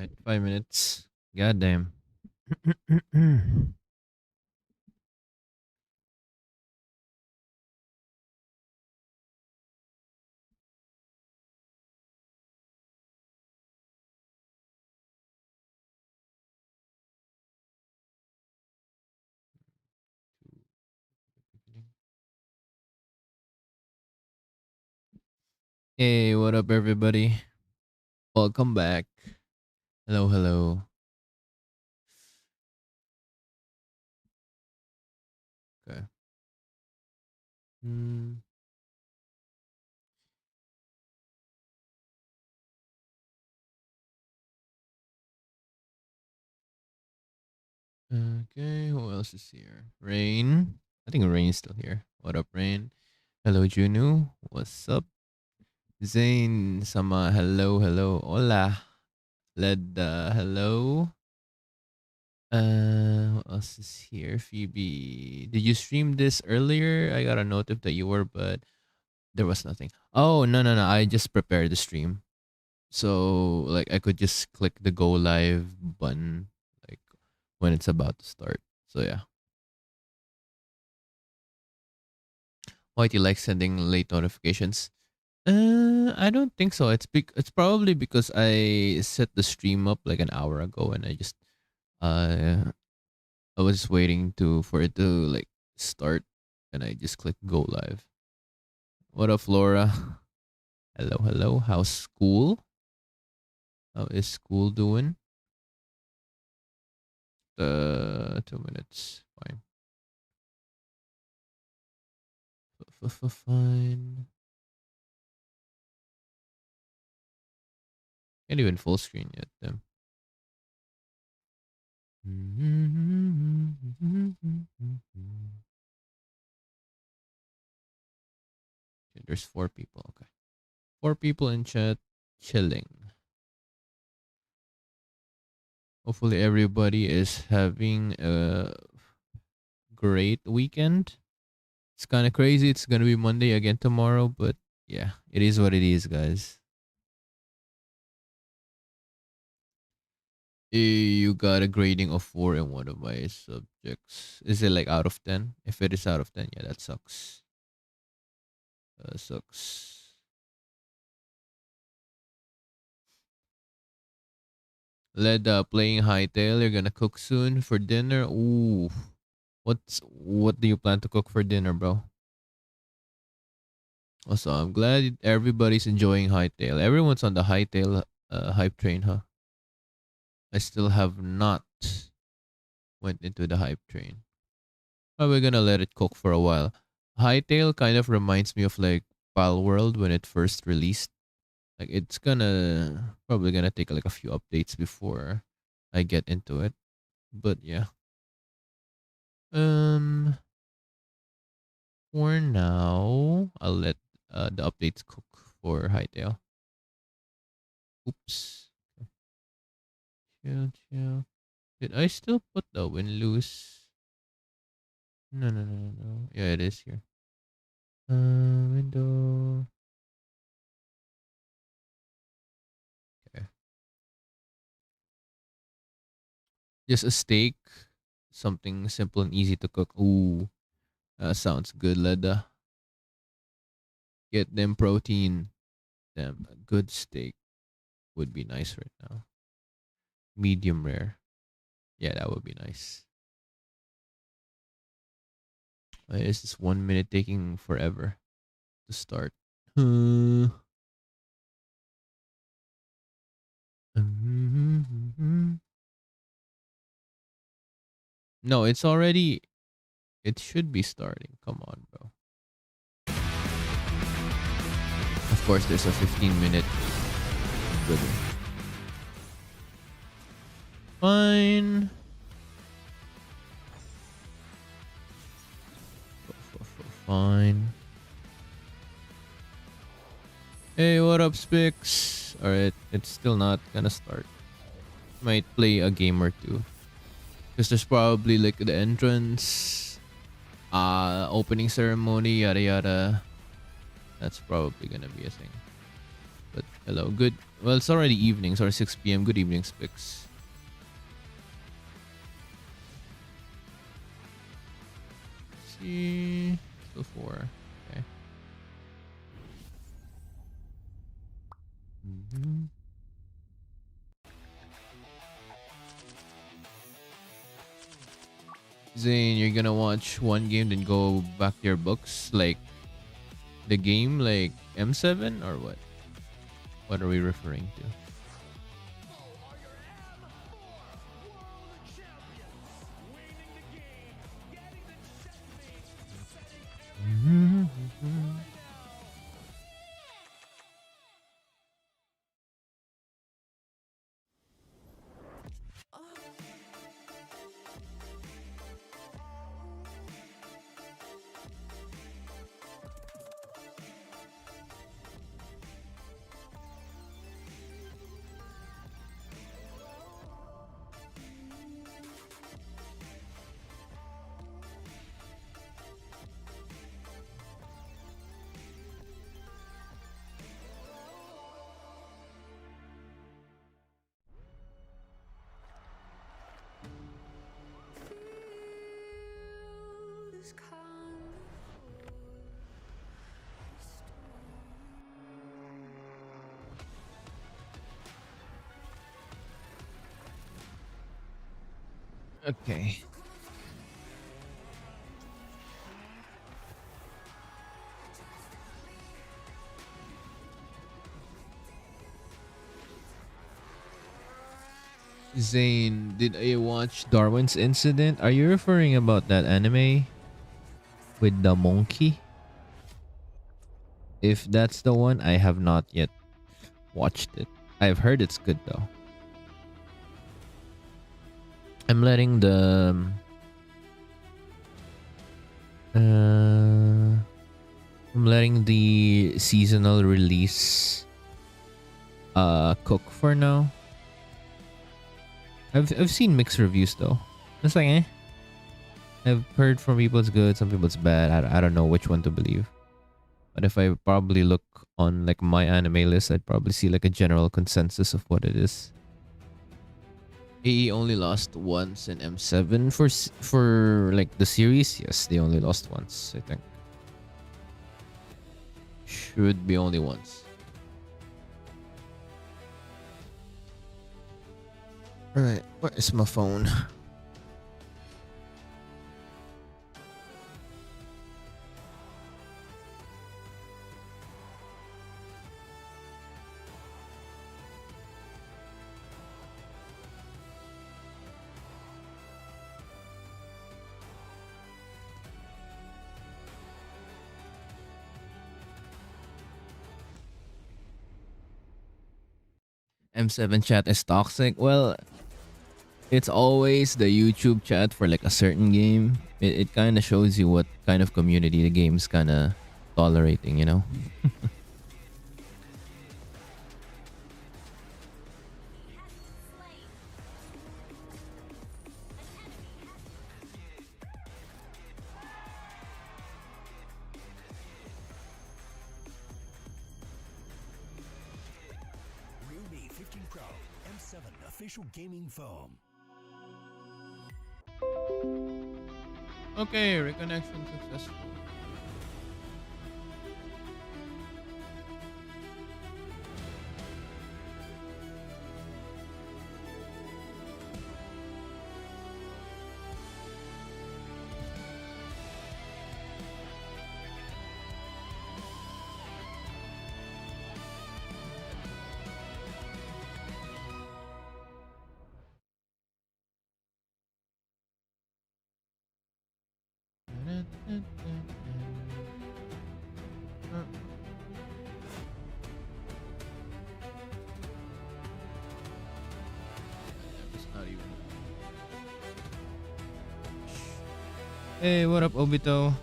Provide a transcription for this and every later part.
Right, 5 minutes. Goddamn. Hey, what up, everybody? Welcome back. Hello, hello. Okay. Hmm. Okay, who else is here? Rain. I think Rain's still here. What up, Rain? Hello, Junu. What's up? Zane sama. Hello, hello. Hola. Led. Hello. What else is here? Phoebe. Did you stream this earlier? I got a notif that you were, but there was nothing. Oh, no, no, no. I just prepared the stream. So, like, I could just click the go live button, like, when it's about to start. So, yeah. Why do you like sending late notifications? I don't think so. It's probably because I set the stream up like an hour ago and uh I was waiting to for it to like start and I just click go live. What up, Flora? Hello, hello. How's school? How is school doing? 2 minutes. Fine. Fine. Can't even full screen yet. Damn. Okay, there's 4 people. Okay. 4 people in chat chilling. Hopefully everybody is having a great weekend. It's kind of crazy. It's going to be Monday again tomorrow, but yeah, it is what it is, guys. You got a grading of 4 in one of my subjects. Is it like out of 10? If it is out of 10, yeah, that sucks. Sucks. Led playing hightail. You're gonna cook soon for dinner. Ooh, what do you plan to cook for dinner, bro? Also, I'm glad everybody's enjoying hightail. Everyone's on the hightail hype train, huh? I still have not went into the hype train. But we're gonna let it cook for a while. Hightail kind of reminds me of like Pal World when it first released. Like it's gonna probably gonna take like a few updates before I get into it. But yeah. Um for now, I'll let the updates cook for Hightail. Oops. Chill, chill. Did I still put the win lose? No, no, no, no, no. Yeah, it is here. Window. Okay. Just a steak. Something simple and easy to cook. Ooh, sounds good, Leda. Get them protein. Damn, a good steak would be nice right now. Medium rare. Yeah, that would be nice. Why is this 1 minute taking forever to start? No, it's already. It should be starting. Come on, bro. Of course, there's a 15-minute. Good. Fine. Fine. Hey, what up, Spix? Alright, it's still not gonna start. Might play a game or two. Because there's probably like the entrance, opening ceremony, yada yada. That's probably gonna be a thing. But hello, good. Well, it's already evening. It's already 6 p.m. Good evening, Spix. See, still 4. Okay. Mhm. Zane, you're gonna watch one game then go back to your books, like the game, like M7 or what? What are we referring to? Okay. Zane, did I watch Darwin's Incident? Are you referring about that anime with the monkey? If that's the one, I have not yet watched it. I've heard it's good though. I'm letting the uh I'm letting the seasonal release cook for now. I've seen mixed reviews though. It's like I've heard from people it's good, some people it's bad. I don't know which one to believe. But if I probably look on like my anime list, I'd probably see like a general consensus of what it is. AE only lost once in M7 for like the series. Yes, they only lost once, I think. Should be only once. Alright, where is my phone? M7 chat is toxic. Well, it's always the YouTube chat for like a certain game. It kind of shows you what kind of community the game's kind of tolerating, you know? Realme 15 Pro M7 official gaming phone. Okay, reconnection successful. It's not even. Hey, what up, Obito?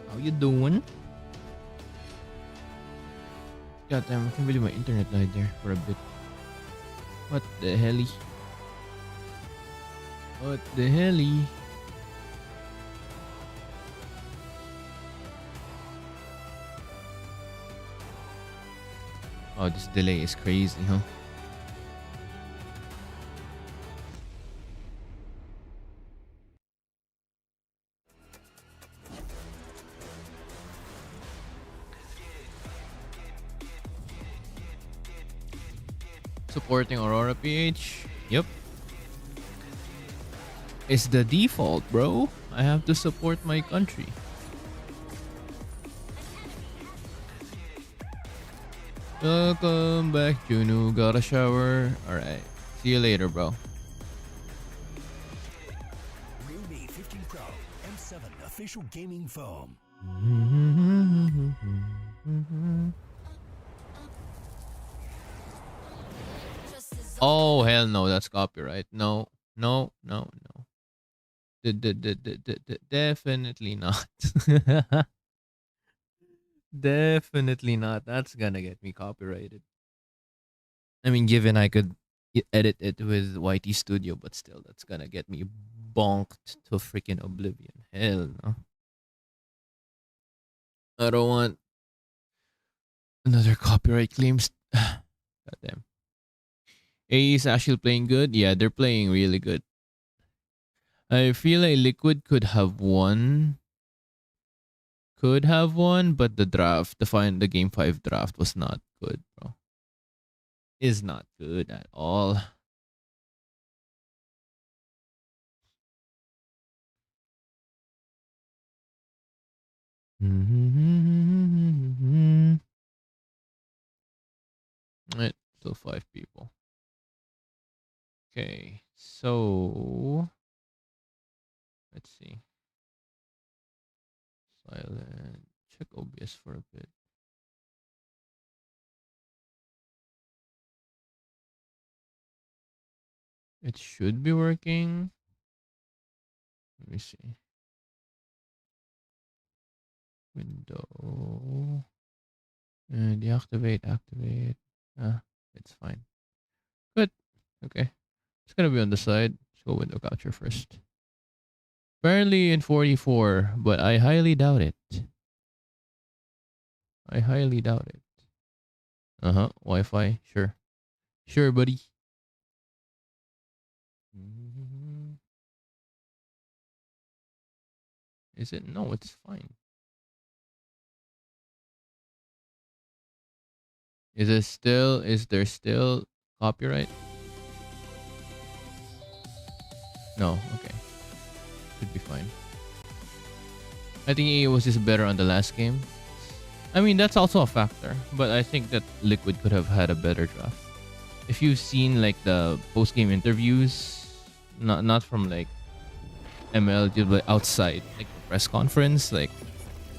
How you doing? God damn, I can't believe my internet died there for a bit. What the helly? What the helly? Oh, this delay is crazy, huh? Supporting Aurora PH. Yep. It's the default, bro. I have to support my country. Welcome back, Juno. Got a shower. Alright. See you later, bro. Realme 15 Pro M7 official gaming phone. Oh, hell no. That's copyright. No. No, no, no. Definitely not. Definitely not. That's gonna get me copyrighted. I mean, given I could edit it with YT Studio, but still, that's gonna get me bonked to freaking oblivion. Hell no. I don't want another copyright claims. Goddamn. AE is actually playing good. Yeah, they're playing really good. I feel like Liquid could have won. Could have won, but the game 5 draft was not good, bro. Is not good at all. Right, still 5 people. Okay, so let's see. Silent. Check OBS for a bit. It should be working. Let me see. Window. And deactivate, activate. It's fine. Good. Okay. It's gonna be on the side. Let's go window capture first. Apparently in 44, but I highly doubt it. I highly doubt it. Wi-Fi. Sure. Sure, buddy. Is it? No, it's fine. Is there still copyright? No, okay. Should be fine. I think EA was just better on the last game. I mean, that's also a factor, but I think that Liquid could have had a better draft. If you've seen like the post-game interviews, not from like ML, just like outside, like the press conference, like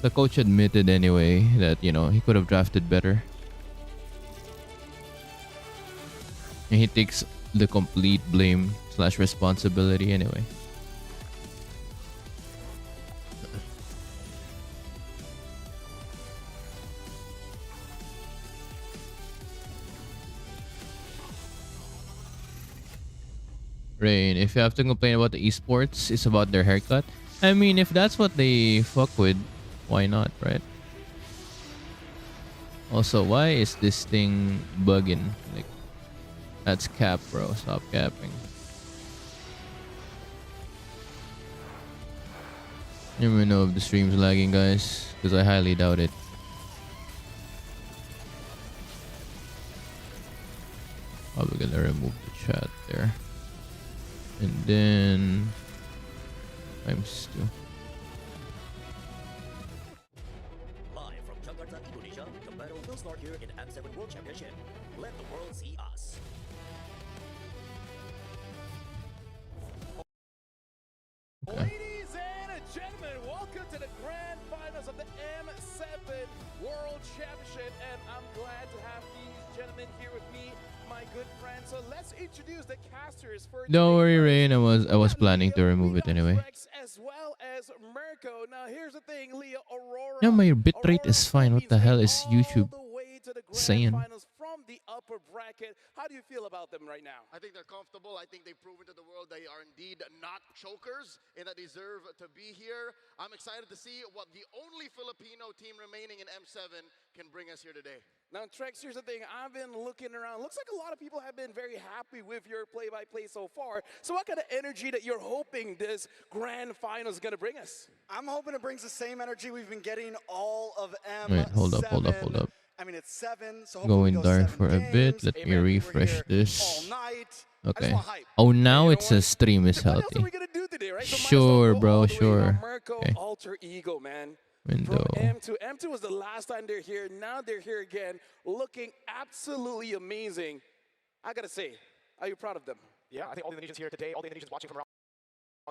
the coach admitted anyway that, he could have drafted better. And he takes the complete blame / responsibility anyway. Rain, if you have to complain about the esports, it's about their haircut. I mean, if that's what they fuck with, why not, right? Also, why is this thing bugging? Like, that's cap, bro. Stop capping. Let me know if the stream's lagging, guys, because I highly doubt it. Probably gonna remove the chat there. And then times 2. Live from Jakarta, Indonesia, the battle will start here in M7 World Championship. Let the world see us. Okay. Ladies and gentlemen, welcome to the grand finals of the M7 World Championship, and I'm glad to have these gentlemen here with me, my good friends. So let's introduce the casters for. Don't worry, Rain. I was planning to remove it anyway. As well as Mirko. Now here's the thing, Leah, Aurora. Yeah, my bitrate is fine. What the hell is YouTube saying? from the upper bracket. How do you feel about them right now? I think they're comfortable. I think they've proven to the world they are indeed not chokers and that deserve to be here. I'm excited to see what the only Filipino team remaining in M7 can bring us here today. Now, Trex, here's the thing. I've been looking around. Looks like a lot of people have been very happy with your play-by-play so far. So what kind of energy that you're hoping this grand final is going to bring us? I'm hoping it brings the same energy we've been getting all of M7. Wait, hold up. I mean, it's 7, so Going hopefully it dark goes for 7 a bit. games. Let me Amen. We're refresh here this. all night. I just Okay. want hype. Oh, now You know it says what? stream is What else are healthy. we going to do today, right? So might as well Sure, go bro, all the way. sure. Now, Mirko, Okay. Alter Ego, man. Window. From M2. M2 was the last time they're here. Now they're here again, looking absolutely amazing. I gotta say, are you proud of them? Yeah, I think all the Indonesians here today, all the Indonesians watching from around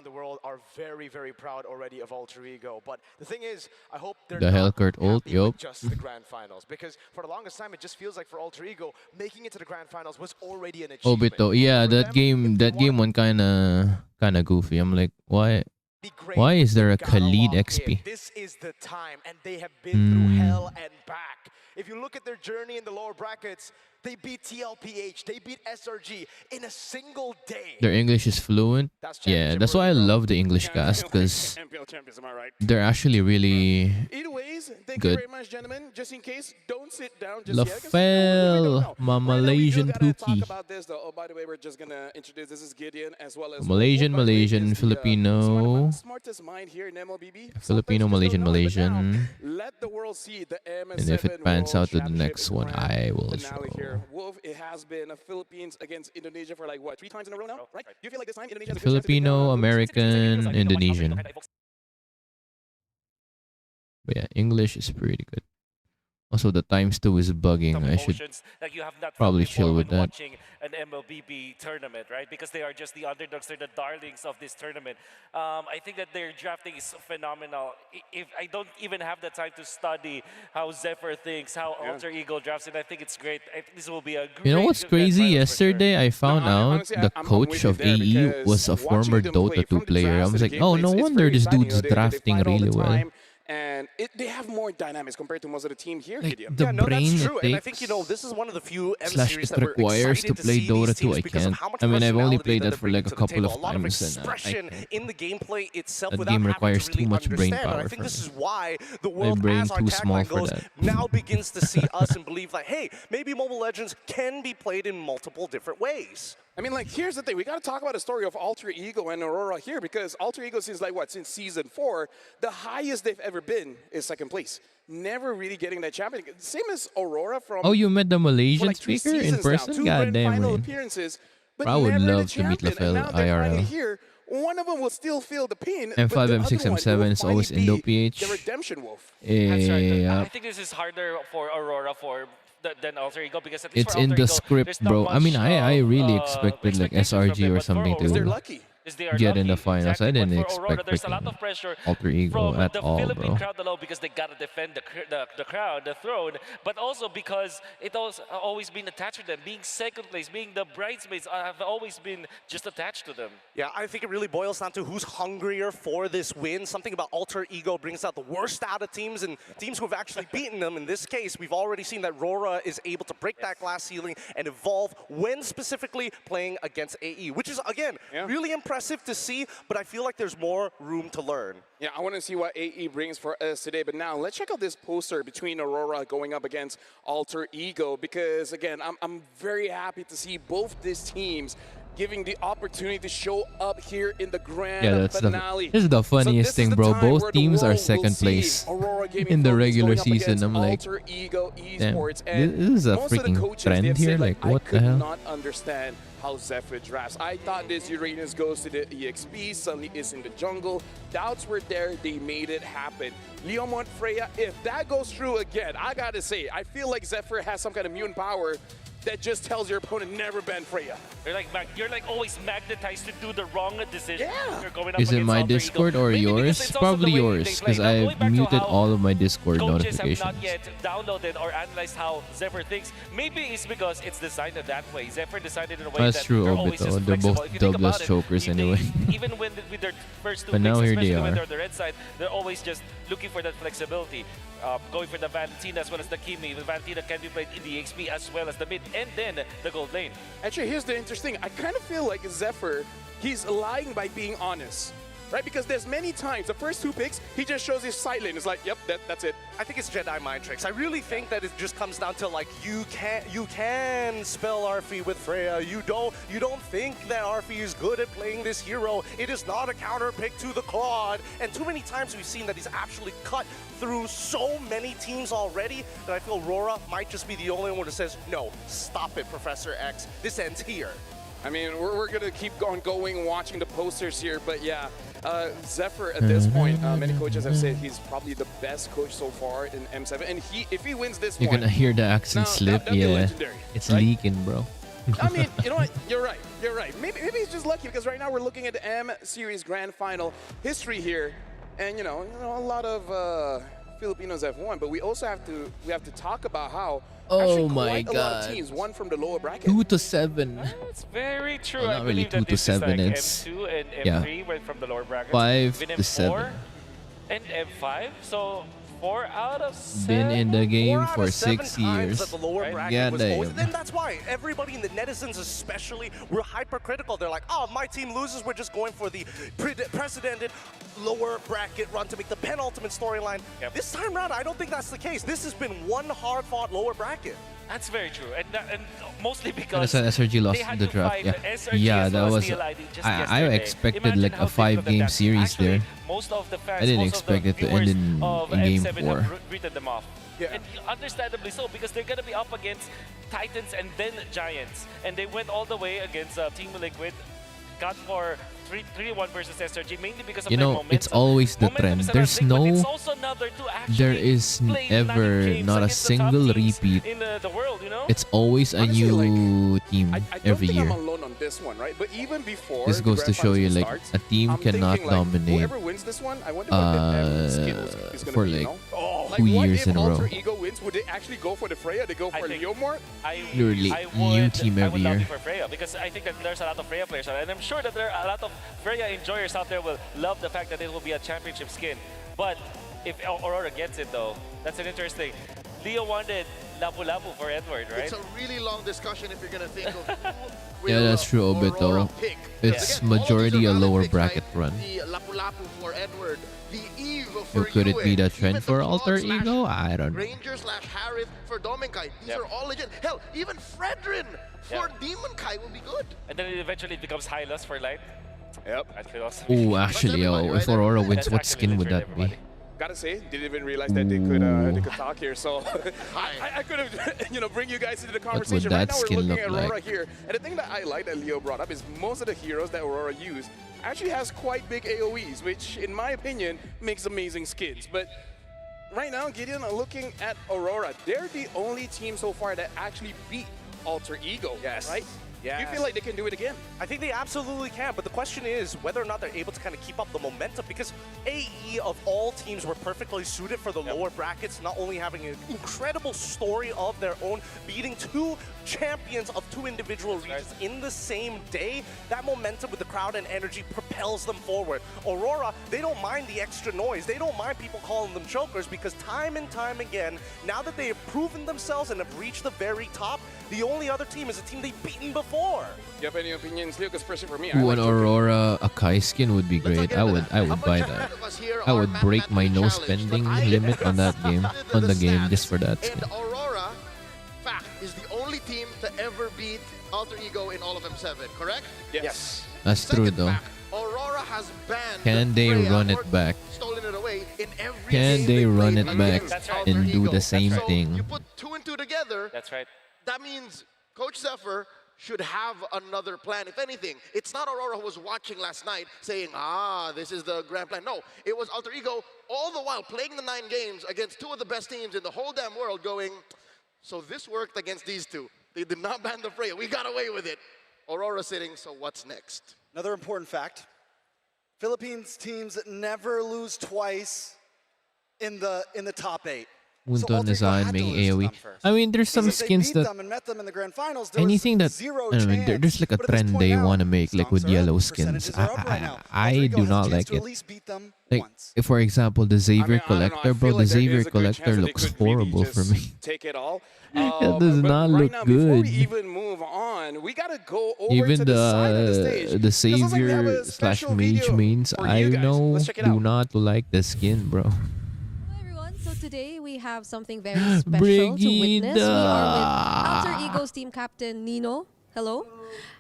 the world are very, very proud already of Alter Ego. But the thing is, I hope they're The not Hellcurt ult, happy with yup. just the grand finals. Because for the longest time, it just feels like for Alter Ego, making it to the grand finals was already an achievement. Obito. Yeah, For that them, game if they that game want one kinda goofy. I'm like, why? to be great, Why is there a they gotta Khalid lock in. XP? This is the time, and they have been through hell and back. If you look at their journey in the lower brackets, they beat TLPH, they beat SRG in a single day. Their English is fluent. That's Yeah, championship that's why I worthy, bro. love the English cast because MPL champions, am I right? they're actually really Either ways, thank Good. you very much, gentlemen. Just in case, don't sit down just yet. 'Cause, Lafel, we don't know. my Right now, we do Malaysian gotta Pookie. talk about this, though. Oh, by the way, we're just gonna introduce. This is Gideon as well as Malaysian, Wolf, by the way, Malaysian, is the, Filipino. smartest mind here in MLBB. Filipino, Sometimes you just Malaysian, don't know it, but Malaysian. now, let the world see the M7 And if it pans World out to the Championship next one, grand I will finale show. here. Wolf, it has been a Philippines against Indonesia for like what, 3 times in a row now, right? Do you feel like this time Indonesia has a good chance to take Filipino, down, American, Indonesian. But yeah, English is pretty good. Also, the times 2 is bugging. Some I should emotions that you have not felt probably before chill with when that. watching an MLBB tournament, right? Because they are just the underdogs, they're the darlings of this tournament. I think that their drafting is phenomenal. If I don't even have the time to study how Zephyr thinks, how Alter Ego drafts it, I think it's great. I think this will be a great. You know what's grand crazy? finals for sure. Yesterday, I found out honestly, the I'm coach with you of there AE because was a watching former them play Dota 2 from the player. I drafts was to like, the oh, gameplays, no it's wonder very this exciting, dude's you know, they drafting fight all the really well. time, and they have more dynamics compared to most of the team here, Like, Gideon. the Yeah, no, brain that's true. it And I takes think, you know, this is one of the few M slash series it that we're requires to excited play see Dota these 2. I teams because of can't. how much I mean, I've only personality played that they're for like bringing a to the couple table. of A lot of times, and I expression can't. in the gameplay itself That without game having requires to too really much brain understand. And power I think from this me. is why the world, brain as our too tag small line for goes, that. now begins to see us and believe like, hey, maybe Mobile Legends can be played in multiple different ways. I mean, like, here's the thing. We got to talk about the story of Alter Ego and Aurora here because Alter Ego, since like what, since season 4, the highest they've ever been is 2nd place. Never really getting that champion. Same as Aurora from Oh, you met the for Malaysian like 3 speaker in seasons now. person? 2 God grand damn, final man. appearances, but I would never love the to meet champion. And Lafel now they're IRL. finally here. One of them will still feel the pain. M5, but the M6, other one M7 will is always finally Indo be PH. The redemption wolf. That's right. Yeah. I think this is harder for Aurora than Alter Ego because at least It's for in Alter the Ego, script, there's not bro. I mean, much, I really expected like expectations from SRG them, or but for something Because they're to lucky. is they are get in the lucky, finals. exactly. I didn't But for Aurora, expect there's a lot freaking of pressure Alter Ego from at the all, Philippine bro. crowd alone because they gotta defend the crowd, the throne, but also because it also always been attached to them. Being 2nd place, being the bridesmaids, have always been just attached to them. Yeah, I think it really boils down to who's hungrier for this win. Something about Alter Ego brings out the worst out of teams and teams who have actually beaten them. In this case, we've already seen that Rora is able to break that glass ceiling and evolve when specifically playing against AE, which is, again, really impressive to see, but I feel like there's more room to learn. Yeah, I want to see what AE brings for us today. But now, let's check out this poster between Aurora going up against Alter Ego because, again, I'm very happy to see both these teams giving the opportunity to show up here in the grand finale. This is the funniest So this is thing, the bro. time Both where the teams are world will 2nd see place Aurora Gaming in the Focus regular going up season. against I'm like, Alter Ego damn, Esports. And this is a most of the freaking coaches, they trend have here. said, Like, I what the could hell? not understand how Zephyr drafts. I thought this Uranus goes to the EXP, suddenly is in the jungle. Doubts were there, they made it happen. Leomont Freya, if that goes through again, I gotta say, I feel like Zephyr has some kind of mutant power that just tells your opponent never ban Freya. You're like always magnetized to do the wrong decision. Yeah. You're going up Is it against my Alter Ego. Discord or Maybe because yours? it's also Probably the way yours, they play. because Now, I've going back to muted how all of my Discord coaches notifications. have not yet downloaded or analyzed how Zephyr thinks. Maybe it's because it's designed that way. Zephyr decided in a way That's that true, they're always Obito. just They're flexible. both If you think double about it, chokers anyway. Even with their first two But now picks, here they especially when are. they're on the red side, they're always just looking for that flexibility. Going for the Valentina as well as the Kimi. The Valentina can be played in the XP as well as the mid and then the gold lane. Actually, here's the interesting. I kind of feel like Zephyr, he's lying by being honest. Right? Because there's many times, the first two picks, he just shows his side lane. It's like, yep, that's it. I think it's Jedi mind tricks. I really think that it just comes down to like you can spell Arfi with Freya. You don't think that Arfi is good at playing this hero. It is not a counter pick to the Claude. And too many times we've seen that he's actually cut through so many teams already that I feel Aurora might just be the only one that says, no, stop it, Professor X. This ends here. I mean, we're going to keep on going, watching the posters here, but yeah, Zephyr at this point, many coaches have said he's probably the best coach so far in M7, and if he wins this You're one, gonna hear the accent slip, that'd be yeah. legendary, It's right? leaking, bro. I mean, you know what? You're right. Maybe he's just lucky because right now we're looking at the M Series Grand Final history here, and you know a lot of Filipinos have won, but we also have to talk about how actually my quite a lot of God. teams won from the lower bracket. 2 to 7. It's very true. Well, I not really believe 2 that to this 7, is like it's- M2 and yeah. M3 went from the lower bracket. 5 Been to 7. M4 and M5. So 4 out of 7. Been in the game 4 out for of 7 6 times years. that the lower Right? bracket Yeah, was damn. always, and that's why everybody in the netizens especially were hypercritical. They're like, oh, if my team loses, we're just going for the precedented lower bracket run to make the penultimate storyline. Yep. This time around, I don't think that's the case. This has been one hard-fought lower bracket. That's very true, and mostly And because that's why SRG lost they had the to draft. fight Yeah, SRG yeah, as that well as was. DLID just I yesterday. expected Imagine like how a difficult 5-game that is. series Actually, there. Most of the fans, I didn't most expect of the it to end viewers in of game M7 4. have written them off. Yeah. And understandably so, because they're going to be up against Titans and then Giants. And they went all the way against Team Liquid, got for 3-1 versus SRG, mainly because of You their know, momentum. it's always the Momentum trend. is There's another thing, but no, it's also another to actually there is play 9 ever games not a against the top single teams repeat. in the world, you know? It's always a Honestly, new team I don't every think year. I'm alone on this one, right? But even before This the goes to Grand show you Finals like starts, a team I'm cannot thinking, like, dominate whoever wins this one, I wonder what the skills is going for to be, like you know? Oh, 2 like, what years if in a row. Alter Ego wins? Would they actually go for the Freya? They go I for think- Leomort? Literally, new team I every would love year. it for Freya because I think that there's a lot of Freya players, and I'm sure that there are a lot of Freya enjoyers out there will love the fact that it will be a championship skin. But if Aurora gets it though, that's an interesting. Leo wanted Lapu Lapu for Edward, right? It's a really long discussion if you're going to think of who Yeah, will, that's true, Obito. Aurora pick. It's Again, all of these majority are a valid lower picks, bracket right? run. The Lapu Lapu for Edward, the Eve So for could it be Yue, the even trend the for Alter Claude Ego? I don't know. Ranger slash Harith for Dominkai. These Yep. are all legit. Hell, even Fredrin for Yep. Demon Kai will be good. And then eventually it becomes Hylos for Light. Yep. That could also Oh, actually, everybody, if right? Aurora wins, That's what actually skin would literally that be? everybody. Gotta say, didn't even realize that they could talk here. So I could have bring you guys into the conversation. Right that now we're skin looking look at Aurora like? here, and the thing that I like that Leo brought up is most of the heroes that Aurora use actually has quite big AOEs, which in my opinion makes amazing skins. But right now, Gideon, looking at Aurora, they're the only team so far that actually beat Alter Ego. Yes. Right? Yes. You feel like they can do it again? I think they absolutely can, but the question is whether or not they're able to kind of keep up the momentum because AE of all teams were perfectly suited for the lower brackets, not only having an incredible story of their own, beating 2 champions of 2 individual regions in the same day. That momentum with the crowd and energy propels them forward. Aurora, they don't mind the extra noise. They don't mind people calling them chokers because time and time again, now that they have proven themselves and have reached the very top, the only other team is a team they've beaten before. You have any opinions, Leo? Because personally for me, Ooh, I an like Aurora Akai skin would be Let's not great. get I into would that. How much buy of that. us here I are would break my no mathematically spending challenged, but limit on that game, did on the game, stats, just for that skin. And Aurora, fact, is the only team to ever beat Alter Ego in all of M7, correct? Yes. That's true Second though. fact, Aurora has banned Can they Freya run or it back? stolen it away in every Can game they run played it back against That's right. Alter and do Ego. the same So thing? you put 2 and 2 together, That's right. that means Coach Zephyr should have another plan. If anything, it's not Aurora who was watching last night saying, this is the grand plan. No, it was Alter Ego all the while playing the 9 games against 2 of the best teams in the whole damn world going, so this worked against these 2. They did not ban the Freya. We got away with it. Aurora sitting, so what's next? Another important fact. Philippines teams never lose twice in the top 8. Punto Alter na Ego sa had to making lose to AoE. them first. I mean, there's some Because if they skins beat that them and met them in the grand finals, there was anything that zero I don't know, there's chance. like a But at this trend point they now, want to make, like with stonks are yellow up, skins. percentages are up right now. I Alter Ego do has a not chance like to it. at least beat them Like, once. if for example, the Xavier Collector, bro, the Xavier Collector looks horrible for me. Take it all. That does But not right look now, before good. we even move on, we gotta go over Even to the side of the stage. the Because it looks like we have Savior a slash special Mage video mains, for I you guys. know Let's check it do out. not like the skin, bro. Hello everyone, so today we have something very special to witness. We are with Alter Ego's team captain Nino. Hello.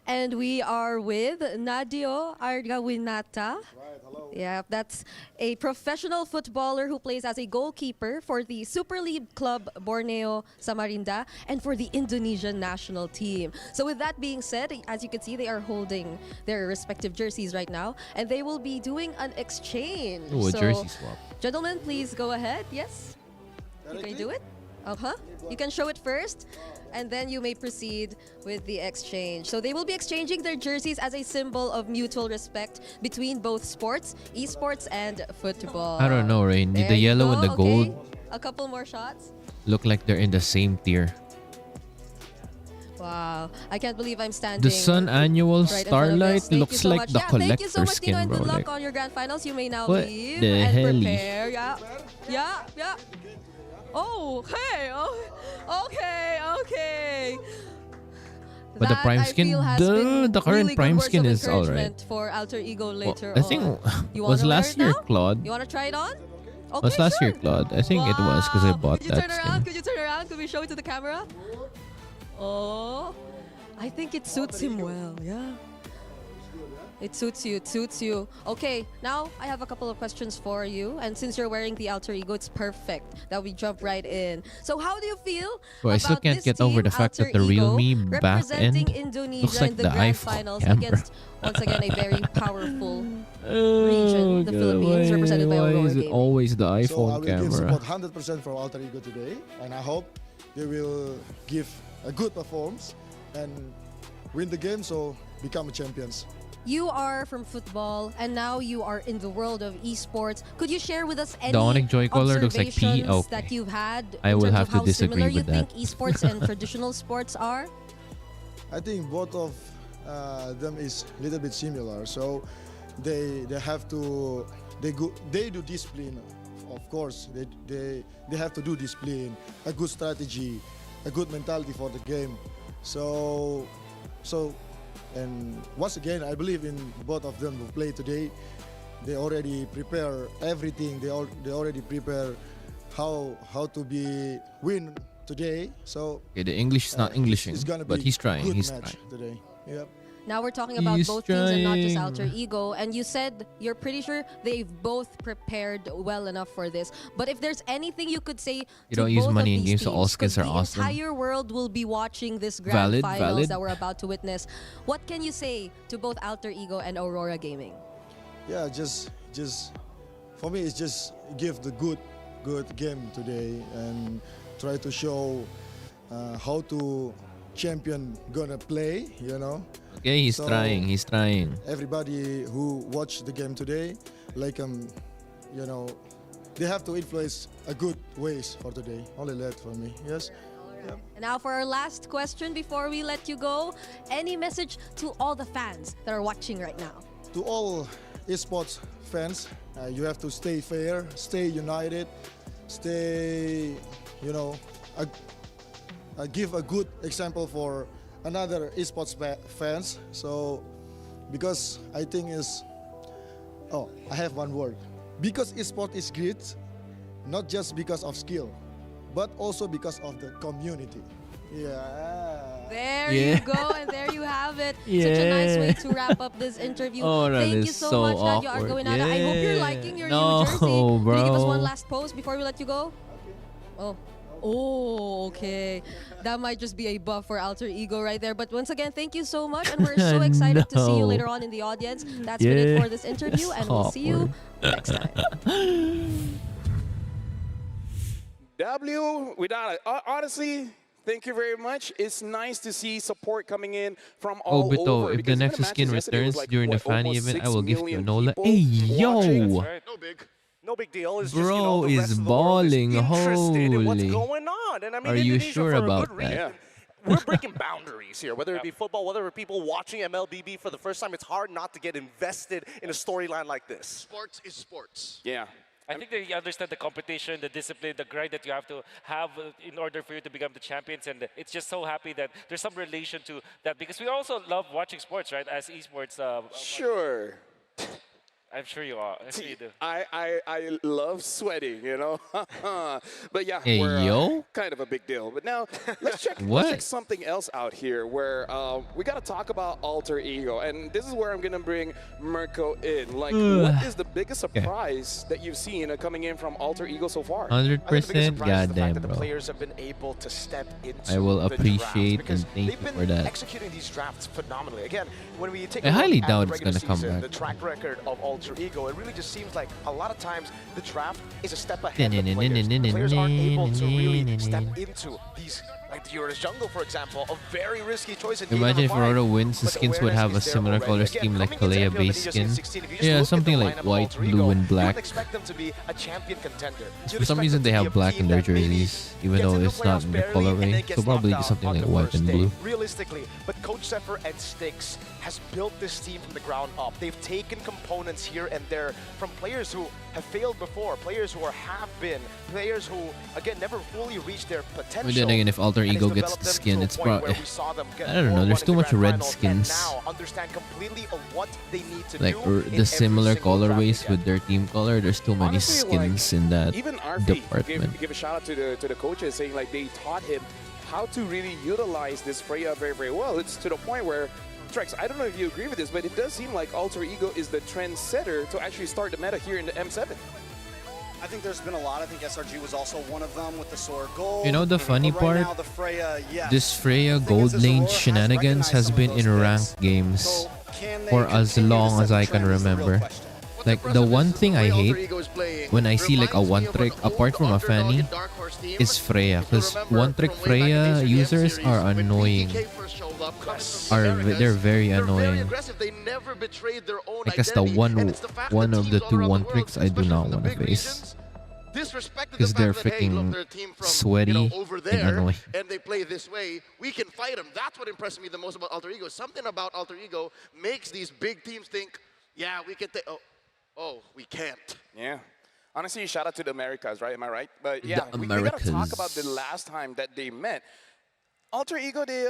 And we are with Nadio Argawinata. Right, hello. Yeah, that's a professional footballer who plays as a goalkeeper for the Super League club Borneo Samarinda and for the Indonesian national team. So with that being said, as you can see, they are holding their respective jerseys right now and they will be doing an exchange. Ooh, a So, jersey swap. gentlemen, please go ahead. Yes? You can do it? Uh-huh. You can show it first, and then you may proceed with the exchange. So they will be exchanging their jerseys as a symbol of mutual respect between both sports, esports, and football. I don't know, Rain. There The you yellow go. and the Okay. gold A couple more shots. look like they're in the same tier. Wow. I can't believe I'm standing. The Sun Annual right in front of Starlight this. Thank you looks so like much. the Yeah, thank you so collector much, Tino, skin, and bro. good luck Like, on your grand finals. You may now what leave the and hell? prepare. Yeah. Yeah, yeah. Oh, okay. Oh, okay, okay. But the That, prime I skin, feel, has the been current really good prime words skin of is alright. encouragement for Alter Ego Well, later I think on. You was wanna wear last it year now? Claude. You want to try it on? Okay, Was last sure. year Claude. I think it was because I Wow. bought Could you that turn around? skin. Could you turn around? Could we show it to the camera? Oh, I think it suits him well. Yeah. It suits you. It suits you. Okay, now I have a couple of questions for you. And since you're wearing the Alter Ego, it's perfect that we jump right in. So how do you feel Bro, I still about can't this get over team, the fact that Alter the real Ego, me back representing end Indonesia looks like in the the grand iPhone finals camera. against, once again, a very powerful Oh, region, the God, Philippines, represented by why Aurora is it Gaming. always the So I iPhone will give camera? support 100% for Alter Ego today, and I hope they will give a good performance and win the game, so become champions. You are from football, and now you are in the world of esports. Could you share with us any The Onyx Joy color looks like P? observations Okay. that you've had I in will terms have of to how disagree similar you with think that. esports and traditional sports are? I think both of them is a little bit similar. So they have to they do discipline, of course. They have to do discipline, a good strategy, a good mentality for the game. So and once again, I believe in both of them who play today. They already prepare everything. They already prepare how to be win today. So Okay, the English is not Englishing, it's gonna but be he's trying. good He's match trying. today. Yep. Now we're talking about He's both teams and not just trying. Alter Ego. And you said you're pretty sure they've both prepared well enough for this. But if there's anything you could say You to don't use both money of in these games, so all teams, skins 'cause are the awesome. entire world will be watching this grand Valid, finals valid. that we're about to witness. What can you say to both Alter Ego and Aurora Gaming? Yeah, just for me, it's just give the good game today and try to show how to champion gonna play. You know, Okay, he's So- trying. He's trying. everybody who watched the game today, like you know, they have to influence a good ways for today. Only that for me. Yes. Yep. And now for our last question before we let you go, any message to all the fans that are watching right now? To all esports fans, you have to stay fair, stay united, stay, you know, give a good example for another esports fans. So, because I think I have one word. Because esport is great, not just because of skill, but also because of the community. Yeah. There Yeah. you go, and there you have it. Such a nice way to wrap up this interview. Oh, that Thank you is so so much, Nadia awkward. Argawinata. I hope you're Yeah. liking your No, new jersey. Can you give us bro. one last pose before we let you go? Oh, okay. That might just be a buff for Alter Ego right there. But once again, thank you so much, and we're so excited to see you No. later on in the audience. That's been it Yeah. for this interview, and we'll see you next time. W, without honestly, Thank you very much. It's nice to see support coming in from Oh, all Bito, over. if the because even Nexus skin matches yesterday was returns like, during the what, Fanny almost event, I 6 will give you a million Nola. people Hey, watching. yo! Right. No big. No big deal. It's just, Bro the is rest of the world is balling, interested in what's holy. going on. And I mean, Are you Indonesia, sure for a about good that? reason. Yeah. We're breaking boundaries here, whether it be football, whether it be people watching MLBB for the first time. It's hard not to get invested in a storyline like this. Sports is sports. Yeah. I think they understand the competition, the discipline, the grind that you have to have in order for you to become the champions. And it's just so happy that there's some relation to that because we also love watching sports, right? As esports, Sure. I'm sure you are. I'm sure you do. I love sweating, you know. But yeah, Hey, we're yo. kind of a big deal. But now let's check What? something else out here where we got to talk about Alter Ego. And this is where I'm going to bring Mirko in. Like, what is the biggest surprise that you've seen coming in from Alter Ego so far? 100%. Goddamn, that the bro. players have been able to step into I will the appreciate draft because and thank they've you been for that. executing these drafts phenomenally. Again, when we take I a look highly at doubt the it's regular gonna come season, back. the track record of Alter Ego, it really just seems like a lot of times the draft is a step ahead of the players. The players aren't able to really step into these, like the Euro's Jungle, for example, a very risky choice. In Imagine if game number Aurora five, wins, the but skins would awareness have a is there similar already. color Again, scheme like coming into Kalea base MPL skin. 16, if you just Yeah, look at something the like lineup of white, Alter blue, Ego, and you black. would expect them to be a champion contender. You'd For some expect reason, them they to be have a black team in their that maybe jerseys, even gets though into it's not playoffs in the barely and then colorway. gets So probably knocked out something on like the white worst and day. blue. Realistically, but Coach Zephyr and Styx has built this team from the ground up. They've taken components here and there from players who have failed before, players who have been, players who, again, never fully reached their potential. But then again, if Alter and he's Ego gets developed the them skin, to a it's point where probably... we saw them get I don't know, 4-1 there's in too the much grand red finals, skins. and now understand completely of what they need to Like, do or in the every similar single draft colorways they with get. their team color, there's too many Honestly, skins in that even RP department. give a shout out to the coaches saying like they taught him how to really utilize this Freya very, very well. It's to the point where Trex, I don't know if you agree with this, but it does seem like Alter Ego is the trendsetter to actually start the meta here in the M7. I think there's been a lot. I think SRG was also one of them with the Soar Gold. You know the funny But right part? now, the Freya, yes. This Freya The thing is, Gold is Lane Aurora has shenanigans has recognized been some in of those ranked picks. games So can they for as continue to long set as the I can trend is the real remember. question. Like, the one thing I hate when I see like a one trick, apart from a Fanny, is Freya. Because one trick Freya users are annoying. They're very annoying. Like, as the one of the two one tricks I do not want to face. Because they're freaking sweaty and annoying. And they play this way, we can fight them. That's what impressed me the most about Alter Ego. Something about Alter Ego makes these big teams think, yeah, we can take. Oh, we can't. Yeah. Honestly, shout out to the Americas, right? Am I right? But yeah, The we gotta talk Americas. about the last time that they met. Alter Ego, they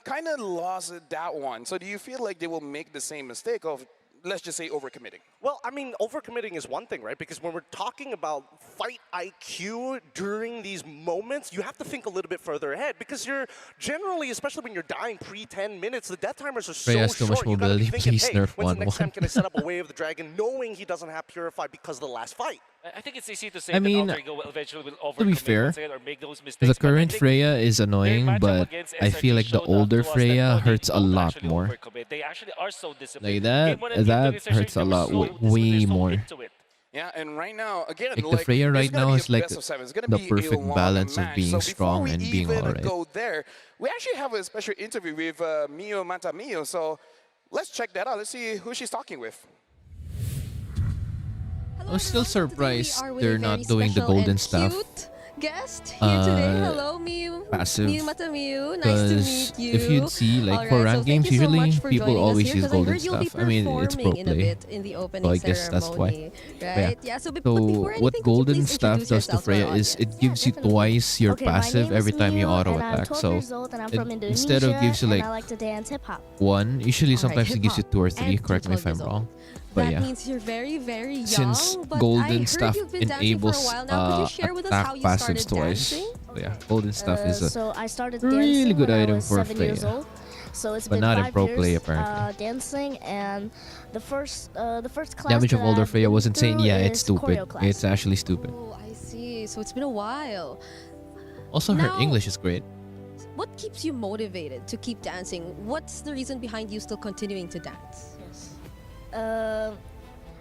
kind of lost that one. So do you feel like they will make the same mistake of, let's just say, overcommitting? Well, I mean, overcommitting is one thing, right? Because when we're talking about fight IQ during these moments, you have to think a little bit further ahead. Because you're generally, especially when you're dying pre-10 minutes, the death timers are so Freya has too much short. You gotta be mobility. thinking, Please hey, nerf when's the next 1-1. time can I set up a Way of the Dragon, knowing he doesn't have Purify because of the last fight? I think it's easy to say I that mean, Alter Ego will eventually will to be overcommit fair, once again or make those mistakes. the but I current think Freya is their annoying, matchup but against I feel SRG like the showed up older to us that, Freya no, they hurts a don't lot actually more. overcommit. They actually are so disciplined. Like that, Game one and game two that against SRG, hurts a they were lot, so way disciplined, so more. into it. Yeah, and right now, again, Like, the Freya it's right gonna now be is a like best of seven. It's gonna the be a perfect long balance of match. being So strong before and we being even alright. go there, we actually have a special interview with Mio Matamio. So let's check that out. Let's see who she's talking with. Hello, I'm still everyone. Today we surprised are with they're a not very doing the special golden and stuff. cute guest here today. Hello, Miu. Passive. Miu Matamiu. Nice to meet you. If you'd see, like, All for right, ranked so thank games, you so usually much for people joining us always here, use 'cause I golden heard you'll be stuff. I mean, it's pro performing in a play. bit in the opening I guess that's why. ceremony, Yeah. right? Yeah. So, but So before what anything, could you golden please stuff introduce does to yourself to our Freya is audience? it gives you twice your passive every time you auto attack. So instead of gives you like I like to dance hip hop. one, usually All right, sometimes it gives you hip-hop. 2 or 3. And Correct me if I'm 12 years wrong. old. But That yeah, means you're very, very young. since but I golden heard stuff you've been dancing for a enables while now. Could you share with us how attack you passives started twice. dancing? So yeah, golden stuff is a So I started really dancing good when item I was for 7 years Freya. old. So it's But been not in 5 pro years play, apparently. dancing, and the first class damage of that older I've Freya been wasn't saying, through yeah, it's is stupid. choreo class. It's actually stupid. Oh, I see. So it's been a while. Also, her Now- English is great. What keeps you motivated to keep dancing? What's the reason behind you still continuing to dance? Yes.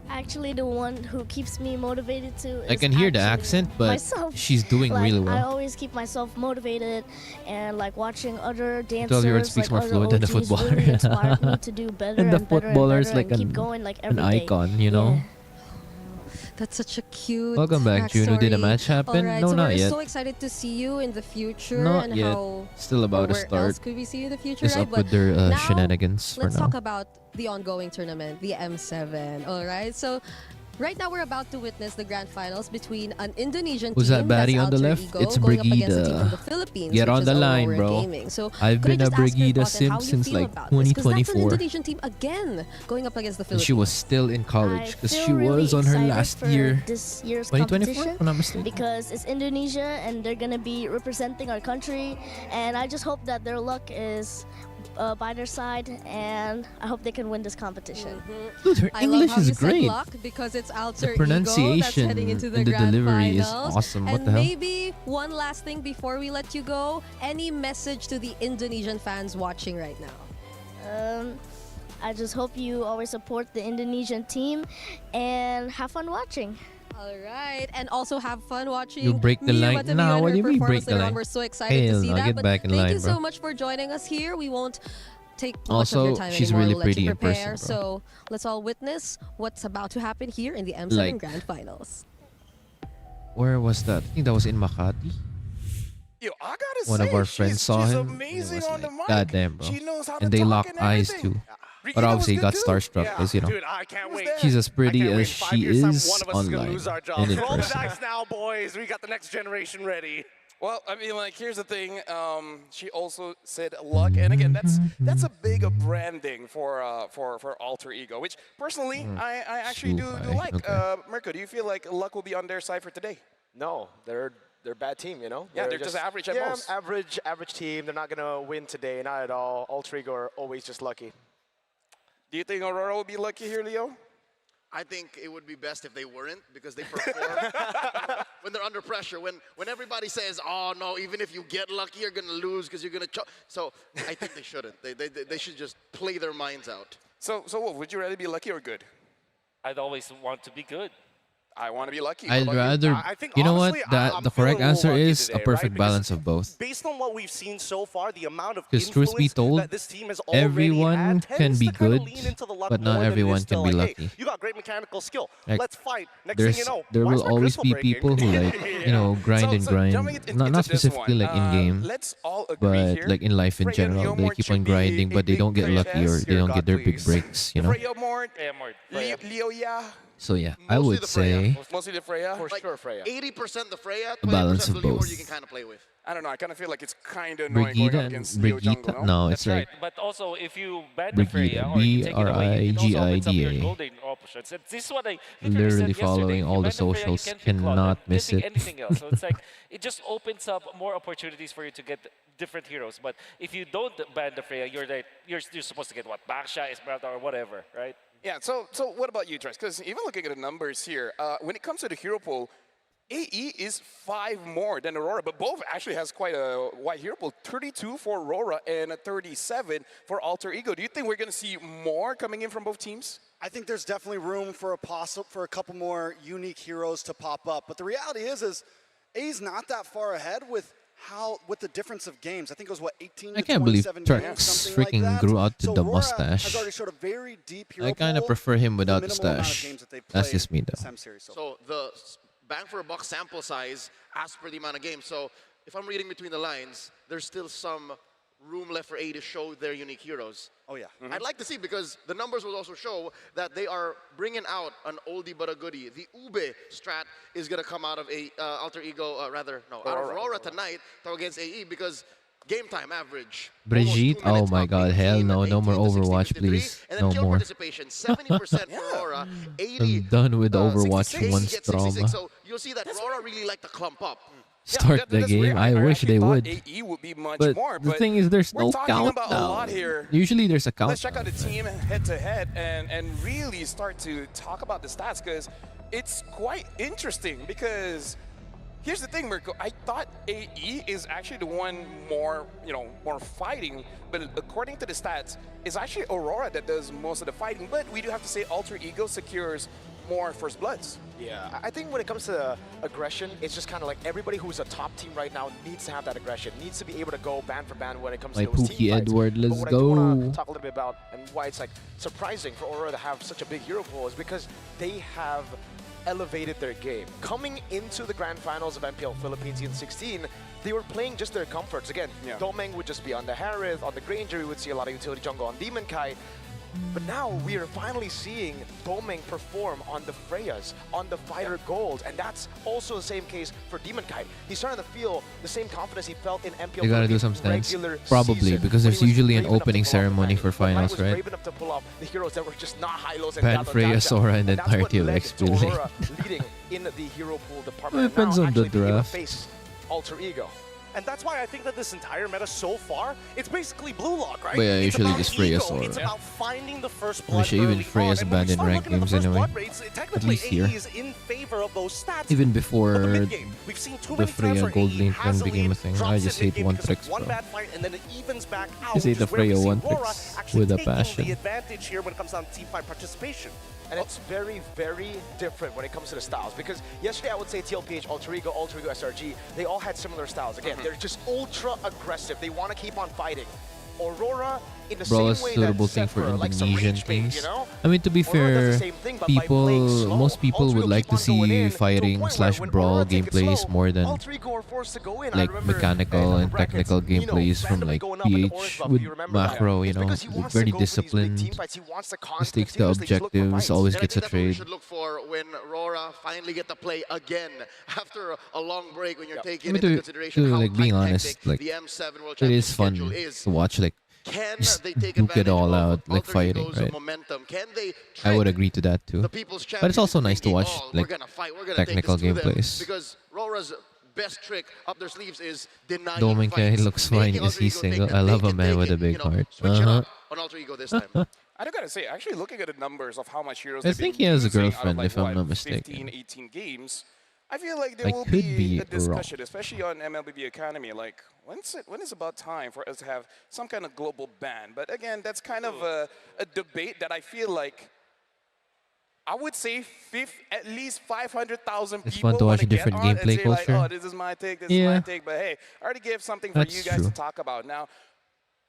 actually the one who keeps me motivated to. I Is can hear the actually accent, but myself. she's doing Like, really I well. always keep myself motivated, and like watching other 12-year-old dancers, speaks like more other fluent than the OGs, footballer. really inspired me to do better And the and better footballer and is better like and keep going like an every day. icon, you know? Yeah. That's such a cute Welcome back, Juno. Did the backstory. match happen? Alright, No, so not we're yet. so excited to see you in the future Not and yet. how Still about to where start. else could we see you in the future, Just right? up with their now, shenanigans for let's now. talk about the ongoing tournament, the M7. All right, so right now we're about to witness the grand finals between an Indonesian Who's team that baddie on the Alter left? Ego It's going up against a team from Brigida. the Philippines, Get which on is the line, Aurora bro. Gaming. So I've could I been a just ask your Brigida thoughts and how simp you since feel like about this? 'Cause that's an 2024. Indonesian team again going up against the And Philippines. she was still in college because I she feel really was on her excited last for year. this year's 2024, competition if I'm not mistaken. because it's Indonesia and they're gonna be representing our country, and I just hope that their luck is by their side, and I hope they can win this competition. Dude, her I love English how you is said great. luck because it's Alter The pronunciation Ego that's heading into the and the grand delivery is finals. awesome. What And the hell? maybe one last thing before we let you go, any message to the Indonesian fans watching right now? I just hope you always support the Indonesian team and have fun watching. All right, and also have fun watching. You break the Mia line. Matavio Nah, and what her do you mean break performance the later on. line? We're so excited Hell to see no, that. get But back in thank line, you so bro. much for joining us here. We won't take much of Also, your time she's anymore. really We'll let pretty you in prepare. person, bro. So let's all witness what's about to happen here in the M7 Like- Grand Finals. Where was that? I think that was in Makati. Yo, I gotta One say, of our friends saw she's him. amazing It was on the like, mic. goddamn, bro. She knows how And to they talk locked and eyes everything. too. But Brigida obviously, he was got good too. starstruck Yeah, because, you know, dude, I can't wait. she's as pretty I can't as wait. 5 she years' time, is one of us is gonna online lose our jobs. and in Roll the person. dice now, boys. We got the next generation ready. Well, I mean, like, here's the thing. She also said luck, and again, that's a big branding for Alter Ego, which personally I actually do like. Okay. Mirko, do you feel like luck will be on their side for today? No, they're a bad team, you know? Yeah, they're just average at most. average team. They're not going to win today, not at all. Alter Ego are always just lucky. Do you think Aurora will be lucky here, Leo? I think it would be best if they weren't because they perform when they're under pressure. When everybody says, "Oh no, even if you get lucky, you're gonna lose because you're gonna." So I think they shouldn't. They should just play their minds out. So Wolf, would you rather be lucky or good? I'd always want to be good. I want to be lucky. I'd rather. I think You know what? honestly, That I'm the correct feeling a little answer lucky is today, a perfect right? Because balance of both. Based on what we've seen so far, the amount of Because truth be influence told, that this team has already everyone had can tends be to kinda good, lean into the luck but not more than it everyone is can to, be like, hey, lucky. you got great mechanical skill. Like, Let's fight. Next thing you know, there why is will my always crystal be breaking? people who like you know grind and grind. jumping into Not this specifically one, like in game, let's all agree but here. like in life in Freya general, they Leomord keep should on be grinding, a but they big don't get lucky or princess. they don't God, get their big please. breaks. You know. Freya Mort, Yeah, more. Leo, yeah. So yeah, I Mostly would the Freya. say Mostly the Freya. For sure, Freya. 80% the Freya, A balance 20% of the Leomord both. you can kind of play with. I don't know. I kind of feel like it's kind of annoying going Brigida up and against Leo Brigida. Jungle. No, That's it's like right. But also, if you ban the Brigida, Freya or you take it away, it also opens up your BRIGIDA. golden options. And this is what I Literally said following yesterday. all You the ban Freya, you socials, can't pick Claude, cannot you miss can't it. pick anything else. So it's like it just opens up more opportunities for you to get different heroes. But if you don't ban the Freya, you're supposed to get what, Baksha, Esmeralda, or whatever, right? Yeah, so what about you, Trace? Because even looking at the numbers here, when it comes to the hero pool, AE is 5 more than Aurora, but both actually has quite a wide hero pool. 32 for Aurora and a 37 for Alter Ego. Do you think we're going to see more coming in from both teams? I think there's definitely room for a couple more unique heroes to pop up. But the reality is A's not that far ahead with the difference of games. I think it was, what, 18 I to can't believe 27 Turks games, something freaking like that. grew out to So the Aurora mustache. has already showed a very deep hero I kind of pool prefer him with the without the minimal amount of stash. games that they've That's played just me in though. SEM series. So the bang for a buck sample size as per the amount of games. So if I'm reading between the lines, there's still some room left for A to show their unique heroes. Oh, yeah. I'd like to see, because the numbers will also show that they are bringing out an oldie but a goodie. The Ube strat is going to come out of Alter Ego, out of Aurora tonight against AE, because game time average. Brigitte, oh my god, hell no, no more Overwatch, please. And then No kill more. participation, 70% for Aurora, 80. I'm done with Overwatch 66, once gets 66. trauma. So you'll see that Aurora really like to clump up. Start the that's game. weird. I wish actually they thought would. AE would be much But more. the But thing is, there's we're no talking about a lot countdown. here. Usually there's a countdown. Let's check out the team head to head and really start to talk about the stats, because it's quite interesting. Because here's the thing, Mirko. I thought AE is actually the one more fighting, but according to the stats, it's actually Aurora that does most of the fighting. But we do have to say Alter Ego secures more first bloods. Yeah, I think when it comes to aggression, it's just kind of like everybody who's a top team right now needs to have that aggression, needs to be able to go band for band when it comes Like to those Pookie team fights. Edward, let's but what I do want go. to talk a little bit about and why it's like surprising for Aurora to have such a big hero pool is because they have elevated their game. Coming into the grand finals of MPL Philippines in 16, they were playing just their comforts. Again, Domeng would just be on the Harith, on the Granger, we would see a lot of utility jungle on Demon Kai. But now we are finally seeing Domeng perform on the Freyas, on the Fighter Gold, and that's also the same case for Demon Kai. He's starting to feel the same confidence he felt in MPL. They gotta do some stunts. Probably, because there's usually an opening ceremony for finals, right? Brave enough to pull off the heroes that were just not high-lows and Pan, Freya, Sora, and the entire TLX building. leading in the hero pool department. Depends on the draft. Face Alter Ego. And that's why I think that this entire meta so far, it's basically blue lock, right? But yeah, It's usually about just Freya ego, Sora. It's about finding the first I blood wish even early Freya's on. And when we abandoned start ranked looking at the games first anyway. blood rates, At technically least here. AE is in favor of those stats. Even But before the mid-game, we've seen too the many times Freya where Gold AE Lane has thing a became a lead, thing. drops I it just hate mid-game one because tricks, of one bro. bad fight, and then it evens back out. Just hate which the is where we Freya see one Aurora tricks actually with a taking passion. the advantage here when it comes down to teamfight participation. And it's very, very different when it comes to the styles. Because yesterday I would say TLPH, Alter Ego, SRG, they all had similar styles. Again, they're just ultra aggressive. They want to keep on fighting. Aurora, in the Bro, a same way suitable that thing for Zephyr likes to Indonesian rage bait, teams. you know? I mean, to be Aurora does the fair, same thing, but by playing slow. most people Alter would Ego like keep to on going see in to a fighting point slash where when brawl Aurora take it gameplays slow, more than Alter Ego are forced to go in. I like remember mechanical in and brackets, technical Nino gameplays from randomly like going up at the orange PH buff, with you remember that? macro, you It's know, because he wants to very go for these big disciplined. team fights. He wants to Just takes the continuously just look for objectives, fights. always And I gets a think that's what we trade. should look for when Aurora finally get to play again after a long break. When you're I taking mean, into to consideration how like being hectic honest, like the M7 World it is Championship fun schedule is. to watch like Can just they take duke it advantage all of out like Alter fighting, Ego's right? momentum? Can they I would trick agree to that too. the People's But it's also Champions nice to thinking, watch "Oh, like we're gonna fight, we're gonna technical take this to them," gameplays. because Rora's best trick up their sleeves is denying Dominic fights. looks fine Making because Alter he's Ego think single. that I they love a can man take with it, a big you know, heart. Switch it up on Alter Ego this time. I do gotta say, actually looking at the numbers of how much heroes I they've think been he has a using out of, girlfriend, like, if I'm what, not 15, mistaken. 18 games, I feel like there I will could be be a discussion, wrong. especially on MLBB Academy, like when is about time for us to have some kind of global ban? But again, that's kind of a debate that I feel like I would say at least 500,000 It's people fun to watch wanna a different get on gameplay and say like, culture. oh, this is my take, this is my take. But hey, I already gave something for That's you guys true. to talk about. Now,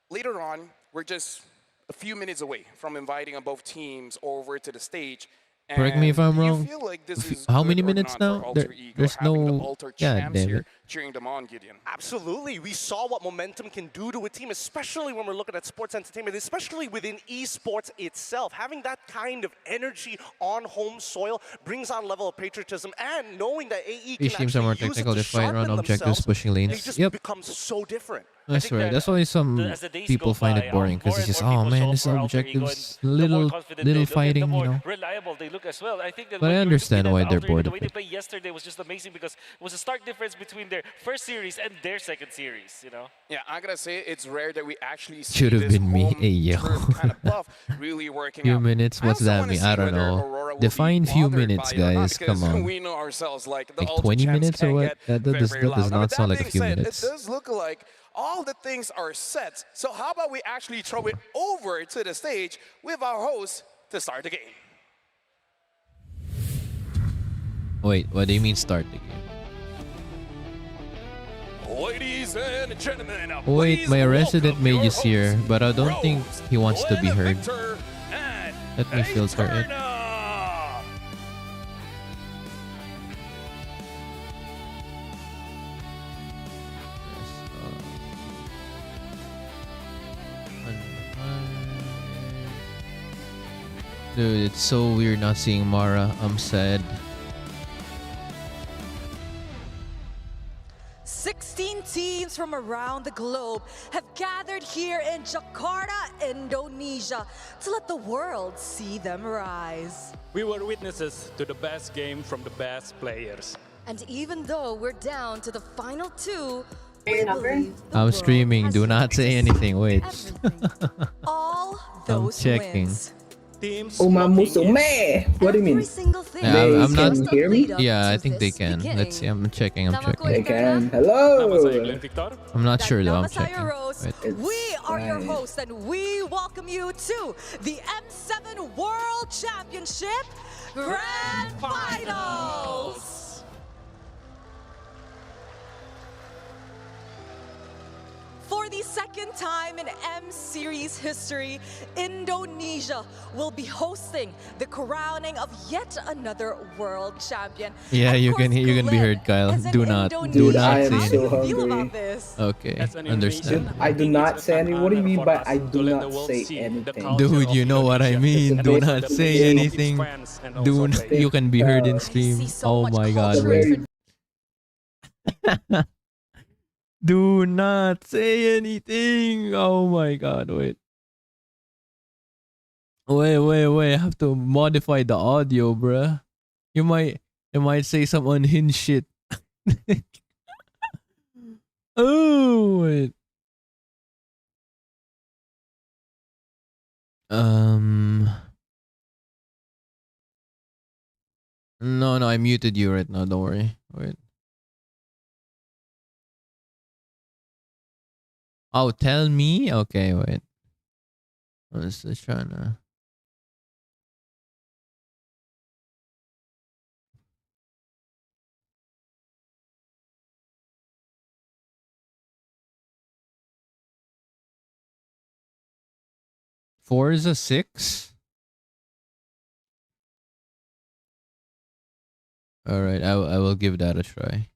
later on, we're just a few minutes away from inviting both teams over to the stage. Correct me if I'm do you wrong. feel like this is How good many or minutes not for now? Alter Ego, There's having the no. Alter God champs damn here it. cheering them on, Gideon? Absolutely. We saw what momentum can do to a team, especially when we're looking at sports entertainment, especially within esports itself. Having that kind of energy on home soil brings on a level of patriotism, and knowing that AE can These teams are actually more use it technical. to They fight around sharpen objectives, themselves, pushing it lanes. just Yep. becomes so different. I swear. That's why some as the days people go find by, it boring because more it's and just, more oh people man, show this up for Alter Ego, objectives, and the more little confident they look, fighting, and the more you know. reliable they look as well. I think that But when I you were understand looking why at they're Alter Ego, bored the of way it. they played yesterday was just amazing because it was a stark difference between their first series and their second series, you know? Yeah, I gotta say it's rare that we actually see Should have this been me. home Hey, yo. turf kind of buff really working Few out. minutes, I what's also that wanna mean? see I don't whether know. Aurora will Define be few bothered minutes, by it or not, guys. because Come on. we know ourselves like the Like Ultra 20 champs minutes or can what? get That very, does very loud. Now, not with sound that like a being few said, minutes. It does look like all the things are set. So how about we actually throw it over to the stage with our host to start the game. Wait, what do you mean start the game? Ladies and gentlemen, Wait, please my resident welcome mage your is here, host, but I don't think Rose, he wants to be Glenn heard. Victor, and Let me filter it. Eterna. Dude, it's so weird not seeing Mara. I'm sad. 16 teams from around the globe have gathered here in Jakarta, Indonesia, to let the world see them rise. We were witnesses to the best game from the best players. And even though we're down to the final two, we believe the I'm world streaming. has Do not say anything. Wait. all I'm those checking. wins. Teams Uma Musume. What do you mean? Yeah, I'm not. Hear me? Yeah, I think they can. Let's see. I'm checking. I'm checking. They can. Hello. I'm not sure though. I'm Namasaya checking. Rose, Wait. we are your fine. hosts and we welcome you to the M7 World Championship, Grand Finals! For the second time in M Series history, Indonesia will be hosting the crowning of yet another world champion. Yeah, you can be heard, Kyle. Do not I am say so anything. Feel about hungry. this? Okay, As an understand. I do not say anything. What do you mean by I do let not the world say see the anything? culture Dude, of you know what I Indonesia. mean. It's Do a not very- say it's anything. fans and Do also not, players. you can be heard in I stream. see so Oh much my god. culture very Do not say anything. Oh my god, wait. Wait. I have to modify the audio, bruh. You might say some unhinged shit. Oh, wait. No, I muted you right now. Don't worry. Wait. Oh, tell me? Okay, wait. I was just trying to. Forza 6? Alright, I will give that a try.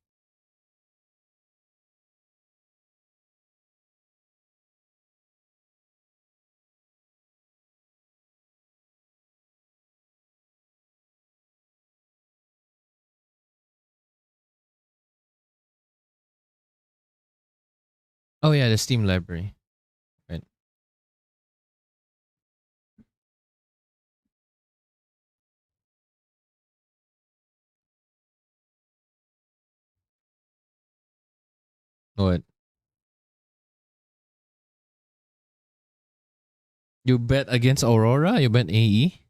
Oh yeah, the Steam library. Right. What? You bet against Aurora? You bet AE?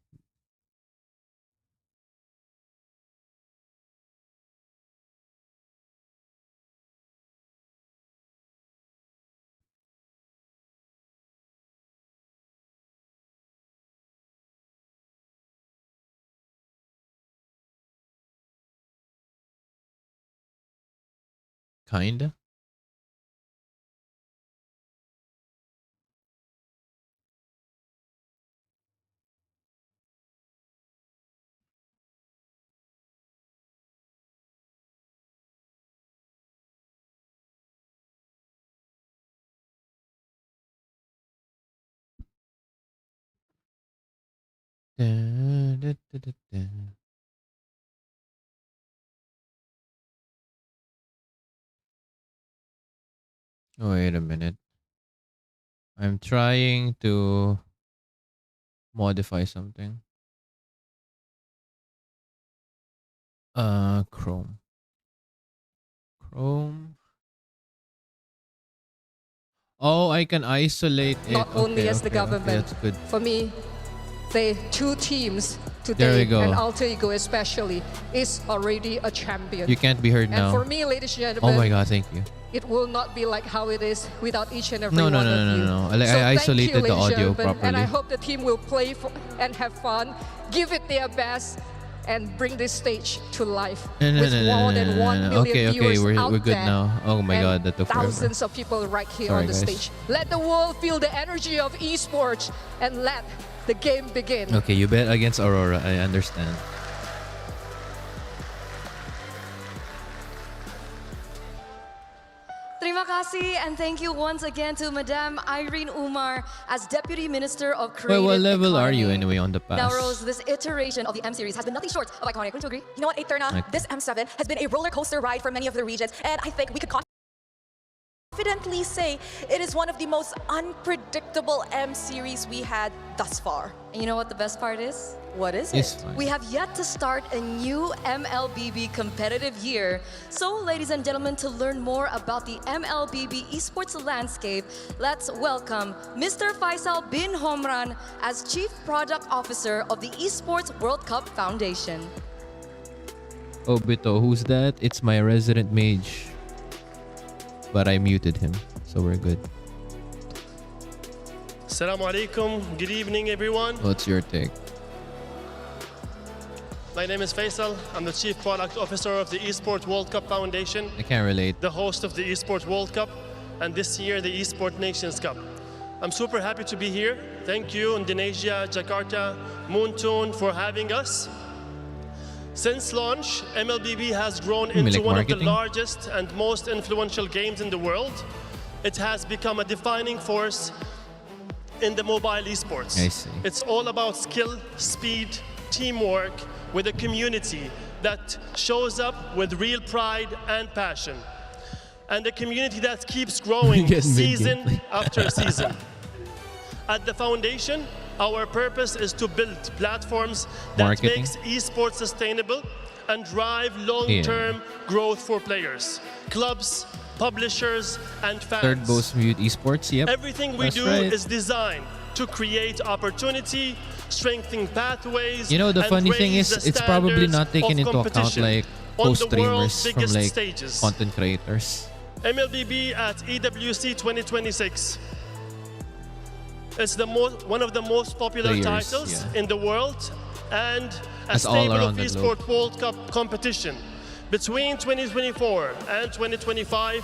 Kinda. Da, da, da, da, da. Wait a minute. I'm trying to modify something. Chrome. Oh, I can isolate it. Not only as the okay, government. that's good. For me, the two teams There we today, go. and Alter Ego especially, is already a champion. You can't be heard and now. for me, ladies and Oh gentlemen, my god, thank you. it will not be like how it is without each and every No, one of you. no. Like, So I thank isolated you, the ladies and audio gentlemen, And I properly. hope the team will play and have fun, give it their best, and bring this stage to life with more than 1 million Okay, viewers we're out good there. now. Oh my and god, that took forever. thousands of people right here Sorry, on the guys. stage. Let the world feel the energy of esports and let the game begin. Okay, you bet against Aurora. I understand. Terima kasih and thank you once again to Madame Irene Umar as Deputy Minister of Wait, Creative what level are you Economy. anyway on the pass? Now, Rose, this iteration of the M Series has been nothing short of iconic. Wouldn't you agree? You know what, Eterna? Okay. This M7 has been a roller coaster ride for many of the regions, and I think we could confidently say it is one of the most unpredictable M Series we had thus far. And you know what the best part is? What is It's it? fine. We have yet to start a new MLBB competitive year. So, ladies and gentlemen, to learn more about the MLBB esports landscape, let's welcome Mr. Faisal bin Homran as Chief Product Officer of the Esports World Cup Foundation. Oh, Bito, who's that? It's my resident mage. But I muted him, so we're good. Assalamu alaikum. Good evening, everyone. What's your take? My name is Faisal. I'm the Chief Product Officer of the Esports World Cup Foundation, I can't relate. the host of the Esports World Cup, and this year the Esports Nations Cup. I'm super happy to be here. Thank you, Indonesia, Jakarta, Moontoon, for having us. Since launch, MLBB has grown into one of the largest and most influential games in the world. It has become a defining force in the mobile esports. I see. It's all about skill, speed, teamwork, with a community that shows up with real pride and passion. And a community that keeps growing season after season. At the foundation, our purpose is to build platforms that makes esports sustainable and drive long-term growth for players, clubs, publishers, and fans. Third most viewed esports, yep. Everything we do is designed to create opportunity, strengthen pathways. You know, the and funny thing raise is, the it's probably not standards taken of into account competition like on host the streamers world's from biggest like stages. content creators. MLBB at EWC 2026. It's one of the most popular titles in the world and a staple of eSport World Cup competition. Between 2024 and 2025,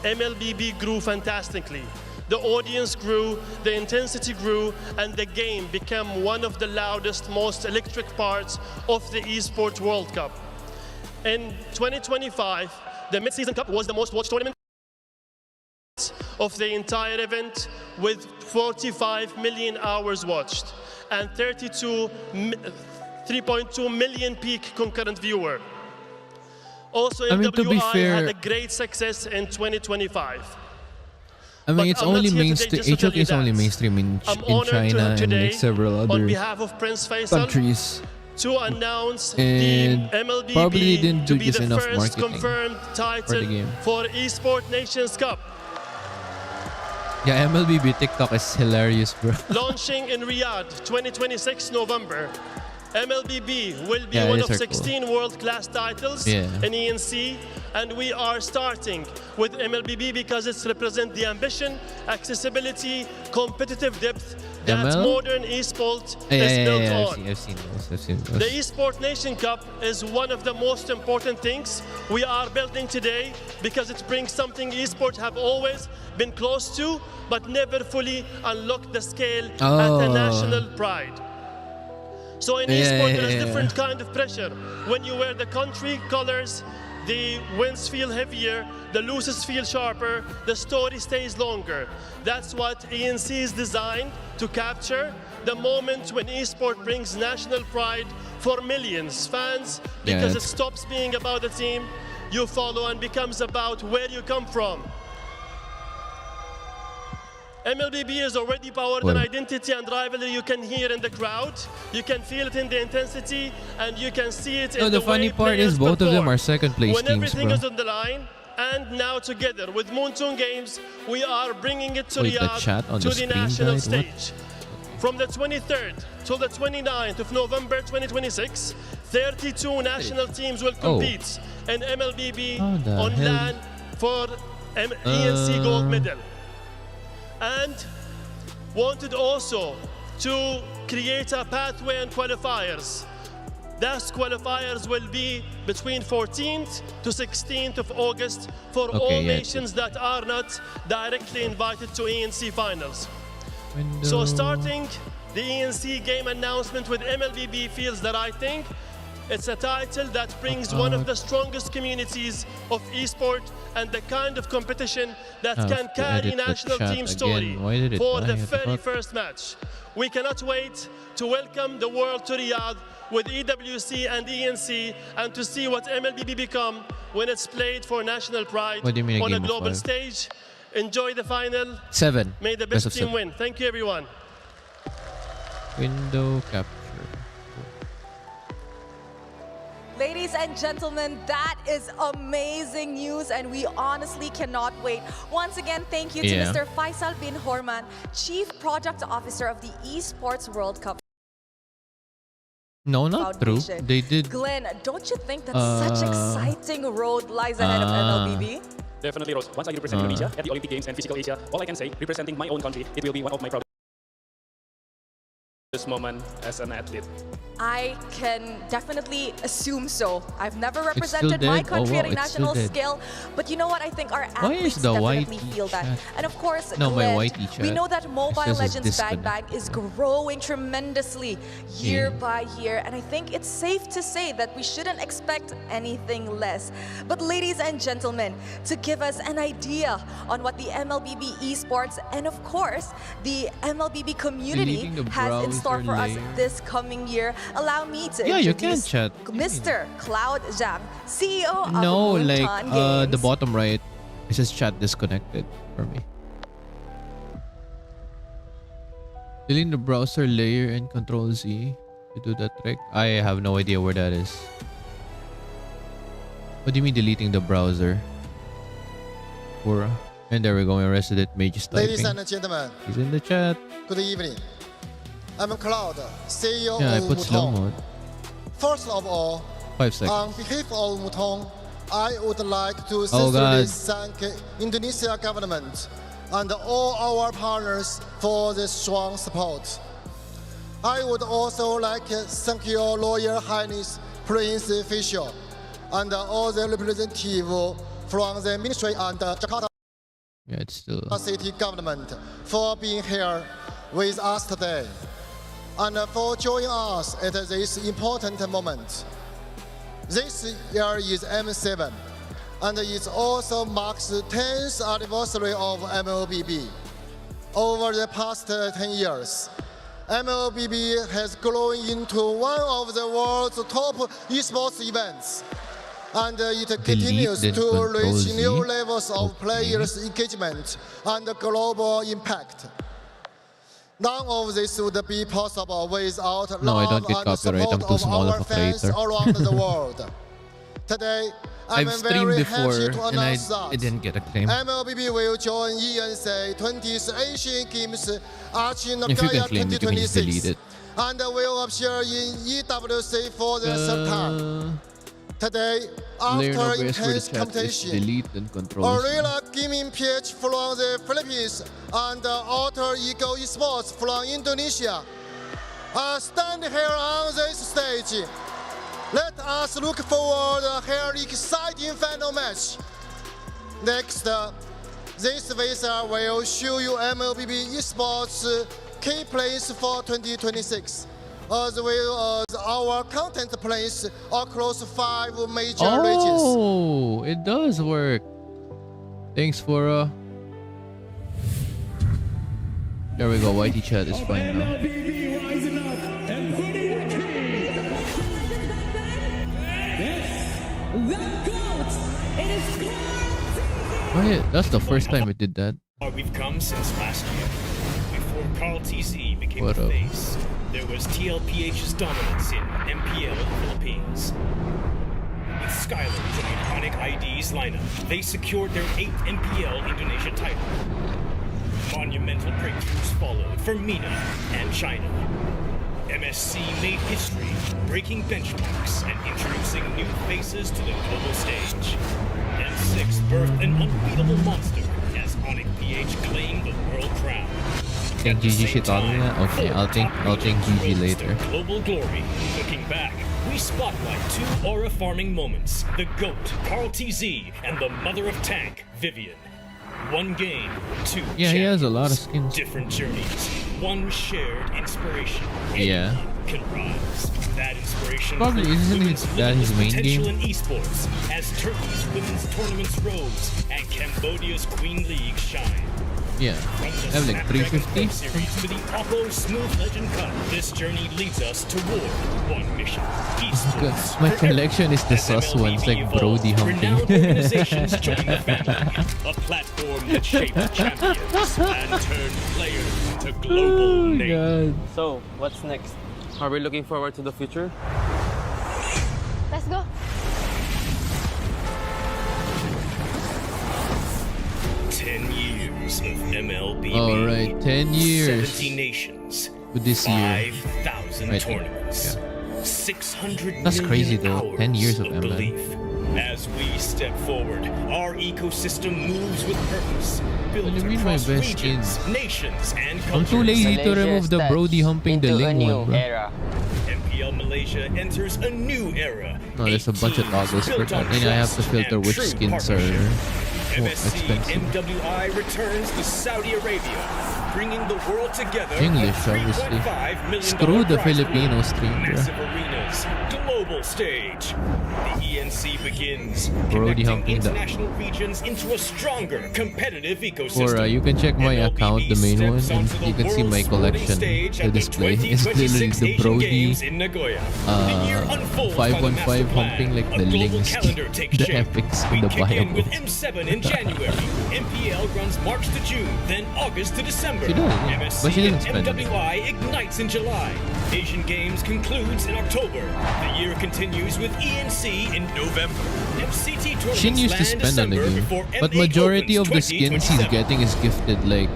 MLBB grew fantastically. The audience grew, the intensity grew, and the game became one of the loudest, most electric parts of the eSports World Cup. In 2025, the Mid-Season Cup was the most watched tournament of the entire event, with 45 million hours watched and 3.2 million peak concurrent viewer. Also, MWI had a great success in 2025 I mean, it's only mainstream. HOK is only mainstream in China and like several other on behalf of Prince Faisal countries. To announce And the MLBB probably didn't to do be just the enough first marketing confirmed title for Esports Nations Cup. Yeah, MLBB TikTok is hilarious, bro. Launching in Riyadh 2026 November, MLBB will be one of 16 world-class titles in ENC, and we are starting with MLBB because it represents the ambition, accessibility, competitive depth that modern esports is built on. I've seen those. The Esports Nation Cup is one of the most important things we are building today because it brings something esports have always been close to, but never fully unlocked the scale at the national pride. So in esports, there is different kind of pressure. When you wear the country colors, the wins feel heavier, the losses feel sharper, the story stays longer. That's what ENC is designed to capture, the moment when esports brings national pride for millions fans, because it stops being about the team you follow and becomes about where you come from. MLBB is already powered an identity and rivalry you can hear in the crowd, you can feel it in the intensity, and you can see it in the funny way part is both of them are second place when teams, everything bro. is on the line. And now together with Moontoon Games, we are bringing it to Riyadh to the national stage. From the 23rd to the 29th of November 2026, 32 national teams will compete in MLBB on LAN for ENC gold medal. And wanted also to create a pathway and qualifiers. Those qualifiers will be between 14th to 16th of August for all nations that are not directly invited to ENC finals. So starting the ENC game announcement with MLBB feels the right thing. It's a title that brings one of the strongest communities of esport and the kind of competition that can carry national team story for the very first match. We cannot wait to welcome the world to Riyadh with EWC and ENC and to see what MLBB become when it's played for national pride on a global stage. Enjoy the final. 7. May the best team win. Thank you, everyone. Window capture. Ladies and gentlemen, that is amazing news, and we honestly cannot wait. Once again, thank you to Mr. Faisal bin Horman, Chief Product Officer of the Esports World Cup. No, not true. They did. Glenn, don't you think that such exciting road lies ahead of MLBB? Definitely, Rose. Once I represent Indonesia at the Olympic Games and Physical Asia, all I can say, representing my own country, it will be one of my proudest this moment as an athlete? I can definitely assume so. I've never still represented my dead? country Oh, at a wow, it's still national dead. scale, but you know what? I think our Why is athletes the definitely YT feel that. chat? And of course, No, my Glenn, YT we chat, know that it Mobile says it's Legends Bang disconnect. Bang is growing tremendously year Yeah. by year, and I think it's safe to say that we shouldn't expect anything less. But ladies and gentlemen, to give us an idea on what the MLBB esports and of course the MLBB community Deleting the has in store for browser us layer. this coming year, allow me to Yeah, you can introduce chat. Mr. Cloud Zhang, CEO of No, like Moonton the Games. bottom right, it says chat disconnected for me. Deleting the browser layer and Control Z to do that trick. I have no idea where that is. What do you mean deleting the browser? And there we go. My resident mage is typing. Ladies and gentlemen, He's in the chat. good evening. I'm Cloud, CEO Yeah, I of put slow Moonton. mode. First of all, 5 seconds. on behalf of Moonton, I would like to Oh, sincerely God. thank Indonesia government and all our partners for the strong support. I would also like to thank your Royal Highness Prince Official and all the representatives from the Ministry and Jakarta Yeah, it's still. City government for being here with us today and for joining us at this important moment. This year is M7 and it also marks the 10th anniversary of MLBB. Over the past 10 years, MLBB has grown into one of the world's top esports events, and it continues then to Control reach Z. new levels of players' engagement and global impact. None of this would be possible without No, I love don't get and copyright. support I'm too of small our of a fans creator. around the world. Today, I'm I've streamed very before happy to and I announce that didn't get a claim. MLBB will join ENC 20th Asian Games Archie If you can Nagoya claim it, you can just delete 2026 it. and will appear in EWC for the third time. Today, Layer no after base where the intense chat is competition, delete and Control Z. Orilla Gaming PH from the Philippines and Alter Ego Esports from Indonesia are standing here on this stage. Let us look forward to an exciting final match. Next, this visa will show you MLBB Esports key plans for 2026, as well as our content plans across 5 major regions. Oh, it does work. Thanks for There we go. YT chat is fine now. Oh yeah, that's the first time it did that. We've come since last year. Before Carl TZ became What the up? face, there was TLPH's dominance in MPL Philippines. With Skylar's and iconic ID's lineup, they secured their 8th MPL Indonesia title. Monumental breakthroughs followed for MENA and China. MSC made history, breaking benchmarks and introducing new faces to the global stage. M6 birthed an unbeatable monster as Onyx PH claimed the world crown. Think GG shit on that? Okay, I'll think GG later. Global glory. Looking back, we spotlight 2 aura farming moments: the GOAT, Carl TZ, and the mother of tank, Vivian. One game, 2 Yeah, he has a lot of champions. skins. Different journeys, one shared inspiration. Yeah. Anyone can rise. That inspiration Probably proved isn't women's it that his limitless main potential game? in esports as Turkey's women's tournaments rose and Cambodia's Queen League shined. Yeah, I have like 350. Series to the Oppo Smooth Legend Cup. This journey leads us toward one mission: esports. My collection is the sus ones, like Brody Renowned humping. organizations join the family. A platform that shaped champions and turned players into global names. So, what's next? Are we looking forward to the future? Let's go. Years of MLBB. All right, 10 years. 70 nations. With this year. 5,000 Right, tournaments. yeah. 600 That's crazy million though. 10 years of hours ML. belief. As we step forward, our ecosystem moves with purpose, built What do you mean across my best regions, skins? nations, and I'm too lazy to remove the Brody humping the Ling one, bro. MPL Malaysia enters a new era. No, there's a bunch of toggles for that, and I have to filter which skins are more MSC expensive. MWI returns to Saudi Arabia, bringing the world together. English, on a obviously. $3.5 million Screw the prize pool. Filipino stream, bro. Massive arenas, global stage. The ENC begins, Brody connecting humping the. international regions into a stronger competitive ecosystem. Or you can check my account, the main one, and you can see my collection. The display is literally the Brody 515 humping like the Ling skin, the epics, and the Begin with Bible. M7 in January. MPL runs March to June, then August to December. She does, yeah. But MSC she doesn't and spend it. MWI ignites in July. Asian Games concludes in October. The year continues with ENC in November. MCT tournaments Shin used to land spend on the December game, before but M8 majority of opens the skins he's 2027. getting is gifted. Like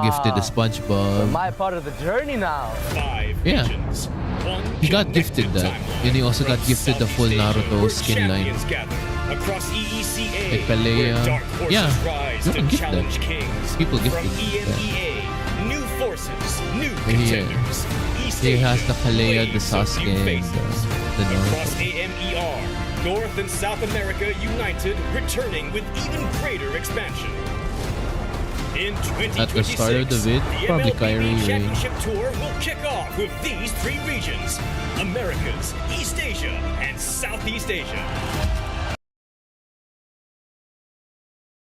gifted a SpongeBob. My part of the journey now. 5 Yeah. regions. One He got gifted that, and he also got gifted the full Naruto skin line. champions gather across EECA, Like Pelea. where dark horses Yeah, rise you to can gift that. challenge kings. People gift From it. EMEA, new forces, new Yeah. contenders. East He has Asia, the Kalea, the waves of Sasuke, new and faces. the Across Naruto. AMER, North and South America united, returning with even greater expansion. In 2026, At the start of the vid, the probably MLBB Kyrie Ray. Championship Tour will kick off with these 3 regions: Americas, East Asia, and Southeast Asia.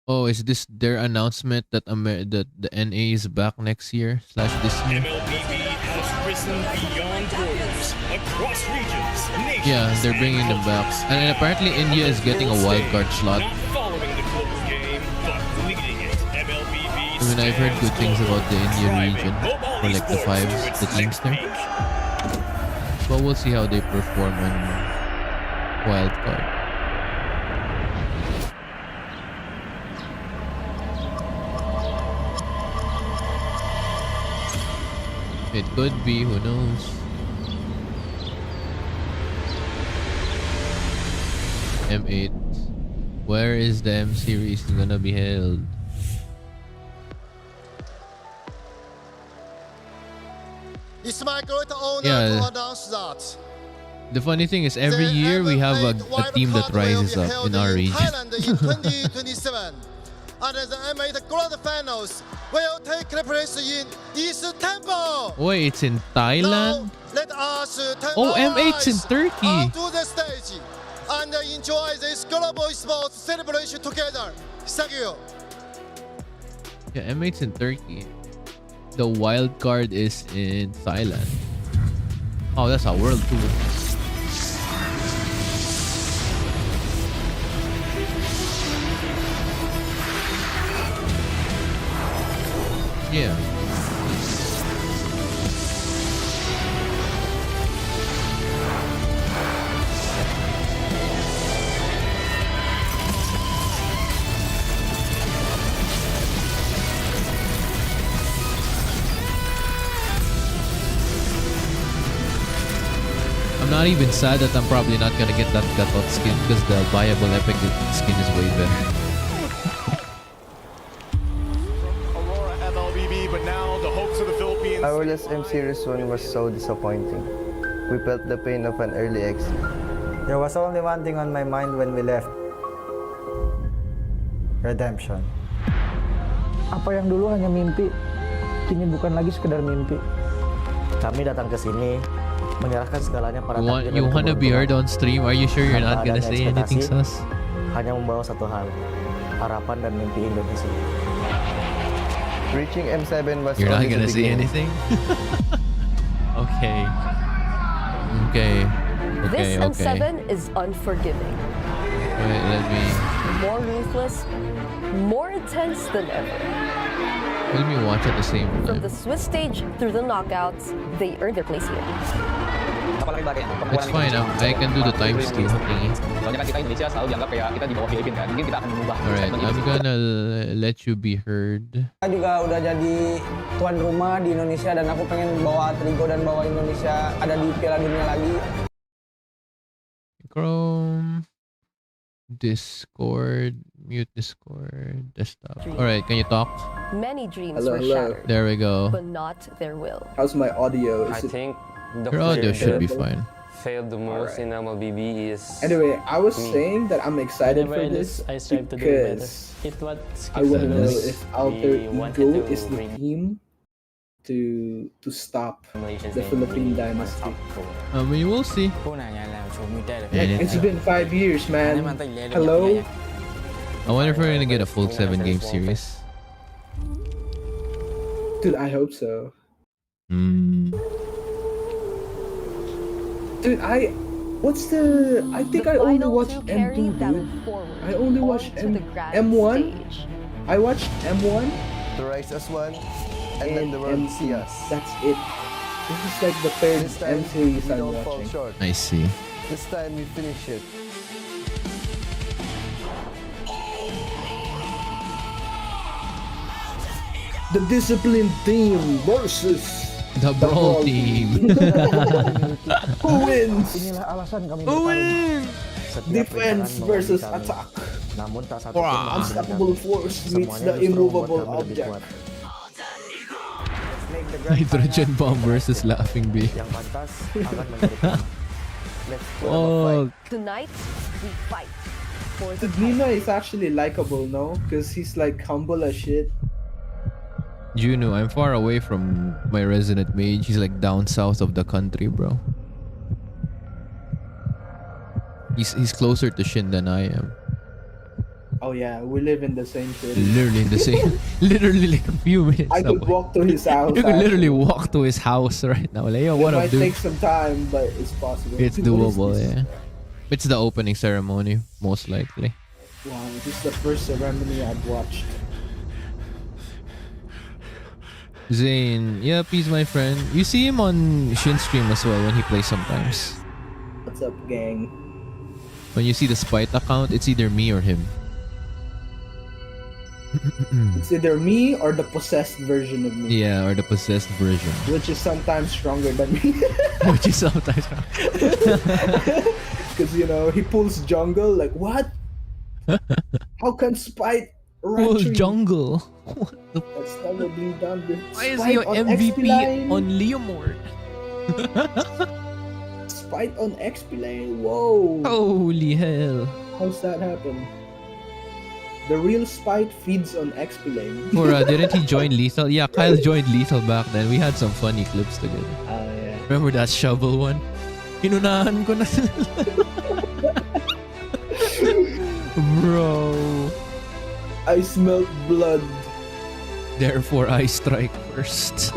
Oh, is this their announcement that that the NA is back next year / this year? MLBB has risen beyond borders, across regions, nations, Yeah, they're bringing them back, and apparently India is getting a wild card slot. not following the global game, but leading it. MLBB I mean, I've heard good things about the India region, or like the fives, the teams there. But we'll see how they perform on wild card. It could be, who knows? M8. Where is the M series gonna be held? It's my great honor Yeah. to announce that The funny thing is, every year we have a team that rises up in our region. Thailand in 2027. And the M8 Grand Finals will take place in East Temple. Wait, it's in Thailand? Let us turn Oh, our M8's in eyes Turkey. onto the stage and enjoy this global sports celebration together. Thank you. Yeah, M8's in Turkey. The wild card is in Thailand. Oh, that's a world tour. Yeah. I'm not even sad that I'm probably not gonna get that cutout skin because the viable epic skin is way better. Aurora MLBB, but now the hopes of the Philippines. Our last M Series 1 was so disappointing. We felt the pain of an early exit. There was only one thing on my mind when we left. Redemption. Apa yang dulu hanya mimpi, kini bukan lagi sekedar mimpi. Kami datang ke sini menyerahkan segalanya pada takdir dan You wanna be heard on stream? Are you sure you're not Tanpa gonna adanya say anything ekspektasi, sus? Hanya membawa satu hal, harapan dan mimpi Indonesia. Reaching M7 was You're not only gonna the say beginning. anything? Okay. Okay. This Okay, okay. M7 is unforgiving. Wait, let me More ruthless, more intense than ever. watch at the same From time. the Swiss stage through the knockouts, they earned their place here. It's fine, I can do the times too thingy. Soalnya kan kita Indonesia selalu dianggap kayak kita di bawah Filipina kan. Mungkin kita akan mengubah. Alright, I'm gonna let you be heard. Kita juga udah jadi tuan rumah di Indonesia dan aku pengen bawa Trigo dan bawa Indonesia ada di Piala Dunia lagi. Chrome, Discord, mute Discord, desktop. All right, can you talk? Many dreams Hello, were hello. shattered, There we go. but not their will. How's my audio? I Is it think the Your audio should be terrible? fine. failed the most in MLBB is Anyway, I was me. saying that I'm excited Whenever for I this I strive to do better. because It what I want to know Goodness. if Alter we wanted Ego to is the bring team to stop Malaysia's the name Philippine really on dynasty. top. I mean, we'll see. Like, it's been 5 years, man. Hello? I wonder if we're gonna get a full 7-game series. Dude, I hope so. Hmm. Dude, I think I only watched M2, dude. I only watched M1. I watched M1 The Rise as one, and then the world see us. That's it. This is like the third This time, M series we I'm don't fall watching. short. I see. This time we finish it. The disciplined team versus The Brawl team. Who wins? Inilah alasan kami Who bertarung. wins? Setiap Defense rintangan versus melawan kami. attack. Namun tak satu Wah. pun menghentikan Unstoppable kami. force meets Semuanya the justru immovable membuat kami lebih object. kuat. Hydrogen bomb versus laughing bee. Yang pantas akan menjadi pemenang. Let's put up a fight. Oh, Tonight, we fight for the Dude, Nina is actually likable, no? Because he's like humble as shit. Juno, I'm far away from my resident mage. He's like down south of the country, bro. He's closer to Shin than I am. Oh yeah, we live in the same city. Literally in the same, literally like a few minutes I could away. walk to his house. You could literally actually. walk to his house right now. Like, yo, It what up, might dude? take some time, but it's possible. It's Dude, what is doable, this? yeah. It's the opening ceremony, most likely. Wow, this is the first ceremony I've watched. Zane, yep, he's my friend. You see him on Shin stream as well when he plays sometimes. What's up, gang? When you see the Spite account, it's either me or him. It's either me or the possessed version of me, Yeah, or the possessed version. which is sometimes stronger than me. Which is sometimes Because, you know, he pulls jungle, like, what? How can Spite full retreat? jungle. That's never been done before. Why is he your MVP on Leomord? Spite on XP lane? Whoa! Holy hell. How's that happen? The real Spite feeds on XP lane. Or didn't he join Lethal? Yeah, Kyle joined Lethal back then. We had some funny clips together. Yeah. Remember that shovel one? Inunahan ko na. Bro. I smelled blood. Therefore, I strike first.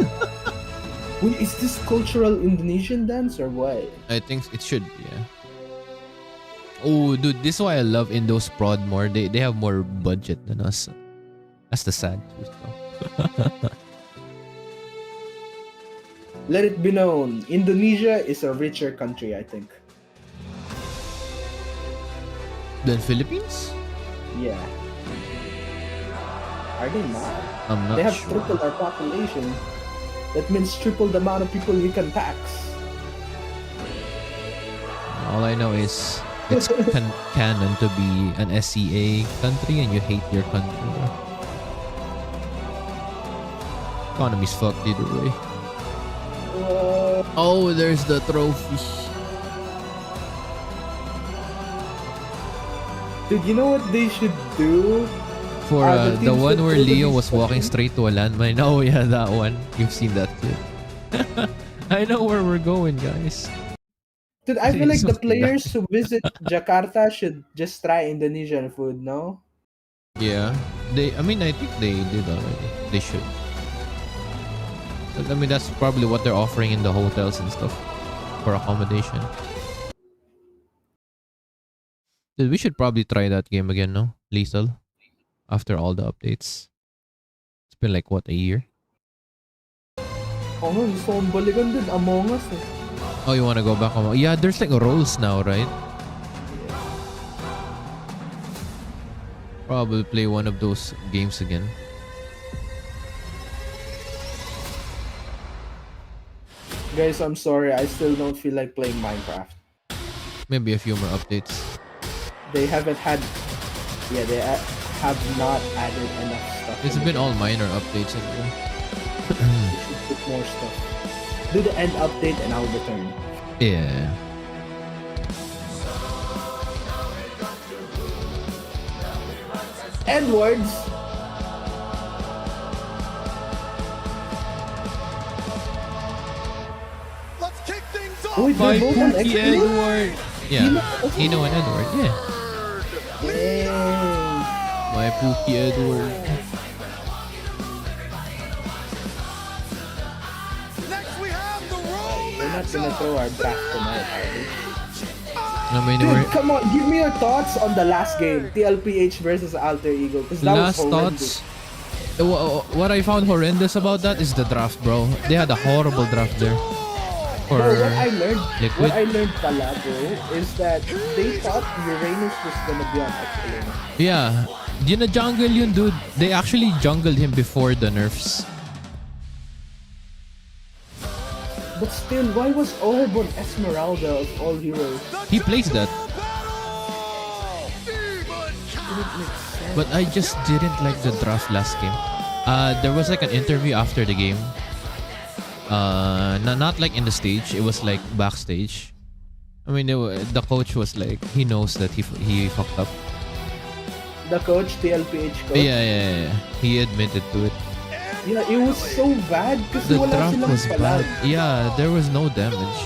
Wait, is this cultural Indonesian dance or what? I think it should be, yeah. Oh, dude, this is why I love Indo's prod more. They have more budget than us. That's the sad truth, though. Let it be known, Indonesia is a richer country, I think. Than Philippines? Yeah. Are they not? I'm not They have sure. triple our population. That means triple the amount of people we can tax. All I know is it's canon to be an SCA country and you hate your country. Economy's fucked either way. Oh, there's the trophy. Dude, you know what they should do? For The the teams one that where totally Leo was suck walking in. straight to a landmine. Oh yeah, that one. You've seen that clip. I know where we're going, guys. Dude, I feel like the Jesus players who visit Jakarta should just try Indonesian food, no? Yeah, I mean, I think they did already. They should. But, I mean, that's probably what they're offering in the hotels and stuff for accommodation. Dude, we should probably try that game again, no? Lethal. After all the updates. It's been like, what, a year? Oh no, gusto kong balikan din Among Us eh. Oh, you wanna go back? Yeah, there's like roles now, right? Probably play one of those games again. Guys, I'm sorry, I still don't feel like playing Minecraft. Maybe a few more updates. They haven't had. Yeah, they have not added enough stuff. It's been all minor updates anyway. They should put more stuff. Do the end update and I'll return. Yeah. Edwards. Let's kick things off. Wait, My they're both on Pookie XP? Edward. Yeah. Eno and Edward. Yeah. Dang. My Pookie Edward. Next we have the Rome We're not gonna throw our back tonight, are we? I mean, Dude, come on, give me your thoughts on the last game, TLPH versus Alter Ego, because that last was horrendous. thoughts. What I found horrendous about that is the draft, bro. They had a horrible draft there. For Bro, Liquid. what I learned pala, bro, is that they thought Uranus was gonna be on X-Lane. Yeah. Gina-jungle yun, dude. They actually jungled him before the nerfs. But still, why was Orb on Esmeralda of all heroes? He plays that. But I just didn't like the draft last game. There was like an interview after the game. Not like in the stage. It was like backstage. I mean, the coach was like, he knows that he fucked up. The coach, TLPH coach? Yeah. He admitted to it. Yeah, it was so bad because The draft was bad. Yeah, there was no damage.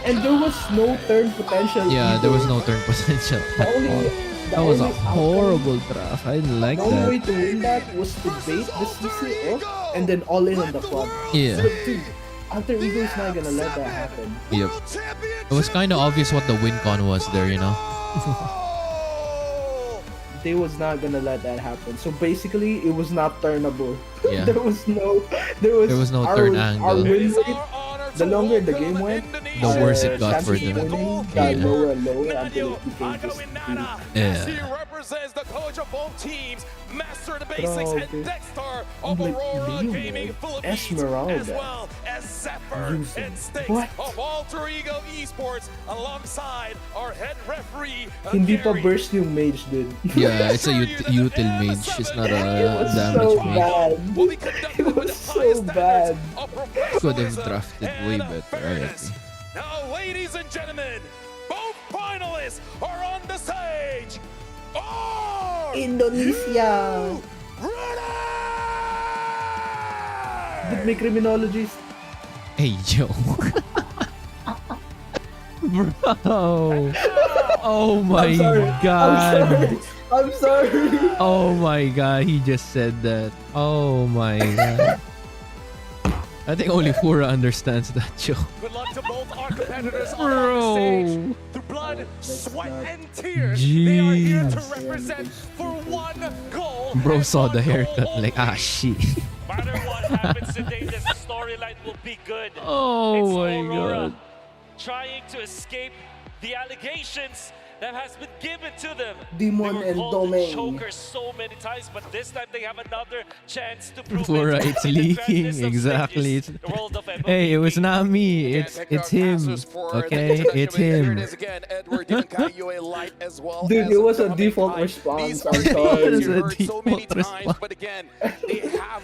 And there was no turn potential. Yeah, either. there was no turn potential. That was a horrible draft. I didn't like The only way that. to win that was to bait the CC off and then all in on the quad. Yeah. But dude, Alter Ego is not gonna let that happen. Yep. It was kind of obvious what the win con was there, you know? They was not gonna let that happen. So basically, it was not turnable. Yeah. there was no turn our angle. win rate. The longer the game went, The worse it got for chances them. of winning got lower and lower until it became just He Yeah. represents the coach of both teams, Master of the Basics, Bro, and dude. Dexter of Like, Aurora Leo, Gaming like, Philippines, Esmeralda. as well as Zephyr Using. and Sticks What? of Alter Ego Esports, alongside our head referee, Hindi pa Gary. burst yung mage, dude. Yeah, it's a util mage. It's not a It was damage so mage. bad. It was so bad. Could have drafted way better. I agree. Now, ladies and gentlemen, both finalists are on the stage. Indonesia. Did may criminologists? Hey, yo. Bro. Oh my I'm sorry. god. I'm sorry. Oh my god, he just said that. Oh my god. I think only Fura understands that joke. Good luck to both our competitors on the stage. Through blood, sweat, and tears, they are here to represent for one goal. Bro saw the haircut like, shit. No matter what happens today, this storyline will be good. Oh It's my Aurora god. trying to escape the allegations that has been given to them. Demon They and were called the Domain. Chokers so many times, but this time they have another chance to prove Fura, it. it's in the leaking. grandest of Exactly. stages, the world of MLB. Hey, it was not me. It's him. Okay, it's him. Dude, it was a default response. I'm sorry. It was a default response.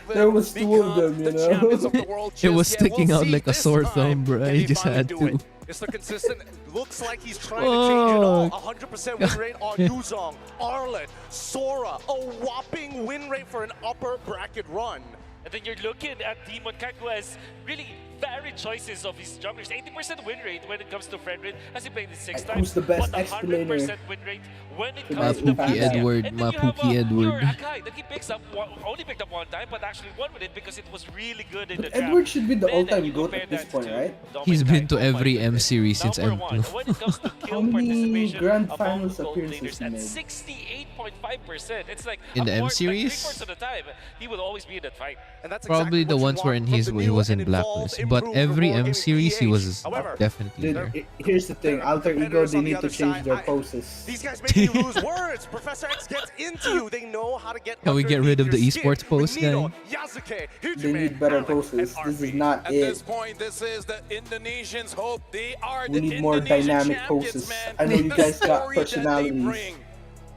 There was two of them, you know. It was sticking out like a sore thumb, bro. I just had to. Mr. Consistent looks like he's trying to change it all. 100% win rate on Yuzong, Arlet, Sora, a whopping win rate for an upper bracket run. And then you're looking at Demon Kak, who has really varied choices of his junglers. 80% win rate when it comes to friend rate, as he played it 6 times. Who's the best but 100% explainer? win rate when it My comes to Pookie Fantasy. Edward, And my then you have Pookie Edward. your Akai that he picks up, only picked up one time, but actually won with it because it was really good in the draft. Edward should be the Then all-time you goat compare at this that point, to right? He's been to Dominicai. every M series since Number M2. one, when it comes to How kill many participation grand among finals gold appearances leaders he at made? 0.5%. It's like In the M like series? 3/4 of the time, he will always be in that fight. And that's Probably the ones wherein he was in blacklist, but every M series he was definitely there. Here's the thing, Alter Ego, they need to change their poses. These guys make you lose words. Professor X gets into you. They know how to get. Can we get rid of the underneath your esports pose, skin. guy? Yasuke, They need better poses. This is not At it. this point, this is the Indonesians' hope. They are We the need more Indonesian dynamic champions, poses. man. I know you The guys got story that they personalities. bring.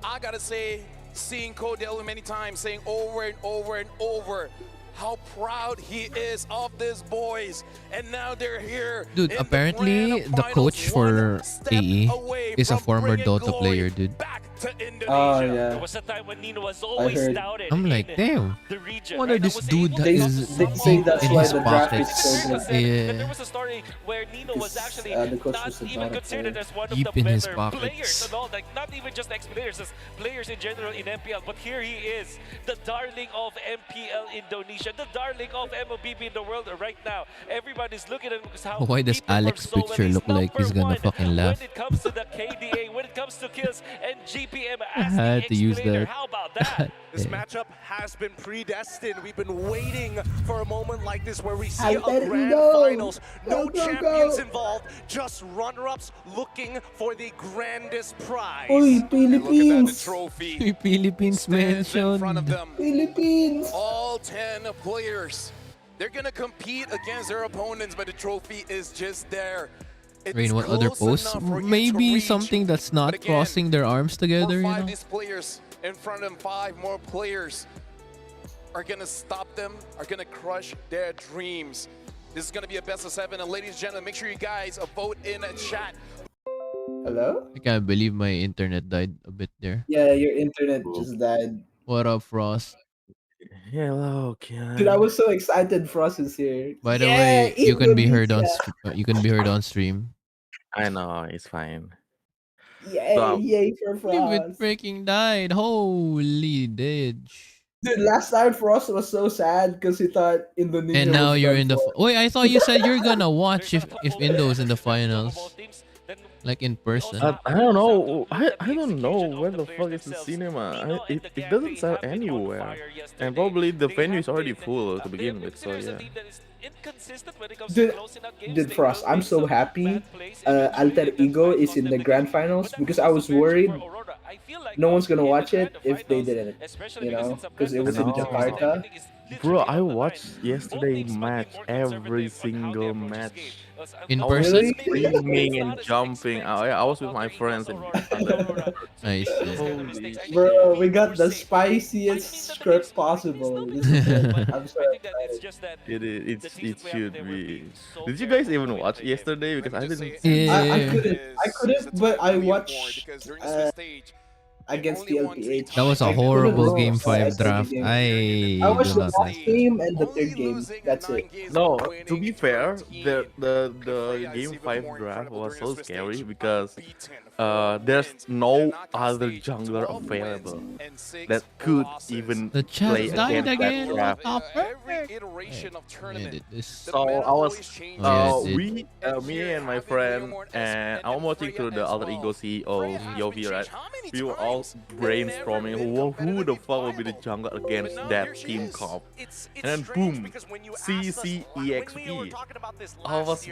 I gotta say, seeing Codell many times saying over and over and over how proud he is of these boys, and now they're here. Dude, in apparently the coach for AE is a former Dota player, dude. Oh yeah. There was a time when Nino was I always heard. doubted. I'm like, damn. The region, Wonder right? this dude that They is say deep that's in why his the draft is pockets. so good. And there Yeah. was a story where Nino was actually the coach not was a even Dota considered player. as one of Deep the in his better pockets. players and all, like not even just ex-players, as players in general in MPL. But here he is, the darling of MPL Indonesia, the darling of MLBB in the world right now. Everybody's looking at him because how Why does he performs Alex so well. picture He's look like he's number gonna one fucking laugh? when it comes to the KDA, when it comes to kills and GPM as had the to use explainer. that. How about that? This Yeah. matchup has been predestined. We've been waiting for a moment like this where we see a Alter grand Ego. finals. No Go, go, champions go. involved, just runner-ups looking for the grandest prize. Uy, Look at that, the Philippines! trophy Philippines stands in front of mentioned. them. Philippines! All 10 players. They're gonna compete against their opponents, but the trophy is just there. It's Rain, what other close posts? enough for you to Maybe reach. something that's But not again, crossing their arms together, will you five know? these players in front of them, 5 more players are gonna stop them, are gonna crush their dreams. This is gonna be a best of 7, and ladies and gentlemen, make sure you guys vote in a chat. Hello? I can't believe my internet died a bit there. Yeah, your internet just died. What up, Frost? Hello, Dude, I Kyan. was so excited Frost is here. By the Yeah, way, you can be heard on Indonesia. you can be heard on stream. I know, it's fine. Yay, So, yay for Leave it Frost. freaking died. Holy ditch. Dude, last time Frost was so sad because he thought Indonesia And now was you're done in the for. wait, I thought you said you're gonna watch if Indo's in the finals. Like in person. I don't know. I don't know where the fuck is the cinema. It doesn't sell anywhere, and probably the venue is already full to begin with. So yeah. Dude, Frost, I'm so happy Alter Ego is in the grand finals because I was worried no one's gonna watch it if they didn't, you know, because it was in Jakarta. Bro, I watched yesterday match, every single match. In I was person? screaming and jumping. I was with my friends and Nice. holy Bro, we got the spiciest script possible. This is it. I'm so excited. it should be. Did you guys even watch yesterday? Because I didn't. I couldn't, but I watched against the LPH. That was a I couldn't horrible watch game the 5 SLB draft. game. I I watched do the not last like. game and the third game. That's it. No, to be fair, the game 5 draft was so scary because there's no other jungler available that could even The chat play died against again. that draft. What the Every iteration of tournament. So I was, Oh, yeah, me and my friend, and I'm watching through the Alter Ego CEO, Yovi, right? We were all brainstorming who the fuck will be the jungler against that team comp. And then boom, CCEXP. I was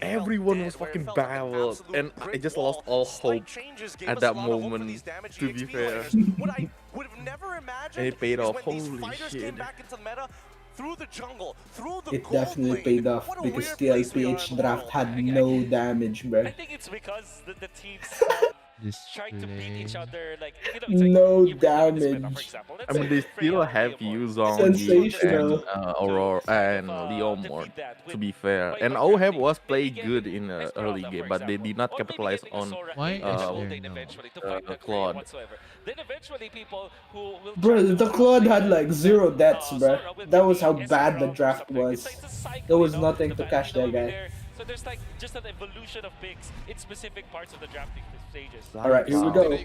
everyone was fucking baffled, and I just lost all hope at that moment, to be fair. And it paid off, holy shit. Through the jungle, through the It definitely paid off because the LPH draft had no damage, bro. I think it's because the teams trying to beat each other, like, you know, it's like No you put on this meta, for damage. example. I mean, they still have Yuzong Sensational. and Aurora and Leomord, to be fair. And OHEB was playing good in the early game, but they did not capitalize on Why Claude. Then eventually people who will Bro, the Claude had like 0 deaths, bro. That was how bad the draft was. There was nothing to catch that guy. So there's like just an evolution of picks in specific parts of the drafting stages. Alright, here we go.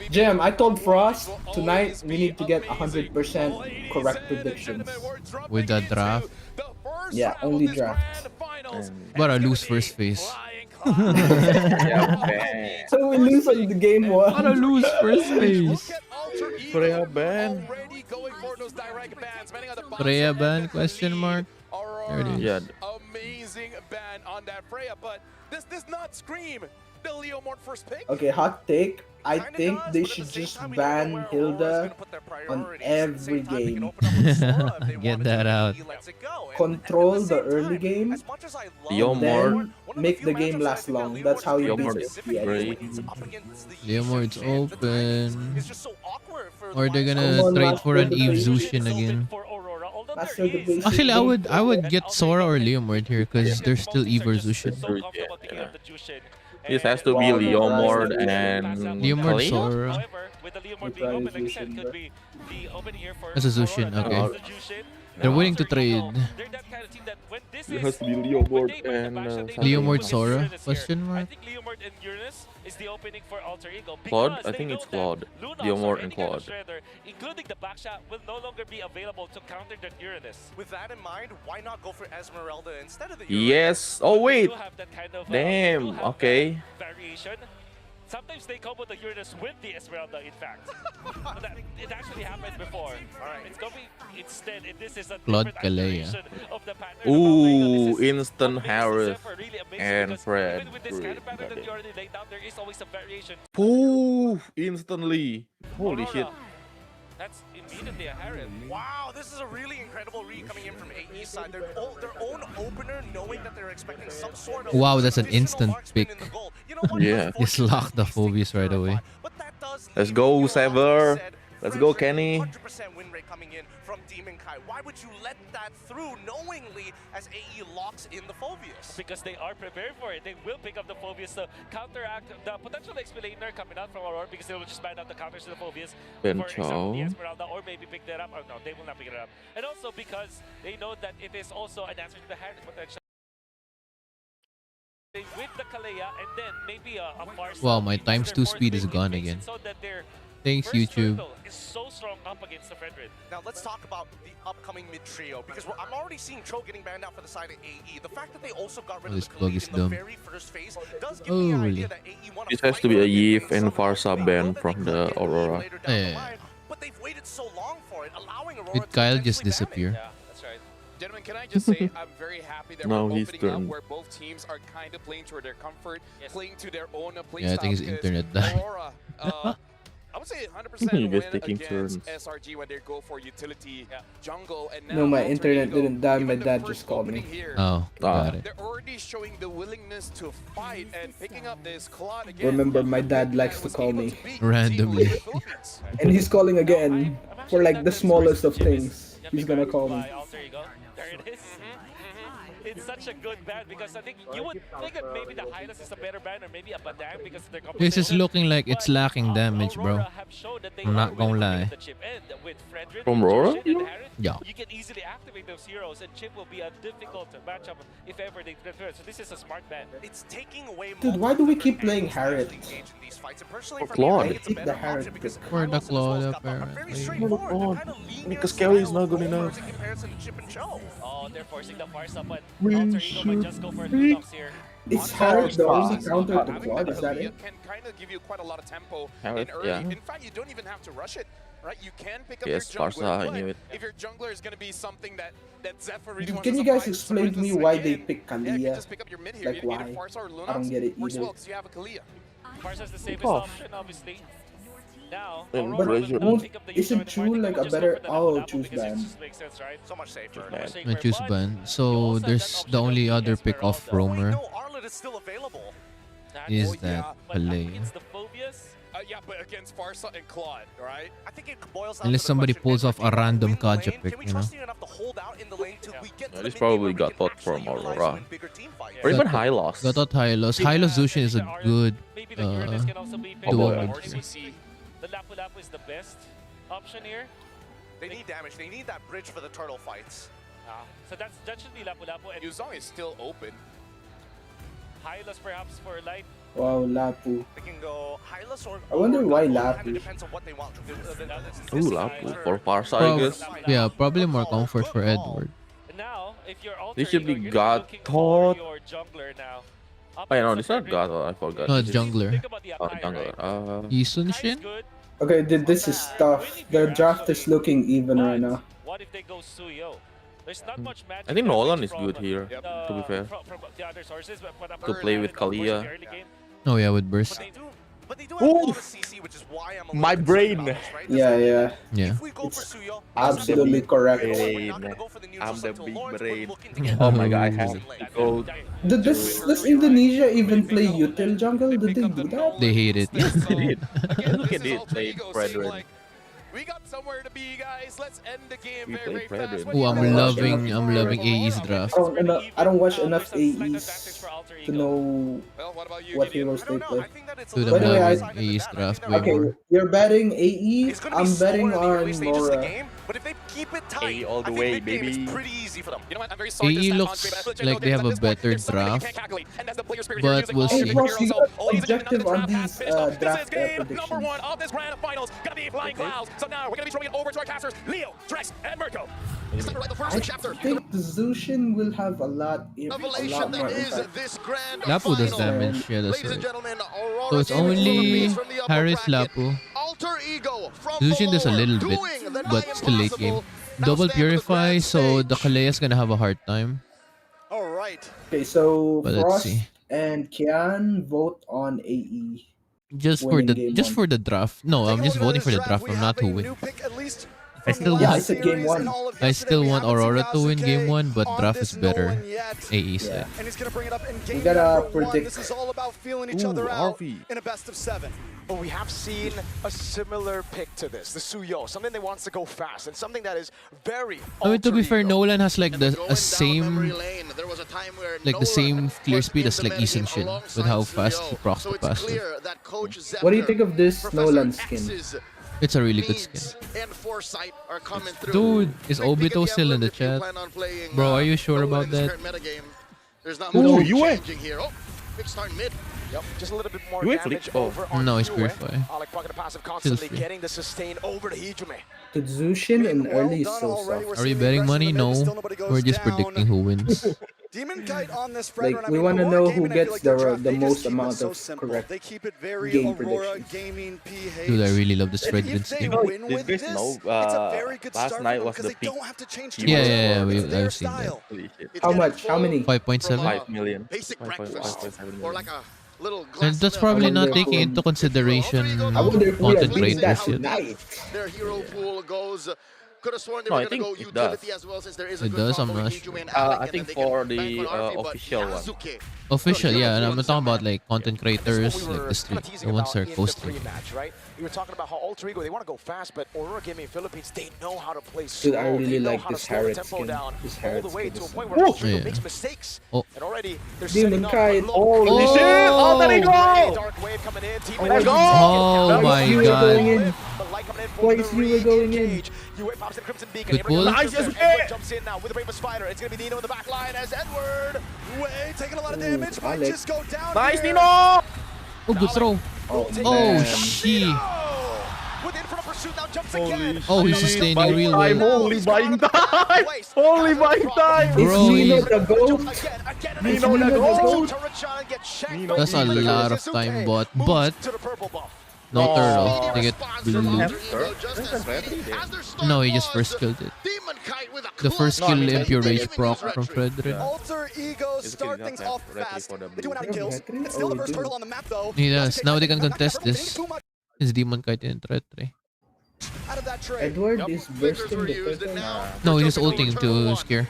Jam, I told Frost tonight we need to get 100% correct predictions. With the draft. Yeah, only draft. But I lose first phase. So we lose on the game one. Gotta lose first base. Freya ban. Freya ban? Question mark. There it is. Yeah. Amazing ban on that Freya, but this does not scream the Leomord first pick. Okay, hot take. I think they should just ban Hilda on every game. Get that out. Control the early game, then make the game last long. That's how you beat it. Leomord's open. Or they're gonna trade for an Eve Zushin again. Actually, I would get Sora or Leomord here because they're still Eve or Zushin. This has to be Leomord and Leomord Kali? Sora. That's a Zushin, okay. They're willing to trade. It has to be Leomord and Leomord Sora? Question mark? Claude? I think it's Claude. Leomord and Claude. Including the backshot will no longer be available to counter the Uranus. With that in mind, why not go for Esmeralda instead of the Yes. Oh wait. Damn. Okay. Variation. Sometimes they combo the Uranus with the Esmeralda, in fact. It actually happened before. Alright, it's going to be instead, this is a Claude different Kalea. iteration of the pattern. Ooh, instant Harris and Fred. Even with this kind of pattern that you already laid down, there is always a variation. Poof! Instantly. Holy shit. That's immediately a Harris. Wow, this is a really incredible read coming in from AE's side. Their own opener, knowing that they're expecting some sort of... Wow, that's an instant pick. Yeah. Just lock the Phobius right away. Let's go, Sever. Let's go, Kenny. 100% win rate coming in from Demon Kai. Why would you let that through knowingly as AE locks in the Phobius? Because they are prepared for it. They will pick up the Phobius to counteract the potential explainer coming out from Aurora because they will just ban out the counters to the Phobius. For example, the Esmeralda, or maybe pick that up. Oh no, they will not pick it up. And also because they know that it is also an answer to the Harris potential. With the Kalea and then maybe a Farsa. Wow, my times 2 speed is gone again. So that their Thanks, YouTube. is so strong up against the Fredrid. Now let's talk about the upcoming mid trio because I'm already seeing Tro getting banned out for the side of AE. The fact that they also got rid of This the plug Khalid is in the dumb. very first phase does give me an idea that AE want It has to be a Yves and Farsa ban from the Aurora. Yeah. But they've waited so long for it, allowing Aurora Did Kyle just disappear? Yeah, that's right. Gentlemen, can I just say I'm very happy that No, we're he's opening up turned. where both teams are kind of playing to their comfort, playing to their own play Yeah, I think his style, because internet died. Aurora, I would say 100% You win guys taking against turns. SRG when they go for utility jungle. And No, now my Alter internet Ego, didn't die. My even the dad first just called me. opening here, Oh, got it. they're already showing the willingness to fight and picking up this Claude again. Remember, my dad likes to call me. Randomly. And he's calling again for like the smallest of things. He's gonna call me. Alter Ego. There it is. It's such a good ban because I think you would think that maybe the Hylas is a better ban or maybe a Badang because of their This is looking like it's lacking damage, bro. I'm not gonna lie. From Aurora? Yeah. You can easily activate those heroes and Chip will be a difficult matchup if ever they prefer. So this is a smart ban. It's taking away Dude, why do we keep playing Harriet? For Claude. I think the Harriet pick. For the Claude, apparently. Because Kelly is not good enough. Oh, they're forcing the Farsa, but Alter Ego might just go for Lunox here. Is Harriet the only counter to Claude? Is that it? Can kind of give you quite a lot of tempo Harriet, in early. yeah. In fact, you don't even have to rush it, right? You can pick up Yes, your Farsa, jungler, I knew but it. if your jungler is going to be something that Zephyr really Dude, wants can to you guys fight, explain to me Spiritus why they again, pick yeah, you can Kalia? just pick up your mid here. Like Either why? Farsa or I don't Lunox. get it Works either. well 'cause you have a Kalia. Farsa's the safest off. option, obviously. Now, And Aurora will pressure. not Won't- pick up the is it Ujo true anymore. They like will a just go better? for the I'll Lapu-Lapu choose because it ban. just makes sense, right? So much safer. I choose ban. So there's the only other pick off roamer Arlet is still available. is yeah, that But up Palea. against the Phobius, Yeah, but against Farsa and Claude, right? I think it boils down Unless to the somebody question, pulls off a random win the lane? Kaja Can pick, we you know? trust you enough to hold out in the lane till we get to the This mid probably game where got we taught can from actually utilize Aurora. win bigger team fights? Or even Got- Hylos. Got out Hylos. Hylos Zushin is a good maybe the Uranus can also be picked duo up. mid Or here. RCC. The Lapu-Lapu is the best option here. They need damage. They need that bridge for the turtle fights. So that should be Lapu-Lapu and Yuzong is still open. Hylos perhaps for light. Wow, Lapu. They can go Hylos or. I wonder why It Lapu. depends on what they want. Ooh, Lapu. For Farsa, I guess. Yeah, probably more comfort for Edward. Now, if you're They should be Alter Ego, you're God looking taught. for your jungler now. Oh, yeah, no, it's not God. I forgot. No, it's jungler. Oh, jungler. Isun Shin? Okay, this is tough. The draft is looking even right now. What if they go Suyo? There's not much magic I think damage Nolan is from, good here, to be fair. From the other sources, but To play with Kalia. Oh yeah, with burst. But they do have a lot of CC, which is why I'm a little My concerned brain. about this, right? Yeah. Yeah. If we go for Suyo, Absolutely correct. I'm the big brain. Oh my god, I have to go. Does Indonesia even play util jungle? Did they do that? They hate it. Yes, they did. Look at this, they brethren. We got somewhere to be, guys. Let's end the game We very, play very fast. Brethren. Oh, I'm loving AE's draft. I don't watch enough AEs to know what heroes they play. Dude, By I'm the way, loving AE's draft way Okay, more. you're betting AE. I'm betting on Mora. but if they keep it tight, A all the I think way, mid-game is baby. pretty easy for them. You know what? I'm very sorry. AE looks like they have a better draft, but we'll Hey, see. Ross, you got objective on these draft predictions. Number one of this grand finals gonna be Flying Clouds. So now we're gonna be throwing it over to our casters, Leo, Drex, and Mirko. It's time to write the first chapter. I think Zushin will have a lot more Revelation that is impact. this grand Lapu does final. damage, yeah, that's Ladies and right. gentlemen, Aurora So it's Gaming only Philippines from the upper Harris bracket. Lapu. Alter Ego from Zushin does a below, little bit, doing the but nigh still late game. impossible. Now Double stand on the Purify, grand so the stage. Kalea's gonna have a hard time. All right. Okay, so But let's Frost see. and Kian vote on AE. Just Winning game one. for the draft. No, I'm just voting for the draft. I'm not to win. I still Yeah, I want said game one. I still want Aurora to win game one, but draft is better. AE side. And he's gonna bring it up in game We gotta number one. predict. This is all about feeling each other out in a best of 7. But we have seen a similar pick to this, the Suyo, something that wants to go fast and something that is very. I mean, to be fair, Alter Ego. Nolan has like the same clear speed as like Isun Shin with how fast he procs the passive. What do you think of this Nolan skin? It's a really good skin. And Foresight are coming through. Dude, is Obito still in the chat? Bro, are you sure about that? There's not Ooh, much you went. changing here. Oh, big start mid. Yep, just a little bit more You wait, damage Flick. Oh. over on No, it's Yue. Purify. Alec pocket passive Still constantly free. getting the sustain over to Hijume. The Zushin in early is so soft. Are you betting money? No. We're just predicting who wins. Demon Kite on this Like, we want to know who gets the most amount of correct They keep it very game Aurora predictions. Gaming PH. Dude, I really love this Fragrance they game. win Did with guys this, know, it's a very good last start night for them was 'cause the they peak don't have to change Yeah, much. yeah, It's I've their seen that. style. Holy shit. It's How getting much? How full many? 5.7? 5 million. Basic 5.7 breakfast million. or like a little And glass that's of probably milk. not taking into consideration I wonder if we are content doing that creators yet. tonight. Their hero pool goes. Could have sworn they No, were I going to go think it does. utility as well since there is a It good does, I'm combo not with sure. Hijume and I Alec, and think then they for can bank the on RP, but official one. Yasuke, Official, yeah, and I'm talking about like content creators, What we like were the street, kinda the teasing ones about that are in the posting. pre-match, right? We were talking about how Alter Ego, they want to go fast, but Aurora Gaming Philippines, they know how to play slow. Dude, I really they know like how to this slow the Harriet tempo skin. down This all Harriet the way skin to a is point so where good. Alter Ego Yeah. makes mistakes. Oh. And already they're Demon setting up. Kite. Look, Holy shit! Alter Ego! Dark wave coming in. Team Let's Energy go! Oh my You were god. going in. But light coming in for Why the is you going in? re-engage. Yue pops in Crimson Beacon. Good pull. Nice, Edward Yasuke! jumps in now with the Brave Spider. It's going to be Nino in the back line as Edward. Way taking a lot of Ooh, damage. Might Alec. just go down. Nice, here. Nino! Oh, good throw. Oh, Oh, man. she. Within from a pursuit now jumps Holy again. Oh, he's shit. sustaining Buying real time, well. Holy buying time! Holy buying time! Is Bro, Nino he's- the GOAT? Nino the GOAT! Nino That's a lot of time bought, but no turtle. They get blue loot. No, he just first killed it. The first kill Impure Rage proc from Frederick. Alter Ego It's okay, start not things that. off Retry fast. for the They do it out of blue. kills. Retry? It's still the Oh, first dude. turtle on the map though. He does. Yasuke Now they trying can to get contest back. They're this. getting too much It's Demon Kite in threat 3. out of that trade. Edward is bursting the used, and turtle. now No, we're he's jumping ulting over turtle to one. scare.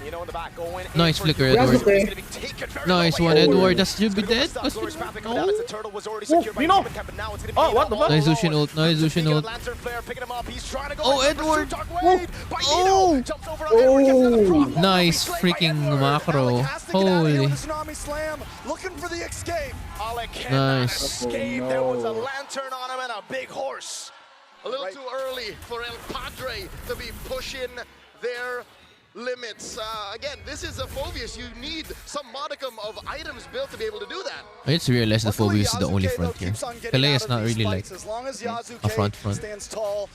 Nino in the back going in Nice for flicker, Yue. Edward. It's gonna be taken very Nice well one, by Edward. That should be It's gonna dead. go for That's Glorious pretty- Path coming out as the turtle was already Oh, secured by Nino! Demon Kite, but now it's gonna be Oh, what the fuck? Nice Zushin ult. Nice Zushin ult. Lantern Flare picking him up. He's trying to go Oh, in for Edward. Dark Wave by Nino. Oh. Jumps over on Edward, gets another proc. Nice Slayed by freaking Edward. macro. Alec has to get out of here Holy. with a tsunami slam, looking for the escape. Alec cannot Nice. escape. Oh, There was a no. lantern on him and a big horse. A little too early for El Padre to be pushing their limits. Again, this is a Phobius. You need some modicum of items built to be able to do that. I just realized the Phobius is the only front here. Kalei is not really like a front.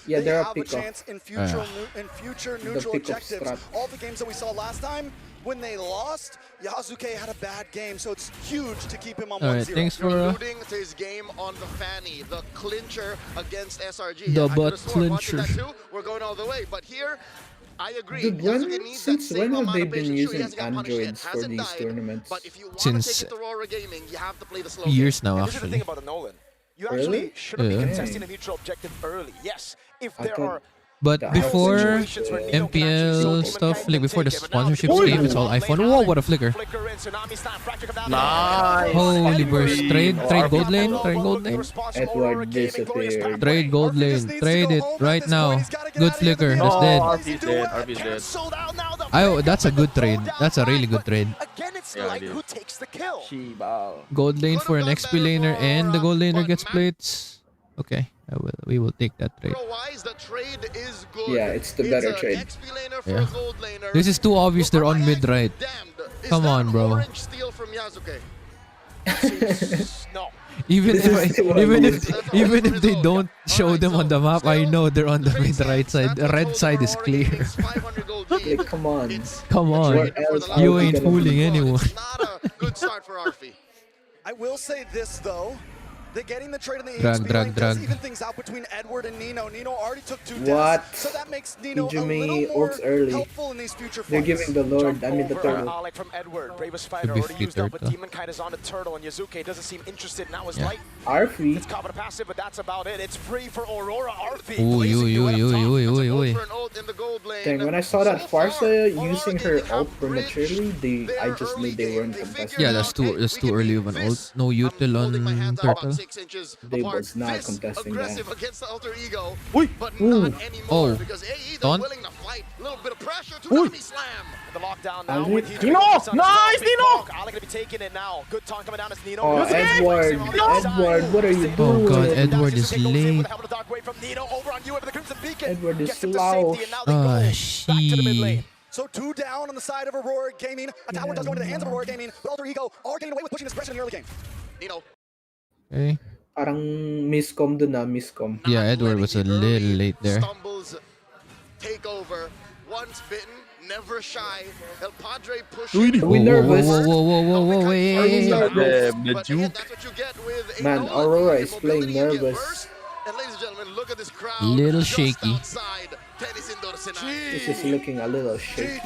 Yeah, there are pick in future neutral objectives. All the games that we saw last time, when they lost, Yasuke had a bad game, so it's huge to keep him on 1-0. Thanks for alluding to his game on the Fanny, the clincher against SRG. The I butt watching that clincher. too. We're going all the way, but here I agree. Dude, since when have they been using androids for these tournaments? But if you want Since to take it to Aurora Gaming, you have to play the slow years game. now, Here's the thing actually. about the Nolan. You Really? actually shouldn't be Yeah. contesting a neutral objective early. Yes, if there are But before MPL stuff, like before the sponsorships came, it's all iPhone. Whoa, what a flicker! Nice. Holy burst! Trade gold lane, trade gold lane. Edward disappeared. Trade gold lane, trade it right now. Good flicker, that's dead. RP's dead. RP's dead. Oh, that's a good trade. That's a really good trade. Again, it's Yeah, like it is. who takes the kill. Gold lane for an XP laner, and the gold laner gets plates. Okay, we will take that trade. Yeah, it's the better trade. Yeah. This is too obvious. They're on mid right. Come on, bro. No. Even if they don't show them on the map, I know they're on the mid right side. The red side is clear. Like, come on. Come on. Where else are You we ain't gonna fooling anyone. Good start for Arfi. I will say this though. They're getting the trade in the Drag, HB drag, lane does drag. even things out between Edward and Nino. Nino already took 2 What? deaths, so that makes Nino a Ijumi little more ults early. helpful in these future They're fights. giving the Lord, I mean the turtle. Alec from Edward, bravest Could fighter, be already free used up, but turtle. Demon Kite is on the turtle, and Yazuke doesn't seem interested. Now it's Yeah. light. Arfi. It's covered passive, but that's about it. It's free for Aurora. Arfi. Ooh, ooh. Dang, when I saw that Farsa using her ult prematurely, I just knew they weren't contesting. Yeah, that's too early of an ult. No util on turtle. They was not contesting that. Against the alter ego, but Ooh. not anymore Oh. because AE Taunt? willing to fight. A little bit of pressure to Nami Slam. The lockdown I now mean- with Nino! Nice, Nino! Alec gonna be taking it now. Good taunt coming down as Nino. Oh, Edward, what are you Oh doing? god, Edward is Yazuke goes in with late. the helmet of dark wave from Nino over on you with the Crimson Beacon. Edward is Gets him to slow. safety, and now they Ah, go back to the mid lane. she. So 2 down on the side of Aurora Gaming. A tower does go into the hands of Aurora Gaming, but Alter Ego are getting away with pushing this pressure in the early game. Nino. Okay. Parang miscom dun na, miscom. Yeah, Edward was a little late there. Stumbles, take over. Once bitten, never shy. El Padre pushes. Whoa, we nervous? whoa, wait. The juke. That's what you get with a Man, Nolan. Aurora is Mobility playing you get nervous. first. And ladies and gentlemen, look at this crowd. Little just shaky. outside Tennis Indoor Sinai. This is looking a little shaky.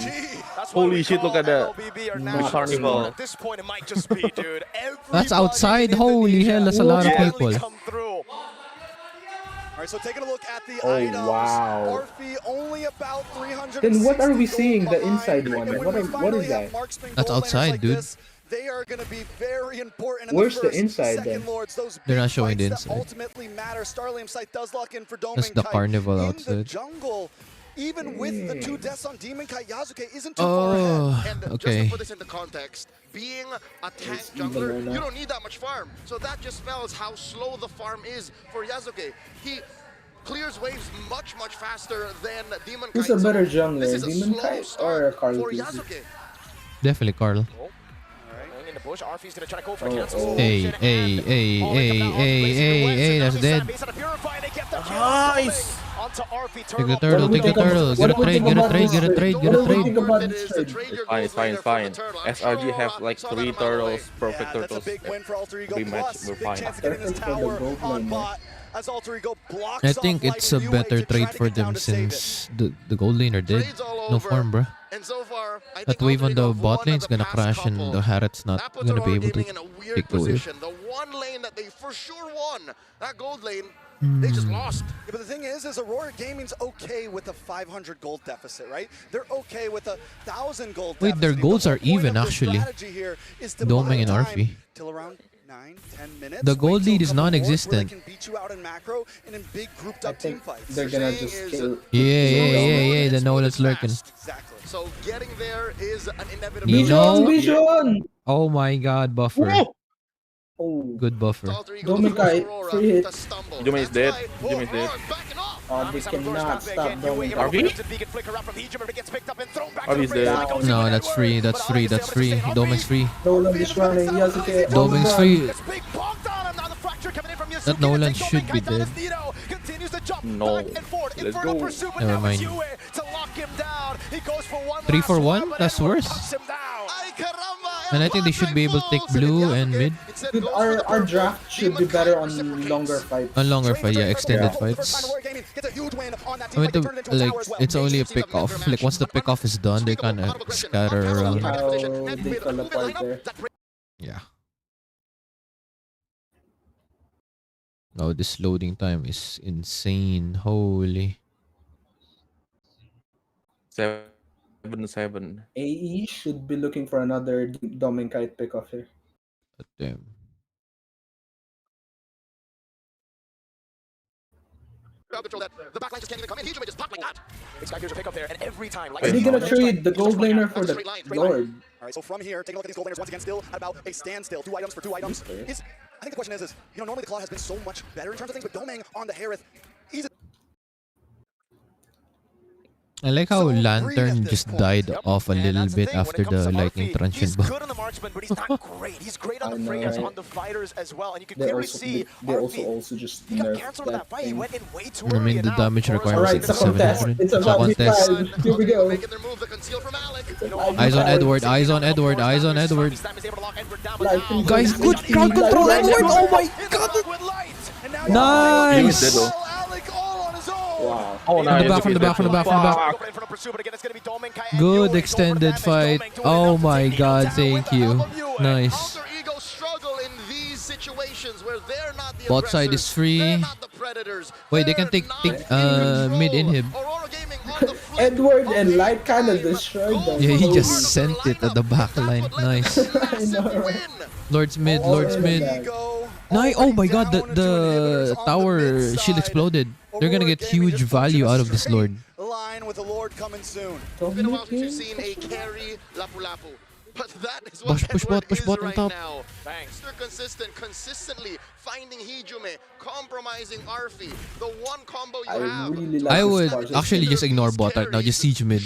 That's what Holy we shit, call look at that. MLBB or Not national carnival. sport. At this point, it might just be, dude. That's Everybody outside. in Holy Indonesia hell, that's a lot of finally people. come through. All right, so taking a look at the Oh, items. wow. Arfi only about 300. Then what are we seeing, the inside one? What is that? That's outside, dude. They are going to be very important in Where's the the, first, inside, second then? Lords. Those They're big not showing the fights that inside. ultimately matter. Starlium Sight does lock in for Dome That's and the Kite. carnival In the outside. jungle, even with the 2 deaths on Demon Kite, Yasuke isn't too far Oh, ahead. And okay. just to put this into context, being a tank jungler, you don't need that much farm. So that just spells how slow the farm is for Yasuke. He clears waves much faster than Demon Kite. Who's a better So jungler, this is a Demon slow Kite start or Carl for Beasley? Yasuke. Definitely Carl. Going in the bush, Arfi's gonna try to go for a Oh, cancel oh. Hey, solution, hey, and hey, Ollie hey, coming out, hey, placing hey, the West, hey, and that's Nami dead. Slam based on a Purify, and they get the kill. Nice. Onto Arfi, Take the turtle, What do take the you think turtle. about- Get a what do you trade, think get a about trade, this get a trade? trade, get What a do you trade. think about It this is to trade? trade your Fine, gold fine, laner for fine. the turtle. SRG have like Saw 3 that a mile away. turtles, perfect Yeah, that's turtles. a big win for Alter Ego. Rematch, Plus, we're big fine. chance of getting this Perfect for the tower gold on lane, bot. As Alter Ego blocks I off think it's a Light and UA better to try trade to for get down them to save it. since the gold laner did. Trades all No over. farm, bruh. And so far, I That think wave on Alter the Ego bot won lane is the gonna past crash and couple. the Harriet's not That puts gonna be Aurora able to Gaming in a weird take the wave. position. The one lane that they for sure won, that gold lane, they just lost. Yeah, but the thing is Aurora Gaming's okay with a 500 gold deficit, right? They're okay with a 1,000 gold Wait, deficit. their The golds whole are point even, of the actually. strategy here is to Doming buy and time Arfi. till around 9-10 minutes. The Wait gold till lead a is couple more where non-existent. They can beat you out in macro and in big grouped I up team think fights. they're gonna just kill. Yeah, the Nolan's lurking. Exactly. So getting there is an inevitability. Nino? Vision! Oh my god, buffer. Oh, Good buffer. Alter Ego Dominic, force Aurora free hit. to stumble. Ijumi is That's dead. why Ijumi is dead. Aurora's backing off. Oh, they cannot stop Domin. RV? RV's there. No, that's free. That's free. That's free. Domin's free. Nolan is running. Yasuke. Domin's free. That Nolan should be dead. No. Let's go. Never mind. 3 for 1? That's worse. And I think they should be able to take blue and mid. Dude, our draft should be better on longer fights. On longer fight, yeah, extended fights. I mean, like, it's only a pick off. Like, once the pick off is done, they kind of scatter around. How they fell apart there. Yeah. Oh, this loading time is insane. Holy. 7-7. AE should be looking for another Domin kite pick off here. Damn. The backline just can't even come in. He just popped like that. Here's a pick up there, and every time, like, Are they gonna trade the gold laner for the Lord? All right, so from here, taking a look at these gold laners once again, still at about a standstill. 2 items for 2 items. I think the question is, normally the Claw has been so much better in terms of things, but Doming on the Harith, he's I like how Lantern just died off a little bit after the lightning transient buff. He's good on the marksman, but he's not great. He's great on the frames, on the fighters as well, and you can clearly see they also just nerfed that fight. He thing. went in way too I early. mean, the damage requirement is Alright, it's a contest. 700. It's a contest. Here we go. Eyes on Edward. Eyes on Edward. Eyes on Edward. Guys, good crowd control, Edward. Oh my god. Nice. Wow. Oh, From the back, from the back, from the back, from the back. Good extended fight. Oh my god, thank you. Nice. Bot side is free. Wait, they can take mid inhib. Edward and Light kind of destroyed them. Yeah, he just sent it at the back line. Nice. I know, right? Lord's mid, Lord's mid. Nice. Oh my god, the tower shield exploded. They're gonna get huge value out of this Lord. Line with the Lord coming soon. It's been a while since you've seen a carry Lapu Lapu. But that is what Push bot on right top. now. Mr. Consistent, consistently finding Hijume, compromising Arfi. The one combo you have. Really like I this would part. actually just ignore bot right now, just siege mid.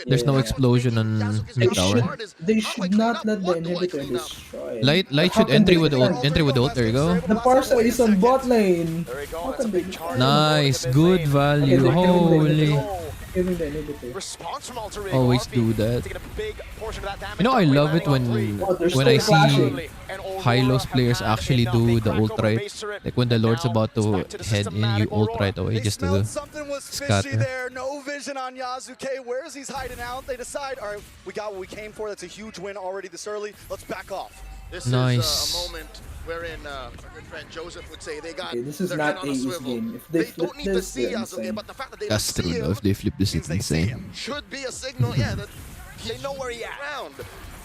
There's no explosion on mid tower. They should not let the inhibitor destroy. Light should enter with the ult. There you go. The Parsa is on bot lane. Nice, good value. Holy. Giving the inhibitor. Always do that. You know, I love it when I see high-lows players actually do the ult right. Like when the Lord's about to head in, you ult right away just to scatter. There, no vision on Yasuke. Where is he hiding out? They decide, all right, we got what we came for. That's a huge win already this early. Let's back off. This Nice. is a moment wherein our good friend Joseph would say they got This is their not head on a AE's swivel. game. If they flip don't need to this, see they're Yasuke, insane. but the fact that they That's don't true see though. him If they flip this, it's insane. should be a signal, yeah, that They know where he at. around.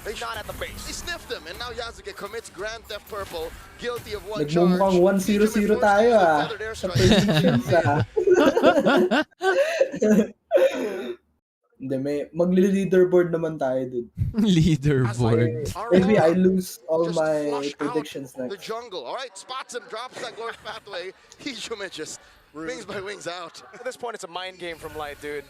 They Not at the base. They sniffed him, and now Yasuke commits Grand Theft Purple, guilty of one charge. Nagmumukhang 1-0-0 tayo ah. Sa predictions ah. Hindi, magli-leaderboard naman tayo dude. Leaderboard. Maybe I lose all my predictions The next. jungle, all right, spots him, drops that glorious pathway. Hijume just wings by wings out. At this point, it's a mind game from Light, dude.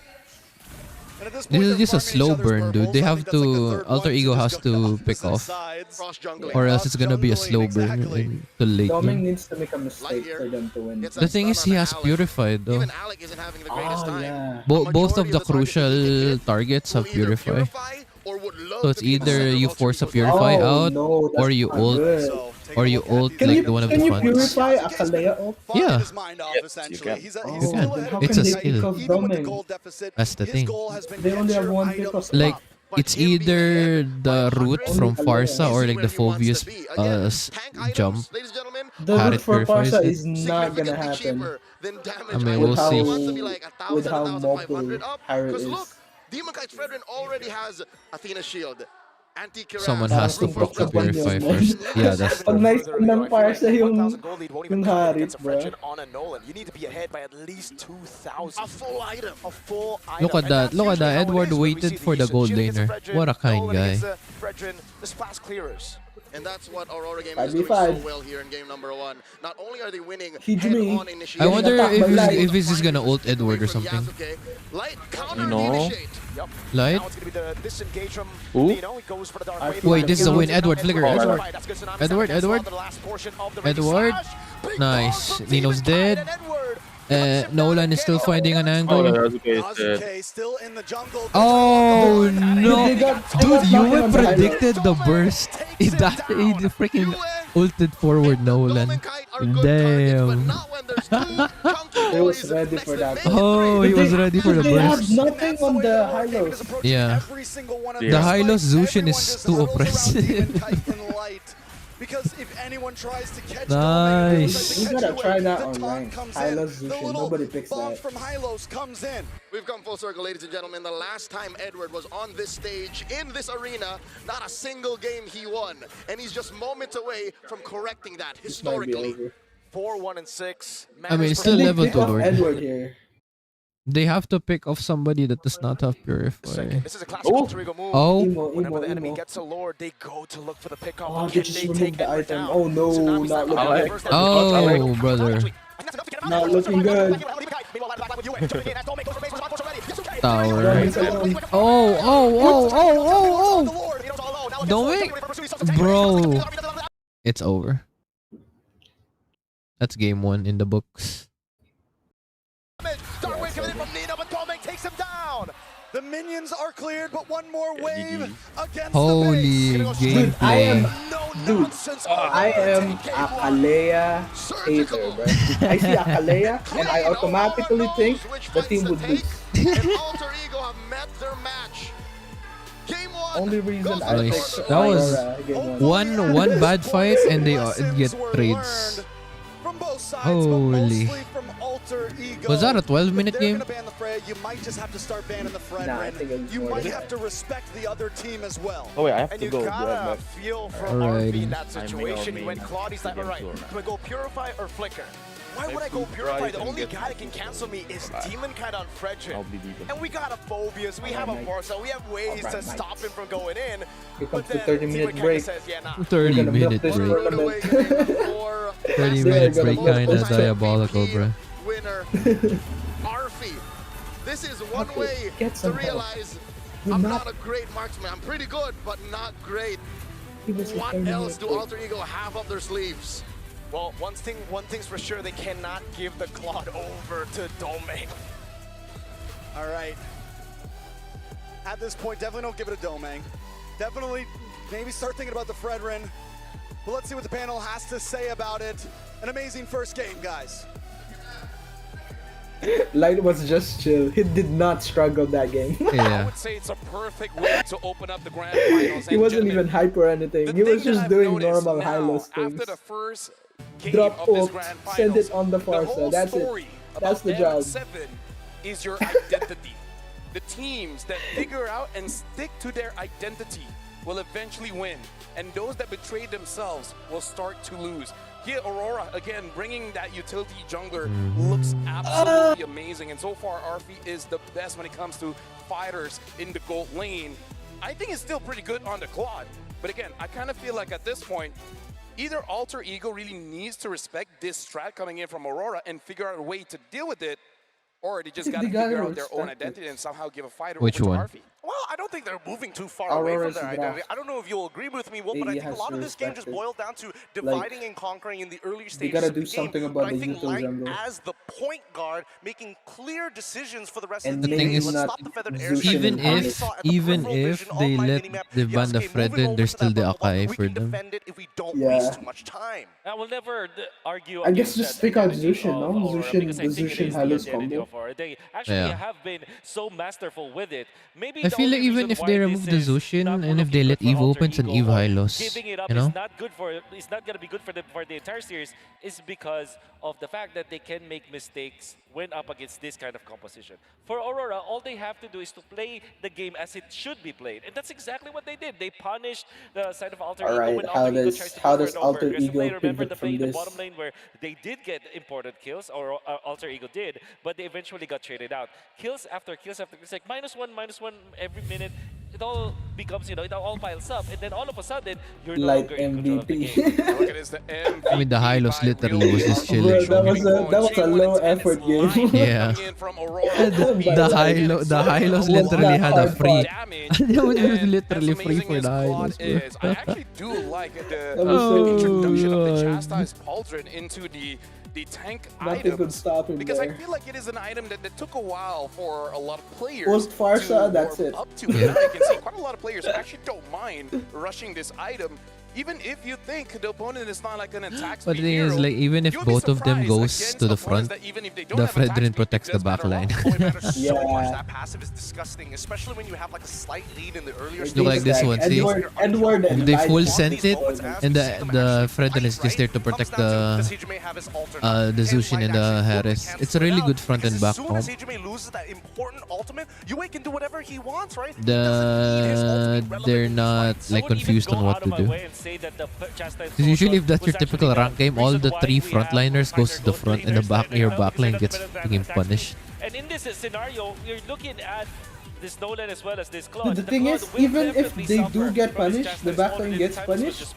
And at This this point, is they're just a farming each slow other's burn, dude. purples. They I have think that's like the to, third Alter one Ego to has just to go pick off. sides. Cross jungling. Or else it's gonna be a slow burn to late Doming game. needs to make a mistake for them to win. The thing is, he has Purified though. Even Alec isn't having the greatest Oh time. yeah. Both of the crucial targets have Purify. Or would love So it's to be either you force a Purify out, no, or that's you not ult, good. or you ult Can like you, the one of can the you funds. purify a Kalea ult? Yeah. His mind off, essentially. He's You still can. ahead of It's a the skill. game. Even with the gold deficit, That's the his thing. goal has been They only have capture one items pick of Like, it's either the route from Farsa or like the Phobius jump. The route Harit for purifies Parsa it. is not gonna happen. I mean, we'll see. With how mobile Harit is. Demon Kite's Fredrin already has Athena shield. Someone has to purify first. Yeah, that's Pag true. nice ng Parsa yung Harit, bro. on a Nolan. You need to be ahead by at least 2,000. A full item. A full item. Look at that. Look at that. Edward waited for the gold laner. What a kind guy. Fredrin, the fast clearers. And that's what Aurora Gaming is doing so 5v5. well here in game number 1. Not only are they winning Hijumi. head-on I initiation. wonder if he's just gonna ult Away Edward or from something. Yasuke. Light counter No. initiate. Yep. Light? Now it's going to be the disengage from Ooh. Nino. He goes for the dark wave. Wait, this is a win. Edward, flicker. Oh, Edward. That's good. So now Edward, Misaki Edward. cancels out the last portion of the Reiki Edward. slash. Big Nice. bomb from Nino's Team Tide, dead. and Edward Nolan is still finding an Oh, angle. Yasuke is dead. Yasuke still in the jungle. Oh no! They got Dude, you knocking on the high predicted the burst. He freaking ulted forward Nolan. Damn. He was ready for that. Oh, he was ready for the They have burst. nothing on the high-lows. Yeah. Yeah. The high-low Zushin is too oppressive. Because if anyone tries to catch Nice. You gotta try that the on taunt rank. comes Hylos in. The Zushin, little nobody picks bump that. from Hylos comes in. We've come full circle, ladies and gentlemen. The last time Edward was on this stage, in this arena, not a single game he won. And he's just moments away from correcting that This might be historically. over. 4-1-6. I mean, it's still They level pick 2, off Lord. Edward here. They have to pick off somebody that does not have Purify. This is a classic alter ego move. Oh. Whenever the enemy Emo. gets a lord, they go to look for the pickoff. Oh, But they can just they removed take the Edward item. down? Oh no, So now he's not looking looking for the good. first Oh, Edward. brother. Not looking good. Tower. Oh. Don't Bro. It's over. That's game 1 in the books. Dark wave coming in from Nino, but Dominic takes him down. The minions are cleared, but one more wave against Holy the base. Dude, I am, No dude, nonsense. I am a Kalea hater, bro. I see a Kalea and I automatically think the team would lose. And Alter Ego have met their match. Game 1. Only reason I Nice. picked That was Aurora game 1. one bad fight and they get trades. From both sides, Holy. but mostly from Alter Ego. Was that a If 12-minute they're game? gonna ban the Freya, you might just have to start banning the Fred. Nah, I think it's You more might than have to respect the other team as well. Oh wait, I have And to you go. gotta feel for Alrighty. RB in that I may situation. or He went may Claude, he's like, not alright, be do I go Purify or Flicker? Why would I go Purify Purify? The and only get guy that can cancel me is Demon Kite on Frederick. I'll be leaving. And we got a Phobias, we have a Alright, Barca, we have ways to Alright, stop him from going in. Here But comes the then 30-minute Demon break. Kite says, yeah, nah. 30-minute this break. tournament. 30-minute break, gonna kinda post diabolical, bro. Winner. Arfi. This is one Okay, way get to some help. realize You're I'm not- not a great marksman. I'm pretty good, but not great. He was a What 30-minute else do break. Alter Ego have up their sleeves? Well, one thing's for sure, they cannot give the Claude over to Domain. All right. At this point, definitely don't give it a Domang. Definitely maybe start thinking about the Fredrin. But let's see what the panel has to say about it. An amazing first game, guys. Light was just chill. He did not struggle that game. I Yeah. would say it's a perfect way to open up the grand finals. He And wasn't gentlemen, even hype or anything. the He was thing that just I've doing noticed normal now, high-low things. After the first game Drop of this ult, grand send finals, it on the the Farsa. whole That's it. story That's the about job. M7 is your identity. The teams that figure out and stick to their identity will eventually win, and those that betray themselves will start to lose. Here, Aurora, again, bringing that utility jungler looks absolutely amazing, and so far, Arfi is the best when it comes to fighters in the gold lane. I think it's still pretty good on the Claude, but again, I kind of feel like at this point, either Alter Ego really needs to respect this strat coming in from Aurora and figure out a way to deal with it, or they just got to figure out their own identity and somehow give a fighter Which over one? to Arfi. Well, I don't think they're moving too far Aurora's away from their draft. identity. I don't know if you'll agree with me, Will, but I AE think a has lot to of this game just respect it. boiled down to dividing and conquering in the early stages gotta of the do game. something But about I the think util Light jungle. as the point guard, making clear decisions for the rest And of the maybe game. Let's not stop the feathered Zushin airstrike. Even and We already if saw at the even peripheral if vision they on my let minimap, the ban the Yasuke Fred moving in, over there's to still that the bubble, but Akai we for can them. defend it if we don't Yeah. waste too much time. I will never argue I guess against just that pick out identity Zushin, of no? Aurora, Zushin, because I the think it Zushin is the Hylos identity combo. of Aurora. They actually Yeah. have been so masterful with it. Maybe I the feel only like even reason if why they this remove the is Zushin not and if they looking let good for Eve Alter opens and Ego, Eve or Hylos, giving it up you know? is not good for. It's not gonna be good for the entire series. Is because of the fact that they can make mistakes when up against this kind of composition. For Aurora, all they have to do is to play the game as it should be played, and that's exactly what they did. They punished the side of Alter Ego Alright, when how Alter Ego does- tries to how go for does an Alter over-aggressive Ego play. Remember pivot the from play in the this? bottom lane where they did get important kills, or Alter Ego did, but they eventually got traded out. Kills after kills after kills, like -1 every minute. it all becomes, it all piles up, and then all of a sudden you're no Like longer in control of the MVP. game. Look at this, the MVP. I mean, the Hylos literally was just Bro, chilling. that was a low effort game. Yeah. The Hylos literally had a free. It was literally free for the Hylos. I actually do like the so introduction of the good. chastised pauldron into the tank Nothing item. could stop him Because there. I feel like it is an item that took a while for a lot of players Post Farsa, to that's warm it. up to. Yeah. I can see quite a lot of players actually don't mind rushing this item, even if you think the opponent is not like an attack But speed the thing is, hero. like, even if You'll be both of them surprised goes against to the opponents front, that even if they don't the have attack Fredrin speed, protects it the does matter back line. a lot. It matters so much. Yeah. That passive is disgusting, especially when you have like a slight lead in the earlier Look like this one, see? Edward and They Light full Path. sent it, and the Fredrin is just there to protect the Zushin and the Harris. It's a really good front and back As soon comp. as HMA loses that important ultimate, Yue can do whatever he wants, right? They're not like confused on what to do. Because usually if that's your typical rank game, all the three frontliners goes to the front and the back your backline gets fucking punished. And in this scenario, you're looking at this Nolan as well as this Dude, Claude. the thing is, even if they do get punished, the backline gets punished,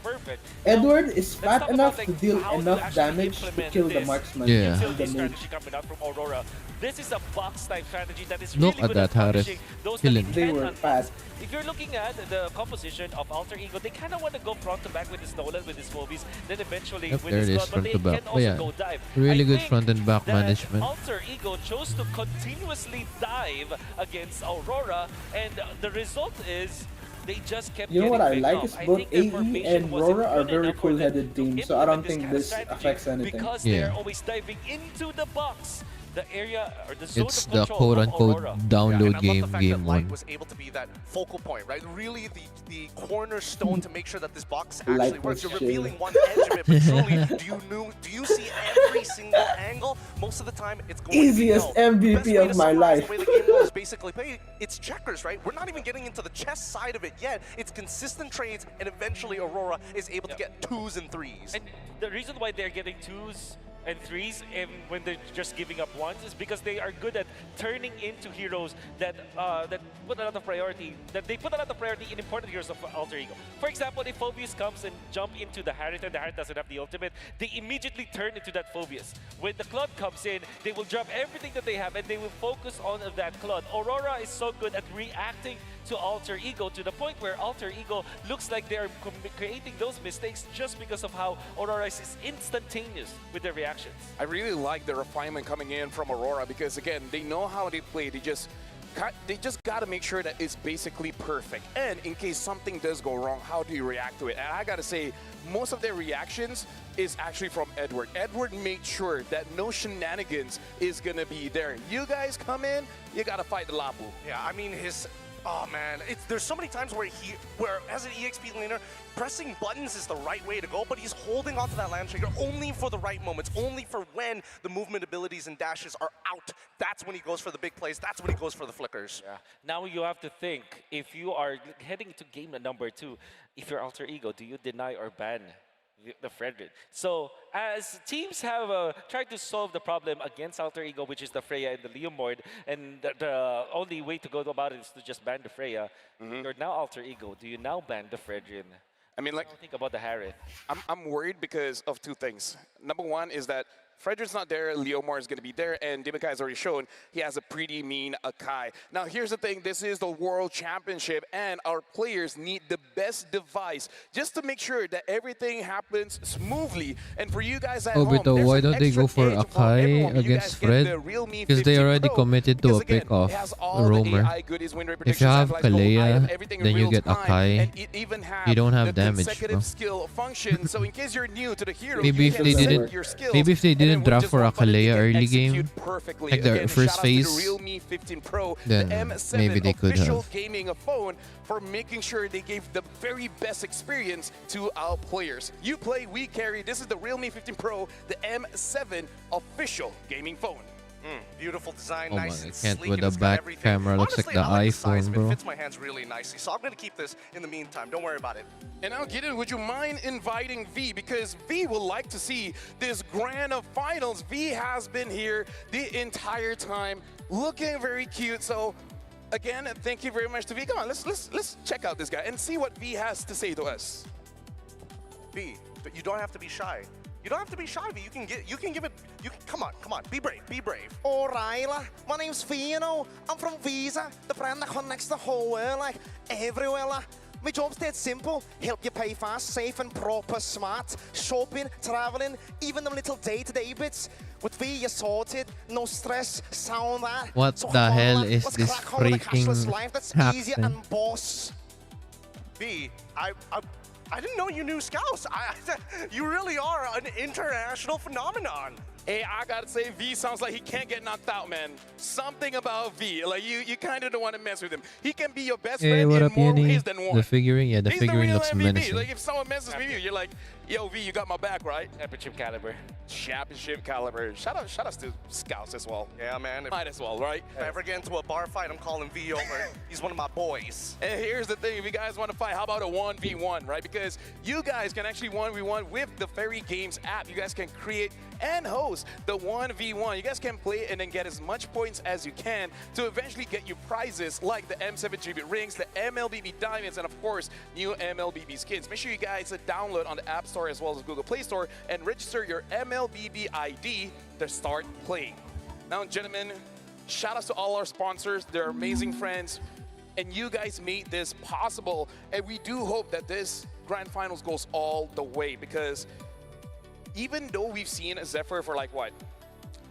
Edward is fat enough to deal enough damage to kill the marksman. Yeah. And the mage. Strategy coming out from Aurora. This is a box type strategy that is Look really at good that, at Harris. punishing those Killing. that They can were hunt fat. us. If you're looking at the composition of Alter Ego, they kind of want to go front to back with this Nolan, with this Phobies, then eventually Yep, with there it this is, Claude, but front they to back. can Oh also yeah, go dive. really I good think front and back that management. Alter Ego chose to continuously dive against Aurora, and the result is they just kept You know what I getting like picked is off. I both think their AE formation and wasn't Rora are good very enough for them cool-headed to teams, so I don't implement think kind of this strategy affects anything. because Yeah. they're always diving into the box. The area or the zone It's of the control of quote-unquote Aurora. download and I love the fact game that Light 1. was able to be that focal point, right? Really the cornerstone to make sure that this box Light actually works. was You're chill. revealing one edge of it, but truly, do you see every single angle? Most of the time, it's going Easiest to be no. MVP Best way of to my summarize life. The way the game goes is basically play. It's checkers, right? We're not even getting into the chess side of it yet. It's consistent trades, and eventually Aurora is able to get 2s and 3s. And the reason why they're getting 2s and 3s and when they're just giving up 1s is because they are good at turning into heroes that that put a lot of priority, in important heroes of Alter Ego. For example, if Phobius comes and jump into the Harriet and the Harriet doesn't have the ultimate, they immediately turn into that Phobius. When the Claude comes in, they will drop everything that they have and they will focus on that Claude. Aurora is so good at reacting to Alter Ego to the point where Alter Ego looks like they're creating those mistakes just because of how Aurora is instantaneous with their reactions. I really like the refinement coming in from Aurora because, again, they know how they play. They just got to make sure that it's basically perfect. And in case something does go wrong, how do you react to it? And I got to say, most of their reactions is actually from Edward. Edward made sure that no shenanigans is going to be there. You guys come in, you got to fight the Lapu. Yeah, I mean oh man, there's so many times where as an EXP laner, pressing buttons is the right way to go, but he's holding onto that land trigger only for the right moments, only for when the movement abilities and dashes are out. That's when he goes for the big plays. That's when he goes for the flickers. Yeah. Now you have to think, if you are heading to game number 2, if you're Alter Ego, do you deny or ban the Fredrin? So as teams have tried to solve the problem against Alter Ego, which is the Freya and the Leomord, and the only way to go about it is to just ban the Freya, you're now Alter Ego. Do you now ban the Fredrin? I mean, like, think about the Harith. I'm worried because of two things. Number one is that Fredrin's not there, Leomar is going to be there, and Dimikai has already shown he has a pretty mean Akai. Now, here's the thing. This is the World Championship, and our players need the best device just to make sure that everything happens smoothly. And for you guys at home, Obito, why don't they go for Akai against Fred? Because they already committed to a pick off Roamer. If you have Kalea, then you get Akai. You don't have damage, bro. Maybe if they didn't draft for a Kalea early game, like the first phase, then maybe they could have. Gaming a phone for making sure they gave the very best experience to our players. You play, we carry. This is the Realme 15 Pro, the M7 official gaming phone. Beautiful design, Oh nice my, and I can't sleek, with and the it's got back everything. camera. Looks Honestly, like the I like the size iPhone, of bro. It fits my hands really nicely, so I'm going to keep this in the meantime. Don't worry about it. And now, Gideon, would you mind inviting V? Because V will like to see this grand of finals. V has been here the entire time, looking very cute. So Again, thank you very much to V. Come on, let's check out this guy and see what V has to say to us. V, but you don't have to be shy. You don't have to be shy, V. You can give it. Come on. Be brave. Be brave. Alright, my name's V, you know. I'm from Visa, the brand that connects the whole world, like everywhere. My job's dead simple. Help you pay fast, safe and proper, smart. Shopping, traveling, even them little day-to-day bits. With V, you're sorted, no stress, sound that. What so the hell is let's this crack on with the cashless freaking life that's easier accent? and boss. V, I didn't know you knew Scouts. You really are an international phenomenon. Hey, I gotta say, V sounds like he can't get knocked out, man. Something about V, like you kind of don't want to mess with him. He can be your best Hey, friend what in up, more Yanni? ways than one. The figurine, yeah, the He's figurine the real looks MVP. menacing. Like if someone messes with you, you're like, yo, V, you got my back, right? Championship caliber. Championship caliber. Shout out to Scouts as well. Yeah, man. Might as well, right? If I ever get into a bar fight, I'm calling V over. He's one of my boys. And here's the thing, if you guys want to fight, how about a 1v1, right? Because you guys can actually 1v1 with the Fairy Games app. You guys can create and host the 1v1. You guys can play and then get as much points as you can to eventually get you prizes like the M7 Tribute Rings, the MLBB Diamonds, and of course, new MLBB skins. Make sure you guys download on the App Store as well as Google Play Store and register your MLBB ID to start playing. Now, gentlemen, shout outs to all our sponsors. They're amazing friends. And you guys made this possible. And we do hope that this Grand Finals goes all the way because even though we've seen Zephyr for like what?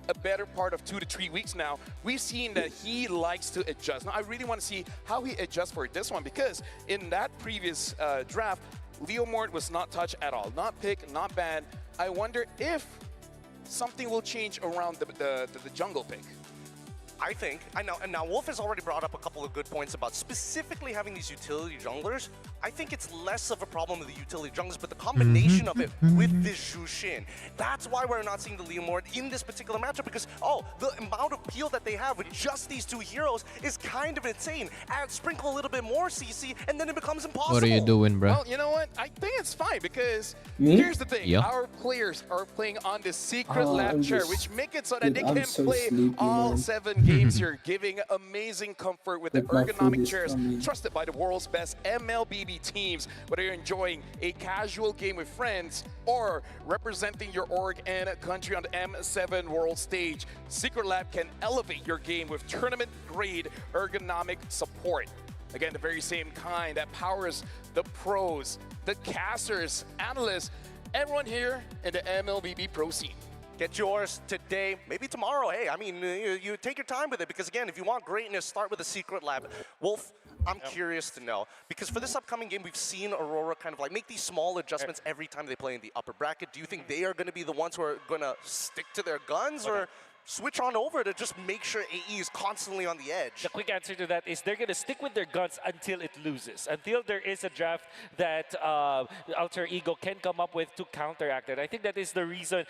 A better part of 2 to 3 weeks now, we've seen that he likes to adjust. Now, I really want to see how he adjusts for this one because in that previous draft, Leo Mort was not touched at all. Not picked, not banned. I wonder if something will change around the jungle pick. I think, and now Wolf has already brought up a couple of good points about specifically having these utility junglers. I think it's less of a problem with the utility junglers, but the combination of it with this Jushin. That's why we're not seeing the Leomord in this particular matchup because, the amount of peel that they have with just these two heroes is kind of insane. Add sprinkle a little bit more CC, and then it becomes impossible. What are you doing, bro? Well, you know what? I think it's fine because Me? here's the thing. Yeah. Our players are playing on the secret lab I'm chair, just- which make it so that they I'm can so play sleepy, all man. 7 games here, giving amazing comfort with the Like my food ergonomic is chairs coming. trusted by the world's best MLBB teams. Whether you're enjoying a casual game with friends or representing your org and country on the M7 world stage, Secret Lab can elevate your game with tournament-grade ergonomic support. Again, the very same kind that powers the pros, the casters, analysts, everyone here in the MLBB Pro scene. Get yours today, maybe tomorrow. Hey, I mean, you take your time with it because, again, if you want greatness, start with the Secret Lab. Wolf, I'm curious to know, because for this upcoming game, we've seen Aurora kind of like make these small adjustments every time they play in the upper bracket. Do you think they are going to be the ones who are going to stick to their guns or switch on over to just make sure AE is constantly on the edge? The quick answer to that is they're going to stick with their guns until it loses, until there is a draft that Alter Ego can come up with to counteract it. I think that is the reason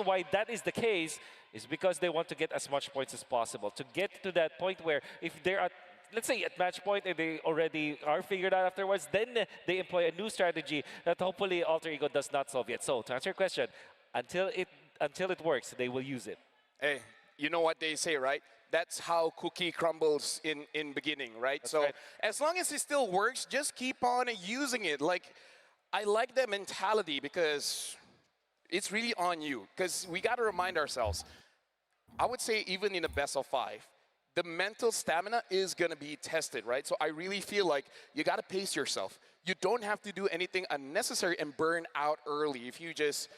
why that is the case is because they want to get as much points as possible, to get to that point where if they're at, let's say at match point and they already are figured out afterwards, then they employ a new strategy that hopefully Alter Ego does not solve yet. So to answer your question, until it works, they will use it. Hey, you know what they say, right? That's how cookie crumbles in beginning, right? That's so right. as long as it still works, just keep on using it. Like, I like that mentality because it's really on you. Because we got to remind ourselves, I would say even in a best of 5, the mental stamina is going to be tested, right? So I really feel like you got to pace yourself. You don't have to do anything unnecessary and burn out early. If you just,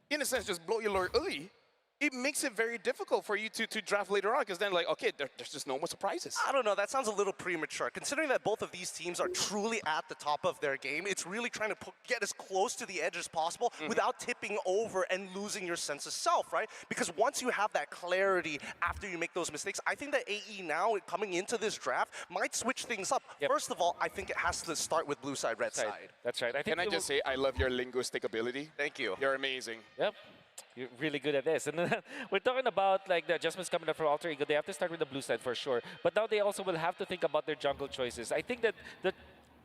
in a sense, just blow your load early, it makes it very difficult for you to draft later on because then like, okay, there's just no more surprises. I don't know, that sounds a little premature. Considering that both of these teams are truly at the top of their game, it's really trying to get as close to the edge as possible without tipping over and losing your sense of self, right? Because once you have that clarity after you make those mistakes, I think that AE now, coming into this draft, might switch things up. First of all, I think it has to start with blue side, red side. That's right. Can I just say, I love your linguistic ability. Thank you. You're amazing. Yep. You're really good at this. And then we're talking about like the adjustments coming up from Alter Ego. They have to start with the blue side for sure. But now they also will have to think about their jungle choices. I think that the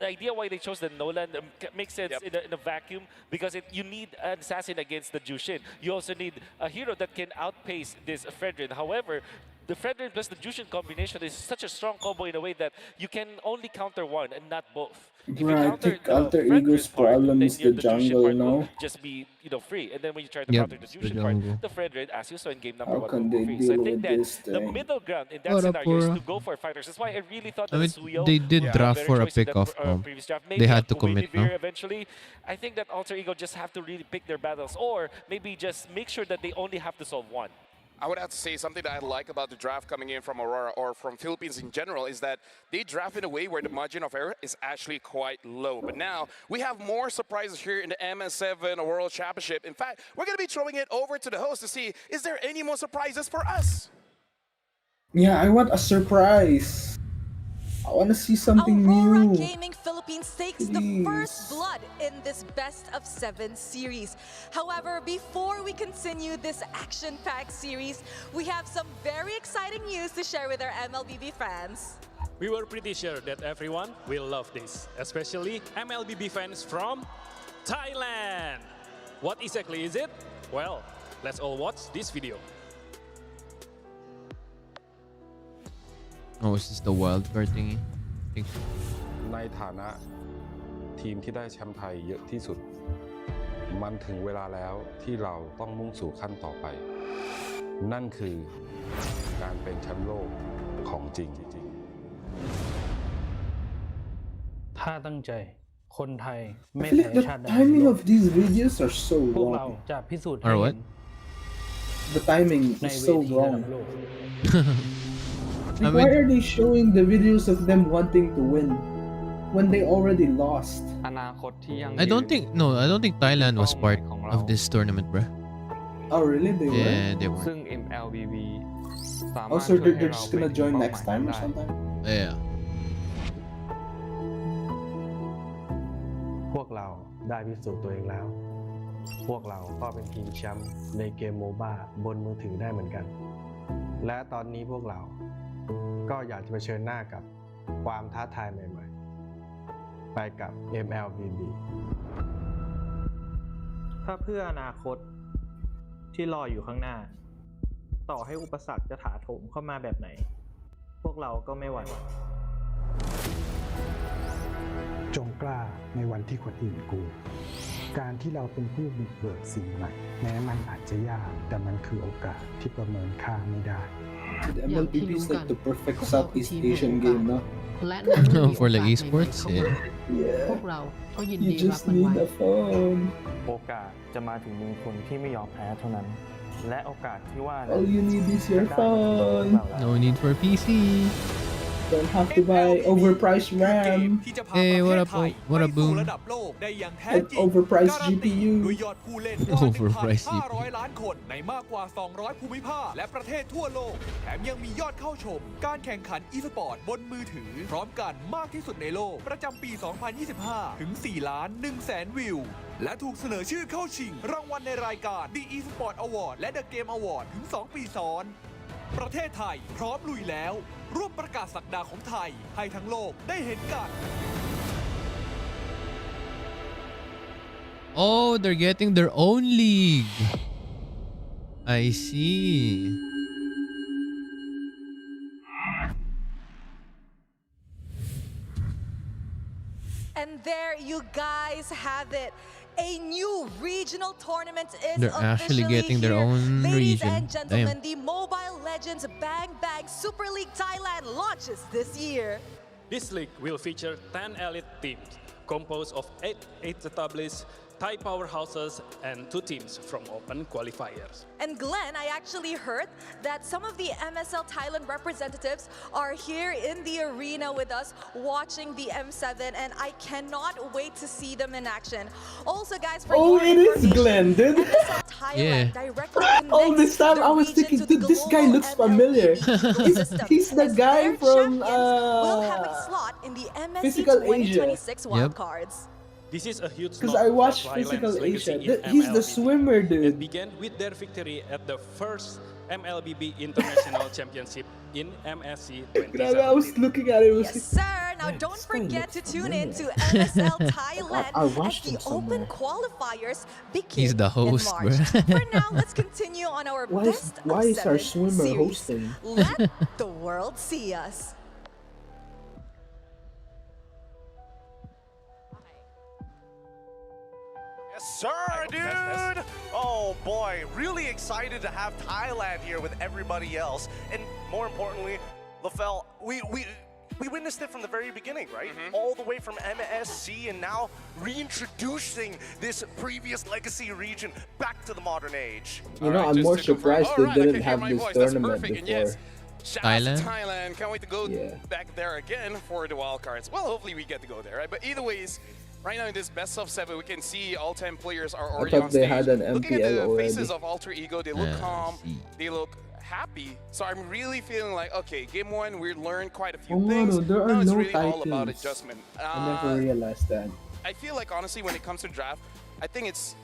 idea why they chose the Nolan makes sense in a vacuum because you need an assassin against the Jushin. You also need a hero that can outpace this Fredrin. However, the Fredrin plus the Jushin combination is such a strong combo in a way that you can only counter one and not both. If you Bro, I counter think the Alter Fredrin Ego's part, problem then is the the Jushin jungle, part will no? just be free. And then when you try to Yep, counter the it's the Jushin part, jungle. the Fredrin, as you saw in game number How 1, can will they go free. So I deal think with that this the thing? middle ground in that What up, scenario is Pura? to go for fighters. That's why I really thought I that mean, Suyo they did would be draft better for a choice in that pick-off comp. previous draft. They Maybe had to Akume commit, no? Nivir eventually. I think that Alter Ego just have to really pick their battles, or maybe just make sure that they only have to solve one. I would have to say something that I like about the draft coming in from Aurora or from Philippines in general is that they draft in a way where the margin of error is actually quite low. But now we have more surprises here in the MS7 World Championship. In fact, we're going to be throwing it over to the host to see, is there any more surprises for us? Yeah, I want a surprise. I want to see something Aurora new. Gaming Philippines takes the first blood in this best of 7 series. However, before we continue this action-packed series, we have some very exciting news to share with our MLBB fans. We were pretty sure that everyone will love this, especially MLBB fans from Thailand. What exactly is it? Well, let's all watch this video. Oh, is this the wild card thingy? I think. ในฐานะทีมที่ได้แชมป์ไทยเยอะที่สุดมันถึงเวลาแล้วที่เราต้องมุ่งสู่ขั้นต่อไปนั่นคือการเป็นแชมป์โลกของจริง ถ้าตั้งใจคนไทยไม่ I feel แพ้ like the ชาติใด timing of these videos are so พวกเรา wrong. จะพิสูจน์ Or ให้ what? เห็น The timing ใน is เว so ทีระดั wrong. บโลก Like, why are they showing the videos of them wanting to win when they already lost? อนาคตที่ยัง I don't think Thailand was part of this tournament, bruh. Oh, really? They were? Yeah, they were. ซึ่ง MLBB สามารถ Oh, so ช่วย they're ให้ just เราไป gonna ถึง join เป้าห next มาย time นั้ or นได้ something? Yeah. พวกเราได้พิสูจน์ตัวเองแล้ว พวกเราก็เป็นทีมแชมป์ในเกมโมบ้าบนมือถือได้เหมือนกัน และตอนนี้พวกเราก็อยากจะเผชิญหน้ากับความท้าทายใหม่ๆ ไปกับ MLBB ถ้าเพื่ออนาคตที่รออยู่ข้างหน้า ต่อให้อุปสรรคจะถาโถมเข้ามาแบบไหน พวกเราก็ไม่หวั่น จงกล้าในวันที่คนอื่นกลัวการที่เราเป็นผู้บุกเบิกสิ่งใหม่แม้มันอาจจะยากแต่มันคือโอกาสที่ประเมินค่าไม่ได้ The MLBB is like the perfect Southeast Asian game, no? For like esports, yeah. พวกเราก็ยิน You ดีรับ just มัน need ไว้ the phone. โอกาสจะมาถึงมือคนที่ไม่ยอมแพ้เท่านั้น และโอกาสที่ว่า All you need is your phone. No need for PC. Don't have to buy overpriced RAM ที่จะพา Hey, ประ what เทศ up, ไทย what ไป up, สู่ boom? ระดับโลกได้อย่างแท้ and จริง overpriced การันตี GPU. ด้วยยอดผู้เล่นกว่า Overpriced GPU 1,500 ล้านคนในมากกว่า 200 ภูมิภาคและประเทศทั่วโลก แถมยังมียอดเข้าชม การแข่งขันอีสปอร์ตบนมือถือ พร้อมกันมากที่สุดในโลก ประจำปี 2025 ถึง 4 ล้าน 1 แสนวิว และถูกเสนอชื่อเข้าชิง รางวัลในรายการ The eSport Award และ The Game Award ถึง 2 ปีซ้อน ประเทศไทยพร้อมลุยแล้ว ร่วมประกาศศักดาของไทยให้ทั้งโลกได้เห็นกัน Oh, they're getting their own league. I see. And there you guys have it. A new regional tournament is They're actually officially getting their here. own Ladies region. and gentlemen, Damn. the Mobile Legends Bang Bang Super League Thailand launches this year. This league will feature 10 elite teams composed of 8 established Thai powerhouses and 2 teams from open qualifiers. And Glenn, I actually heard that some of the MSL Thailand representatives are here in the arena with us watching the M7, and I cannot wait to see them in action. Also, guys, for Oh, your it is information, Glenn, dude. MSL Thailand Yeah. directly All connects this time the I was region thinking, to the dude, this guy global looks familiar. MLBB ecosystem, He's the as guy their from champions will have a slot in the MSC Physical Asia. 2026 wildcards. This is a huge Because nod I for watched Thailand's Physical legacy Asia. in He's the MLBB. swimmer, It dude. began with their victory at the first MLBB International Championship in MSC I was 2017. looking at it. It was Yes, sir. Now don't forget to tune in to MSL Thailand I as watched the him somewhere. Open qualifiers begin He's the host, in March. bro. For now, let's continue on our best Why of is our 7 swimmer series. hosting? Let the world see us. Yes, sir, dude! Oh boy, really excited to have Thailand here with everybody else. And more importantly, LaFell, we witnessed it from the very beginning, right? All the way from MSC and now reintroducing this previous legacy region back to the modern age. You know, I'm more surprised they didn't have this tournament perfect. And before. yes, shout out Thailand? to Thailand. Can't wait to go back there again for the wild cards. Well, hopefully we get to go there, right? But either ways, right now in this best of 7, we can see all 10 players are already thought on they stage. had an Looking at MPL the already. faces of Alter Ego, they look calm, they look happy. So I'm really feeling like, okay, game 1, we learned quite a few Oh, things. no, there are Now it's no really all about titles. adjustment. I never realized that. I feel like honestly, when it comes to draft, I think it's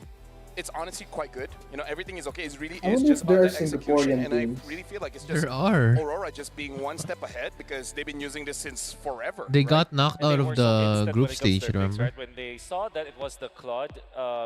honestly quite good. You know, everything is okay. It's really I is wonder just if there about are the execution, Singaporean and I teams. really feel like it's just There are. Aurora just being one step ahead because they've been using this since forever. They right? got knocked And they out of were so the instant group when it comes to stage, their picks, remember? right? When they saw that it was the Claude,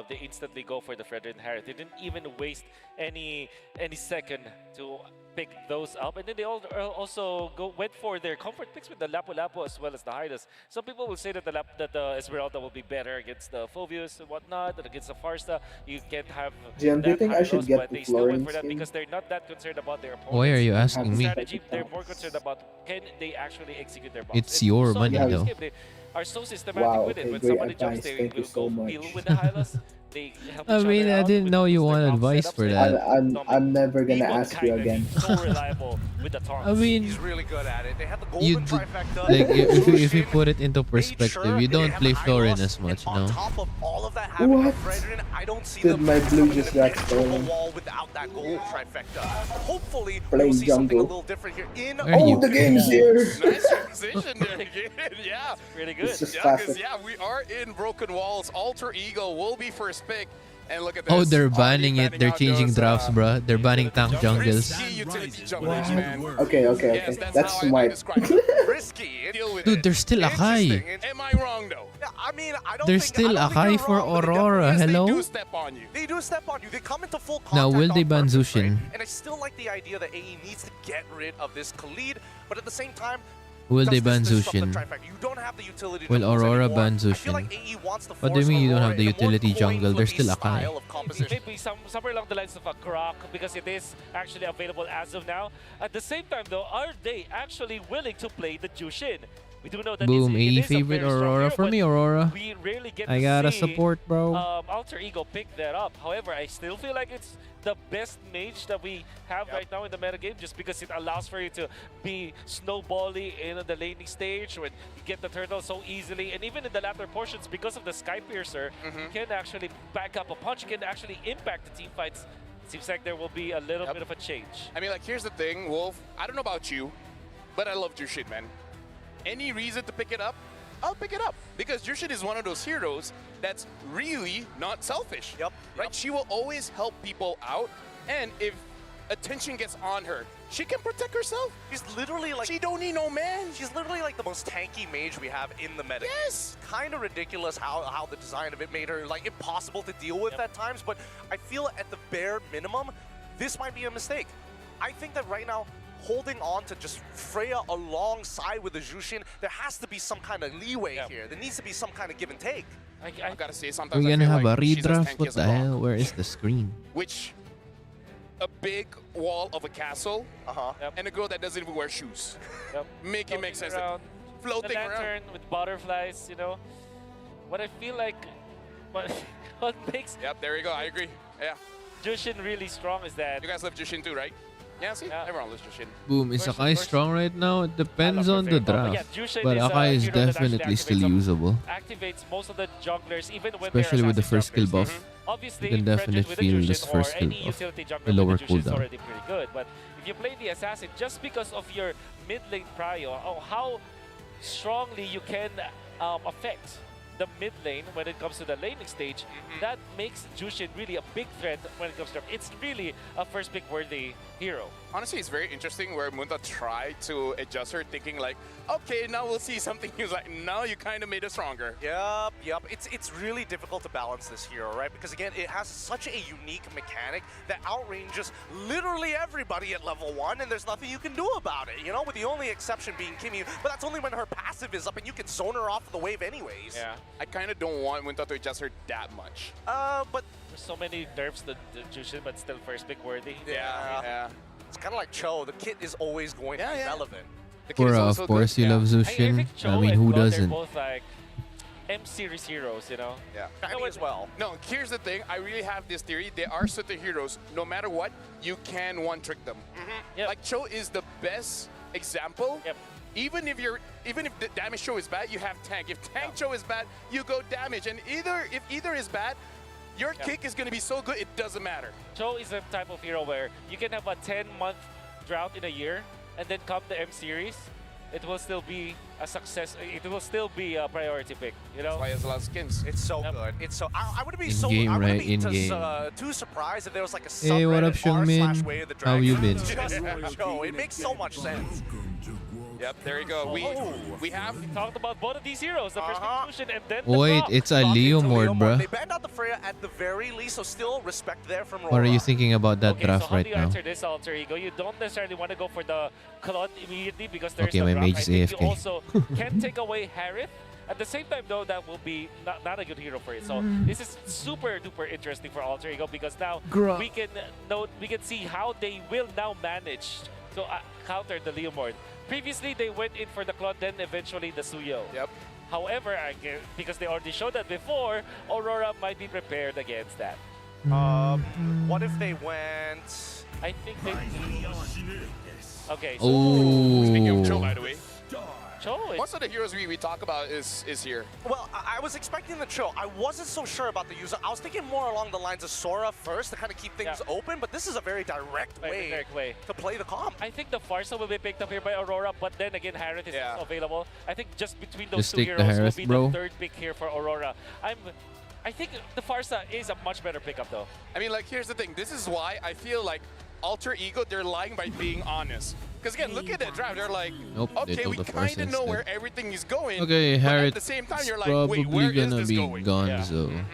they instantly go for the Frederick and Harris. They didn't even waste any second to pick those up, and then they also went for their comfort picks with the Lapu Lapu as well as the Hydas. Some people will say that the Esmeralda will be better against the Phobius and whatnot, and against the Farsta you can't have Jim, do you that think I high should loss, get but the they still went Florian for that skin? because they're not that concerned about their opponents. Why are you asking me? Strategy, they're more concerned about can they actually execute their bombs. It's your So money, in this though. game, they are so systematic Wow, with it. okay, When great somebody jumps, advice. they Thank you will so go much. deal with the high loss. They help I each mean, other I out didn't with know you their wanted bomb advice setups. for They that. I'm never gonna Demon ask you kinda again. so reliable with the taunts. I mean, He's really good at it. They have the you golden d- trifecta. like if you Zushin put it into made perspective, sure you they don't have play high Florin loss, as much, and no? on top of all of that happening What? for Fredrin, I don't see Did them my blue coming just in got and from the stolen? wall without that golden trifecta. Hopefully, Playing we'll see something a jungle. little different here in Where are you? Oh, the game's here! Nice transition there, kid. Yeah, Really It's good. just yeah, because classic. we are in Broken Walls. Alter Ego will be first pick. And look at this. Oh, they're already banning it. They're out changing those, drafts, bruh. They're banning tank jungles. risky utility junglers, man. Okay, okay, Yes, okay. that's That's how I smart. describe it. Risky. Deal with Dude, it. there's still Akai. Interesting. Am I wrong though? Yeah, I mean, I don't There's think, still I don't Akai think for you're wrong, but they Aurora. Yes, Hello? They do step on you. They do step on you. They come into full contact. Now, will they on ban purpose, right? Zushin? And I still like the idea that AE needs to get rid of this Khalid, but at the same time, Will does they this ban disrupt the Zushin? trifecta? You don't have the utility Will jungles Aurora anymore. ban I feel Zushin? like AE wants to What do you force mean you don't Aurora have the in a more utility jungle? There's coin-flippy still Akai. style of composition. Maybe somewhere along the lines of a Croc because it is actually available as of now. At the same time, though, are they actually willing to play the Jushin? We do know that Boom, it AE is a favorite very strong Aurora hero, for but me, Aurora. we rarely get I to gotta see, support, bro. Alter Ego pick that up. However, I still feel like it's the best mage that we have right now in the metagame just because it allows for you to be snowbally in the laning stage when you get the turtle so easily. And even in the latter portions, because of the Sky Piercer, you can actually back up a punch, you can actually impact the team fights. Seems like there will be a little bit of a change. I mean, like, here's the thing, Wolf. I don't know about you, but I love Jushin, man. Any reason to pick it up, I'll pick it up. Because Jushin is one of those heroes that's really not selfish. Right? She will always help people out. And if attention gets on her, she can protect herself. She's literally like... She don't need no man. She's literally like the most tanky mage we have in the meta. Yes! Kind of ridiculous how the design of it made her like impossible to deal with at times, but I feel at the bare minimum, this might be a mistake. I think that right now, holding on to just Freya alongside with the Jushin, there has to be some kind of leeway here. There needs to be some kind of give and take. I gotta say, sometimes We're I gonna feel have like a she's as redraft? tanky What as the a rock. hell? Where is the screen? Which a big wall of a castle and a girl that doesn't even wear shoes. Make it make sense. Around, Floating the around. lantern with butterflies, you know. What I feel like, what makes Yep, there you go. I agree. Yeah. Jushin really strong is that You guys love Jushin too, right? Yeah, see? Everyone loves Jushin. Boom, is Akai strong right now? It depends on the But yeah, draft. Jushin But is a Akai is hero that actually definitely still activates some- usable. Activates most of the junglers, even when Especially they're with the assassin first skill junglers. buff. Obviously, You can definitely with the feel Jushin this or first skill any buff. utility jungler The with lower the Jushin is cooldown. already pretty good. But if you play the assassin just because of your mid lane prio, how strongly you can affect the mid lane when it comes to the laning stage, that makes Jushin really a big threat when it comes to. It's really a first pick worthy hero. Honestly, it's very interesting where Munta tried to adjust her, thinking like, okay, now we'll see something. He was like, no, you kind of made it stronger. Yep. It's really difficult to balance this hero, right? Because again, it has such a unique mechanic that outranges literally everybody at level 1, and there's nothing you can do about it, you know? With the only exception being Kimmy, but that's only when her passive is up and you can zone her off the wave anyways. Yeah, I kind of don't want Munta to adjust her that much. But there's so many nerfs to Jushin, but still first pick worthy. Yeah. It's kind of like Cho. The kit is always going to be relevant. Of course, you love Zushin. I mean, who doesn't? They're both like M-series heroes, you know? Yeah, Kyaandere as well. No, here's the thing. I really have this theory. They are certain heroes. No matter what, you can one-trick them. Like Cho is the best example. Even if the damage Cho is bad, you have tank. If tank Cho is bad, you go damage. And if either is bad, your kick is going to be so good, it doesn't matter. Cho is a type of hero where you can have a 10-month drought in a year, and then come the M-series, it will still be a success. It will still be a priority pick, you know? That's why he has a lot of skins. It's so good. It's so. I wouldn't be too surprised if there was like a subreddit Hey, what up, Shungmin? /way of the How you been? Cho. It makes so much sense. Yep, there you go. We have talked about both of these heroes, the first inclusion and then Wait, it's a Leomord, bruh. They banned out the Freya at the very least, so still respect there from Rora. What are you thinking about that draft so right how do you now? answer this, Alter Ego? You don't necessarily want to go for the Claude immediately because there's Okay, the my drop. mage I is think AFK. you also can take away Harith. At the same time, though, that will be not a good hero for it. So this is super duper interesting for Alter Ego because now we can see how they will now manage to counter the Leomord. Previously, they went in for the Claude, then eventually the Suyo. Yep. However, because they already showed that before, Aurora might be prepared against that. What if they went? I think they. Okay. So speaking of Cho, by the way. Cho. Most of the heroes we talk about is here. Well, I was expecting the Cho. I wasn't so sure about the user. I was thinking more along the lines of Sora first to kind of keep things open, but this is a very direct way to play the comp. I think the Farsa will be picked up here by Aurora, but then again, Harith is also available. I think just between those Just two take the heroes Harith, will be bro. the third pick here for Aurora. I think the Farsa is a much better pickup, though. I mean, like, here's the thing. This is why I feel like Alter Ego, they're lying by being honest. Because again, look at that draft. They're like, Nope, they okay, told we the kind Farsa of know instead. where everything is going. Okay, but Harith at the same time, you're like, probably wait, where is gonna this be going? Gonzo.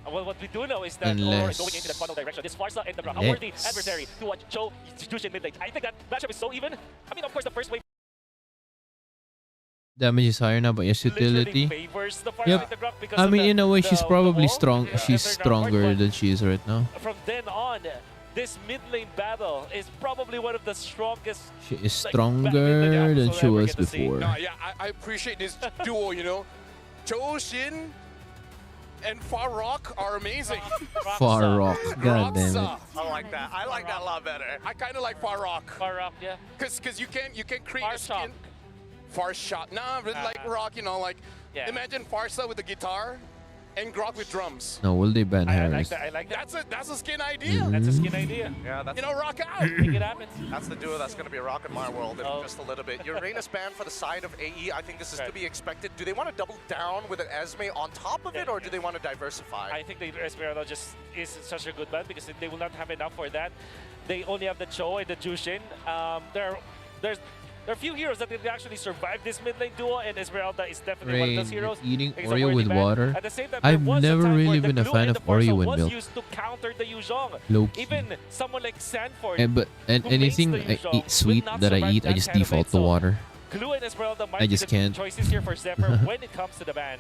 Well, what we do know is that Aurora Unless- is going into the funnel direction. This Farsa and the Brown, a Unless- worthy adversary to what Cho Jushin mid lane. I think that matchup is so even. I mean, of course, the first wave Damage is higher now, but yes, utility. favors the Farsa Yep. with the Grok because I of mean, the- in a way, she's the probably wall. strong. She's They're not hard, stronger but than she is right now. from then on, this mid lane battle is probably one of the strongest. She is like, stronger battle than we'll she ever was get to see. before. No, yeah, I appreciate this duo, you know. Cho Shin and Farrock are amazing. Far rock, god damn it. I like that. I like that a lot better. I kind of like Farrock. Farrock, yeah. Because you can create a skin. Far shot. Nah, but like Rock, you know, like imagine Farsa with the guitar and Grok with drums. No, will they ban I like Harris? that. I like that. That's a skin idea. That's a skin idea. Yeah, that's You know, rock out. Make it happen. That's the duo that's going to be a rock in my world in just a little bit. Uranus banned for the side of AE. I think this is to be expected. Do they want to double down with an Esme on top of it, or do they want to diversify? I think the Esmeralda just is such a good band because they will not have enough for that. They only have the Cho and the Jushin. There are a few heroes that can actually survive this mid lane duo, and Esmeralda is definitely one of those heroes. Eating He's a Oreo worthy with man. water. At the same time, I've there was a never time really where the been a glue fan and of the Farsa Oreo with was milk. used to counter the Yuzhong. Low-key. Even someone like Sanford. And anything I eat sweet that I eat, I just default to water. Glue and Esmeralda might I just be the can't. choices here for Zephyr when it comes to the ban.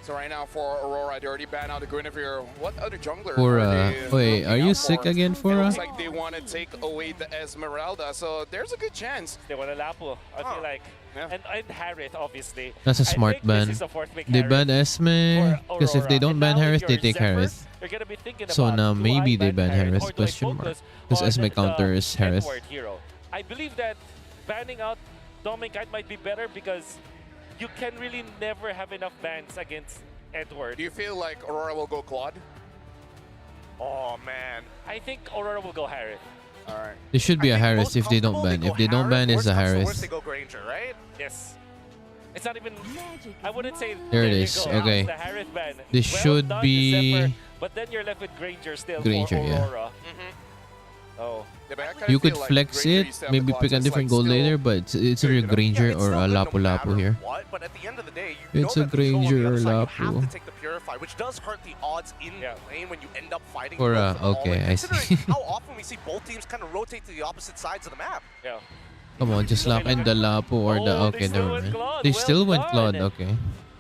So right now for Aurora, they already banned out the Guinevere. What other jungler Fora. Wait, are you out sick for? again, It Fora? looks like they want to take away the Esmeralda, so there's a good chance. They want a Lapu, I feel like. And Harith, obviously. That's a smart I think ban. this is a fourth pick They Harith ban Esme, because if they Aurora. don't And ban now if Harris, they you're take Zephyr, Harris. you're gonna be thinking So about, now do maybe I they ban Harris? or do I Question mark. focus Because on Esme the counter is Harris. Edward hero? I believe that banning out Dominkite might be better because you can really never have enough bans against Edward. Do you feel like Aurora will go Claude? Oh man, I think Aurora will go Harith. All right. It should be a Harris if they don't ban. If they don't ban, it's a Worst Harris. they go Granger, right? Yes. It's not even. I wouldn't say. There it you is. go, Okay. The Harith ban. This Well should done, be Zephyr, but then you're left with Granger still Granger, for yeah. Aurora. Oh. Yeah, but I kinda You feel could like flex Granger it, used to have maybe the pick a clause different that's, gold like, later, still but it's either Granger or a Lapu Lapu here. What? But at the end of the day, you It's know a that the control on the Granger or other side, you have Lapu. to take the Purify, which does hurt the odds in the lane when you end up fighting For both of them all okay, in. I see. Considering how often we see both teams kind of rotate to the opposite sides of the map. Yeah. Come on, just lock in the Lapu or the okay, never mind. They still went Claude, okay.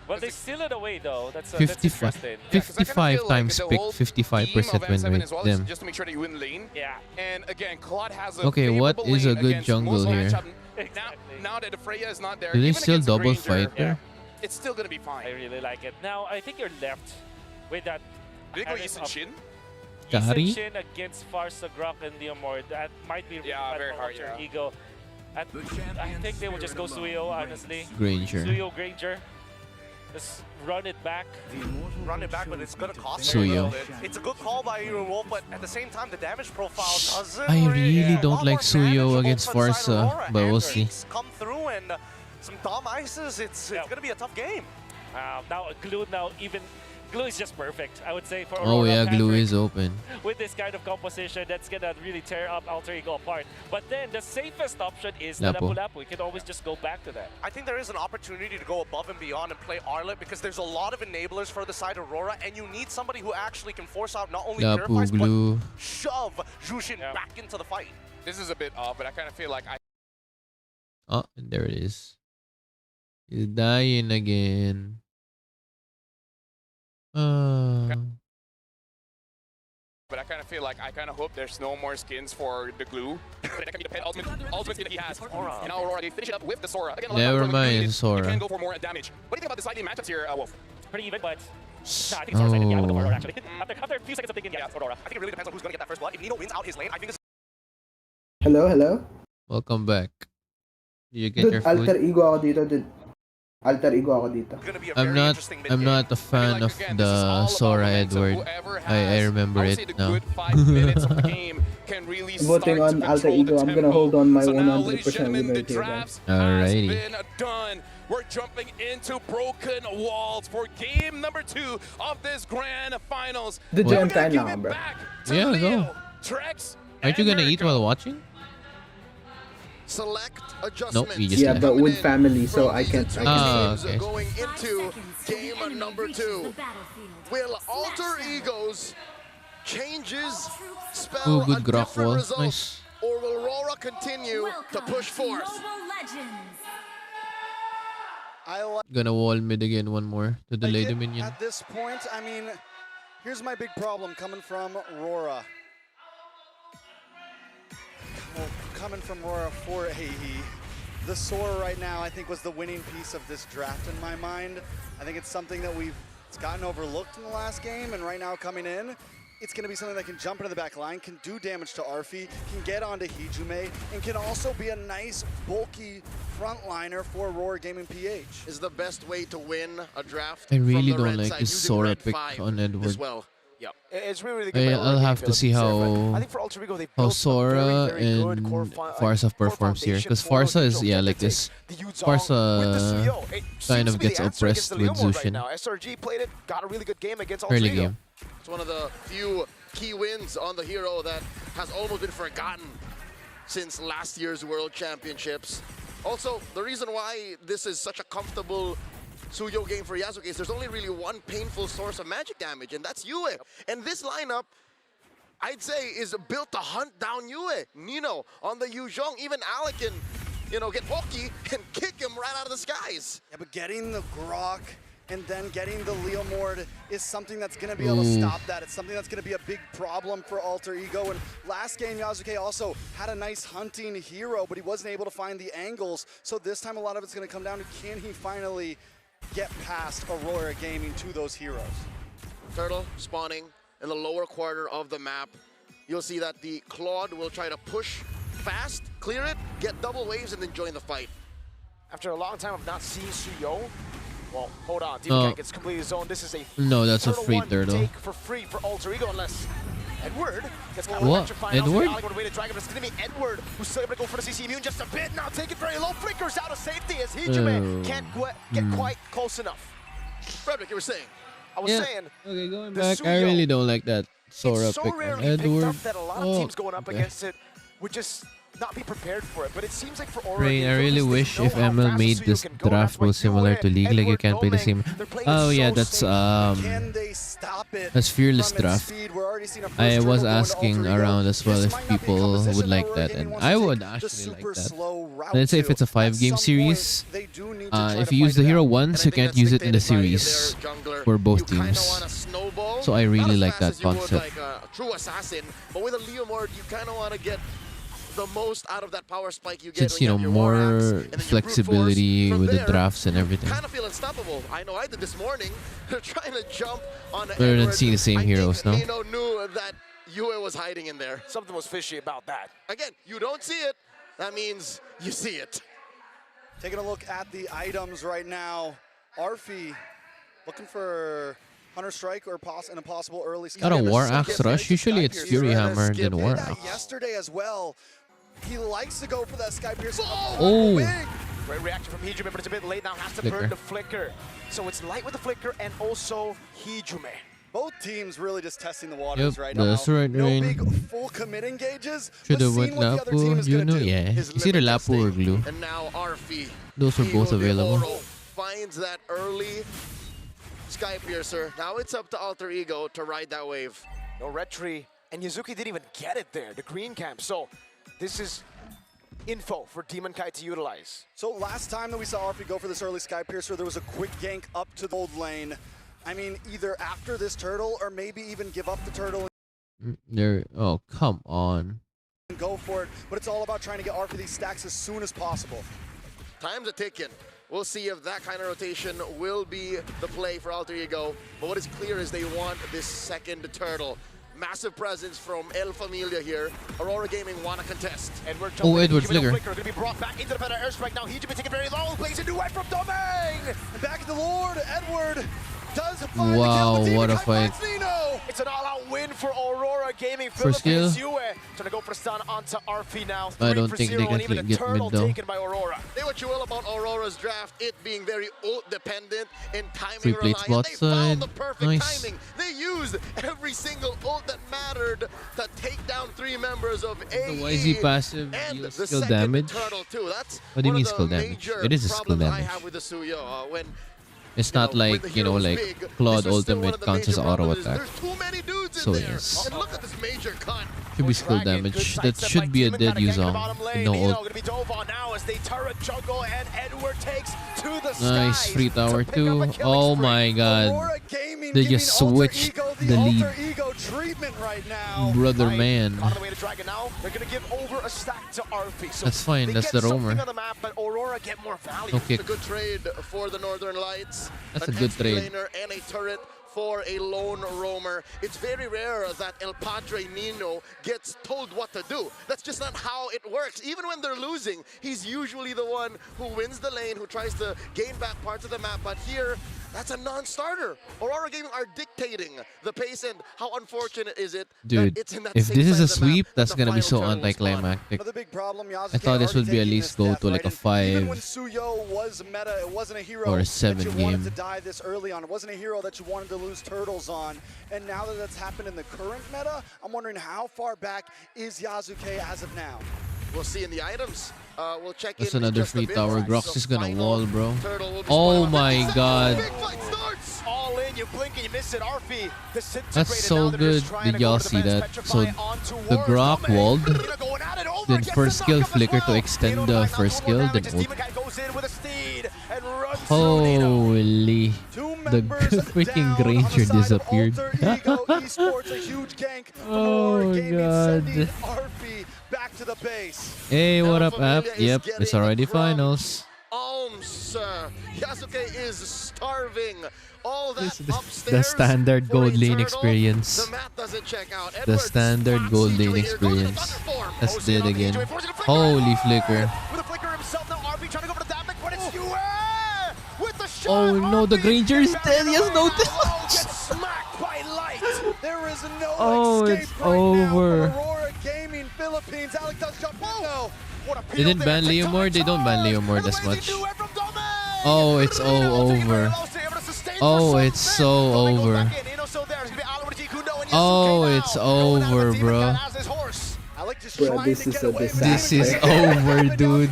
Well, they steal it away though. That's 55, interesting. 55 times pick, 55% win rate. Them. Just to make sure that you win lane. Yeah. And again, Claude has a Okay, what favorable is a lane good against jungle most here? matchup. Now that the Freya is not there, Do they even still against double Granger, fight there? it's still gonna be fine. I really like it. Now I think you're left with that. Do they go East and Shin? Kari? Shin against Farsa, Grok, and Leomord. That might be very hard, Alter yeah. Ego. And I think they will just go Suyo, honestly. Granger. Suyo, Granger. Just run it back. Run it back, but it's gonna cost Suyo. you a little bit. It's a good call by Iron Wolf, but at the same time, the damage profile doesn't. I really a don't lot like more Suyo manageable against for the side of Farsa, Aurora, but and we'll see. Reeks come through and some dumb ices. It's gonna be a tough game. Now Glue even. Glue is just perfect, I would say, for Oh Aurora. yeah, glue Patrick. is open. With this kind of composition, that's gonna really tear up Alter Ego apart. But then the safest option is the Lapu. Lapu Lapu. We can always just go back to that. I think there is an opportunity to go above and beyond and play Arlet because there's a lot of enablers for the side of Aurora, and you need somebody who actually can force out not only Lapu, Purifies, glue. but shove Jushin back into the fight. This is a bit off, but I kind of feel like Oh, there it is. He's dying again. But I kind of feel like I kind of hope there's no more skins for the glue. But that can be the pet ultimate skin that he has. And now Aurora, they finish it up with the Sora. Again, Never mind, Sora. You can go for more damage. What do you think about the slightly matchups here, Wolf? Pretty even, but nah, I think it's Aurora. Yeah, with Aurora actually. After a few seconds of thinking, yeah, it's Aurora. I think it really depends on who's going to get that first blood. If Nino wins out his lane, I think this Hello? Welcome back. Did you get your Dude, food? alter ego ako dito, dude. Alter ego ako dito. I'm not a fan of the Sora Edward. I remember it now. Voting on alter ego, I'm gonna hold on my So now, 100% ladies and gentlemen, winner the here, draft guys. has Alrighty. been done. We're jumping into Broken Walls for game number 2 of this grand finals. The We're gem gonna time give now, it bro. back to Yeah, Leo, go. Trex, Aren't you gonna eat while watching? Select Nope, adjustments. you just Yeah, left. but with family, so I can't. Ah, Games okay. going into game number 2. Will alter egos changes spell Ooh, a good grok different wall. result, Nice. or will Aurora continue to push forth? I like Gonna wall mid again one more to delay the minion. at this point, I mean, here's my big problem coming from Aurora. Coming from Aurora for AE. The Sora right now, I think, was the winning piece of this draft in my mind. I think it's something that it's gotten overlooked in the last game, and right now coming in, it's going to be something that can jump into the back line, can do damage to Arfi, can get onto Hijume, and can also be a nice, bulky frontliner for Aurora Gaming PH. Is the best way to win a draft. I really from the don't red like side this using Sora red pick 5 on Edward. as well. Yeah, it's really good. by I'll Aurora have Gaming to see Philippines there, but how I think for Alter Ego, they how built a Sora very, very good and core Farsa performs here, because Farsa is like this. Farsa kind of gets oppressed with Zushin. Now. SRG played it, got a really good game against Alter Early Ego. game. It's one of the few key wins on the hero that has almost been forgotten since last year's World Championships. Also, the reason why this is such a comfortable Suyo game for Yasuke is there's only really one painful source of magic damage, and that's Yue. And this lineup, I'd say, is built to hunt down Yue. Nino on the Yuzhong, even Alec can, get Poki and kick him right out of the skies. Yeah, but getting the Grok and then getting the Leomord is something that's going to be able to stop that. It's something that's going to be a big problem for Alter Ego. And last game, Yasuke also had a nice hunting hero, but he wasn't able to find the angles. So this time, a lot of it's going to come down to, can he finally get past Aurora Gaming to those heroes? Turtle spawning in the lower quarter of the map. You'll see that the Claude will try to push fast, clear it, get double waves, and then join the fight. After a long time of not seeing Suyo, well, hold on, Demon gets completely zoned. This is a No, that's a turtle free one turtle. take for free for Alter Ego, unless Edward gets caught What? electrified. Edward? Way to drag him. It's going to be Edward who's still able to go for the CC immune just a bit. Now take it very low. Flickers out of safety as Hijime can't get quite close enough. Frederick, you were saying? I was saying. Okay, going back. I really don't like that Sora so pick on rarely picked Edward. up that a lot of teams going up against it would just not be prepared for it. But it seems like for Aurora, Rain, I really wish if ML made this draft was similar to League, like you can't play the same. Oh yeah, that's Fearless draft. I was asking around as well if people would like that, and I would actually like that. Let's say if it's a 5-game series, if you use the hero once, you can't use it in the series for both teams. So I really like that concept. Like a true assassin, but with a Leomord, you kind of want to get the most out of that power spike you get. Since, you know, more flexibility with the drafts and everything. Kind of feel unstoppable. I know I did this morning. Trying to jump on Better than seeing the same heroes, no? Nino knew that Yue was hiding in there. Something was fishy about that. Again, you don't see it. That means you see it. Taking a look at the items right now. Arfi looking for Hunter Strike or an impossible early Not a War Axe rush. Usually it's Fury Hammer than War Axe. Yesterday as well. He likes to go for that Sky Piercer. Oh! Great reaction from Hijime, but it's a bit late now. Has to Flicker. burn the Flicker. So it's light with the Flicker and also Hijime. Both teams really just testing the waters right now. That's right, No Rain. big full commit engages. Should have went Lapu, you know, yeah. It's either Lapu or Glue. And now Arfi. Those were both available. Finds that early Sky Piercer. Now it's up to Alter Ego to ride that wave. No red tree, and Yuzuki didn't even get it there, the green camp. So this is info for Demon Kai to utilize. So last time that we saw Arfi go for this early Sky Piercer, there was a quick gank up to the old lane. I mean, either after this turtle or maybe even give up the turtle There. Oh, come on. and go for it. But it's all about trying to get Arfi these stacks as soon as possible. Time's a ticking. We'll see if that kind of rotation will be the play for Alter Ego. But what is clear is they want this second turtle. Massive presence from El Familia here. Aurora Gaming want to contest. Edward Edward Flicker. Going to be brought back into the better airstrike now. Hijime taking very low. Plays a new way from Domain. And back to the Lord, Edward does find Wow, the kill. what a fight. It's an all-out win for Aurora Gaming. First kill. Yue trying to go for stun onto Arfi now. I don't think they 3-0, can and even a get turtle mid though. taken by Aurora. Say what you will about Aurora's draft, it being very ult dependent and timing Free plate reliant. spot They found the side. perfect Nice. timing. They used every single ult that mattered to take down 3 members of AE. The YZ passive and deals the skill second damage. turtle too. That's What do you one mean of the skill damage? major It is a skill problems I damage. have with the Suyo. When It's not like, you know, like Claude Ultimate counts as auto attack. there's too many dudes So in there. yes. And look at this major cut. Should be skill damage. That should be a dead Yuzong. No ult. Going to be dove on now as they turret jungle and Edward takes to the Nice, sky free tower to pick up a too. killing Oh spree. my god. Aurora Gaming They giving just Alter switched Ego the lead. Alter Ego treatment right now. Brother man. On the way to Dragon now, they're going to give over a stack to Arfi. So That's fine, they that's get the something roamer. on the map, but Aurora get more value. Okay. It's a good trade for the Northern Lights. That's An a good XP trade. laner and a turret for a lone roamer. It's very rare that El Padre Nino gets told what to do. That's just not how it works. Even when they're losing, he's usually the one who wins the lane, who tries to gain back parts of the map. But here, that's a non-starter. Aurora Gaming are dictating the pace, and how unfortunate is it Dude, that it's in that if same this is side a of the map sweep, that that's the gonna be final so turtle was spawned. anticlimactic. Another big problem, I thought this would be at least go to like a Even when 5 Suyo was meta, it wasn't a hero or a that 7 you wanted game. to die this early on. It wasn't a hero that you wanted to lose turtles on. And now that that's happened in the current meta, I'm wondering how far back is Yasuke as of now. We'll see in the items. We'll check That's in another just a free bit. tower. So Grox is gonna wall, bro. turtle will be Oh spawning. my god. Big fight starts. All in, you blink and you miss it. Arfi disintegrated. That's so now. They're just good. trying Did to go y'all to the see fence, that? So petrify onto the War Grok Domain. walled, Going at it over, then gets first the skill knock-up as flicker to well. extend Nino the back, first now skill, more then damage as ult. Demon Guy goes in with a steed and runs through Nino. Holy. The freaking Granger disappeared. Esports, a huge gank from Aurora Oh Gaming, sending god. Arfi back to the base. Hey, what up, app? Familia is Yep, getting it's already the crumbs. finals. Alms. Yasuke is starving. All that This is upstairs the standard for gold a lane turtle. experience. The math doesn't check out. The Edwards standard spots gold Hijime lane here. Goes to experience. Thunderform. That's Posing dead on again. Hijime, forcing a flicker. Holy flicker. With a flicker himself now, Arfi trying to go for the damage, but it's Yue with the shot. Oh no, the Arfi Granger is dead. Yes, no. gets smacked by light. There is is no Oh, escape it's right now over. from Aurora Gaming Philippines. Alec does jump in though. What a They didn't ban Leomord. They don't ban Leomord as much. Oh, it's all over. Oh, it's so over. Oh, it's over, bro. Bro, this is a disaster. This is over, dude.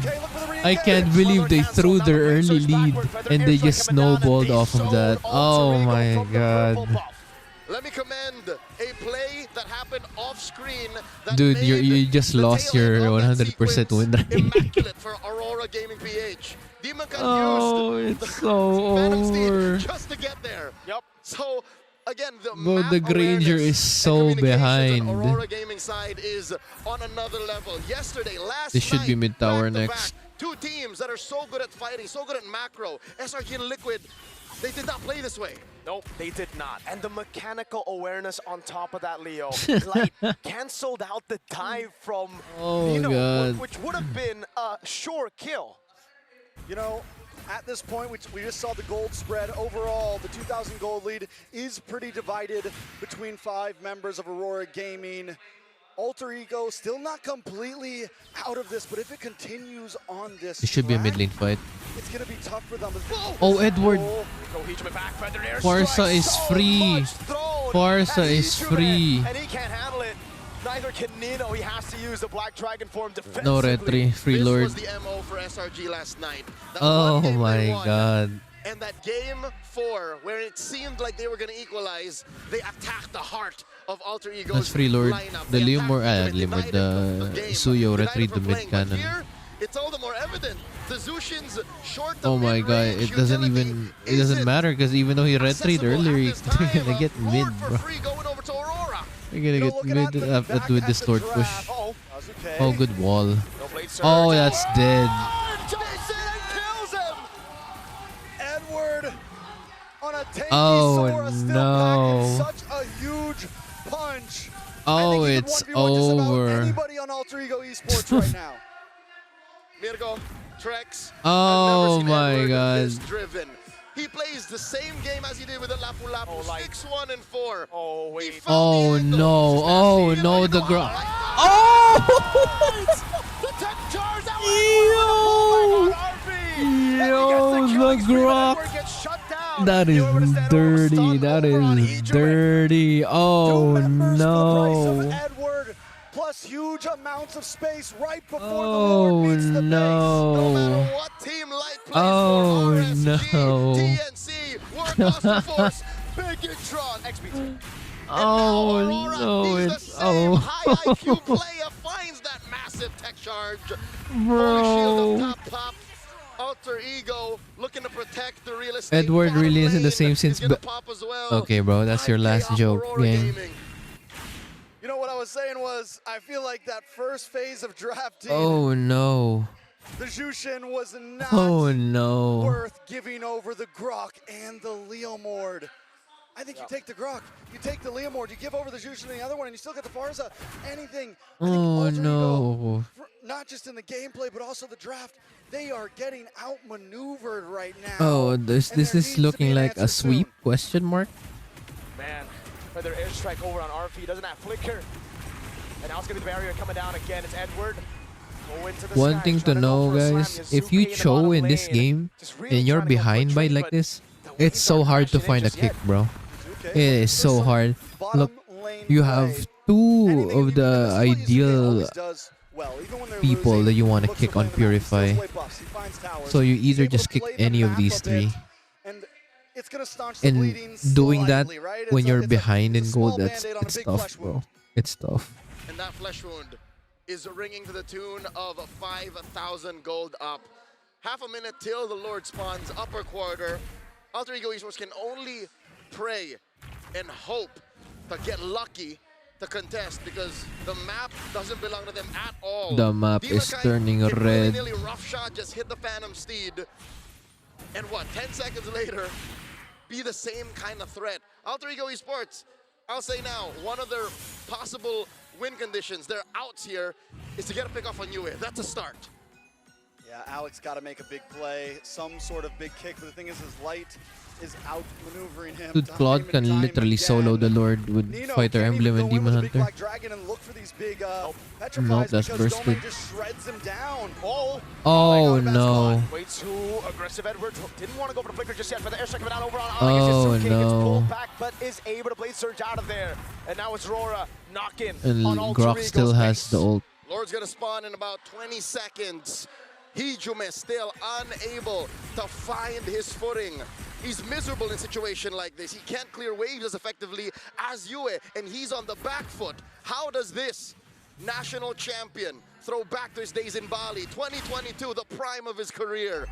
I can't believe they threw their early lead and they just snowballed off of that. Oh my god. Let me commend a play that happened off screen. Dude, you just lost your 100% win rate. Immaculate for Aurora Gaming PH. Demon Oh, used it's so Phantom Steed over. just to get there. Yep. So again, Bro, the Granger is so behind. Aurora Gaming side is on another level. Yesterday, last This should be night, mid tower back-to-back, next. two teams that are so good at fighting, so good at macro. SRG and Liquid, they did not play this way. Nope, they did not. And the mechanical awareness on top of that, Leo, like canceled out the dive from Oh, God. which would have been a sure kill. You know, at this point, we just saw the gold spread. Overall, the 2,000 gold lead is pretty divided between 5 members of Aurora Gaming. Alter Ego still not completely out of this, but if it continues on this It should be a mid lane fight. it's going to be tough for them. Oh, Edward. Farsa is free. Farsa is free. And he can't handle it. Neither can Nino. He has to use the Black Dragon form defensively. No retry. Free Lord. This was the MO for SRG last night. That Oh one game they my won, god. And that game 4, where it seemed like they were going to equalize, they attacked the heart of Alter Ego's That's Free Lord. lineup. The They Leomord, attacked them and Leomord, denied them the game. Suyo Denied retreat them to from mid playing. But cannon. here, it's all the more evident. The Zushins short Oh my god, it doesn't even, it doesn't matter because even though he retreated earlier, he's gonna get mid, bro. You're gonna get mid with this sword push. Oh, good wall. Oh, that's dead. Edward on a tanky Oh, Sora still no. packing such a huge punch. Oh, I think he it's could 1v1 just about over. anybody on Alter Ego Esports right now. Mirko, Trex. Oh my god. Is driven. He plays the same game as he did with the Lapu Lapu. 6-1 and 4. Oh wait. Oh no. Oh no, the ground. Oh! The tech charge that Yo, the Grok. That is dirty. That is dirty. Oh no. Edward plus huge amounts of space right before the Oh Lord meets the no. Oh no. Oh no, it's player finds that massive tech charge. Bro. Pop. Alter Ego looking to protect the real estate. Edward really isn't the same since. Well. Okay, bro, that's your last joke, gang. You know what I was saying was, I feel like that first phase of drafting, Oh no. the Jushin was not Oh no. worth giving over the Grok and the Leomord. I think you take the Grok, you take the Leomord, you give over the Jushin and the other one, and you still get the Farza. Anything. Oh no. Not just in the gameplay, but also the draft. They are getting outmaneuvered right now. Oh, this is looking like a sweep? Question mark. Man, another airstrike over on RP. Doesn't have flicker. And now it's gonna be the barrier coming down again. It's Edward. Go into the One sky, thing to trying go know, for a slam. guys, if Yazuki you in the chow bottom in this lane. game Just really and you're trying to go for a behind by trade, like but this, the it's so waves hard aren't to crashing in find a just kick, yet. bro. It is so hard. Look, you have 2 of the ideal people that you want to kick on Purify. So you either just kick any of these 3. And doing that when you're behind in gold, it's tough, bro. It's tough. And that flesh wound is ringing to the tune of 5,000 gold up. Half a minute till the Lord spawns upper quarter. Alter Ego Esports can only pray and hope to get lucky to contest because the map doesn't belong to them at all. The map is turning can red. willy-nilly rough shot, just hit the Phantom Steed. And what, 10 seconds later, be the same kind of threat. Alter Ego Esports, I'll say now, one of their possible win conditions, their outs here, is to get a pick off on Yue. That's a start. Yeah, Alex got to make a big play, some sort of big kick, but the thing is light is outmaneuvering him. Dude, Claude can literally solo the Lord with Fighter Emblem and Demon Hunter. Black Dragon and look for these big Nope, that's bursted. just shreds him down. Oh no. Way too aggressive. Edward didn't want to go for the flicker just yet, but the airstrike coming out over on Oh Gets no. pulled back, but is able to blade surge out of there. And now it's Rora knocking And on Alter Grok Ego's still has base. the ult. Lord's gonna spawn in about 20 seconds. Hijume still unable to find his footing. He's miserable in a situation like this. He can't clear waves as effectively as Yue, and he's on the back foot. How does this national champion throw back to his days in Bali, 2022, the prime of his career?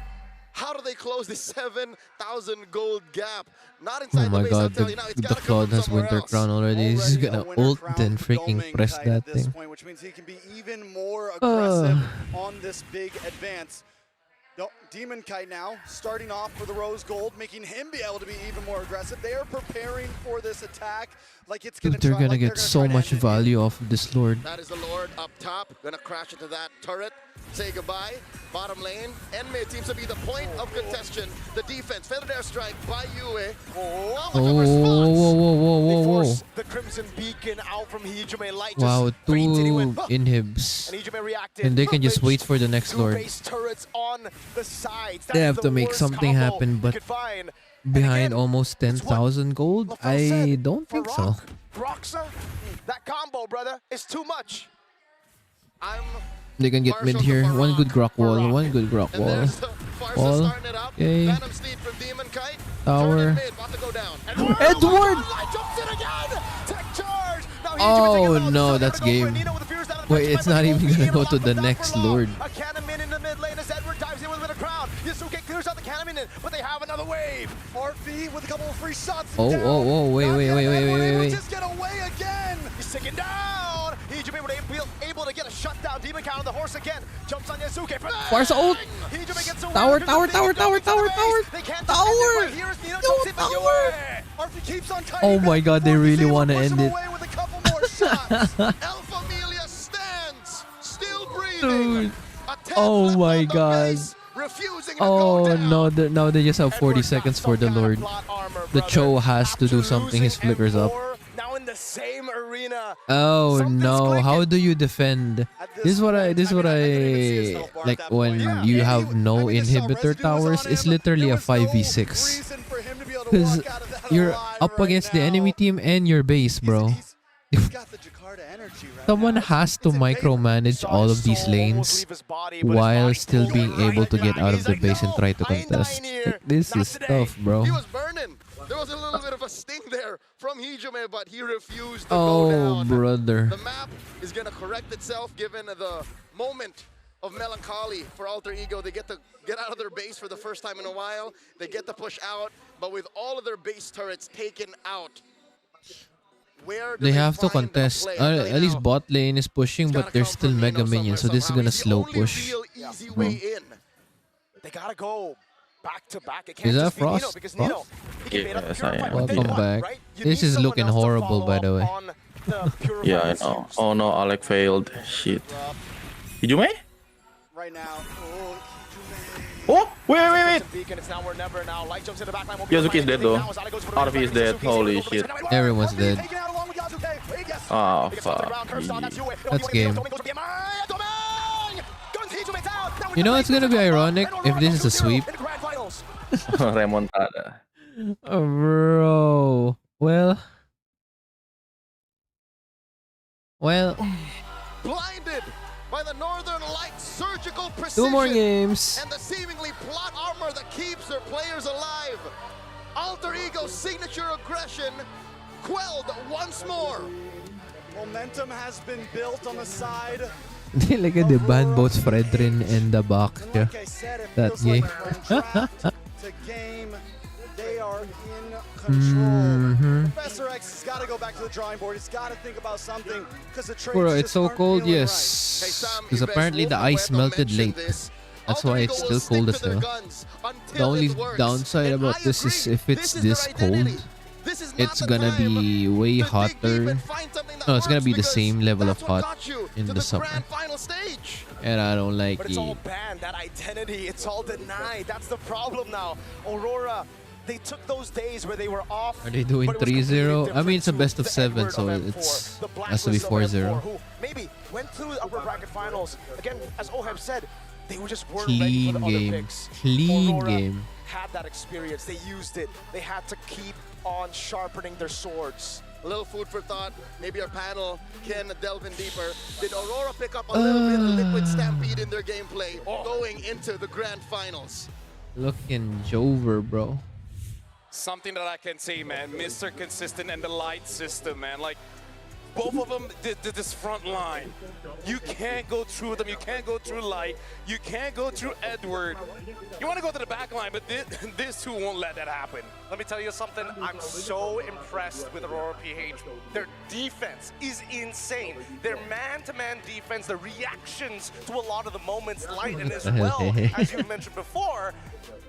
How do they close this 7,000 gold gap? Not inside Oh my the base, god, I'll tell you now, it's the gotta come Claude from has somewhere Winter else. Crown already. He's gonna ult, then freaking press Kite that at this thing. point, which means he can be even more aggressive on this big advance. Demon Kite now starting off for the Rose Gold, making him be able to be even more aggressive. They are preparing for this attack like it's Dude, they're gonna get so much value off of this Lord. That is the Lord up top. Gonna crash into that turret. Say goodbye. Bottom lane. And mid seems to be the point of contention. The defense. Feathered airstrike by Yue. Oh, whoa. Force the Crimson Beacon out from Hijume. Light Wow, just two faints anyway. inhibs. And Hijume reacted. And they can just wait for the next Two Lord. base turrets on the sides. They That have is to the make worst something combo happen, you but could find. behind almost 10,000 gold? I don't think so. Roxa, that combo, brother, is too much. They can get mid here. One good Grok wall. One good Grok wall. Wall. Okay. Tower. Edward! Oh no, that's game. Wait, it's not even gonna go to the next Lord. A Cannon in the mid lane as Edward dives in with a crown. Yasuke clears out the Cannon, but they have another wave. RP with a couple of free shots. Oh, wait. Just get away again. He's ticking down. Hijume able to get a shutdown. Demon count on the horse again. Jumps on Yasuke. Farsa ult. Hijume gets away. Tower. They can't defend it, but here's Nino jumps in for Yue. RP keeps on kiting. Oh my god, they really want to end it. With a couple more shots. Alpha Amelia stands, still breathing. Dude. Oh my god. Oh no, now they just have 40 seconds for the Lord. The Cho has to do something, his flicker's up. Now in the same arena. Oh no, how do you defend? This is what I like when you have no inhibitor towers. It's literally a 5v6. Because you're up against the enemy team and your base, bro. Someone has to micromanage all of these lanes while still being able to get out of the base and try to contest. Like, this is tough, bro. He was burning. There was a little bit of a sting there from Hijume, but he refused to go down. Oh, brother. The map is going to correct itself given the moment of melancholy for Alter Ego. They get to get out of their base for the first time in a while. They get to push out, but with all of their base turrets taken out, where do They have to contest. At least bot lane is pushing, but there's still mega minions, so this is gonna slow push. They gotta go back to back. It can't Is that just be Nino, Frost? because Nino, he can bait up the Yes, I Purifier am. with Welcome Nino, back. right? You This need is someone looking else to horrible, follow by the up way. on the Purifier. Yeah, I know. Oh no, Alec failed. Shit. Hijume? Right now. Oh, wait. Beacon, it's now or never now. Light jumps in the back line. Yasuke is dead though. RV is dead. Holy shit. Everyone's dead. Oh, fuck. That's game. You know, it's gonna be ironic if this is a sweep. Remontada. Oh, bro. Well. blinded by the Northern Lights surgical precision. 2 more games. And the seemingly plot armor that keeps their players alive. Alter Ego's signature aggression quelled once more. Momentum has been built on the side. Like they ban both Fredrin and the back. Yeah. That game. To game, they are in control. Professor X has got to go back to the drawing board. He's got to think about something because the trades Bro, just it's so aren't cold, feeling yes. Because apparently the ice melted late. That's why it's still cold as hell. The only downside about this is if it's this cold, it's gonna be way hotter. No, it's gonna be the same level of hot in the summer. And I don't like But it's all banned, that identity, it's all denied. That's the problem now. Aurora they took those days where they were off. Are they doing 3-0? I mean, it's a best of 7, so it's has to be 4-0. Who maybe went through the upper bracket finals. Again, as Oheb said, they just weren't ready for the other picks. Clean Aurora game. had that experience. They used it. They had to keep on sharpening their swords. A little food for thought. Maybe our panel can delve in deeper. Did Aurora pick up a little bit of liquid stampede in their gameplay going into the grand finals? Looking Jover, bro. Something that I can say, man, Mr. Consistent and the light system, man. Like, both of them did this front line. You can't go through them. You can't go through Light. You can't go through Edward. You want to go to the back line, but this two won't let that happen. Let me tell you something. I'm so impressed with Aurora PH. Their defense is insane. Their man-to-man defense, the reactions to a lot of the moments, Light, and as well, as you mentioned before,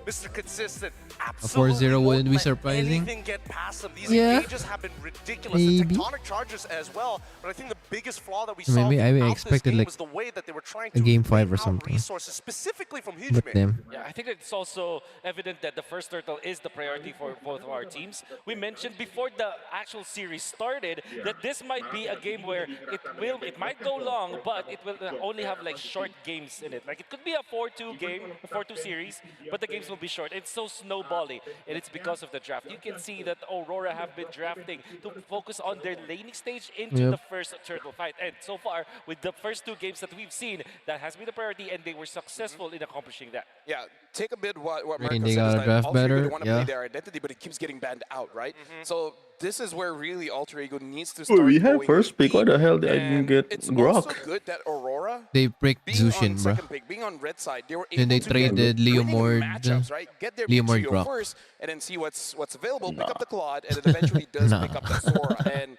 Mr. Consistent, absolutely 4-0 wouldn't be let surprising. anything get past them. These Yeah. engages have been ridiculous. Maybe. The tectonic charges as well. But I think the biggest flaw that we So saw maybe I throughout expected this game like was the way that they were trying a to game 5 or out something. resources, specifically from With Hujme. them. Yeah, I think it's also evident that the first turtle is the priority for both of our teams. We mentioned before the actual series started that this might be a game where it might go long, but it will only have like short games in it. Like it could be a 4-2 game, a 4-2 series, but the games will be short. It's so snowbally, and it's because of the draft. You can see that Aurora have been drafting to focus on their laning stage into the first turtle fight. And so far, with the first 2 games that we've seen, that has been the priority, and they were successful in accomplishing that. Yeah, take a bit what Meaning Marco they said. gotta Is that draft Alter Ego, better, they want to yeah. play their identity, but it keeps getting banned out, right? So this is where really Alter Ego needs to Oh, start we had going first pick. Why the hell did I and didn't get it's also Grok? good that Aurora, They break being on Zushin, bro. second pick, being on red side, they were Then able they to traded get winning Leomord, matchups, right? Get their Leomord trio Grok. first, and then see what's available. Pick up the Claude, and it eventually does pick up the Sora. And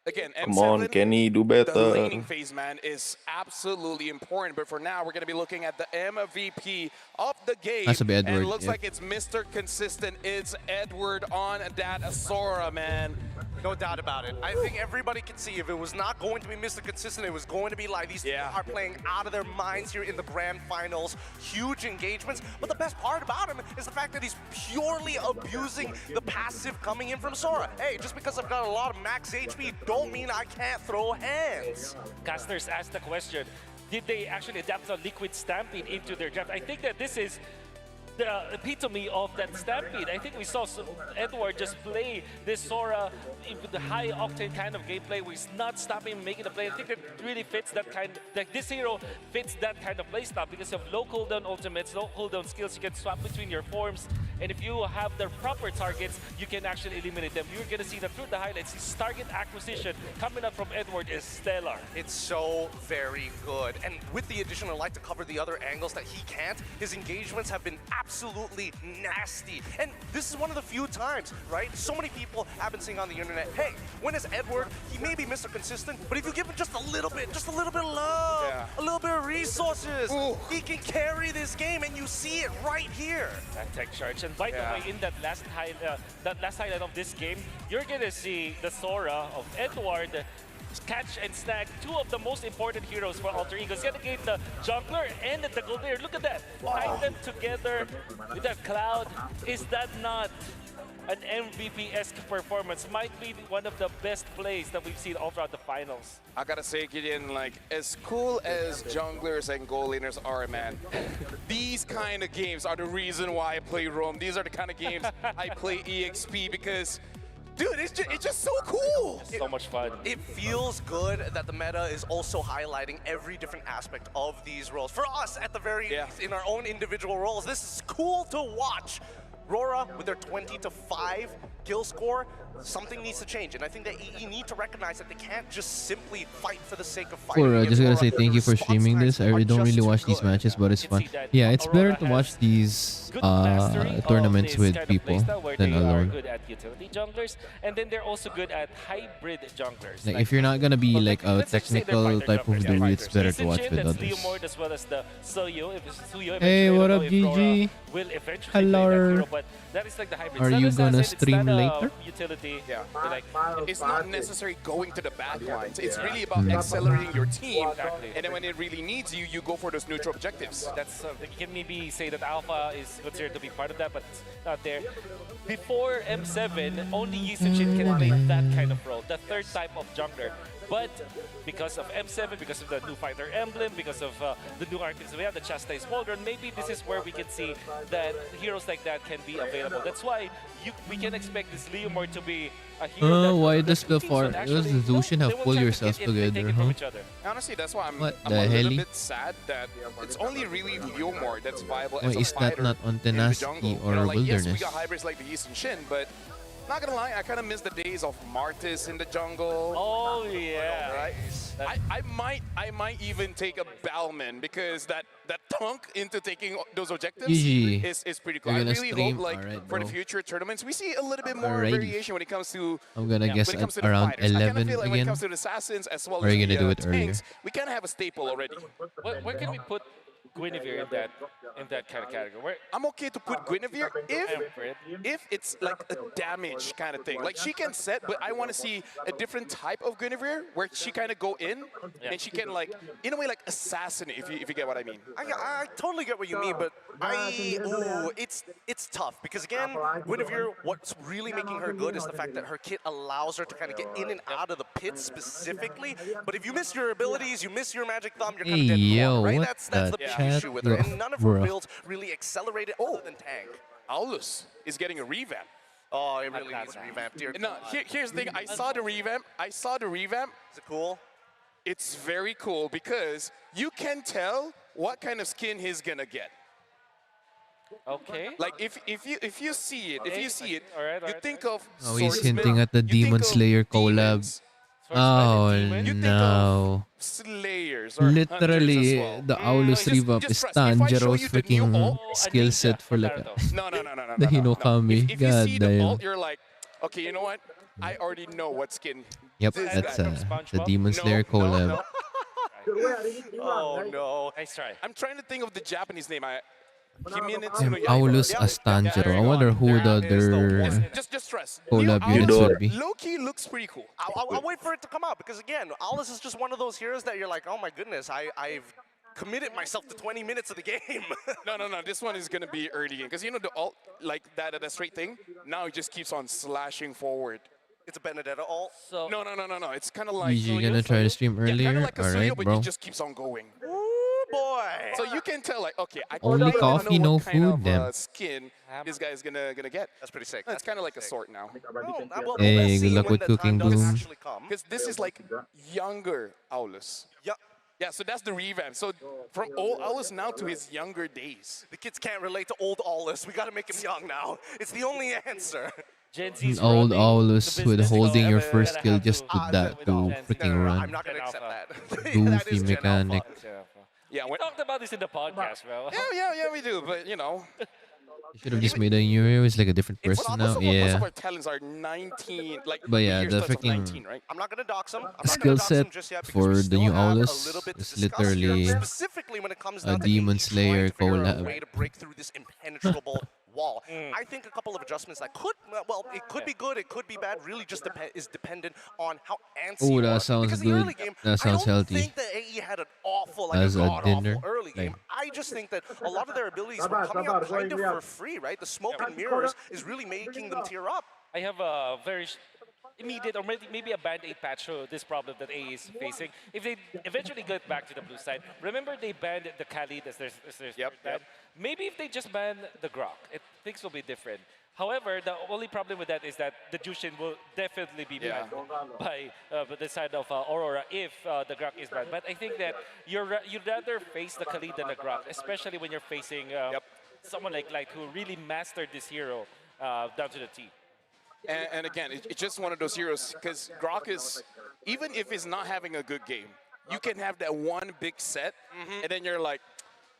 again, Come on, M7, Kenny, do the better. laning phase, man, is absolutely important. But for now, we're going to be looking at the MVP of the game. Has to be and Edward, it looks yeah. like it's Mr. Consistent. It's Edward on that Sora, man. No doubt about it. I think everybody can see if it was not going to be Mr. Consistent, it was going to be Light. These people are playing out of their minds here in the grand finals. Huge engagements. But the best part about him is the fact that he's purely abusing the passive coming in from Sora. Hey, just because I've got a lot of max HP, don't mean I can't throw hands. Casters asked the question, did they actually adapt a liquid stampede into their draft? I think that this is the epitome of that stampede. I think we saw Edward just play this Sora with the high octane kind of gameplay where he's not stopping and making a play. I think it really fits that kind, like this hero fits that kind of play style because of low cooldown ultimates, low cooldown skills. You can swap between your forms, and if you have the proper targets, you can actually eliminate them. You're gonna see that through the highlights. His target acquisition coming up from Edward is stellar. It's so very good. And with the additional Light to cover the other angles that he can't, his engagements have been absolutely nasty. And this is one of the few times, right? So many people have been saying on the internet, hey, when is Edward? He may be Mr. Consistent, but if you give him just a little bit of love, a little bit of resources, he can carry this game, and you see it right here. That tech charge. And by the way, in that last highlight of this game, you're gonna see the Sora of Edward catch and snag 2 of the most important heroes for Alter Ego. He's gonna get the jungler and the golden. Look at that. Tie them together with that Cloud. Is that not an MVP-esque performance? Might be one of the best plays that we've seen all throughout the finals. I gotta say, Gideon, like, as cool as junglers and goal laners are, man, these kind of games are the reason why I play Rome. These are the kind of games I play EXP because, dude, it's just so cool. So much fun. It feels good that the meta is also highlighting every different aspect of these roles. For us, at the very least, in our own individual roles, this is cool to watch. Rora, with their 20-5 kill score, something needs to change. And I think that you need to recognize that they can't just simply fight for the sake of fighting. Cool, just gonna say thank you for streaming this. I don't really watch these matches, but it's fun. Yeah, it's better to watch these tournaments with people than alone. Good at utility junglers, and then they're also good at hybrid junglers. Like if you're not gonna be like a technical type of dude, it's better to watch with that's others. Leomord as well as the Suyo. Hey, what up, GG? Will eventually Hello. play that hero, but that is like the hybrid. Are you gonna stream later. Utility. Yeah. Like It's not necessarily going to the back lines. It's really about accelerating your team. Exactly. And then when it really needs you, you go for those neutral objectives. That's you can maybe say that Alpha is considered to be part of that, but it's not there. Before M7, only Yisuchin can play that kind of role, the third type of jungler. But because of M7, because of the new fighter emblem, because of the new archetypes we have, the Chastise Pauldron, maybe this is where we can see that heroes like that can be available. That's why we can expect this Leomord to be a hero that Why the does the teams far would actually Zushin have they will pull try to yourselves get in, they together, take it from huh? each other. Honestly, that's why I'm What a the little hell? bit sad that it's only really Leomord that's viable Why as a is that fighter not on in the Tenacity jungle. or You know, like, yes, we Wilderness? got hybrids like the Yi Shin, but not gonna lie, I kind of miss the days of Martis in the jungle. Oh yeah. Right? I might even take a Balman because that tunk into taking those objectives GG. is pretty cool. You're I gonna really stream? hope like Alright, for the bro. future tournaments we see a little bit more Alrighty. variation when it comes to I'm gonna guess when it comes to at the around fighters. I kind of 11 feel like when it again. comes to the assassins as well Or are as you the gonna do it earlier? tanks, we kind of have a staple already. Where can we put Guinevere in that kind of category? Where I'm okay to put Guinevere I am for it. if it's like a damage kind of thing. Like she can set, but I want to see a different type of Guinevere where she kind of go in and she can like, in a way, like assassinate. If you get what I mean. I totally get what you mean, but it's tough because again, Guinevere, what's really making her good is the fact that her kit allows her to kind of get in and out of the pit specifically. But if you miss your abilities, you miss your magic thumb, you're kind of dead in the Yo, water, right? what That's the the big chat? issue with her, and none of her Bruh. builds really accelerated other than tank. Aulus is getting a revamp. Oh, it really needs a revamp, dear No, God. here's the thing. I saw the revamp. Is it cool? It's very cool because you can tell what kind of skin he's gonna get. Okay. Like if you see it, Alright, you think of Oh, he's swordsman, hinting at the you think Demon of Slayer collab. demons. Oh You think no. of slayers or Literally, hunters as well. the Aulus revamp is trust me, if I show Tanjiro's you the new freaking ult, skill set for like No. the Hinokami. If you God see the damn. ult, you're like, okay, you know what? I already know what skin. Yep, this that's guy. the Demon Slayer collab. Oh no. Nice try. I'm trying to think of the Japanese name. Damn, Aulus as Tanjiro. I wonder who the other Just trust. collab units would be. Low-key looks pretty cool. I'll wait for it to come out because again, Aulus is just one of those heroes that you're like, oh my goodness, I've committed myself to 20 minutes of the game. No. This one is gonna be early game because you know the ult, like that straight thing. Now it just keeps on slashing forward. It's a Benedetta ult. So No. It's kind of like You gonna try to stream kind earlier? of like a Suyo, Alright, but bro. it just keeps on going. Ooh boy. So you can tell, like, okay, I Only kinda coffee, know no what kind food, of, damn. skin this guy is gonna get. That's pretty sick. It's kind of like a sort now. Hey, good luck with cooking, Bloom. Because this is like younger Aulus. Yeah, so that's the revamp. So from old Aulus now to his younger days. The kids can't relate to old Aulus. We gotta make him young now. It's the only answer. Gen An Z's old running Aulus the with business holding your now. first Gonna skill have just to- to that to freaking I'm run. not gonna accept that. That Goofy is Gen mechanic. Alpha. Yeah, We talked about this in the podcast, bro. yeah, we do. But you know, You should have just made a new hero. It's like a different person now. most of Yeah. our talents are 19. Like But yeah, years the plus of freaking 19, right? I'm not gonna dox him. I'm not skill gonna dox him set just yet because for we the still new have a Aulus little bit to is discuss here, literally specifically when it comes a down to Demon AE Slayer trying to figure out a collab. way to break through this impenetrable wall. I think a couple of adjustments that could, well, it could be good, it could be bad. Really, just is dependent on how antsy Oh, you that are. sounds Because in the good. early game, That sounds I don't healthy. think that AE had an awful, like As a a god dinner, awful early game. I just think that a lot of their abilities were coming out kind of for free, right? The smoke and mirrors is really making them tear up. I have a very immediate or maybe a band-aid patch to this problem that AE is facing. If they eventually get back to the blue side, remember they banned the Khalid as their ban? Maybe if they just ban the Grok, things will be different. However, the only problem with that is that the Jushin will definitely be banned by the side of Aurora if the Grok is banned. But I think that you'd rather face the Khalid than the Grok, especially when you're facing someone like Light who really mastered this hero down to the T. And again, it's just one of those heroes because Grok is, even if he's not having a good game, you can have that one big set, and then you're like,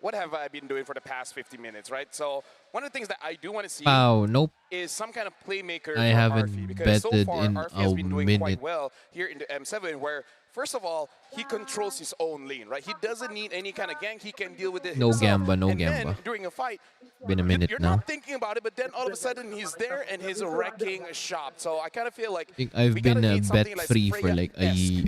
what have I been doing for the past 50 minutes, right? So one of the things that I do want to see Nope. is some kind of playmaker I for haven't Arfi, because so betted far in Arfi a has been doing minute. quite well here in the M7, where First of all, he controls his own lane, right? He doesn't need any kind of gank. He can deal with it No himself. gamba, no and gamba. then during a fight, Been a minute you're now. not thinking about it, but then all of a sudden he's there and he's wrecking shop. So I kind of feel like I've we gotta been need something bet free for like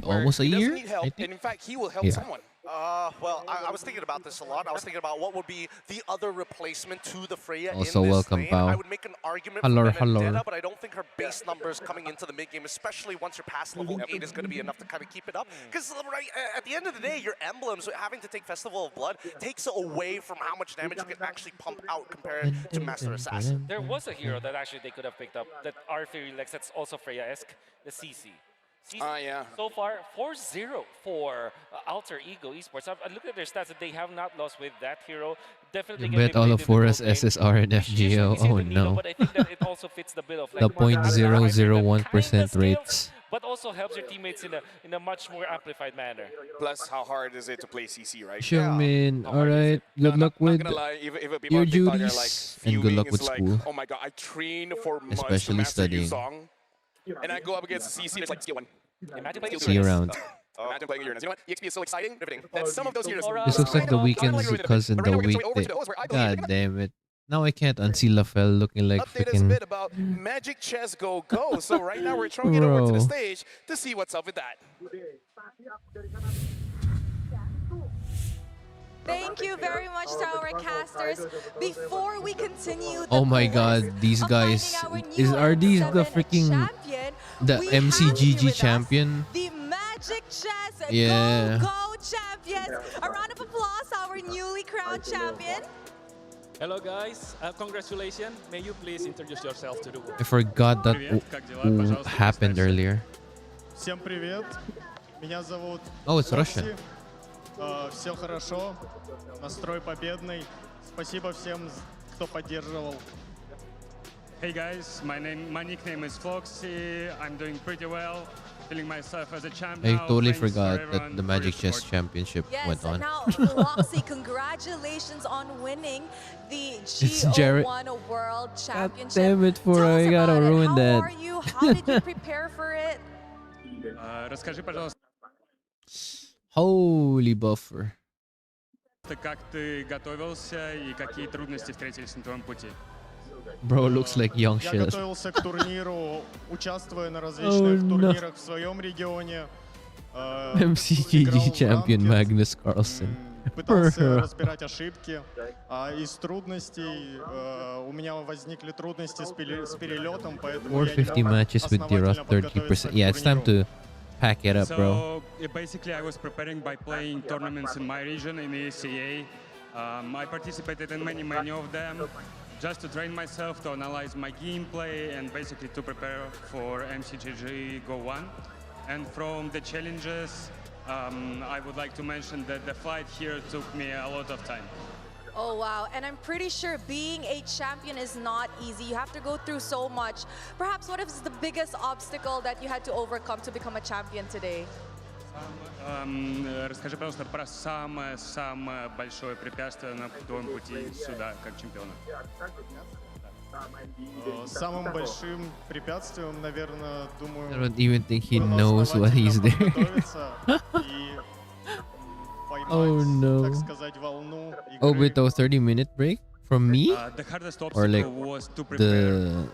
almost a he year. doesn't need help, I think. and in fact, he will help Yeah. someone. Well, I was thinking about this a lot. I was thinking about what would be the other replacement to the Freya Also in this welcome, lane. pal. I would make an argument Hello, for hello. Vendetta, but I don't think her base numbers coming into the mid game, especially once you're past level 8, is going to be enough to kind of keep it up. Because right, at the end of the day, your emblems, having to take Festival of Blood, takes away from how much damage you can actually pump out compared to Master Assassin. There was a hero that actually they could have picked up that our theory likes that's also Freya-esque, the CC. Yeah. So far, 4-0 for Alter Ego Esports. I look at their stats that they have not lost with that hero. Definitely You bet all of Forest SSR and FGO. Oh no. But I think that it also fits the bill of like The 0.001% rates. but also helps your teammates in a much more amplified manner. Plus, how hard is it to play CC, right? Xiongmin, alright. Good luck with Not gonna lie, even people your on TikTok are duties. like And good luck fuming, with it's like, school. oh my god, I trained for months to Especially master studying. Yuzong, and I go up against CC, it's like skill 1. Imagine playing See you around. Imagine playing Uranus. You know what? EXP is so exciting, riveting, that some of those heroes... This looks like the weekend's cousin, the weekday. God damn it. Now I can't unsee Lafel looking like Update us a bit freaking. about Magic Chess Go Go. So right now we're throwing it over to the Bro. stage to see what's up with that. Thank you very much to our casters. Before we continue the Oh my god, these guys. Are these the freaking. The MCGG champion? the Magic Chess Yeah. Go Go champions. A round of applause, our newly crowned champion. Hello guys, congratulations. May you please introduce yourself to the world. I forgot that happened earlier. Всем привет. Меня зовут Oh, it's Фокси. Russian. Все хорошо. Настрой победный. Спасибо всем, кто поддерживал. Hey guys, my nickname is Foxy. I'm doing pretty well. Feeling myself as a champ I now. totally Thanks for forgot everyone that the for Magic your Chess support. Championship Yes, went on. and now Floxy, congratulations on winning the It's Jared. GO1 World Championship. Damn it, for I gotta About it. ruin How that. are you? How did you prepare for it? Расскажи, пожалуйста, Holy buffer. как ты готовился и какие трудности встретились на твоем пути? Bro looks like young Я shit. готовился к турниру, участвуя на различных no. турнирах в своем регионе. MCGG champion Magnus Carlsen. Пытался разбирать ошибки. Из трудностей у меня возникли трудности с перелетом, поэтому я не 450 мог matches with the rough основательно подготовиться 30%. к Yeah, it's time турниру. to pack it up, bro. So basically, I was preparing by playing tournaments in my region in the ACA. I participated in many of them, just to train myself, to analyze my gameplay, and basically to prepare for MCGG Go 1. And from the challenges, I would like to mention that the flight here took me a lot of time. Oh, wow. And I'm pretty sure being a champion is not easy. You have to go through so much. Perhaps what is the biggest obstacle that you had to overcome to become a champion today? Расскажи, пожалуйста, про самое большое препятствие на твоем пути сюда, как чемпиона. Самым большим препятствием, наверное, I думаю, don't even think he было knows what he's there. подготовиться и поймать, Oh no. так сказать, волну Oh, игры. with a 30-minute break from me? The hardest Or like obstacle was to prepare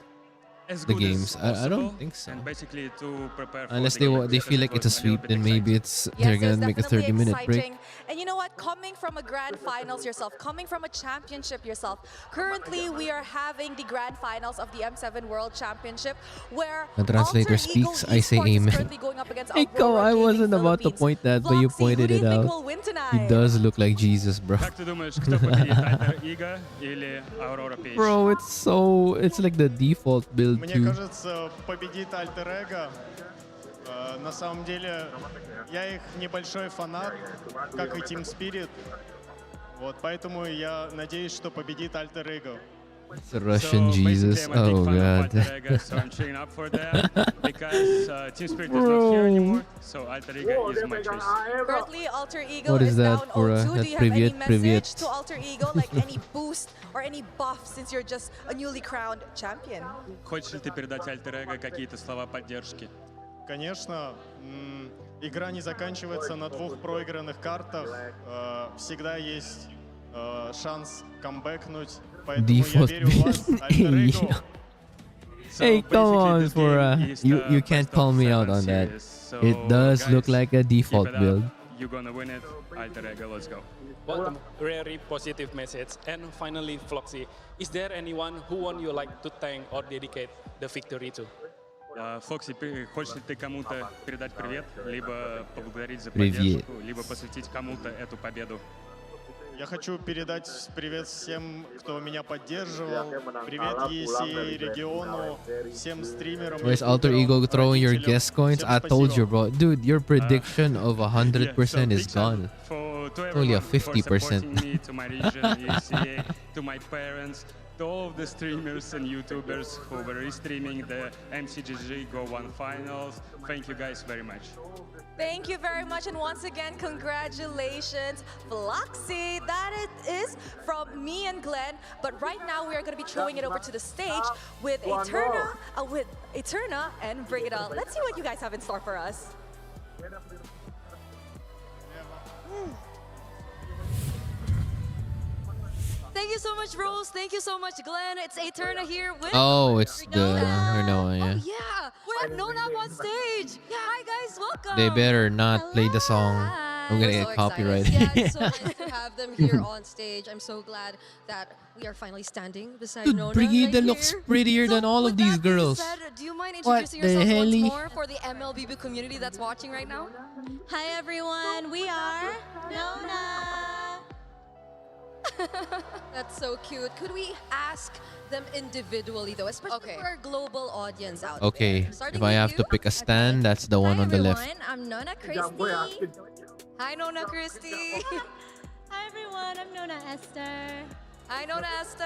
as the good as games? I possible, don't think so. and basically to prepare for Unless the game, they because feel it like it's a was little sweep, bit then maybe they're Yes, gonna make a definitely 30-minute break. exciting. And you know what? Coming from a grand finals yourself, coming from a championship yourself, currently we are having the grand finals of the M7 World Championship, where The translator Alter Ego speaks, I say Esports is amen. currently going up against Hey, come, Aurora I Gaming wasn't about to Philippines. point that, but you Floxy, who pointed do you it think out. will win tonight? He does look like Jesus, bro. Как ты думаешь, кто победит, Alter Ego или Aurora Page? Bro, it's like the default build Мне too. кажется, победит Альтер Эго. На самом деле, я их небольшой фанат, как и Team Spirit. Вот, поэтому я надеюсь, что победит Альтер Эго. It's a Russian Jesus. Oh god. So I'm cheering up for them because Team Spirit is not here anymore, so Alter Ego is my choice. Currently, Alter Ego What is is that down for 0-2. that Do you have any Privyet, message Privyet? to Alter Ego, like any boost or any buff since you're just a newly crowned champion? Хочешь ли ты передать Alter Ego какие-то слова поддержки? Конечно, игра не заканчивается на 2 проигранных картах. Всегда есть шанс камбэкнуть. Поэтому я Default верю в вас, Альтер Эго. Hey, come on, for you can't call me out on that. It does look like a default build. You're gonna win it. Alter Ego, let's go. What a very positive message. And finally, Floxy, is there anyone who would you like to thank or dedicate the victory to? Фокси, хочешь ли ты кому-то передать привет, либо поблагодарить за Привет. поддержку, либо посвятить кому-то эту победу? Я хочу передать привет всем, кто меня поддерживал. Привет Еси, региону, всем стримерам. Where's Alter Ego throwing your guest coins? I told you, bro. Dude, your prediction of 100% is gone. Only a 50%. Me, to my region, ECA, to my parents, to all of the streamers and YouTubers who were restreaming the MCGG Go 1 finals. Thank you guys very much. Thank you very much, and once again, congratulations, Floxy. That it is from me and Glenn. But right now, we are going to be throwing it over to the stage with Eterna, and Brigida. Let's see what you guys have in store for us. Thank you so much, Rose. Thank you so much, Glenn. It's Eterna here with... Oh, it's the Nona, yeah. Oh, yeah. We have Nona up on stage. Yeah. Hi, guys. Welcome. They better not play the song. I'm gonna get copyrighted. Yeah, it's so nice to have them here on stage. I'm so glad that we are finally standing beside Dude, Nona Brigida right looks here. prettier than all of these girls. Said, do you mind What introducing the yourself once helly? more for the MLBB community that's watching right now? Hi everyone, we are Nona. That's so cute. Could we ask them individually though, especially for our global audience out Okay, there? Starting if I with have you. to pick a stand, that's the one on the left. I'm Nona Christy. Hi, Nona Christy. Hi everyone, I'm Nona Esther. Hi, Nona Esther.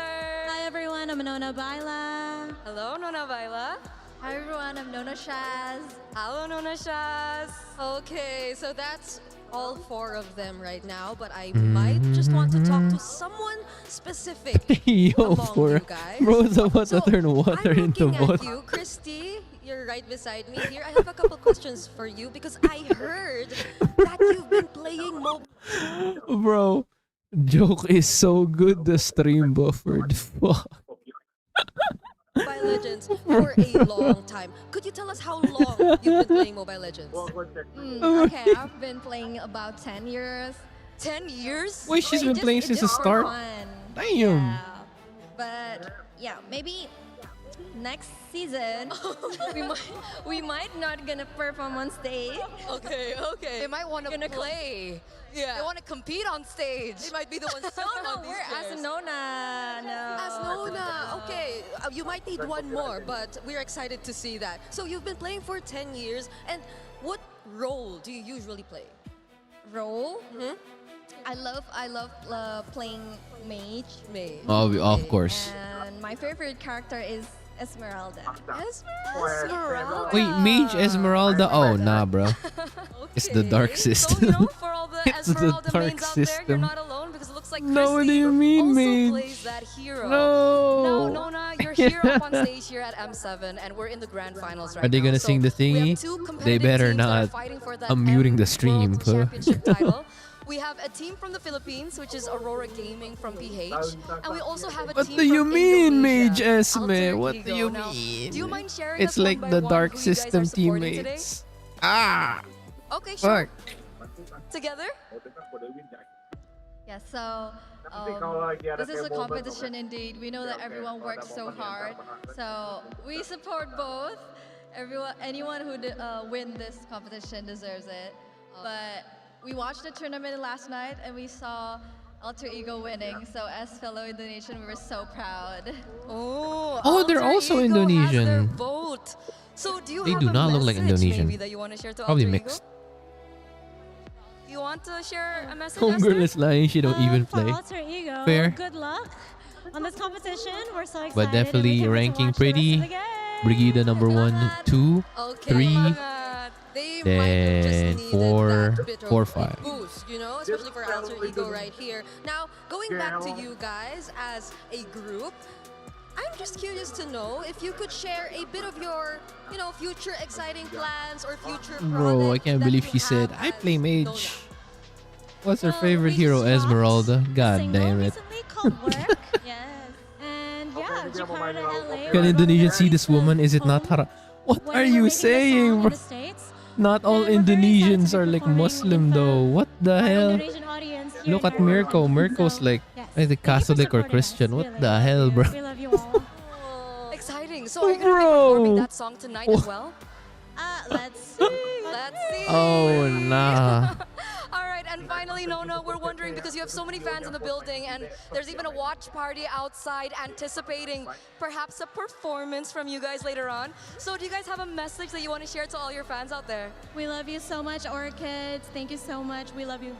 Hi everyone, I'm Nona Baila. Hello, Nona Baila. Hi everyone, I'm Nona Shaz. Hello, Nona Shaz. Okay, so that's all 4 of them right now, but I might just want to talk to someone specific Yo, among for you guys. bro's about to turn water I'm into looking at water. you, Christy. You're right beside me here. I have a couple questions for you because I heard that you've been playing mobile. Bro, joke is so good the stream buffered. Fuck. Mobile Legends for a long time. Could you tell us how long you've been playing Mobile Legends? Okay, I've been playing about 10 years. 10 years? Wait, she's been playing since the just for start? fun. Damn. Yeah. But yeah, maybe next season we might not gonna perform on stage. Okay. They might want to play. Yeah. They want to compete on stage. They might be the ones sitting on these We're as chairs. Nona. No. As Nona. Okay. You might need one more, but we're excited to see that. So you've been playing for 10 years, and what role do you usually play? Role? I love playing mage. Oh, of course. And my favorite character is Esmeralda. Esmeralda. Wait, Mage Esmeralda? Oh, nah, bro. It's the dark system. For all the It's the Esmeralda dark mains out there, you're system. not alone because it looks like No, what do Christy you mean, also Mage? plays that hero. No. Now, Nona, you're here up on stage here at M7, and we're in the grand finals right Are they now. gonna So sing the we have thingy? 2 They competitive better teams that are not. fighting for that I'm muting the M stream. World Championship title. We have a team from the Philippines, which is Aurora Gaming from PH, and we also have a What team do you from mean, Mage Indonesia, Esme? Alter What Ego. do you Now, mean? do you mind sharing It's us like one by the one dark who you guys system are supporting teammates. Ah! Okay, sure. Fuck. Together? Yeah, so this is a competition indeed. We know that everyone works so hard. So we support both. Anyone who win this competition deserves it. But we watched the tournament last night and we saw Alter Ego winning. So as fellow Indonesian, we were so proud. Oh, they're Alter also Ego has their Indonesian. vote. So do you They have do a not look like message Indonesian. maybe that you want to share to Probably Alter mixed. Ego? You want to share a message, Homegirl Esther? is lying. She don't even For play. Alter Ego, Fair. good luck on this competition. We're so excited. But and we definitely can't wait to ranking watch the rest of pretty. the game. Brigida number 1, 2, Okay, 3, they might have then just needed 4, that bit of 4, a 5. boost, you know, especially for Alter Ego right here. Now, going back to you guys as a group, I'm just curious to know if you could share a bit of your, future exciting plans or future Bro, I can't believe she said, I play mage. What's her favorite hero, Esmeralda? God damn it. And yeah, Jakarta, LA. Can Indonesians see this woman? Is it not haram? What are you saying, bro? Not all Indonesians are like Muslim though. What the hell? Look at Mirko. Mirko's like either Catholic or Christian. What the hell, bro? We love you all. Exciting. So are you going to be performing that song tonight as well? Let's see. Let's see. Oh, nah. All right, and finally, Nona, we're wondering because you have so many fans in the building and there's even a watch party outside anticipating perhaps a performance from you guys later on. So do you guys have a message that you want to share to all your fans out there? We love you so much, Orchids. Thank you so much. We love you.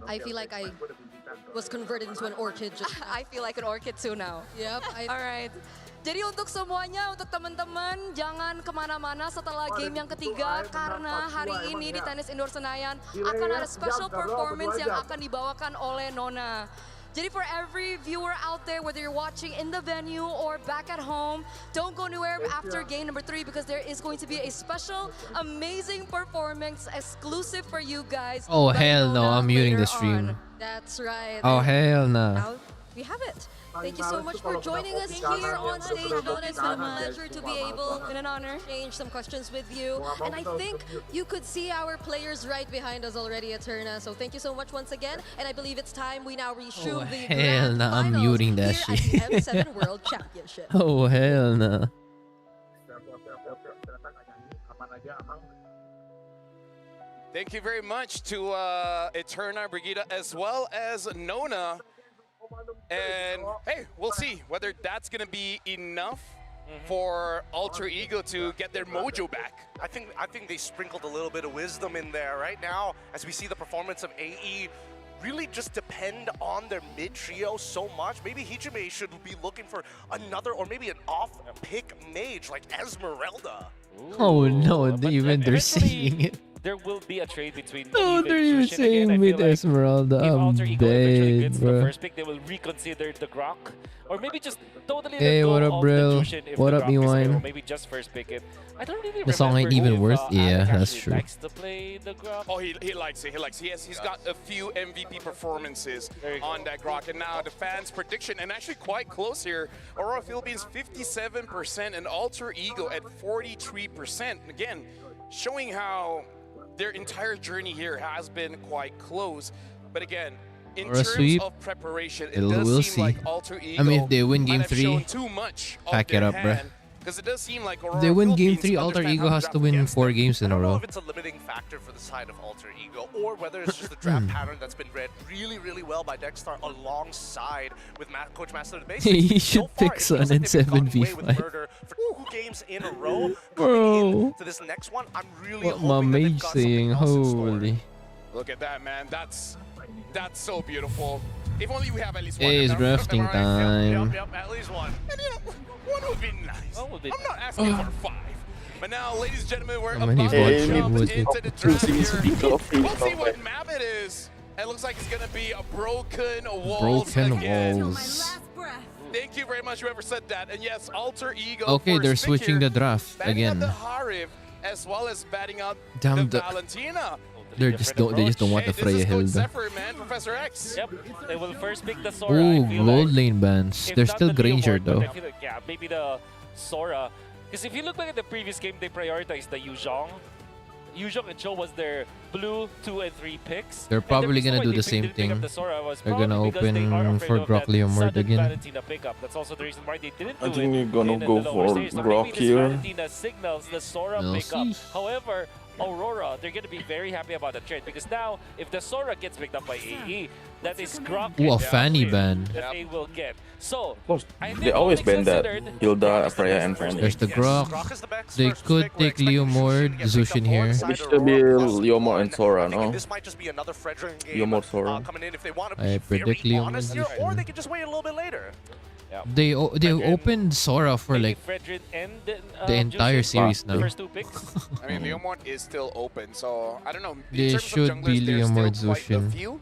I feel like I was converted into an orchid. I feel like an orchid too now. Yep. All right. Jadi untuk semuanya, untuk teman-teman, jangan kemana-mana setelah game yang ketiga karena hari ini di Tenis Indoor Senayan akan ada special performance yang akan dibawakan oleh Nona. Jadi for every viewer out there, whether you're watching in the venue or back at home, don't go anywhere after game number 3 because there is going to be a special, amazing performance exclusive for you guys. Oh, hell no. I'm muting the stream. That's right. Oh, hell no. Now we have it. Thank you so much for joining us here on stage, Nona. It's been a pleasure to be able, and an honor, exchange some questions with you. And I think you could see our players right behind us already, Eterna. So thank you so much once again. And I believe it's time we now resume the Hell grand no. I'm finals muting that here shit. at the M7 World Championship. Oh, hell no. Thank you very much to Eterna, Brigida, as well as Nona. And hey, we'll see whether that's going to be enough for Alter Ego to get their mojo back. I think they sprinkled a little bit of wisdom in there. Right now, as we see the performance of AE really just depend on their mid trio so much. Maybe Hijime should be looking for another or maybe an off-pick mage like Esmeralda. Oh no, even they're saying it. There will be a trade between No, Eve they're and even Jushin saying again. I with feel like Esmeralda. if I'm Alter Ego eventually dead, wins the bro. first pick, they will reconsider the Grok. Or maybe just totally Hey, let go what up, of bro? the Jushin if What the up, Grok is Miwine? available. Maybe just first pick it. I don't really The song ain't remember even if, worth. Alec Yeah, that's actually true. likes to play the Grok. Oh, he likes it. He likes it. He's got a few MVP performances on that Grok. And now the fans' prediction, and actually quite close here, Aurora Philippines 57% and Alter Ego at 43%. And again, showing how their entire journey here has been quite close. But again, in Or a terms sweep. of preparation, it We'll does seem see. like Alter Ego I mean, if they win might game have shown 3, too much of pack it their up, bruh. hand, because it does seem like Aurora If they win game Philippines 3, Alter understand Ego how has draft to win against 4 them. games in I a don't know row. if it's a limiting factor for the side of Alter Ego or whether it's just the draft pattern that's been read really, really well by Dexstar alongside with Coach Master the Basics. He So should far, pick it Sun feels and like they've gotten away with 7v5. murder for 2 games in a row. Bro. To this next one, I'm really What my hoping that they've mage got something saying? else in store. Holy. Look at that, man. That's so beautiful. If only we have at least one. Hey, it's Am I right? drafting Yep, time. Yep, at least one. And you know, one would be nice. I'm not asking for 5. But now, ladies and gentlemen, we're How about many to votes jump would into you- the draft here. We'll see what map it is. It looks like it's going to be a broken walls Broken again. walls. Thank you very much, whoever said that. And yes, Alter Ego. Okay, first they're pick switching here, the draft batting out again. the Harif as well as batting out Damn, the the- Valentina. They just don't want the Hey, this is Freya Coach Hilda. Zephyr, man, Professor X. Yep, they will first pick the Sora. Ooh, I feel gold like. lane bans. If They're not still the Granger Leomord, but though. I feel like, yeah, maybe the Sora. Because if you look back at the previous game, they prioritized the Yuzhong. Yuzhong and Cho was their blue 2 and 3 picks. They're And the probably reason gonna why do they the same didn't pick up thing. the Sora was They're gonna probably because they are open afraid for of Grok that Leomord sudden again. Valentina pickup. That's also the reason why they didn't do I it think we're gonna in go the lower for stage. So Grok maybe this here. Valentina signals the Sora We'll pickup. see. However, Aurora, they're going to be very happy about the trade because now, if the Sora gets picked up by AE, that is Grok Ooh, a and Fanny Alfred ban. that they will get. So, Of course, I think they always all ban things that. considered, Hilda, Freya, and Fanny. There's the Yes, Grok. Grok is the best They first could pick. We're take expecting Leomord, Jushin to get picked up Zushin on here. the side It of should be Aurora plus Leomord 1. and Sora, I'm thinking no? this might just be another Fredrin game Leomord, Sora. coming in if they want to I be very predict Leomord honest here, or Zushin. they can just wait a little bit later. They opened Sora for like Fredrin and the entire Jushin, series the now. first 2 picks. I mean, Leomord is still open, so I don't know. In They terms of should junglers, be there's Leomord still quite a Zushin. few.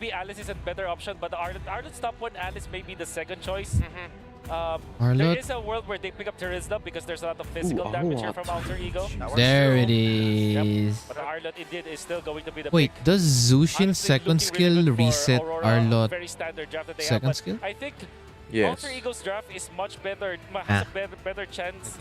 maybe Alice is a better option, but the Arlet's top one, Alice may be the second choice. There is a world where they pick up Terizla because there's a lot of physical damage here from Alter Ego. There it is. But Arlott indeed is still going to be the Wait, pick. does Zushin's second skill reset Arlott Very standard draft that they second have, but skill? I think Yes. Alter Ego's draft is much better, has a better chance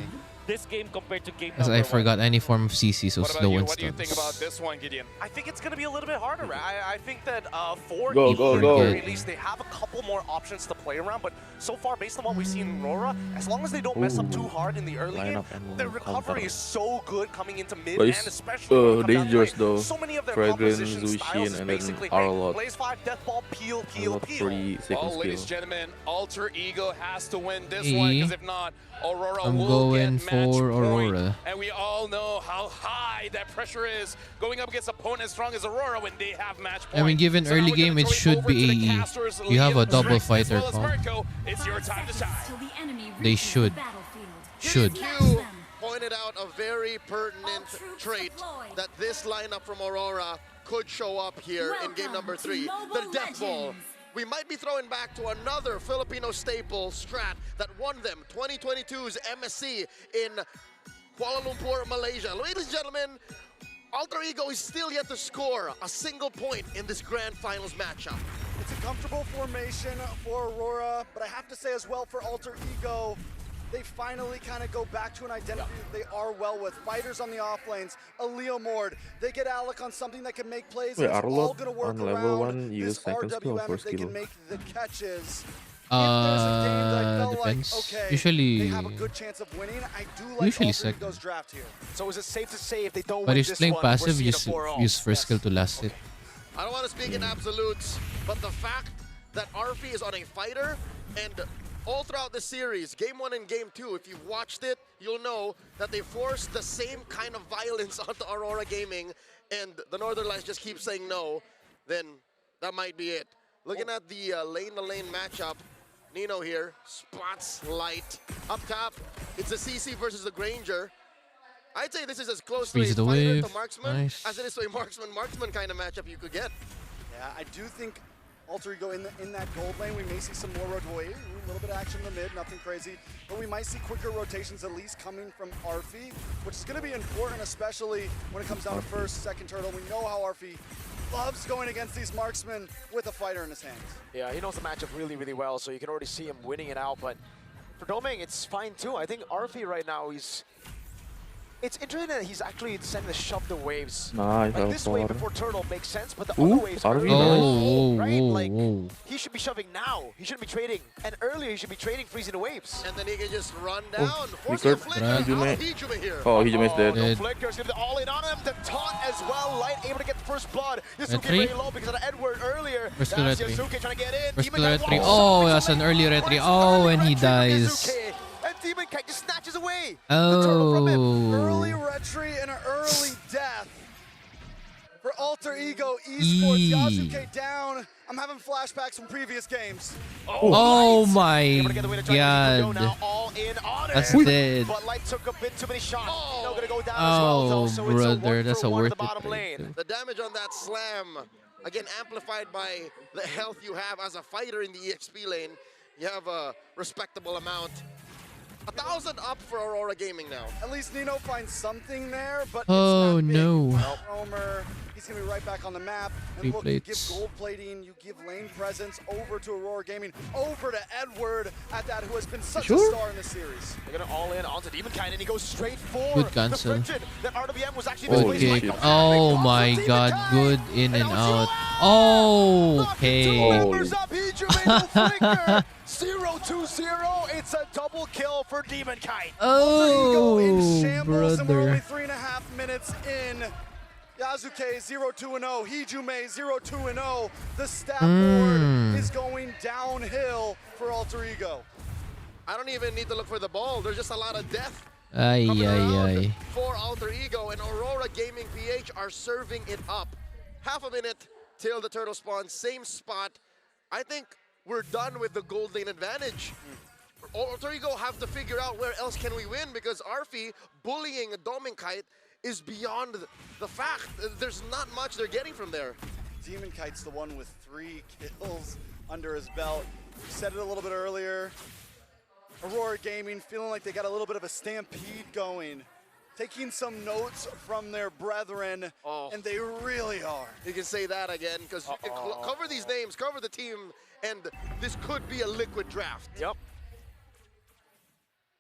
this game compared to game Because number I forgot any form of CC, so slow and What do you think about stuns. this one, Gideon? I think it's going to be a little bit harder. I think that for Go, Evo, go, at go. the very least, they have a couple more options to play around. But so far, based on what we've seen in Aurora, as long as they don't mess up too hard in the early game, their recovery is so good coming into mid, But and it's especially when it comes down to dangerous lane. though. So many of their Fragrance, composition styles Zushin, is and then basically Arlott. Blaze 5, Death Ball, peel, Arlott peel. free second Well, ladies and skill. gentlemen, Alter Ego has to win this E. one, because if not, Aurora I'm will going get match for point. Aurora. And we all know how high that pressure is going up against opponents as strong as Aurora when they have match point. I mean, given So now early we're game, gonna it throw should over be to the AE. casters, You have a Liam, double Rex, as fighter well as comp. Mirko. It's your time to shine. They should. Should. You pointed out a very pertinent trait that this lineup from Aurora could show up here in game number 3, the Death Ball. We might be throwing back to another Filipino staple strat that won them 2022's MSC in Kuala Lumpur, Malaysia. Ladies and gentlemen, Alter Ego is still yet to score a single point in this grand finals matchup. It's a comfortable formation for Aurora, but I have to say as well for Alter Ego, they finally kind of go back to an identity that they are well with. Fighters on the off lanes, a Leo Mord. They get Alec on something that can make plays. Wait, and it's all Arlott going to work on level around 1 use this second skill RWM for if they can skill. make the catches. Like, Depends. okay, Usually, they have a good chance of winning. I do like usually Alter second. Ego's draft here. So is it safe to say if they don't But win if this playing one, we're passive, seeing a use 4-0? use first skill to last it. I don't want to speak in absolutes, but the fact that Arfi is on a fighter, and all throughout the series, Game 1 and Game 2, if you've watched it, you'll know that they forced the same kind of violence onto Aurora Gaming, and the Northern Lights just keep saying no, then that might be it. Looking at the lane-to-lane matchup, Nino here, spots light. Up top, it's a CC versus the Granger. I'd say this is as close Freeze to a the fighter wave. to marksman Nice. as it is to a marksman kind of matchup you could get. Yeah, I do think Alter Ego in that gold lane, we may see some more rotation, a little bit of action in the mid, nothing crazy, but we might see quicker rotations at least coming from Arfi, which is going to be important, especially when it comes down to first, second turtle. We know how Arfi loves going against these marksmen with a fighter in his hands. Yeah, he knows the matchup really, really well, so you can already see him winning it out. But for Doming, it's fine too. I think Arfi right now, it's interesting that he's actually sending the shove the waves. Nice, Like this wave Alpha. before Turtle makes sense, but the Ooh, other waves are Arfi, really nice. right? whoa, Like whoa. he should be shoving now. He shouldn't be trading. And earlier he should be trading, freezing the waves. And then he can just run down, force Flickered. a flicker Hijume. out of Hijume here. Oh, Hijume is dead. No Dead. flickers, gonna be all in on him. The taunt as well. Light able to get the first blood. Yasuke Retry. very low because of the Edward earlier. First skill That's retry. Yasuke trying to get in. First Demon skill Knight retry. walks Oh, up. that's an early retry. Oh, and he dies. Yasuke. And Demon Knight just snatches away the turtle from him. Early Oh. retry and an early death for Alter Ego Esports. Yasuke down. I'm having flashbacks from previous games. Oh my Able to get the way to try to make it go god. now. All in on it. That's dead. But Light took a bit too many shots. Now gonna go down as Oh, well. though, so it's brother, one that's for a one worth at the it bottom play, lane. too. The damage on that slam, again amplified by the health you have as a fighter in the EXP lane. You have a respectable amount. 1,000 up for Aurora Gaming now. At least Nino finds something there, but Oh, it's not big. no. Roamer, he's going to be right back on the map. Three And look, you give plates. gold plating, you give lane presence over to Aurora Gaming, over to Edward at that, who has been such a Sure. star in this series. They're gonna all in onto Demon Knight, and he goes straight for Good the cancel. friction that RWM was actually Good misplaced by kick. Coach. Oh Big my box from god. Demon Good Knight. in and now out. Two Okay. members up, Hijume, no flicker. 0-2-0. It's a double kill for Demon Knight. Ego in Oh, shambles, and we're only brother. 3.5 minutes in. Yasuke 0-2-0, Hijume 0-2-0. The stat board is going downhill for Alter Ego. I don't even need to look for the ball. There's just a lot of death Ay, coming ay, around ay. for Alter Ego, and Aurora Gaming PH are serving it up. Half a minute till the turtle spawn, same spot. I think we're done with the gold lane advantage. Alter Ego have to figure out where else can we win, because Arfi bullying Dominkite is beyond the fact. There's not much they're getting from there. Demon Kite's the one with 3 kills under his belt. You said it a little bit earlier. Aurora Gaming feeling like they got a little bit of a stampede going. Taking some notes from their brethren, and they really are. You can say that again, because cover these names, cover the team, and this could be a liquid draft. Yep.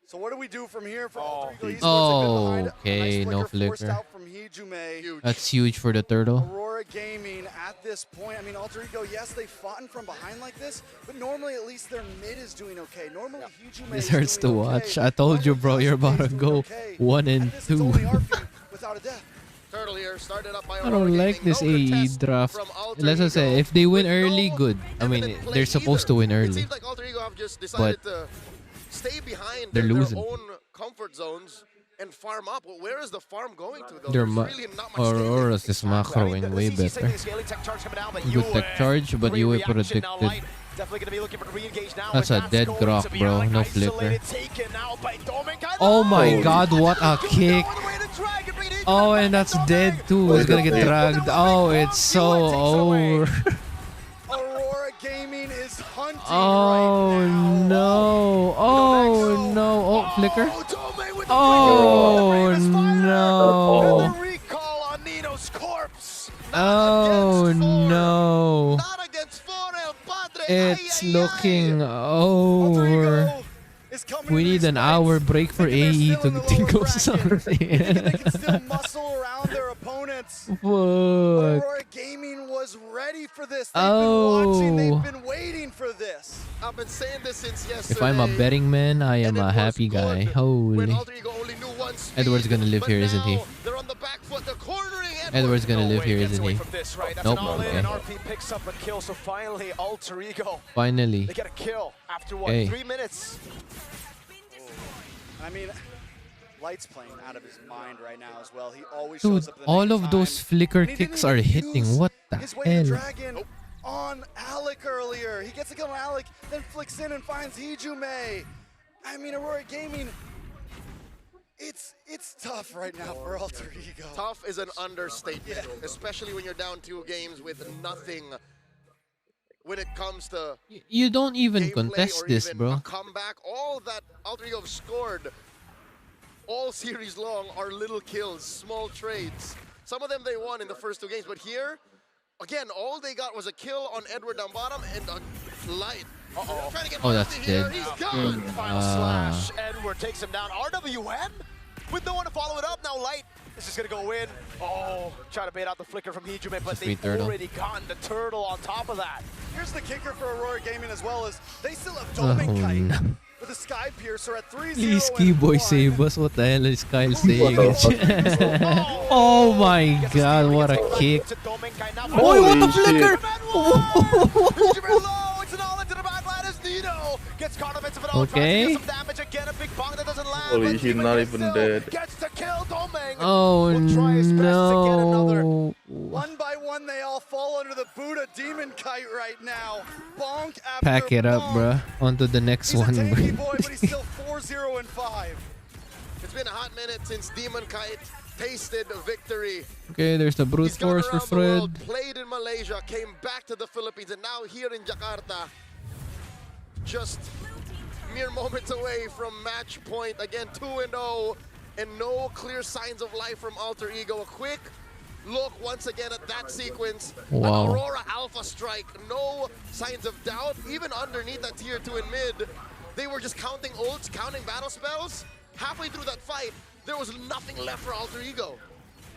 So what do we do from here for Okay, no flicker. That's huge for the turtle. Aurora Gaming at this point, I mean, Alter Ego, yes, they've fought from behind like this, but normally at least their mid is doing okay. Normally, Hijume This hurts to watch. I told you, bro, you're about to go 1 and 2. without a death. Turtle here, started up by I don't like this AE draft. Let's just say, if they win early, good. I mean, they're supposed to win early. Like Alter Ego have just decided to stay behind they're their losing. own comfort zones and farm up. Well, where is the farm going to, though? Their There's really not much Aurora's is macroing way better. Good tech charge, but you predicted. That's a dead grok, bro. No flicker. Oh my god, what a kick. Oh, and that's dead too. It's gonna get dragged. Oh, it's so over. Aurora Gaming is hunting Oh no. Oh no. Oh, flicker. Oh no. Oh no. It's looking over. We need an hour break for AE to go something. Fuck. Aurora Gaming was ready for this. They've been watching. They've been waiting for this. I've been saying this since yesterday. If I'm a betting man, I am a happy guy. Holy. Edward's gonna live here, isn't he? Edward's gonna live here, isn't he? Nope. Okay. Picks up a kill, so finally Alter Ego. Finally. They get a kill after what? Hey. 3 minutes. I mean, Light's playing out of his mind right now as well. He always Dude, shows up at the all of those flicker kicks are hitting. What the hell? Dragon on Alec earlier. He gets a kill on Alec, then flicks in and finds Hijume. I mean, Aurora Gaming, it's tough right now for Alter Ego. Tough is an understatement, especially when you're down 2 games with nothing. When it comes to You don't even contest this, bro. a comeback, all that Alter Ego have scored all series long are little kills, small trades. Some of them they won in the first 2 games, but here, again, all they got was a kill on Edward down bottom and a light. Oh, that's dead. He's gone. Final slash. Edward takes him down. RWM with no one to follow it up. Now Light is just gonna go in. Oh, try to bait out the flicker from Hijume, but they've already gotten the turtle on top of that. Here's the kicker for Aurora Gaming as well, is they still have Dominkite no. with a Sky Piercer at 3-0. Please, Keyboy, save us. What the hell is Kyle saying? Oh my god, what a kick. Oh, what the flicker! Gets caught up into Okay. some damage again. A big bong that doesn't land. Holy, he's not even dead. Gets to kill Domeng. Oh no. One by one, they all fall under the Buddha Demon Kite right now. Bonk after Pack it up, bruh. On to the next one, Boy, bro. but he's still 4-0 and 5. It's been a hot minute since Demon Kite tasted victory. Okay, there's the brute He's gone force for around the world, Fred. played in Malaysia, came back to the Philippines, and now here in Jakarta. Just mere moments away from match point. Again, 2-0, and no clear signs of life from Alter Ego. A quick look once again at that sequence. Wow. An Aurora Alpha strike, no signs of doubt. Even underneath that tier 2 in mid, they were just counting ults, counting battle spells. Halfway through that fight, there was nothing left for Alter Ego.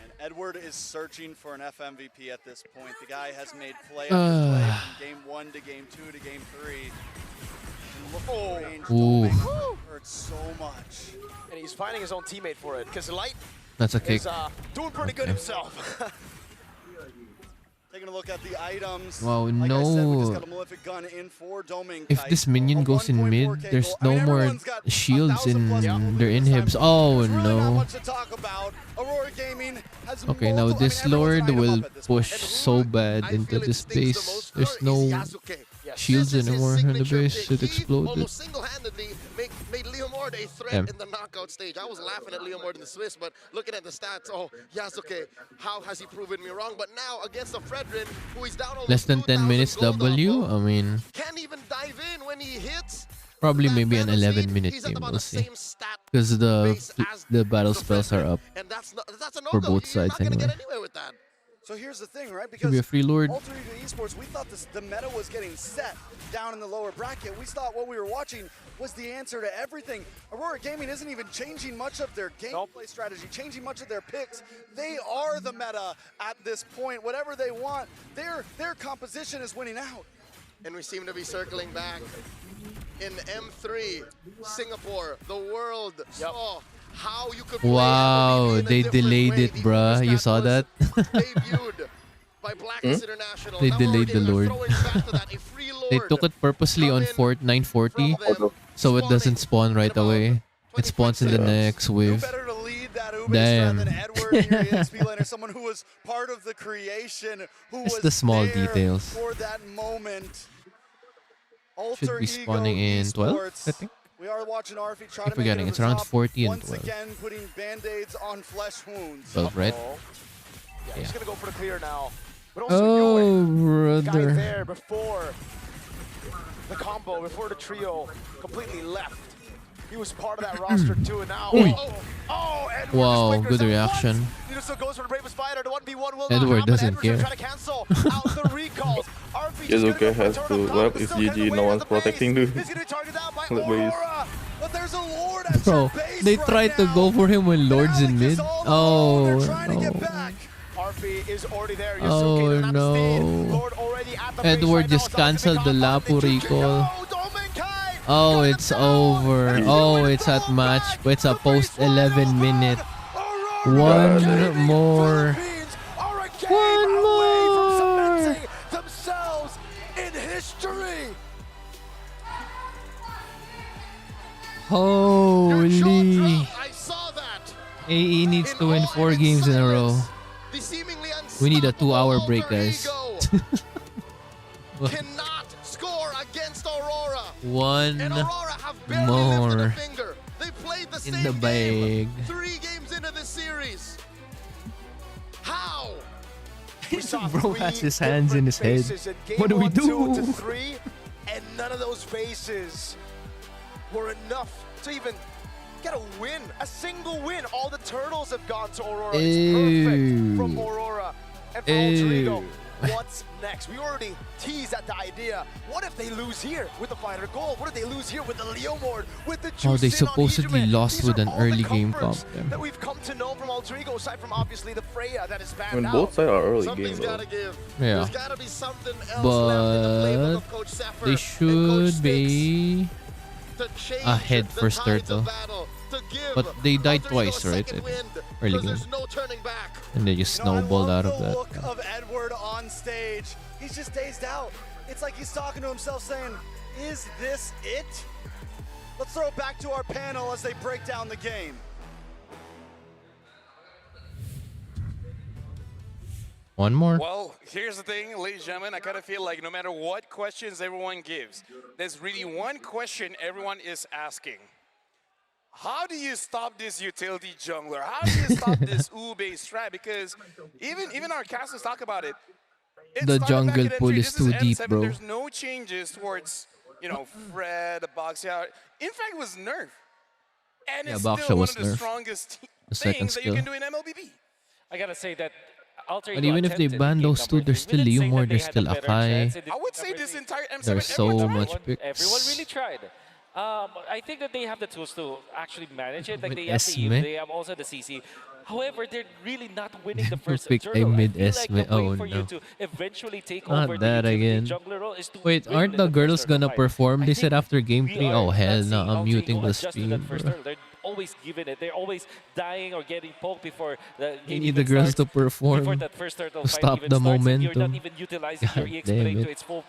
And Edward is searching for an FMVP at this point. The guy has made play after play from game 1 to game 2 to game 3. Ooh. Hurts so much. And he's finding his own teammate for it, because Light That's a kick. is doing pretty good himself. Taking a look at the items. Wow, Like I said, we just got a no. Malefic gun in for Dominkite. If this minion goes in mid, there's no more shields in their inhibs. Oh no. Aurora Gaming has Okay, now this lord will push so bad into this base. There's no shields anymore in the base. It exploded. Almost single-handedly made Leomord a threat Damn. in the knockout stage. I was laughing at Leomord in the Swiss, but looking at the stats, oh, Yasuke, how has he proven me wrong? But now against the Fredrin, who is down almost Less than 10 minutes gold W. off I mean, can't even dive in when he hits. Probably maybe an 11-minute game. We'll see. Because the battle spells are up for both sides anyway. So here's the thing, right? Should be a Because free lord. Alter Ego Esports, we thought the meta was getting set down in the lower bracket. We thought what we were watching was the answer to everything. Aurora Gaming isn't even changing much of their gameplay strategy, changing much of their picks. They are the meta at this point. Whatever they want, their composition is winning out. And we seem to be circling back in M3, Singapore. The world saw how you could Wow, they delayed it, bruh. You saw that? They delayed the Lord. They took it purposely on 940, so it doesn't spawn right away. It spawns in the next wave. Damn. Someone who was part of the creation, who It's was the small there details. for that moment. Should be spawning in 12, I think. We are watching Arfi try Keep to make it forgetting, over it's the around top, 40 and once 12. again putting band-aids on flesh wounds. 12, right? Yeah, he's gonna go for the clear now. But also Oh, Yoey, guy brother. there before the combo, before the trio completely left. He was part of that roster too, and now Oi. Edward Wow, just good flickers at reaction. once. Nidoso goes for the Bravest Fighter. The 1v1 will not Edward happen. doesn't Edward's gonna care. try to cancel out the recalls. RP just Yazuka has to, well, it's GG, no one's protecting the base. But there's a Lord at Bro, they tried to go for him when Lord's in mid. Oh, no. RP is already there. Oh, no. Edward just cancelled the Lapu recall. Oh, it's over. Oh, it's at match. It's a post 11 minute. One more. One more. Themselves in history. Holy. I saw that. AE needs to win 4 games in a row. We need a 2-hour break, guys. Cannot score against Aurora. One And Aurora have barely more lifted a finger. They played the in same the bag. game 3 games into the series. How? Bro has his hands in his head. What do we do? 2 to 3, and none of those bases were enough to even get a win, a single win. All the turtles have gone to Aurora. It's perfect from Aurora. And for Alter Ego, what's next? We already teased at the idea. What if they lose here with the Fighter Gold? What if they lose here with the Leomord, with the Oh, they Juicin on supposedly Ijuman? lost These with are an all the early game comp. comforts that we've come to know from Alter Ego, aside from obviously the Freya that is banned When out. both sides are early Something's game, gotta give. Yeah. There's gotta be something else left in the playbook But of Coach Zephyr they and Coach should Sticks be to change ahead the first tides of turtle. battle, to give But they died Alter Ego a twice, right? second wind, Early 'cause game. there's no turning back. And they just snowballed out of The that. look of Edward on stage. He's just dazed out. It's like he's talking to himself saying, is this it? Let's throw it back to our panel as they break down the game. One more. Well, here's the thing, ladies and gentlemen. I kind of feel like no matter what questions everyone gives, there's really one question everyone is asking. How do you stop this utility jungler? How do you stop this Ube strat? Because even our casters talk about it. It The started back jungle at pool N3. is This too deep, N7. bro. There's no changes towards, Fred, Boxia. In fact, it was nerf. And Yeah, it's Boxia still one was of the nerf. strongest The second things that you skill. can do in MLBB. I gotta say that Alter But Ego even if they attempted ban game those two, number there's three. still We didn't say that Leomord, they there's had a still better Akai. chance. It I would say this entire M7 There's so everyone much tried. picks. Everyone really tried. I think that they have the tools to actually manage it. Like With they have the Esme? eve, they have also the CC. However, they're really not winning the first Picked a turtle. I mid feel like Esme. the way Oh, for you no. to eventually take Not over that the utility again. jungler role is to Wait, win aren't in the first girls turtle gonna fight. perform? I They think said after game we 3. are Oh, hell not no, seeing I'm Alter muting Ego the adjust to stream. that first Bro. turtle. They're always giving it. They're always dying or getting poked before the We game need even the girls starts. to perform Before that first turtle to fight stop even the starts, and you're momentum. not even utilizing your God EX damn blade it. to its full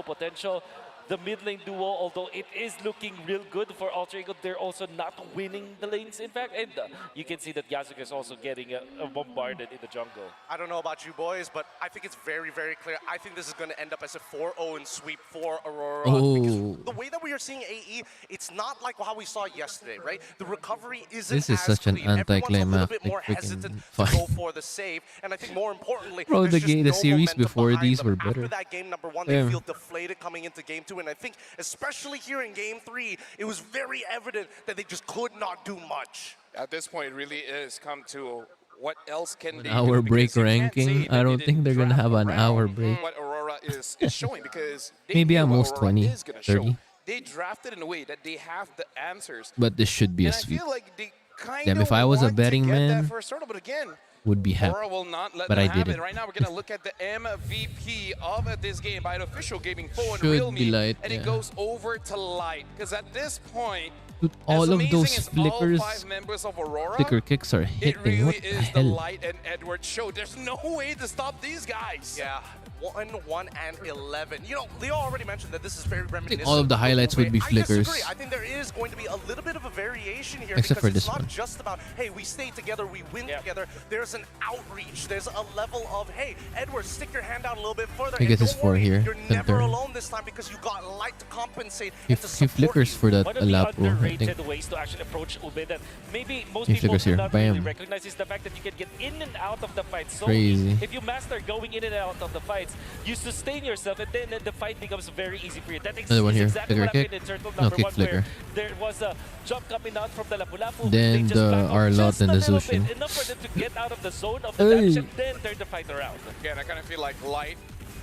potential. The mid lane duo, although it is looking real good for Alter Ego, they're also not winning the lanes, in fact. And you can see that Yasuke is also getting bombarded in the jungle. I don't know about you boys, but I think it's very, very clear. I think this is going to end up as a 4-0 and sweep for Aurora. Oh. The way that we are seeing AE, it's not like how we saw yesterday, right? The recovery isn't This is as such an clean. Everyone's a little bit anticlimactic more hesitant freaking to go fight. for the save. And I think more importantly, Bro, there's the just the no series momentum before behind these them. were After better. that game number 1, Damn. they feel deflated coming into game 2. win. I think, especially here in Game 3, it was very evident that they just could not do much. At this point, it really is come to what else can An they hour do? break Because you can't say ranking. that I they don't didn't think they're gonna draft have an hour around break. what Aurora is showing, because they Maybe knew at what most Aurora 20, is gonna 30. show. They drafted in a way that they have the answers. But this should be a And I sweep. feel like they kind Damn, of if I was a want to betting get that man, first hurdle, but again, would be happy. Aurora will not let But them I have didn't. it. Right now, we're going to look at the MVP of this game by an official gaming phone, Should Realme, be Light, and it yeah. goes over to Light. Because at this point, Dude, as all of amazing those as flickers, all 5 members of Aurora, flicker kicks are it hitting. really What the is the hell? Light and Edward show. There's no way to stop these guys. Yeah, 1 and 11. You know, Leo already mentioned that this is very reminiscent. all of the highlights would be I flickers. disagree. I think there is going to be a little bit of a variation here, Except because for this it's not one. just about, hey, we stay together, we win together. There's an outreach. There's a level of, hey, Edward, stick your hand out a little bit further. I And guess it's don't 4 worry, here. You're Then never turn. alone this time, because you got Light to compensate He, and to he support flickers you. for that One of the Alapo, I think. underrated ways to actually approach Ube that maybe most He people flickers do here. not really Bam. recognize is the fact that you can get in and out of the fight so Crazy. easy. If you master going in and out of the fights, you sustain yourself, and then the fight becomes very easy for you. That Another one is here. exactly Flicker what kick. happened in turtle No, number kick 1, flicker. where there was a jump coming out from the Lapu-Lapu. Then They just the back off Arlott just and a the little Zushin. bit, enough for them to get out of the zone of the Hey. damage and then turn the fight around. Again, I kind of feel like Light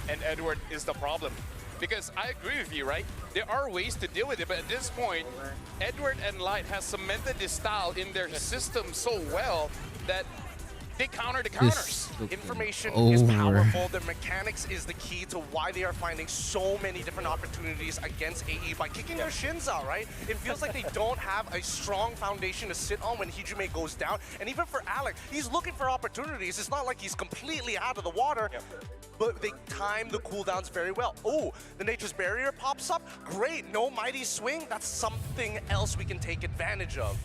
and Edward is the problem. Because I agree with you, right? There are ways to deal with it, but at this point, Edward and Light has cemented this style in their system so well that they counter the counters. Information over. is powerful. The mechanics is the key to why they are finding so many different opportunities against AE by kicking their shins out, right? It feels like they don't have a strong foundation to sit on when Hijime goes down. And even for Alec, he's looking for opportunities. It's not like he's completely out of the water, but they time the cooldowns very well. Oh, the Nature's Barrier pops up. Great, no mighty swing. That's something else we can take advantage of.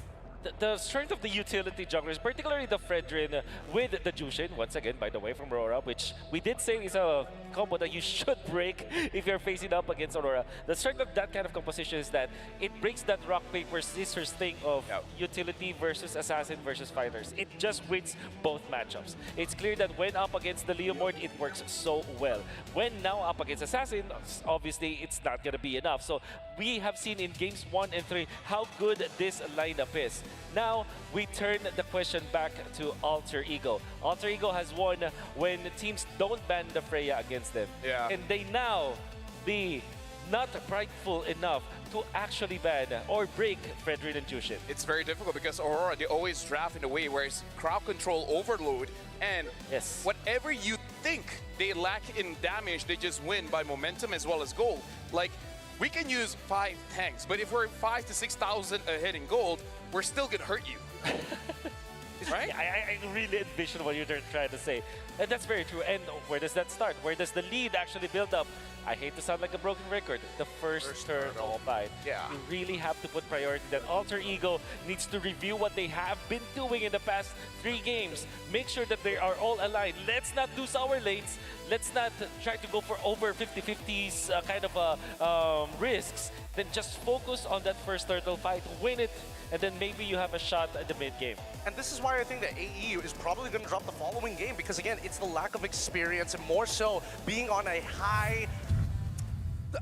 The strength of the utility junglers, particularly the Fredrin with the Jushin, once again, by the way, from Aurora, which we did say is a combo that you should break if you're facing up against Aurora. The strength of that kind of composition is that it breaks that rock, paper, scissors thing of utility versus assassin versus fighters. It just wins both matchups. It's clear that when up against the Leomord, it works so well. When now up against assassin, obviously it's not going to be enough. So we have seen in games 1 and 3 how good this lineup is. Now, we turn the question back to Alter Ego. Alter Ego has won when teams don't ban the Freya against them. Yeah. And they now be not prideful enough to actually ban or break Fredrin and Jushin. It's very difficult because Aurora, they always draft in a way where it's crowd control overload, and whatever you think they lack in damage, they just win by momentum as well as gold. Like, we can use 5 tanks, but if we're 5,000 to 6,000 ahead in gold, we're still gonna hurt you. Right? I really envision what you're trying to say. And that's very true. And where does that start? Where does the lead actually build up? I hate to sound like a broken record. The first turn all fight. Yeah. You really have to put priority that Alter Ego needs to review what they have been doing in the past 3 games. Make sure that they are all aligned. Let's not do sour lanes. Let's not try to go for over 50-50s kind of risks. Then just focus on that first turtle fight, win it, and then maybe you have a shot at the mid-game. And this is why I think that AE is probably going to drop the following game, because again, it's the lack of experience and more so being on a high,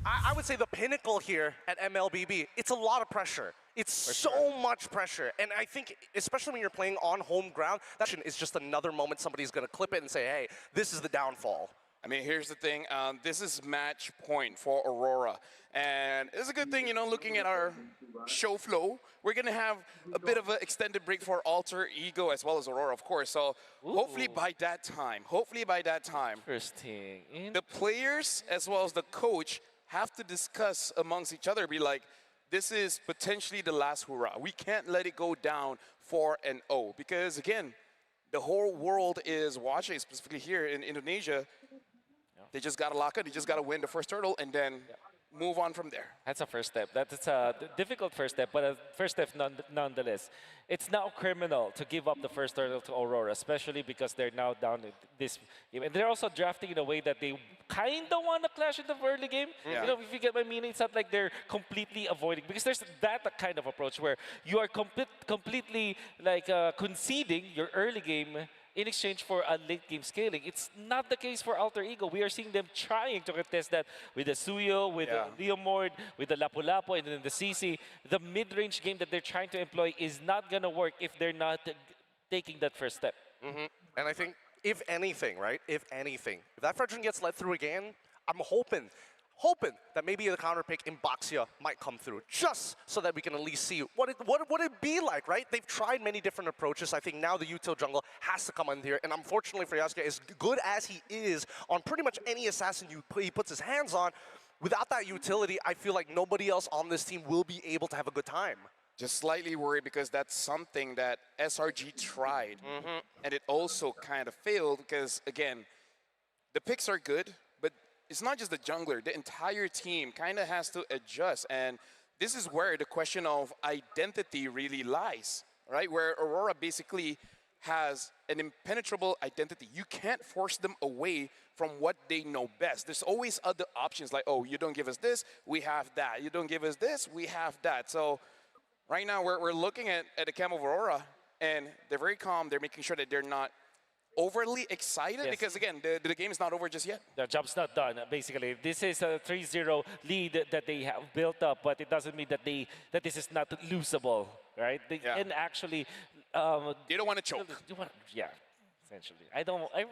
I would say the pinnacle here at MLBB. It's a lot of pressure. It's so much pressure. And I think, especially when you're playing on home ground, that is just another moment somebody's going to clip it and say, hey, this is the downfall. I mean, here's the thing. This is match point for Aurora. And it's a good thing, you know, looking at our show flow, we're going to have a bit of an extended break for Alter Ego as well as Aurora, of course. So hopefully by that time, Interesting. the players as well as the coach have to discuss amongst each other, be like, this is potentially the last hurrah. We can't let it go down 4-0 because, again, the whole world is watching, specifically here in Indonesia. They just got to lock it. They just got to win the first turtle and then move on from there. That's a first step. That's a difficult first step, but a first step nonetheless. It's now criminal to give up the first turtle to Aurora, especially because they're now down in this game. And they're also drafting in a way that they kind of want to clash in the early game. Yeah. You know, if you get my meaning, it's not like they're completely avoiding, because there's that kind of approach where you are completely like conceding your early game in exchange for a late game scaling. It's not the case for Alter Ego. We are seeing them trying to contest that with the Suyo, with the Leomord, with the Lapu-Lapu, and then the CC. The mid-range game that they're trying to employ is not going to work if they're not taking that first step. And I think, if anything, right? If that Fredrin gets let through again, I'm hoping that maybe the counter pick in Boxia might come through, just so that we can at least see what would it be like, right? They've tried many different approaches. I think now the util jungle has to come in here, and unfortunately for Yasuke, as good as he is on pretty much any assassin he puts his hands on, without that utility, I feel like nobody else on this team will be able to have a good time. Just slightly worried because that's something that SRG tried, and it also kind of failed because, again, the picks are good, but it's not just the jungler. The entire team kind of has to adjust, and this is where the question of identity really lies, right? Where Aurora basically has an impenetrable identity. You can't force them away from what they know best. There's always other options like, oh, you don't give us this, we have that. You don't give us this, we have that. So right now we're looking at the camp of Aurora, and they're very calm. They're making sure that they're not overly excited because, again, the game is not over just yet. The job's not done, basically. This is a 3-0 lead that they have built up, but it doesn't mean that this is not losable, right? And actually... they don't want to choke. Yeah, essentially. I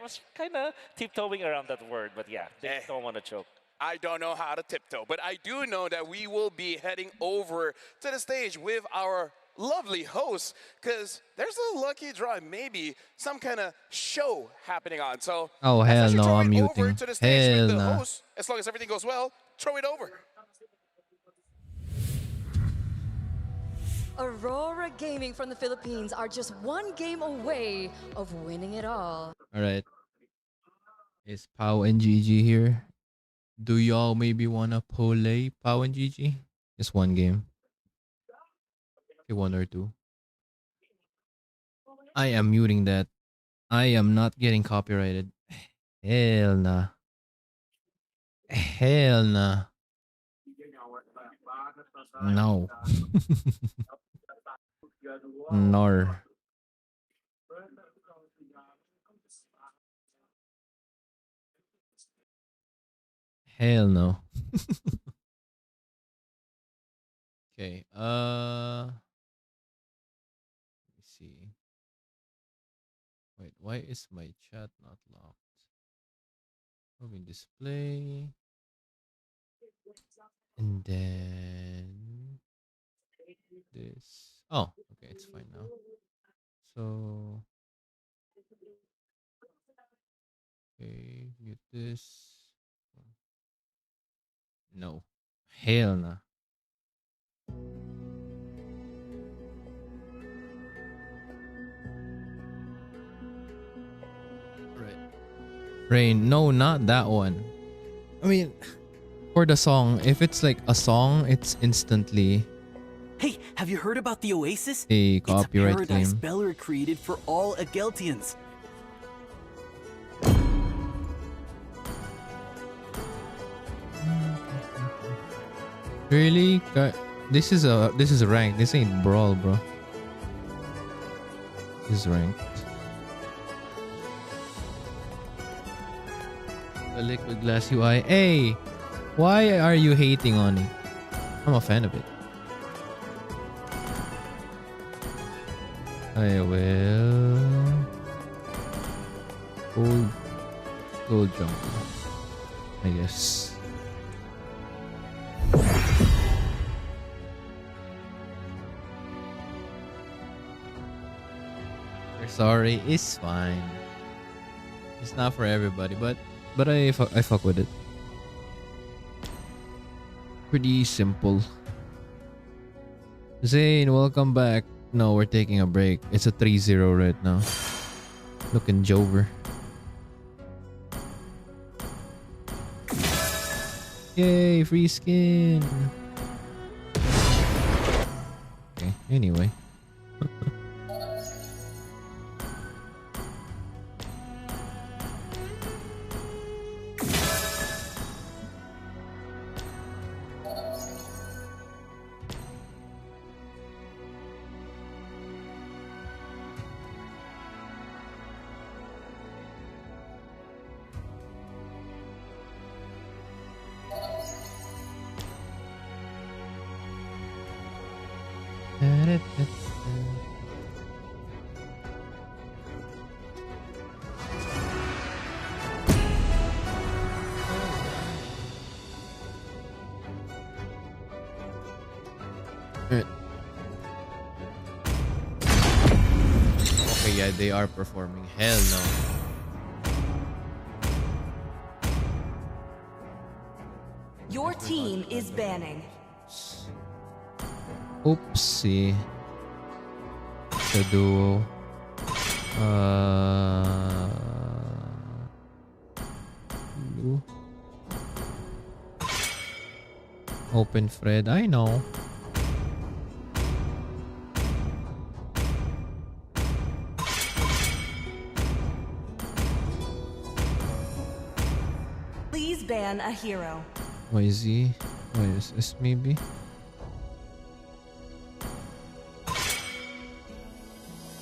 was kind of tiptoeing around that word, but yeah, they don't want to choke. I don't know how to tiptoe, but I do know that we will be heading over to the stage with our lovely hosts, because there's a lucky draw, maybe some kind of show happening on. So, oh hell no, I'm muting. To the stage Hell with the no. host, as long as everything goes well, throw it over. Aurora Gaming from the Philippines are just one game away of winning it all. All right. Is Pau and GG here? Do y'all maybe wanna play Pau and GG? Just one game. Okay, one or two. I am muting that. I am not getting copyrighted. Hell nah. Hell nah. No. Nor. Hell no. Okay. Let me see. Wait, why is my chat not locked? Moving display. And then this. Oh, okay, it's fine now. So okay, mute this. No. Hell no. Right. Rain, no, not that one. I mean, for the song, if it's like a song, it's instantly Hey, have you heard about the Oasis? a It's a copyright paradise claim. Beller created for all Ageltians. Really? This is a rank. This ain't brawl, bro. This is ranked. The liquid glass UI. Hey, why are you hating on it? I'm a fan of it. I will go jungle, I guess. Sorry, it's fine. It's not for everybody, but I fuck with it. Pretty simple. Zane, welcome back. No, we're taking a break. It's a 3-0 right now. Looking Jover. Yay, free skin. Okay, anyway. Alright. Okay, yeah, they are performing. Hell no. Your team is banning. Oopsie. The duo. Blue. Open Fred, I know. Please ban a hero. Why is he? Why is this maybe?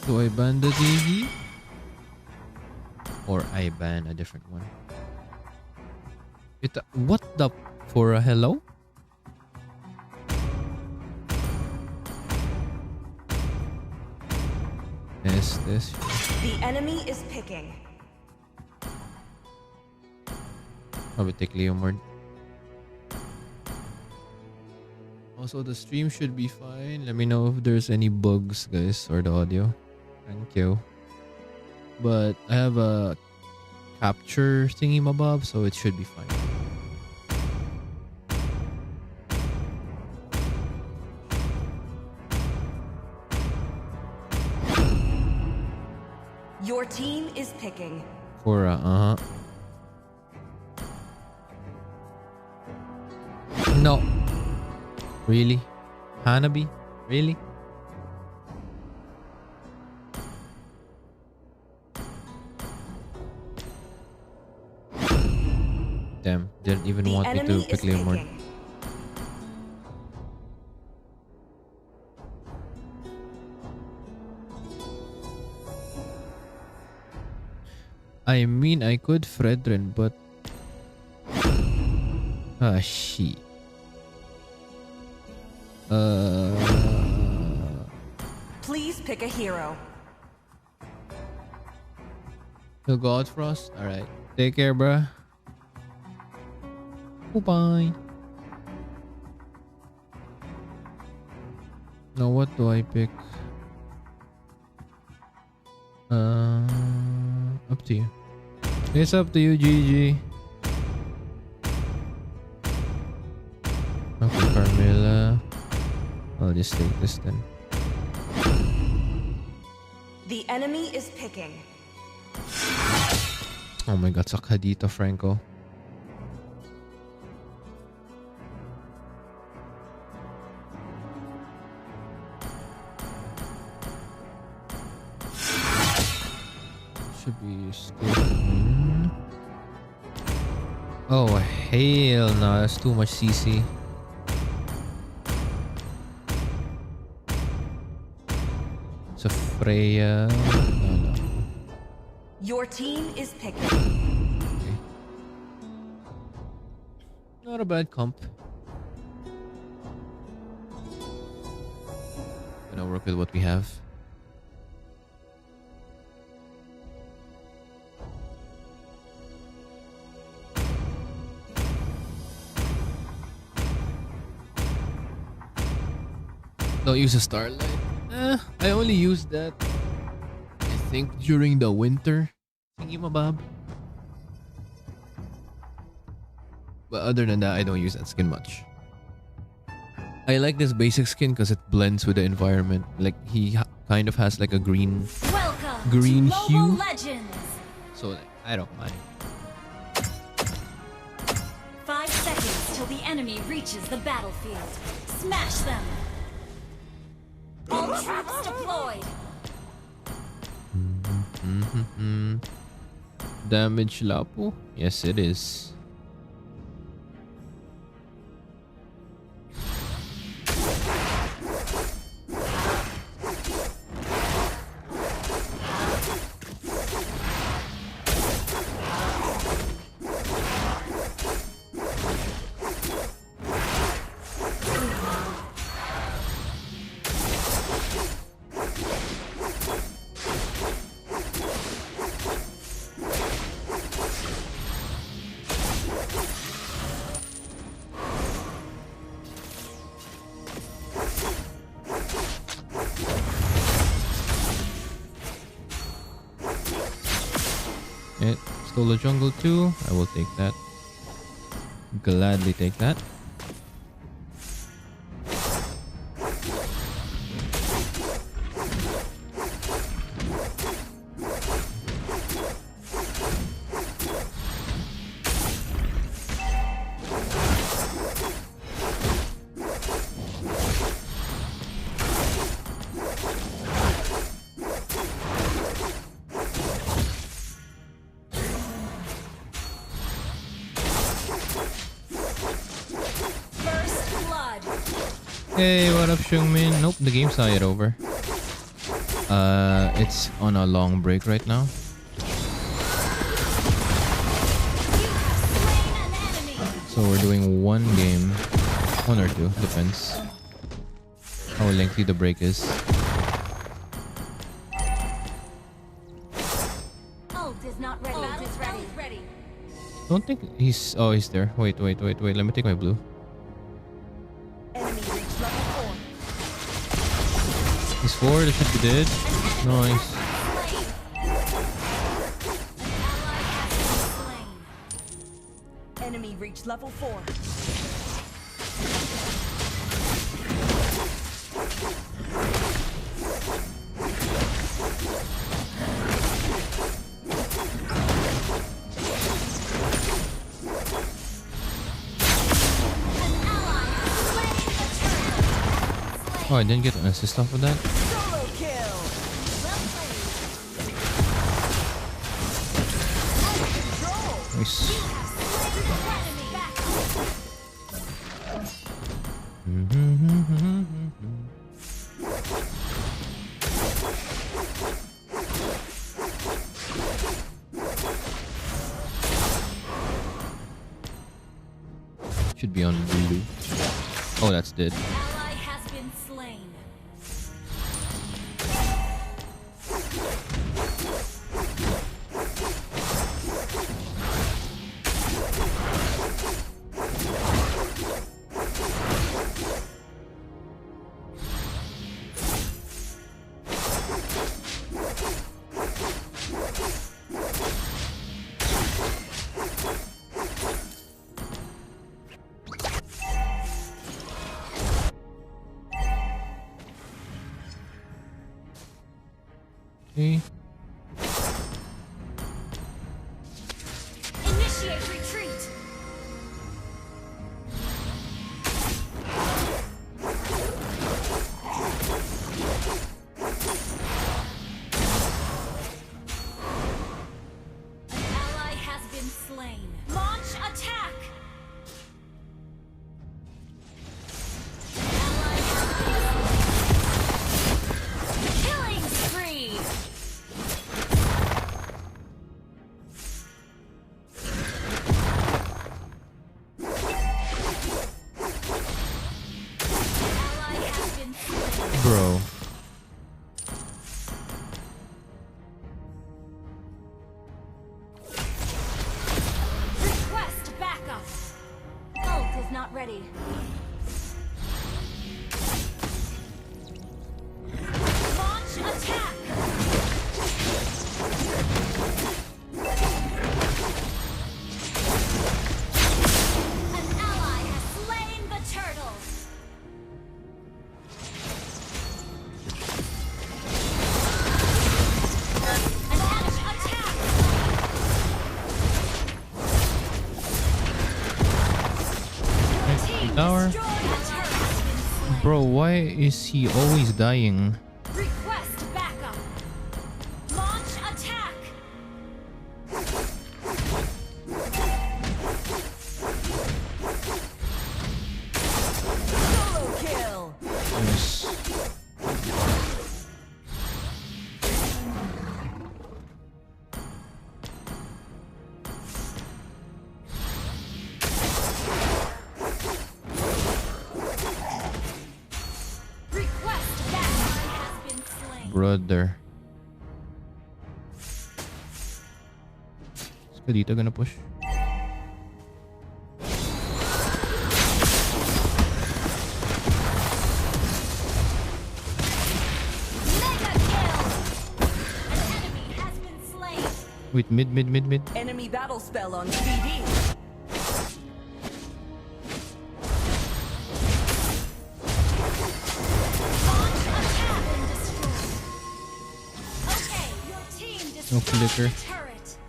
Do I ban the DD? Or I ban a different one? What the for a hello? Is this? The enemy is picking. Probably take Leomord. Also, the stream should be fine. Let me know if there's any bugs, guys, or the audio. Thank you. But I have a capture thingy mabob, so it should be fine. Your team is picking. For No. Really? Hanabi? Really? Damn, didn't even want me to pick Leomord. I mean, I could Fredrin, but... Ah, shit. Please pick a hero. The Godfrost? Alright. Take care, bruh. Bye. Now what do I pick? Up to you. It's up to you, GG. Okay, Carmilla. I'll just take this then. The enemy is picking. Oh my god, Sakadito Franco. Should be still. Oh hell no, that's too much CC. It's a Freya. No. Your team is picking. Okay. Not a bad comp. Gonna work with what we have. Don't use a starlight. I only use that, I think, during the winter thingy-mabob. But other than that, I don't use that skin much. I like this basic skin because it blends with the environment. Like he kind of has like a green hue. Legends. So like, I don't mind. 5 seconds till the enemy reaches the battlefield. Smash them. All troops deployed. Damage Lapu? Yes, it is. It stole the jungle too. I will take that. Gladly take that. Hey, what up, Shungmin? Nope, the game's not yet over. It's on a long break right now. So we're doing one game. One or two, depends how lengthy the break is. Ult is not ready. Ult is ready. Don't think he's... Oh, he's there. Wait. Let me take my blue. He's 4, that should be dead. Nice. Enemy reached level 4. Oh, I didn't get an assist off of that. Nice. Should be on blue. Oh, that's dead. Ally has been slain. Okay. Initiate retreat. An ally has been slain. Launch attack. Killing spree. Bro. Request backup. Ult is not ready. Launch attack. An ally has slain the turtle. An edge attack. Right, tower. Bro, why is he always dying? Request backup. Launch attack. Solo kill. Yes. Request backup has been slain. Brother. Is Kadita gonna push? Mega kill. An enemy has been slain. Wait, mid. Enemy battle spell on CD. No flicker.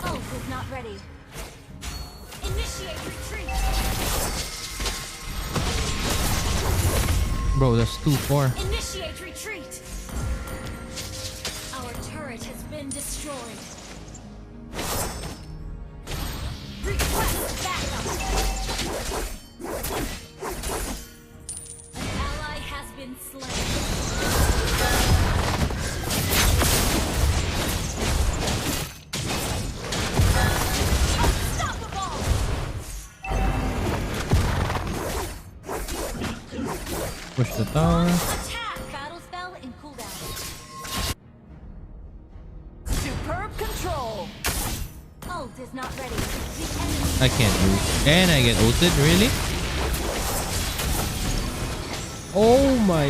Ult is not ready. Initiate retreat. Bro, that's too far. Initiate retreat. Our turret has been destroyed. Request backup. An ally has been slain. Push the tower. Attack! Battle spell in cooldown. Superb control. Ult is not ready. The enemy. I can't move. And I get ulted, really? Oh my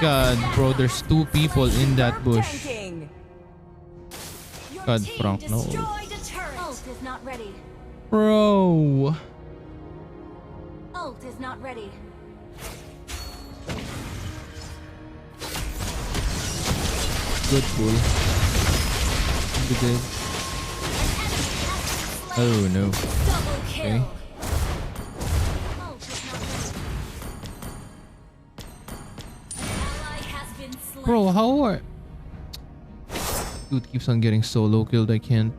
god, bro, there's two people in that bush. God, Frank, no. Ult is not ready. Bro. Ult is not ready. Good pull. Good. Oh no. Okay. Bro, how are... Dude keeps on getting solo killed, I can't.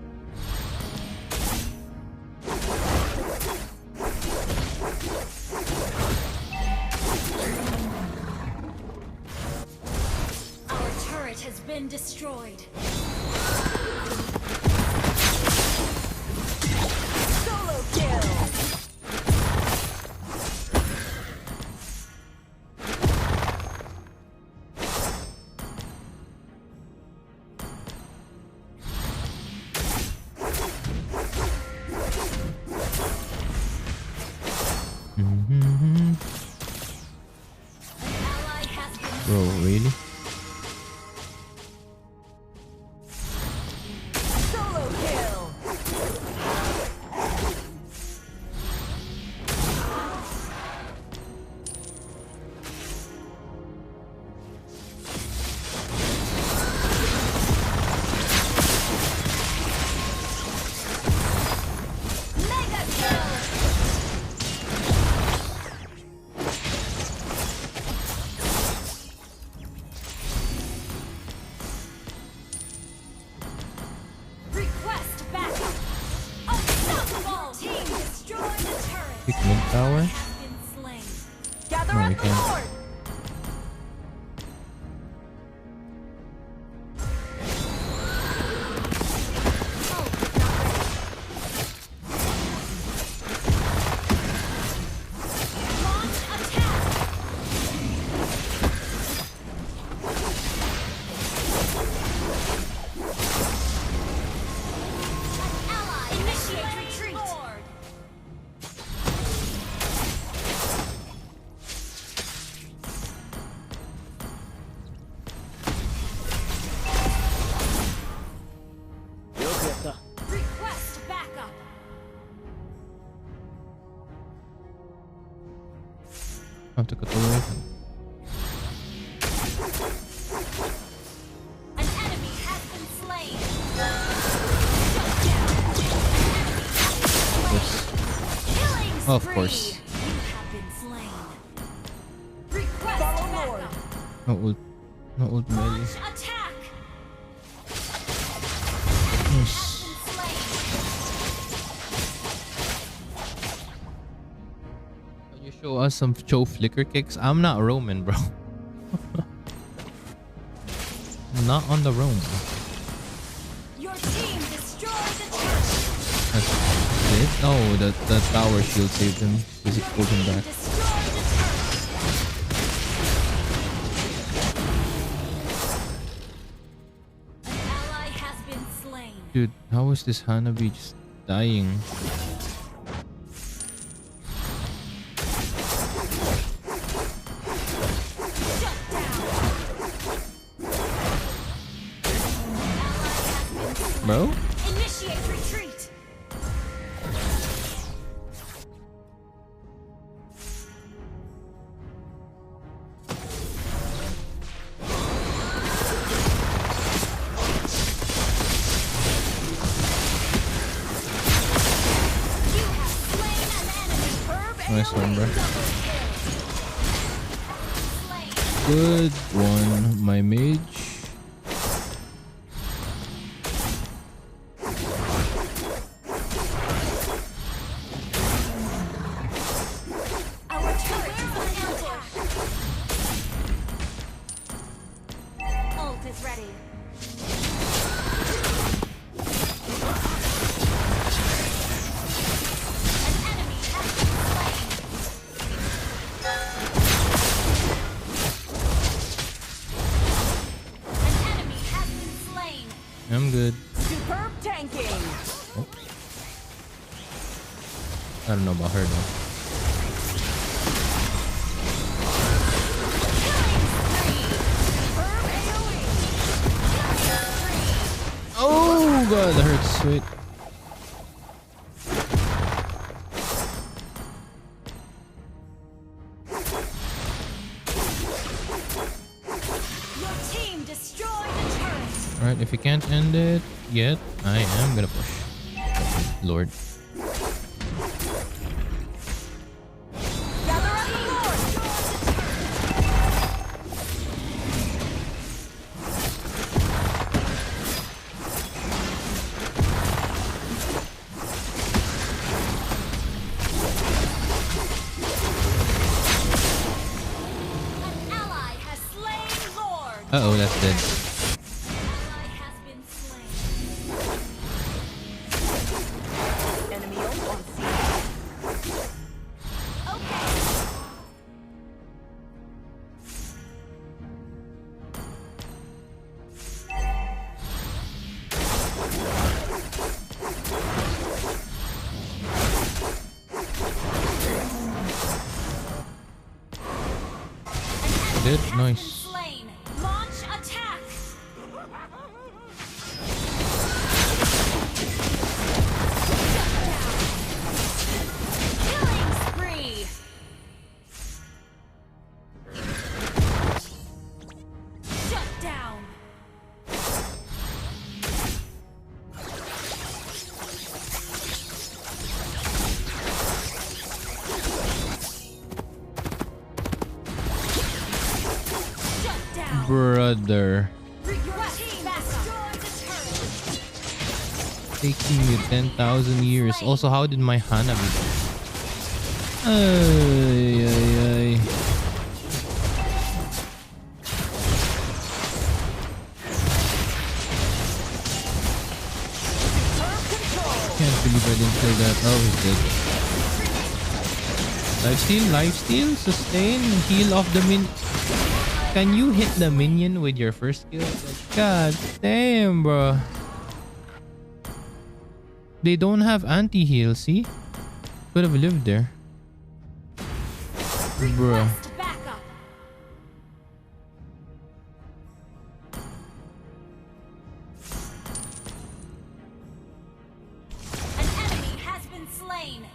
Our turret has been destroyed. Solo kill. Bro, really? Solo kill. Mega kill. Request backup. Unstoppable. Team destroy the turret. Pick mid tower? Has been slain. Gather No, up we the can't. board. Launch attack. Ally initiate retreat. Request backup. I have to cut away. An enemy has been slain. Yes. Killing Of spree. course. You have been slain. Request Follow Lord. backup. No ult. No ult melee. Launch attack. Yes. Been slain. Can you show us some Cho flicker kicks? I'm not Roman, bro. Not on the roam. Your team destroyed the turret. That's it? Oh, the tower shield saved him. Because it pulled him back. Destroyed the turret. An ally has been slain. Dude, how is this Hanabi just dying? Bro? Initiate retreat. Nice one, bro. Good one, my mage. Our turret is on ambush. Ult is ready. I'm good. Superb tanking. Oh. I don't know about her though. Oh god, that hurts. Sweet. Your team destroyed the turret. Alright, if you can't end it yet, I am gonna push. Lord. Uh-oh, that's dead. Enemy ult on scene. Dead, nice. Launch attack. Killing spree. Shut down. Brother. Taking you 10,000 years. Also, how did my Hana be there? Ay, ay, ay. Can't believe I didn't kill that. Oh, he's dead. Lifesteal, sustain, heal off the min. Can you hit the minion with your first kill? God damn, bro. They don't have anti-heal, see? Could have lived there. Bro. An enemy has been slain.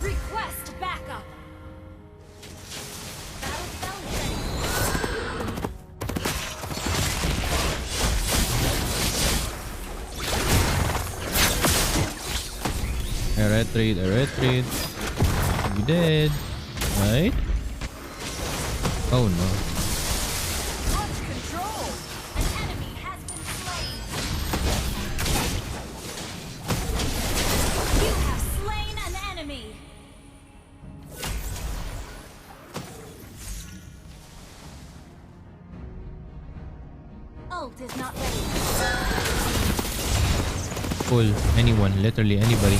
Request backup. I retreat. You dead. Right? Oh no. Control. An enemy has been slain. You have slain an enemy. Ult is not ready. Pull anyone, literally anybody.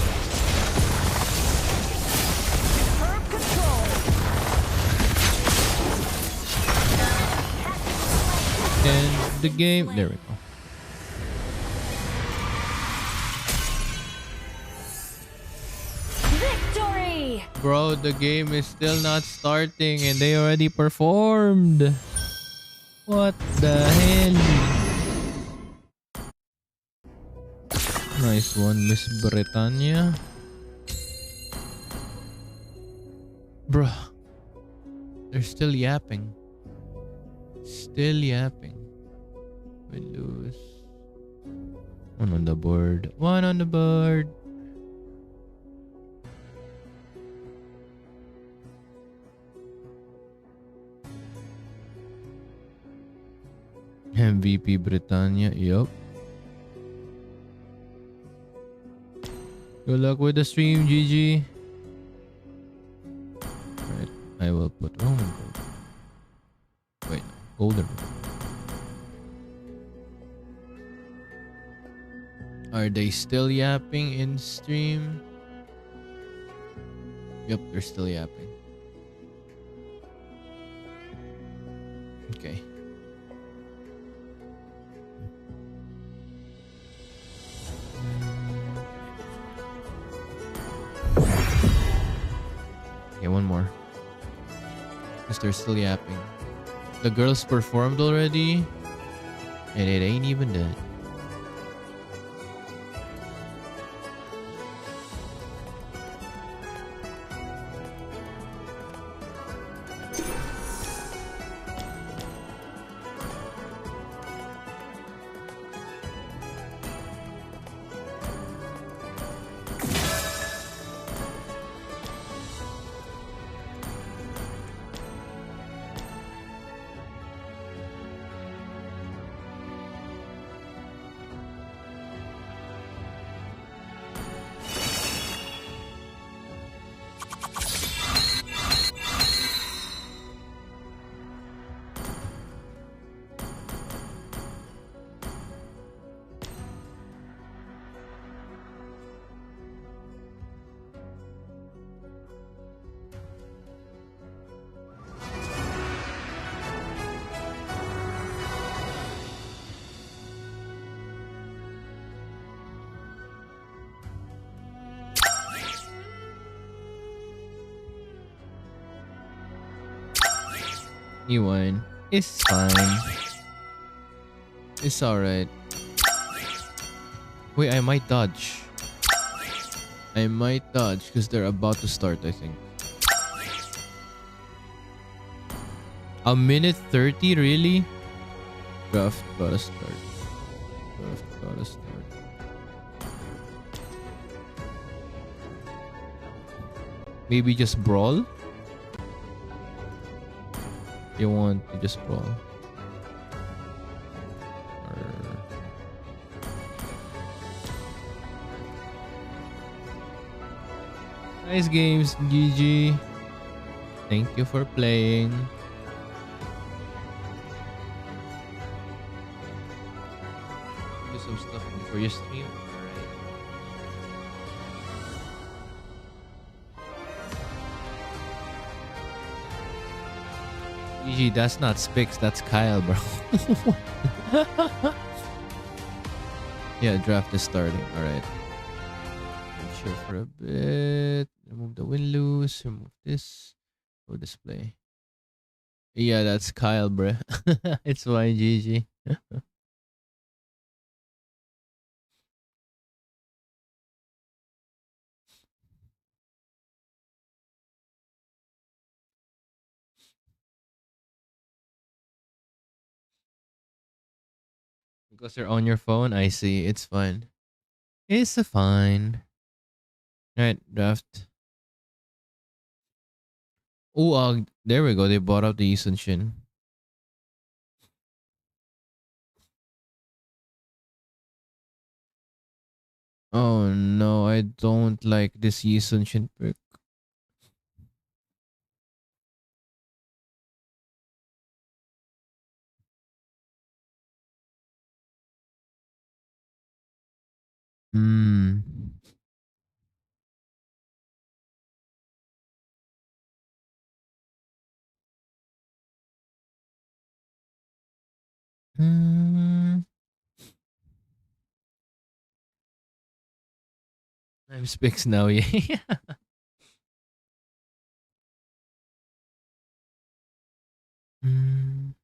And the game. There we go. Victory! Bro, the game is still not starting and they already performed. What the hell? Nice one, Miss Britannia. Bruh. They're still yapping. Still yapping. We lose. One on the board. One on the board. MVP Britannia. Yup. Good luck with the stream, GG. Alright. I will put Roman gold. Wait, golden. Are they still yapping in stream? Yep, they're still yapping. Okay. Okay, one more. Because they're still yapping. The girls performed already, and it ain't even done. You win. It's fine. It's alright. Wait, I might dodge. I might dodge because they're about to start, I think. A minute 30, really? Draft gotta start. Draft gotta start. Maybe just brawl? You want to just brawl? Nice games, GG. Thank you for playing. Do some stuff before you stream. GG, that's not Spix, that's Kyle, bro. Yeah, draft is starting. Alright. Chill for a bit. Remove the win lose. Remove this. Go display. Yeah, that's Kyle, bro. It's fine, GG. Because you're on your phone, I see. It's fine. It's a fine. Alright, draft. Oh, there we go. They bought out the Yi Sun Shin. Oh no, I don't like this Yi Sun Shin pick. Hmm. I'm Spix now, yeah. Mm.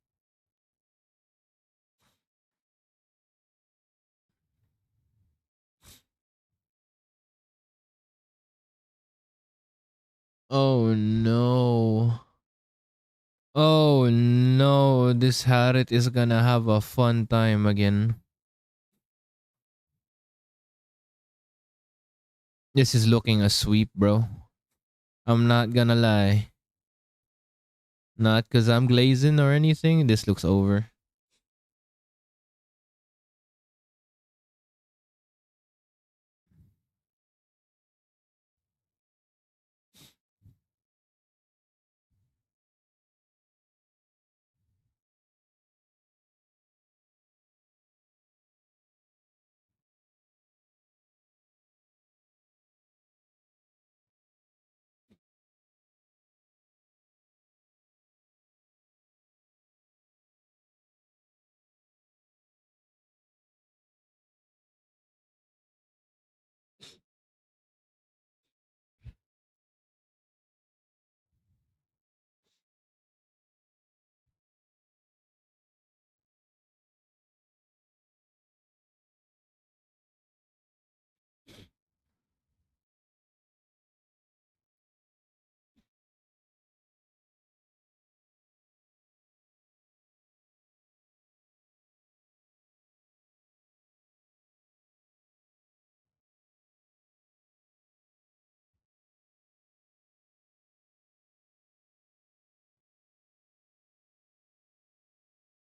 Oh no. Oh no, this Harit is gonna have a fun time again. This is looking a sweep, bro. I'm not gonna lie. Not because I'm glazing or anything. This looks over.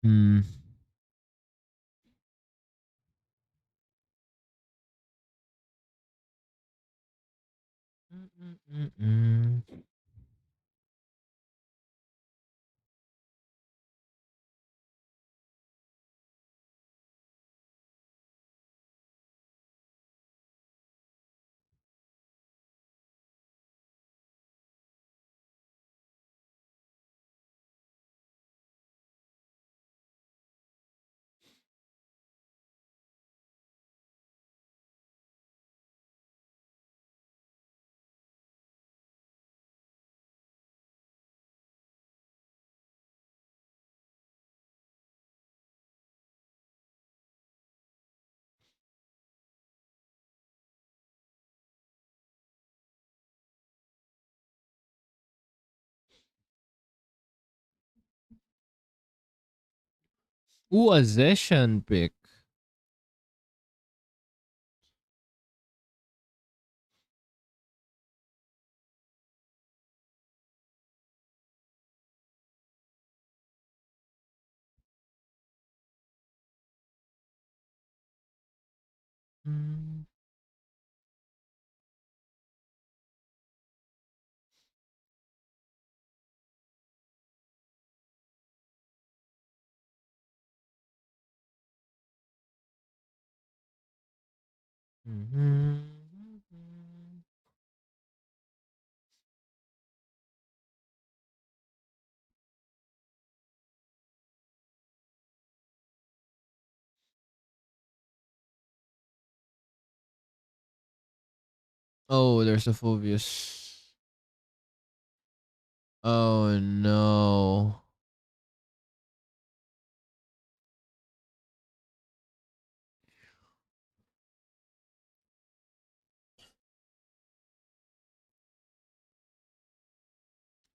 Hmm. Mm-mm-mm-mm. Ooh, a Zeshan pick. Mm. Mhm. Oh, there's a Phobius. Oh no.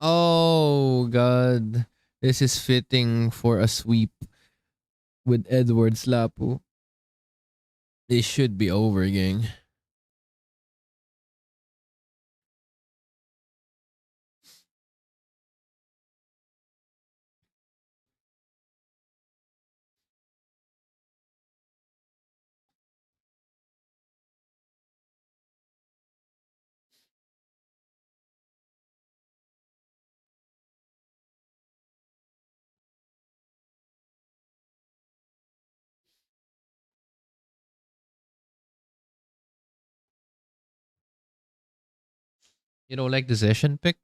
Oh god. This is fitting for a sweep with Edwards Lapu. This should be over, gang. You don't like the Zeshan pick?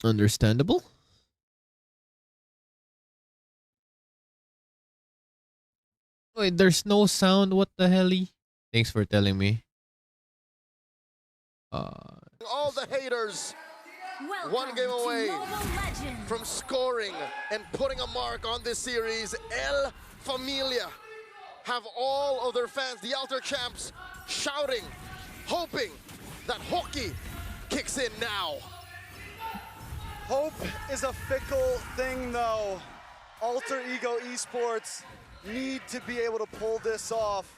Understandable. Wait, there's no sound. What the hell? Thanks for telling me. All the haters one game away from scoring and putting a mark on this series. El Familia have all of their fans, the Alter champs, shouting, hoping that hockey kicks in now. Hope is a fickle thing, though. Alter Ego Esports need to be able to pull this off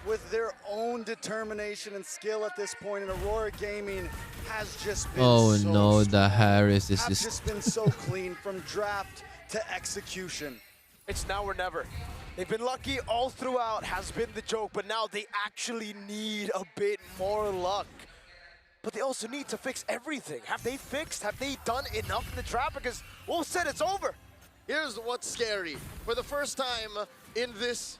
with their own determination and skill at this point, and Aurora Gaming has just been Oh so no, strong. the Harris is Have just. just been so clean from draft to execution. It's now or never. They've been lucky all throughout, has been the joke, but now they actually need a bit more luck. But they also need to fix everything. Have they fixed? Have they done enough in the draft? Because Wolf said it's over. Here's what's scary. For the first time in this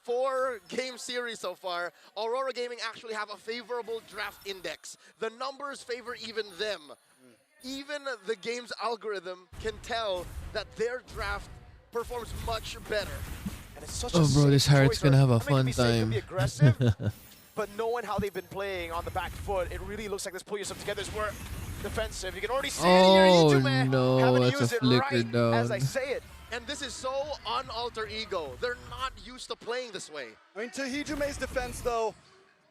4-game series so far, Aurora Gaming actually have a favorable draft index. The numbers favor even them. Even the game's algorithm can tell that their draft performs much better. And it's such Oh, bro, this Harriet's gonna have a fun It can time. be aggressive, but knowing how they've been playing on the back foot, it really looks like this pull yourself together is more defensive. You can already see it here. Oh Ijume no, haven't that's a used it flicker right down. as I say it. And this is so un-Alter Ego. They're not used to playing this way. I mean, to Hijume's defense, though,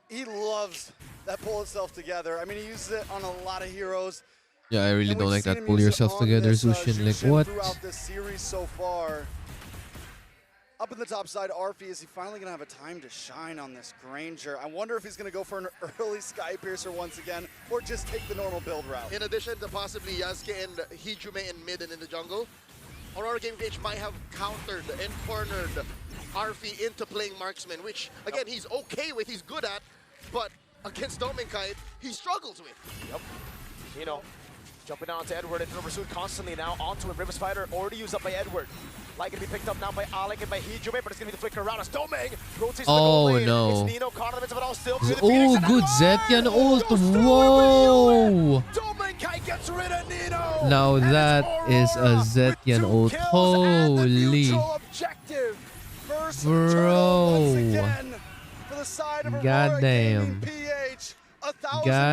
he loves that pull itself together. I mean, he uses it on a lot of heroes. Yeah, I really And don't we've like seen that. him Pull use it yourself on together, this, Zushin. Like Jushin what? throughout this series so far. Up in the top side, Arfi, is he finally going to have a time to shine on this Granger? I wonder if he's going to go for an early Sky Piercer once again, or just take the normal build route. In addition to possibly Yasuke and Hijume in mid and in the jungle, Aurora Gaming Gage might have countered and cornered Arfi into playing marksman, which, again, he's okay with, he's good at, but against Dominkite, he struggles with. Yep. You know, jumping on to Edward and pursuit constantly now onto a River Spider, already used up by Edward. Like to be picked up now by Alec and by Hijume, but it's going to be the flicker around as Domeng rotates to the goal Oh lane. no. It's Nino caught in the midst of it all still. through the Oh, Phoenix, and good Zetian ult. Whoa! Domeng gets rid of Nino. Now that is a Zetian ult. Holy. Objective. First Bro. once again for the side of Aurora Goddamn. Gaming PH. 1,000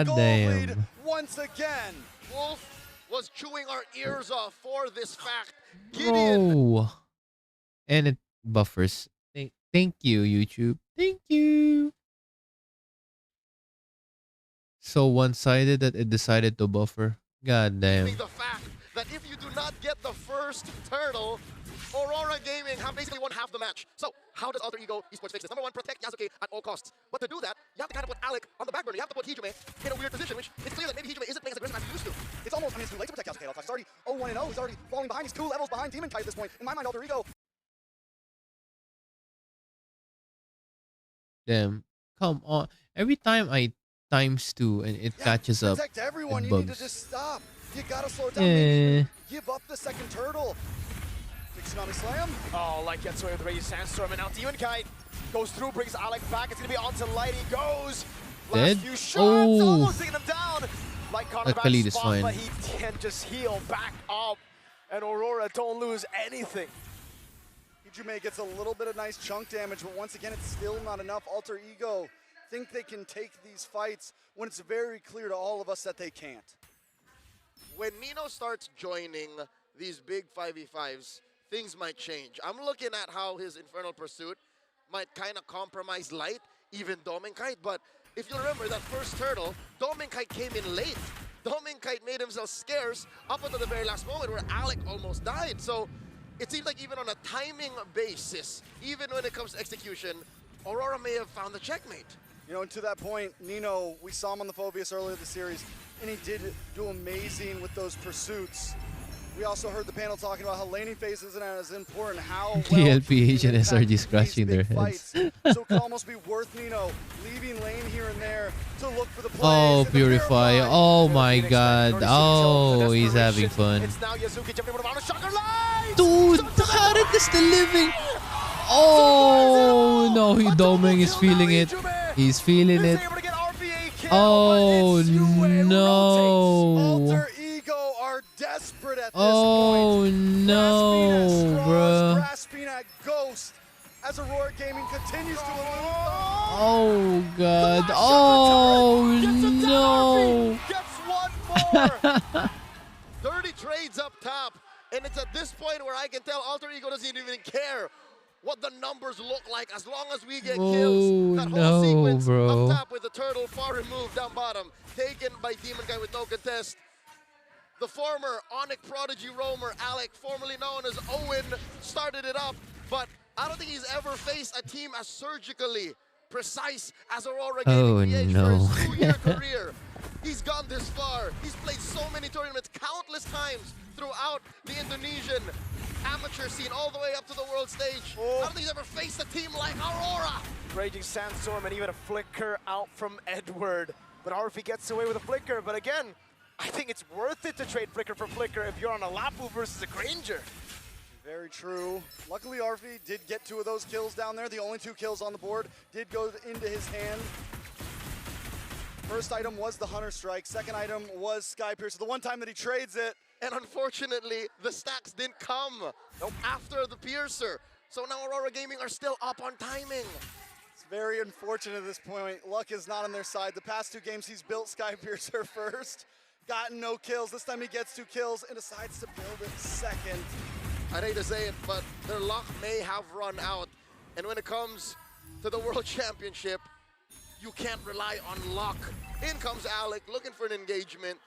goal lead Goddamn. once again. Wolf was chewing our ears off for this fact. Gideon. Bro. And it buffers. Thank you, YouTube. Thank you. So one-sided that it decided to buffer. God damn. The fact that if you do not get the first turtle, Aurora Gaming have basically won half the match. So how does Alter Ego Esports fix this? Number one, protect Yasuke at all costs. But to do that, you have to kind of put Alec on the back burner. You have to put Hijume in a weird position, which it's clear that maybe Hijume isn't playing as aggressive as he used to. It's almost, I mean, it's too late to protect Yasuke at all costs. He's already 0-1-0. He's already falling behind. He's 2 levels behind Demon Kite at this point. In my mind, Alter Ego. Damn. Come on. Every time I ×2 and it catches up. Protect everyone. It You need to bugs. just stop. You gotta slow it down. Eh. Maybe give up the second turtle. Big Tsunami Slam. Oh, Light gets away with the Raging Sandstorm, and now Demon Kite goes through, brings Alec back. It's going to be onto Light. He goes. Dead? Last few shots, Oh. almost taking him down. Light caught in the back Khalid is spot, fine. but he can just heal back up. And Aurora don't lose anything. Hijume gets a little bit of nice chunk damage, but once again, it's still not enough. Alter Ego think they can take these fights when it's very clear to all of us that they can't. When Nino starts joining these big 5v5s, things might change. I'm looking at how his Infernal Pursuit might kind of compromise Light, even Dominkite, but if you remember that first turtle, Dominkite came in late. Dominkite made himself scarce up until the very last moment where Alec almost died. So it seems like even on a timing basis, even when it comes to execution, Aurora may have found the checkmate. You know, and to that point, Nino, we saw him on the Phobius earlier this series, and he did do amazing with those pursuits. We also heard the panel talking about how laning phase isn't as important, how well TLPH and SRG scratching their heads. so it could almost be worth Nino leaving lane here and there to look for the plays. Oh, and the Purify. Oh my god. Oh, he's having fun. It's now Yazuki jumping around a shocker line. Dude, Harit is still living. Oh, no. Domeng is feeling it. He's feeling it. Oh, no. Alter Ego are desperate at this Oh, no, bruh. grasping at Ghost as Aurora Gaming continues to elude. Oh, God. Oh, no. Gets one more. trades up top. And it's at this point where I can tell Alter Ego doesn't even care what the numbers look like as long as we get kills. That whole sequence up top with the turtle far removed down bottom, taken by Demon Guy with no contest. The former Onyx Prodigy roamer, Alec, formerly known as Owen, started it up, but I don't think he's ever faced a team as surgically precise as Aurora Gaming for his 2-year career. He's gone this far. He's played so many tournaments, countless times throughout the Indonesian amateur scene, all the way up to the world stage. I don't think he's ever faced a team like Aurora. Raging Sandstorm and even a flicker out from Edward. But Arfi gets away with a flicker. But again, I think it's worth it to trade flicker for flicker if you're on a Lapu versus a Granger. Very true. Luckily, Arfi did get 2 of those kills down there. The only 2 kills on the board did go into his hand. First item was the Hunter Strike. Second item was Sky Piercer. The one time that he trades it. And unfortunately, the stacks didn't come after the Piercer. So now Aurora Gaming are still up on timing. It's very unfortunate at this point. Luck is not on their side. The past 2 games, he's built Sky Piercer first, gotten no kills. This time he gets 2 kills and decides to build it second. I'd hate to say it, but their luck may have run out. And when it comes to the World Championship, you can't rely on luck. In comes Alec, looking for an engagement.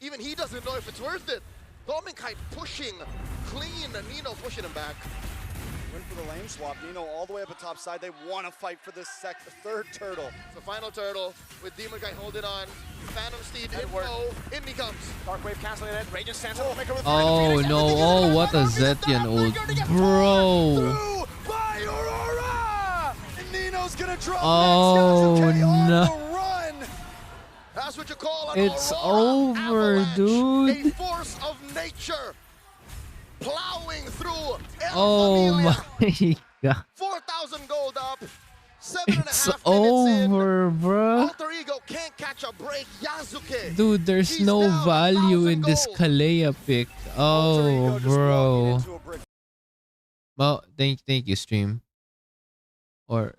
Even he doesn't know if it's worth it. Dominkite pushing clean, and Nino pushing him back. Went for the lane swap. Nino all the way up at top side. They want to fight for this third turtle. The final turtle with Demon Guy holding on. Phantom Steed in he comes. Dark Wave canceling it. Raging Sandstorm. Oh no, oh what a Zetian ult. Bro. Through by Aurora! And Nino's gonna drop next. No. That's what you call an It's Aurora over, avalanche. dude. A force of nature plowing through El Oh Familia. my god. 4,000 gold up. 7.5 It's minutes over, in. bro. Alter Ego can't catch a break. Yasuke. Dude, there's no value in this Kalea pick. Oh, bro. Well, thank you, stream. Or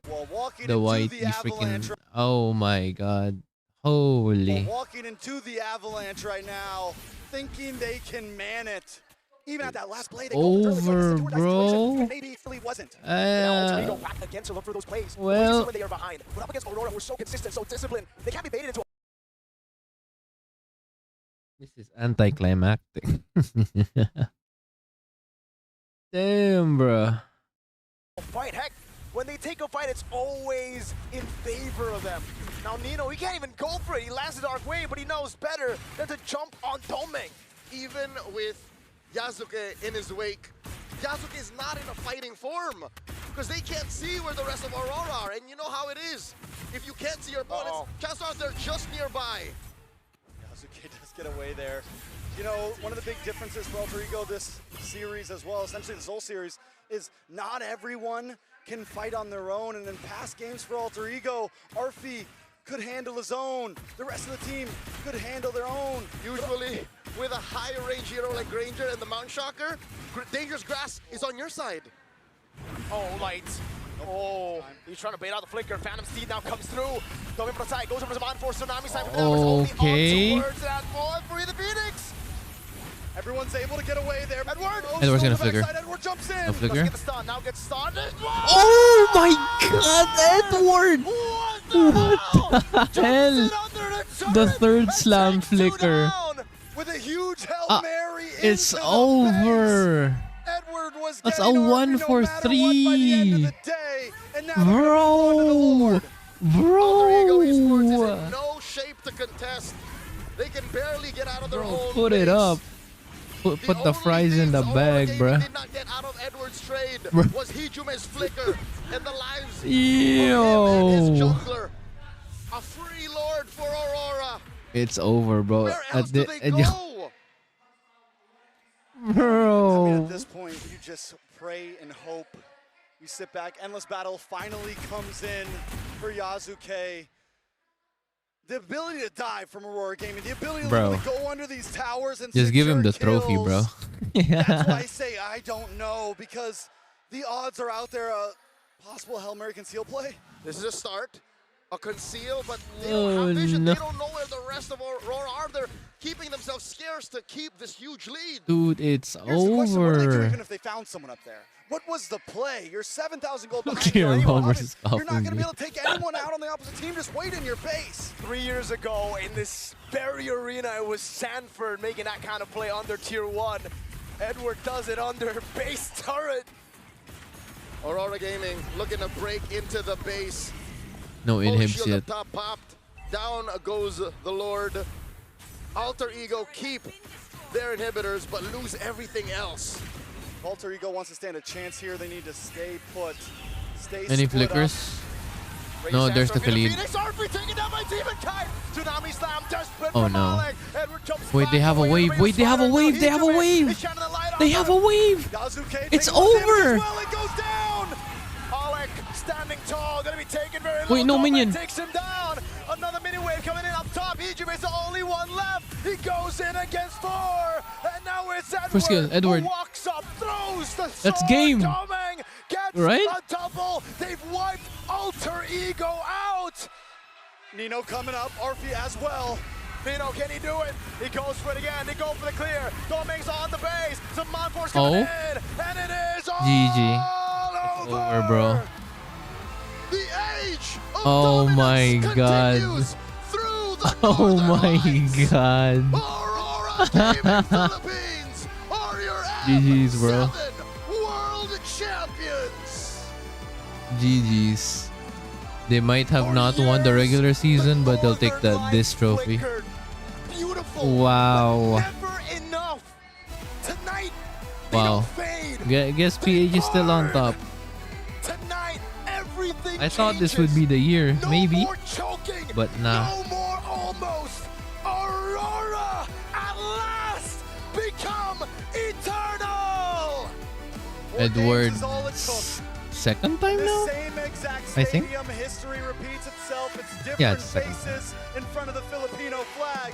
the white freaking. Oh my god. Holy. Walking into the Avalanche right now, thinking they can man it. Even at that last play, they over, bro. Maybe it really wasn't. Go back again to look for those plays. Well, when they are behind. But up against Aurora, we're so consistent, so disciplined. They can't be baited into. This is anticlimactic. Damn, bro. Fight, heck. When they take a fight, it's always in favor of them. Now Nino, he can't even go for it. He lands the Dark Wave, but he knows better than to jump on Domeng. Even with Yasuke in his wake, Yasuke is not in a fighting form because they can't see where the rest of Aurora are. And you know how it is. If you can't see your opponents, chances are they're just nearby. Yasuke does get away there. You know, one of the big differences for Alter Ego this series as well, essentially this whole series, is not everyone can fight on their own. And in past games for Alter Ego, Arfi could handle his own. The rest of the team could handle their own. Usually, with a high range hero like Granger and the Mount Shocker, Dangerous Grass is on your side. Oh, lights. Oh, he's trying to bait out the flicker. Phantom Steed now comes through. Domeng from the side, goes over to the for Tsunami side with Edward's only on towards that ball for the Phoenix. Everyone's able to get away there. Edward's gonna flicker. Edward jumps in. No flicker. Get the stun. Now gets stunned. Oh my god, Edward! What the hell? The third slam flicker. With a huge Hail Mary it's over. Edward was That's a 1 for 3. Bro. Alter Ego Esports is in no shape to contest. They can barely get out of their own Put it up. Put the fries in the bag, bruh. Did not get out of Edward's trade was Hijume's flicker and the lives Yo. of him and his jungler. A free lord for Aurora. It's over, bro. Where else do they go? Bro. I mean, at this point, you just pray and hope. You sit back. Endless Battle finally comes in for Yasuke. The ability to dive from Aurora Gaming, the ability to literally go under these towers and just give him the kills. trophy, bro. That's why I say I don't know, because the odds are out there. Possible Hail Mary conceal play. This is a start. a conceal, but they Oh, don't have vision. no. They don't know where the rest of Aurora are. They're keeping themselves scarce to keep this huge lead. Dude, it's Here's the question, what do they do over. even if they found someone up there? What was the play? You're 7,000 gold behind Look here, anyone. Robert is You're not going to copying be able to take anyone out on the opposite team. Just wait in your base. 3 years ago in this very arena, it was Sanford making that kind of play under tier 1. Edward does it under base turret. Aurora Gaming looking to break into the base. No Full inhibs shield yet. up top popped. Down goes the Lord. Alter Ego keep their inhibitors, but lose everything else. Alter Ego wants to stand a chance here. They need to stay put. Stay Any split up. flickers? No, there's the Khalid. Phoenix Army taken down by Demon Kite. Tsunami Slam desperate Oh from no. Alec. Edward jumps Wait, they back have a away, wave. the Wait, they have a Spider. wave. They have a wave. He's shining the light on They have a her. wave. Yazuke It's takes a lot of damage over. as well. It goes down. Alec standing tall, gonna be taken very low. Wait, no Dominic minion. takes him down. Another mini wave coming in up top. Egypt is the only one left. He goes in against 4. And now it's Edward. First kill, Edward. Who walks up, throws the That's sword. game. Doming gets Right? a double. They've wiped Alter Ego out. Nino coming up, Arfi as well. Nino, can he do it? He goes for it again. They go for the clear. Doming's on the base. Some Monforce coming in. And it is all GG. It's over, bro. The age of Oh my god. continues through the Oh my god. Aurora Gaming Philippines are your GG's, bro. M7 world champions. GG's. They might have not won the regular season, but they'll take this trophy. Beautiful. Wow. Never enough. Tonight, Wow. Guess PH is still on top. tonight, everything I thought this would be the year, maybe. choking. But nah. No more almost. Aurora at last become eternal. Edward, second time now? Same exact I think. stadium, history repeats itself. It's different Yeah, it's second. faces in front of the Filipino flag.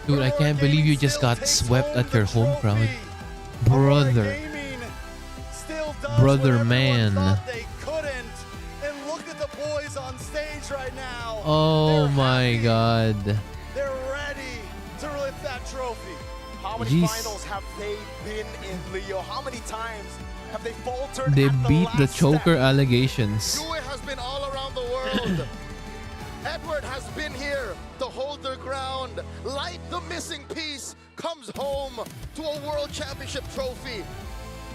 Dude, I can't believe you just got swept at your home crowd. Brother. Brother man. They couldn't. And look at the boys on stage right now. Oh my god. They're ready to lift that trophy. How many Jeez. finals have they been in, Leo? How many times have they faltered They at the beat the last choker step? allegations. Due has been all around the world. Edward has been here to hold their ground. Like the missing piece comes home to a world championship trophy.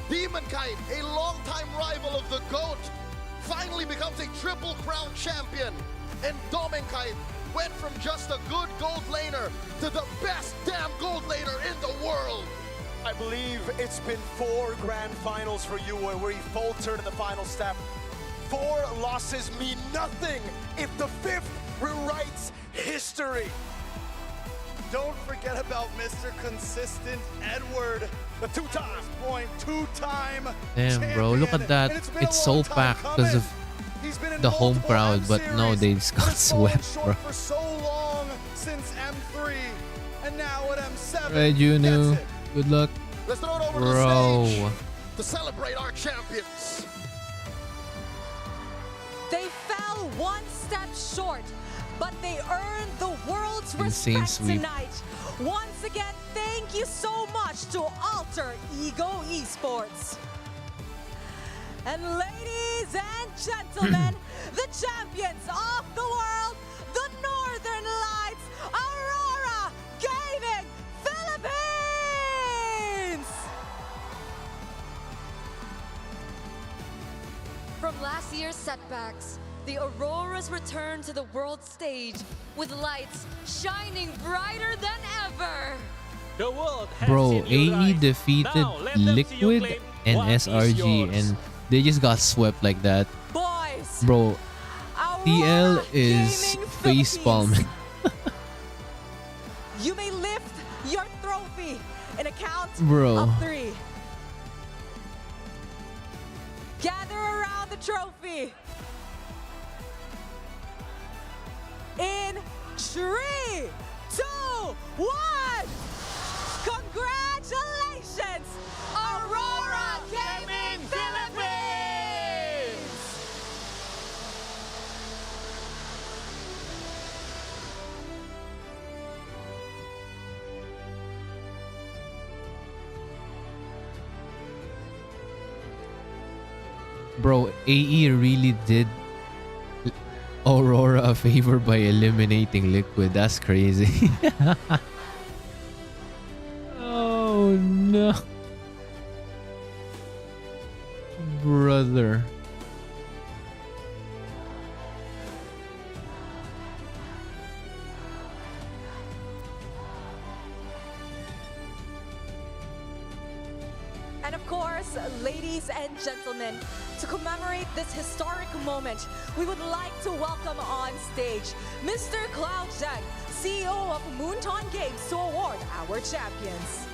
Demon Kite, a longtime rival of the GOAT, finally becomes a triple crown champion. And Dominic Kite went from just a good gold laner to the best damn gold laner in the world. I believe it's been 4 grand finals for you where he faltered in the final step. 4 losses mean nothing if the 5th rewrites history. Don't forget about Mr. Consistent Edward, the two-time Damn, bro, look at that. It's so packed because of the home crowd, but no, they just got swept, bro. for so long since M3, and now at M7. Right, Juno. Good luck. Let's throw it over to the Bro. stage to celebrate our champions. They fell one step short, but they earned the world's Insane respect sweep. tonight. Once again, thank you so much to Alter Ego Esports. And ladies and gentlemen, the champions of the world, the Northern Lights, Aurora Gaming Philippines! From last year's setbacks, the Auroras return to the world stage with lights shining brighter than ever. The world has Bro, seen you AE rise. defeated Now, let them see you Liquid claim and what is SRG, yours. and they just got swept like that. Boys, Bro, Aurora TL is Gaming face palming. You may lift your trophy in a count Bro. of 3. Gather around the trophy. In 3, 2, 1. Congratulations, Aurora Gaming Philippines! Bro, AE really did Aurora a favor by eliminating Liquid. That's crazy. Oh no. Brother. And of course, ladies and gentlemen, to commemorate this historic moment, we would like to welcome on stage Mr. Cloud Zhang, CEO of Moonton Games, to award our champions.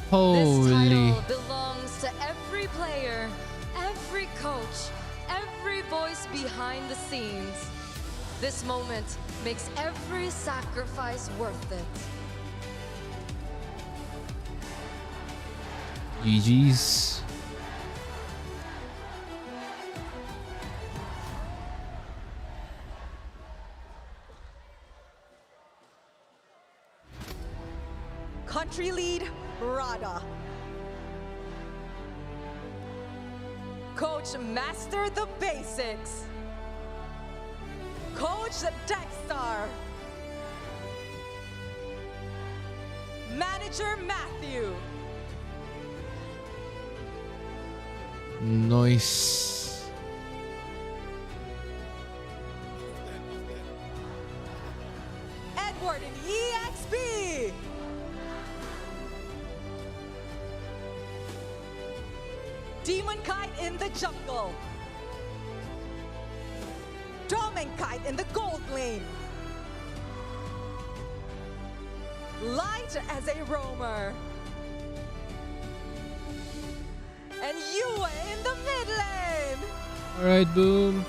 Holy. This title belongs to every player, every coach, every voice behind the scenes. This moment makes every sacrifice worth it. GG's. Country lead, Rada. Coach Master the Basics. Coach Dexter. Manager Matthew. Nice. Edward in EXP. Demon Kite in the jungle. Domin Kite in the gold lane. Light as a roamer. And Yue in the mid lane. Alright, boom.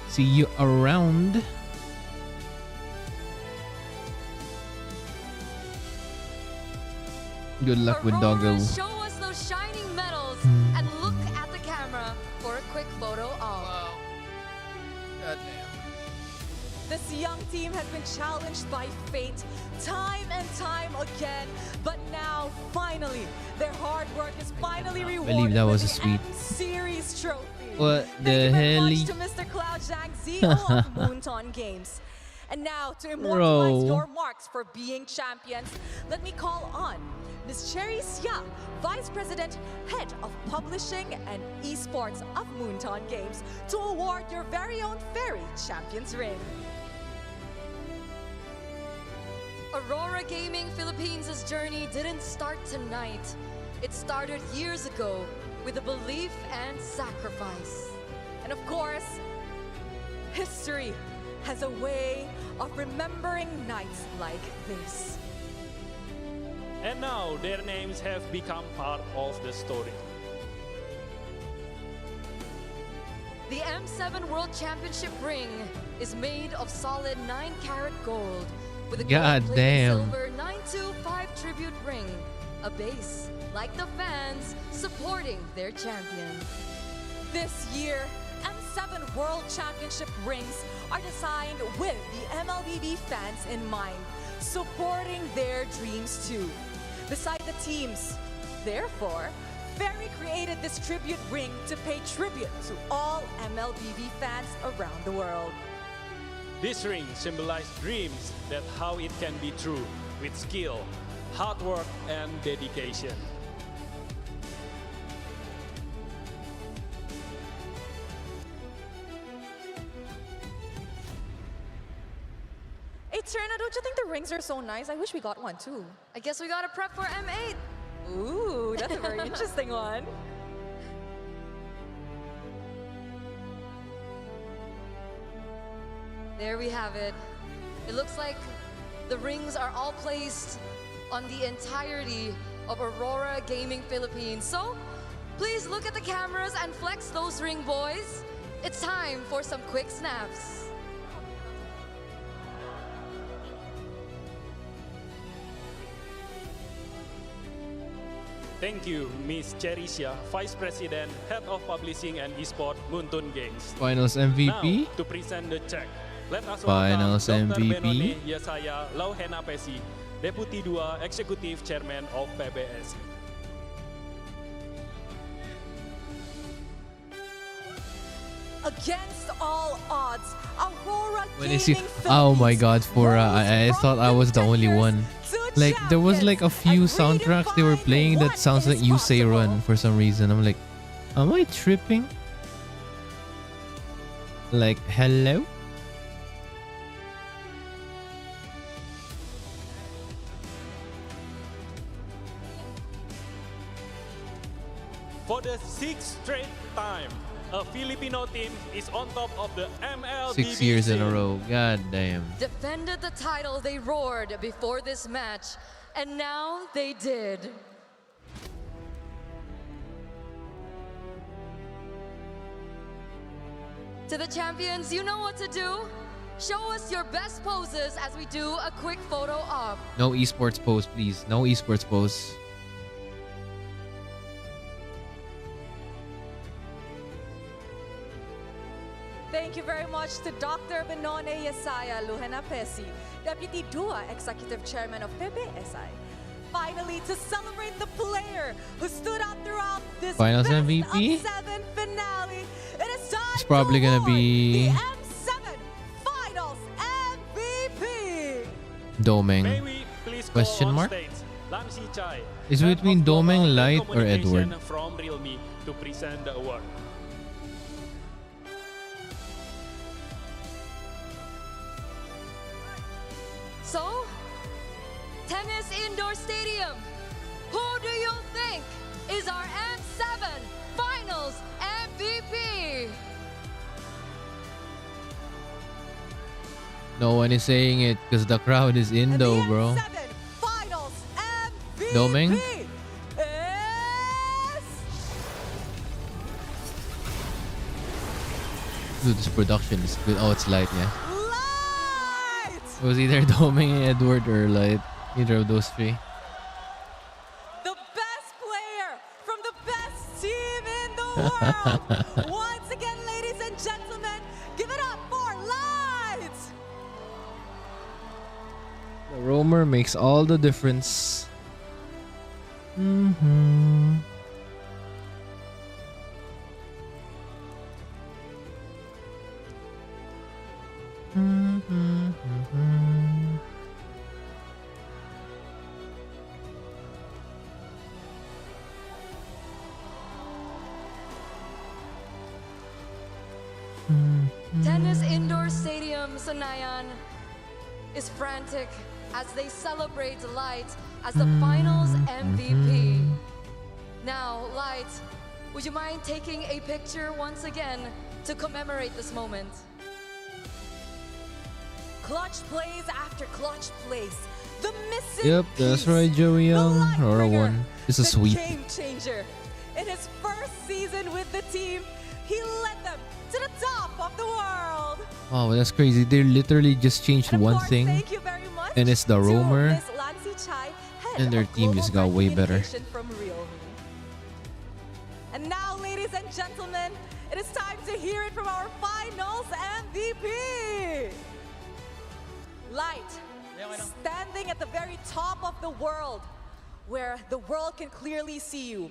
See you around. Good luck with Doggo. Show us those shining medals and look at the camera for a quick photo op. Goddamn. This young team has been challenged by fate time and time again, but now finally their hard work is finally rewarded. I believe that was with a the sweet. M-Series trophy. What Thank the you very hell? much to Mr. Cloud Zhang, CEO of Moonton Games. And now to immortalize Bro. your marks for being champions, let me call on Ms. Cherry Xia, Vice President, Head of Publishing and Esports of Moonton Games, to award your very own Fairy Champions Ring. Aurora Gaming Philippines' journey didn't start tonight. It started years ago with a belief and sacrifice. And of course, history has a way of remembering nights like this. And now their names have become part of the story. The M7 World Championship ring is made of solid 9-karat gold with a God gold-plated damn. silver 925 tribute ring, a base like the fans supporting their champion. This year, M7 World Championship rings are designed with the MLBB fans in mind, supporting their dreams too. Beside the teams, therefore, Fairy created this tribute ring to pay tribute to all MLBB fans around the world. This ring symbolizes dreams that how it can be true with skill, hard work, and dedication. Hey, Trina, don't you think the rings are so nice? I wish we got one too. I guess we gotta prep for M8. Ooh, that's a very interesting one. There we have it. It looks like the rings are all placed on the entirety of Aurora Gaming Philippines. So, please look at the cameras and flex those ring, boys. It's time for some quick snaps. Thank you, Ms. Cherisha, Vice President, Head of Publishing and Esport, Moonton Games. Finals MVP. Now, to present the check, let us Finals welcome Dr. MVP. Benoni Yesaya Lauhena Pesi, Deputy 2 Executive Chairman of PBS. against all odds, Aurora When Gaming is he? Philippines Oh my God, Fora! I thought I was the only one. Like there was like a few soundtracks they were playing that sounds like You Say Run for some reason. I'm like, am I tripping? Like, hello? For the 6th straight time, a Filipino team is on top of the MLBB 6 years in a scene. row. God damn. Defended the title they roared before this match, and now they did. To the champions, you know what to do. Show us your best poses as we do a quick photo op. No esports pose, please. No esports pose. Thank you very much to Dr. Benone Yesaya Luhena Pesi, Deputy DUA Executive Chairman of PBSI. Finally, to celebrate the player who stood out throughout this Finals best MVP? of 7 finale, it is time It's probably to gonna award be the M7 Finals MVP. Domeng. May we please call Question on mark? stage Lamsi Chai, Is it Head between of Global Domeng, and Light, or Communication Edward? from Realme to present the award. So, Tennis Indoor Stadium, who do you think is our M7 Finals MVP? No one is saying it because the crowd is Indo, bro. Finals MVP Domeng? is Dude, this production is good. Oh, it's Light, yeah. Light! It was either Domeng, Edward, or Light. Either of those three. The best player from the best team in the world. Once again, ladies and gentlemen, give it up for Light! The roamer makes all the difference. Mm-hmm. Tennis Indoor Stadium, Sanayan, is frantic as they celebrate Light as the Finals MVP. Now, Light, would you mind taking a picture once again to commemorate this moment? Clutch plays after clutch plays. The missing Yep, that's right, Joey Young. Aurora won. It's a the sweep. game changer. In his first season with the team, he led them to the top of the world. Wow, that's crazy. They literally just changed one thing, Thank you very much and it's the to roamer, Ms. Lancy Chai, head and their of team global just got way better. communication from Realme. And now, ladies and gentlemen, it is time to hear it from our Finals MVP. Light, standing at the very top of the world, where the world can clearly see you.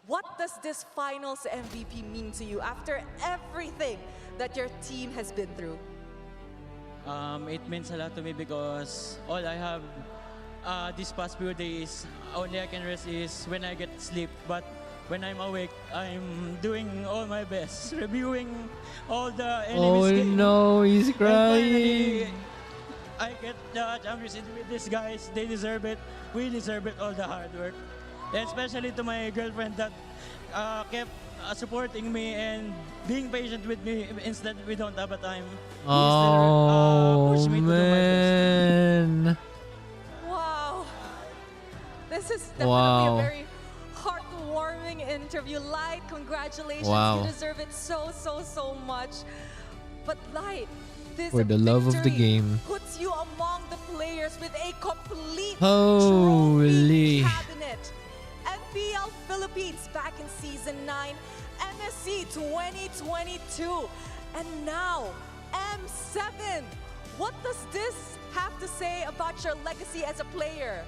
What does this Finals MVP mean to you after everything that your team has been through? It means a lot to me because all I have this past few days, only I can rest is when I get sleep. But when I'm awake, I'm doing all my best, reviewing all the enemies' Oh game. no, he's And crying. finally, I get the championship with these guys. They deserve it. We deserve it, all the hard work. And especially to my girlfriend that kept supporting me and being patient with me instead we don't have a time. Oh pushed me to do my man. Wow. This is definitely Wow. a very heartwarming interview. Light, congratulations. Wow. You deserve it so, so, so much. But Light, this For the love of the victory game. puts you among the players with a complete Holy. cabinet. FPL Philippines back in Season 9, MSC 2022, and now M7. What does this have to say about your legacy as a player?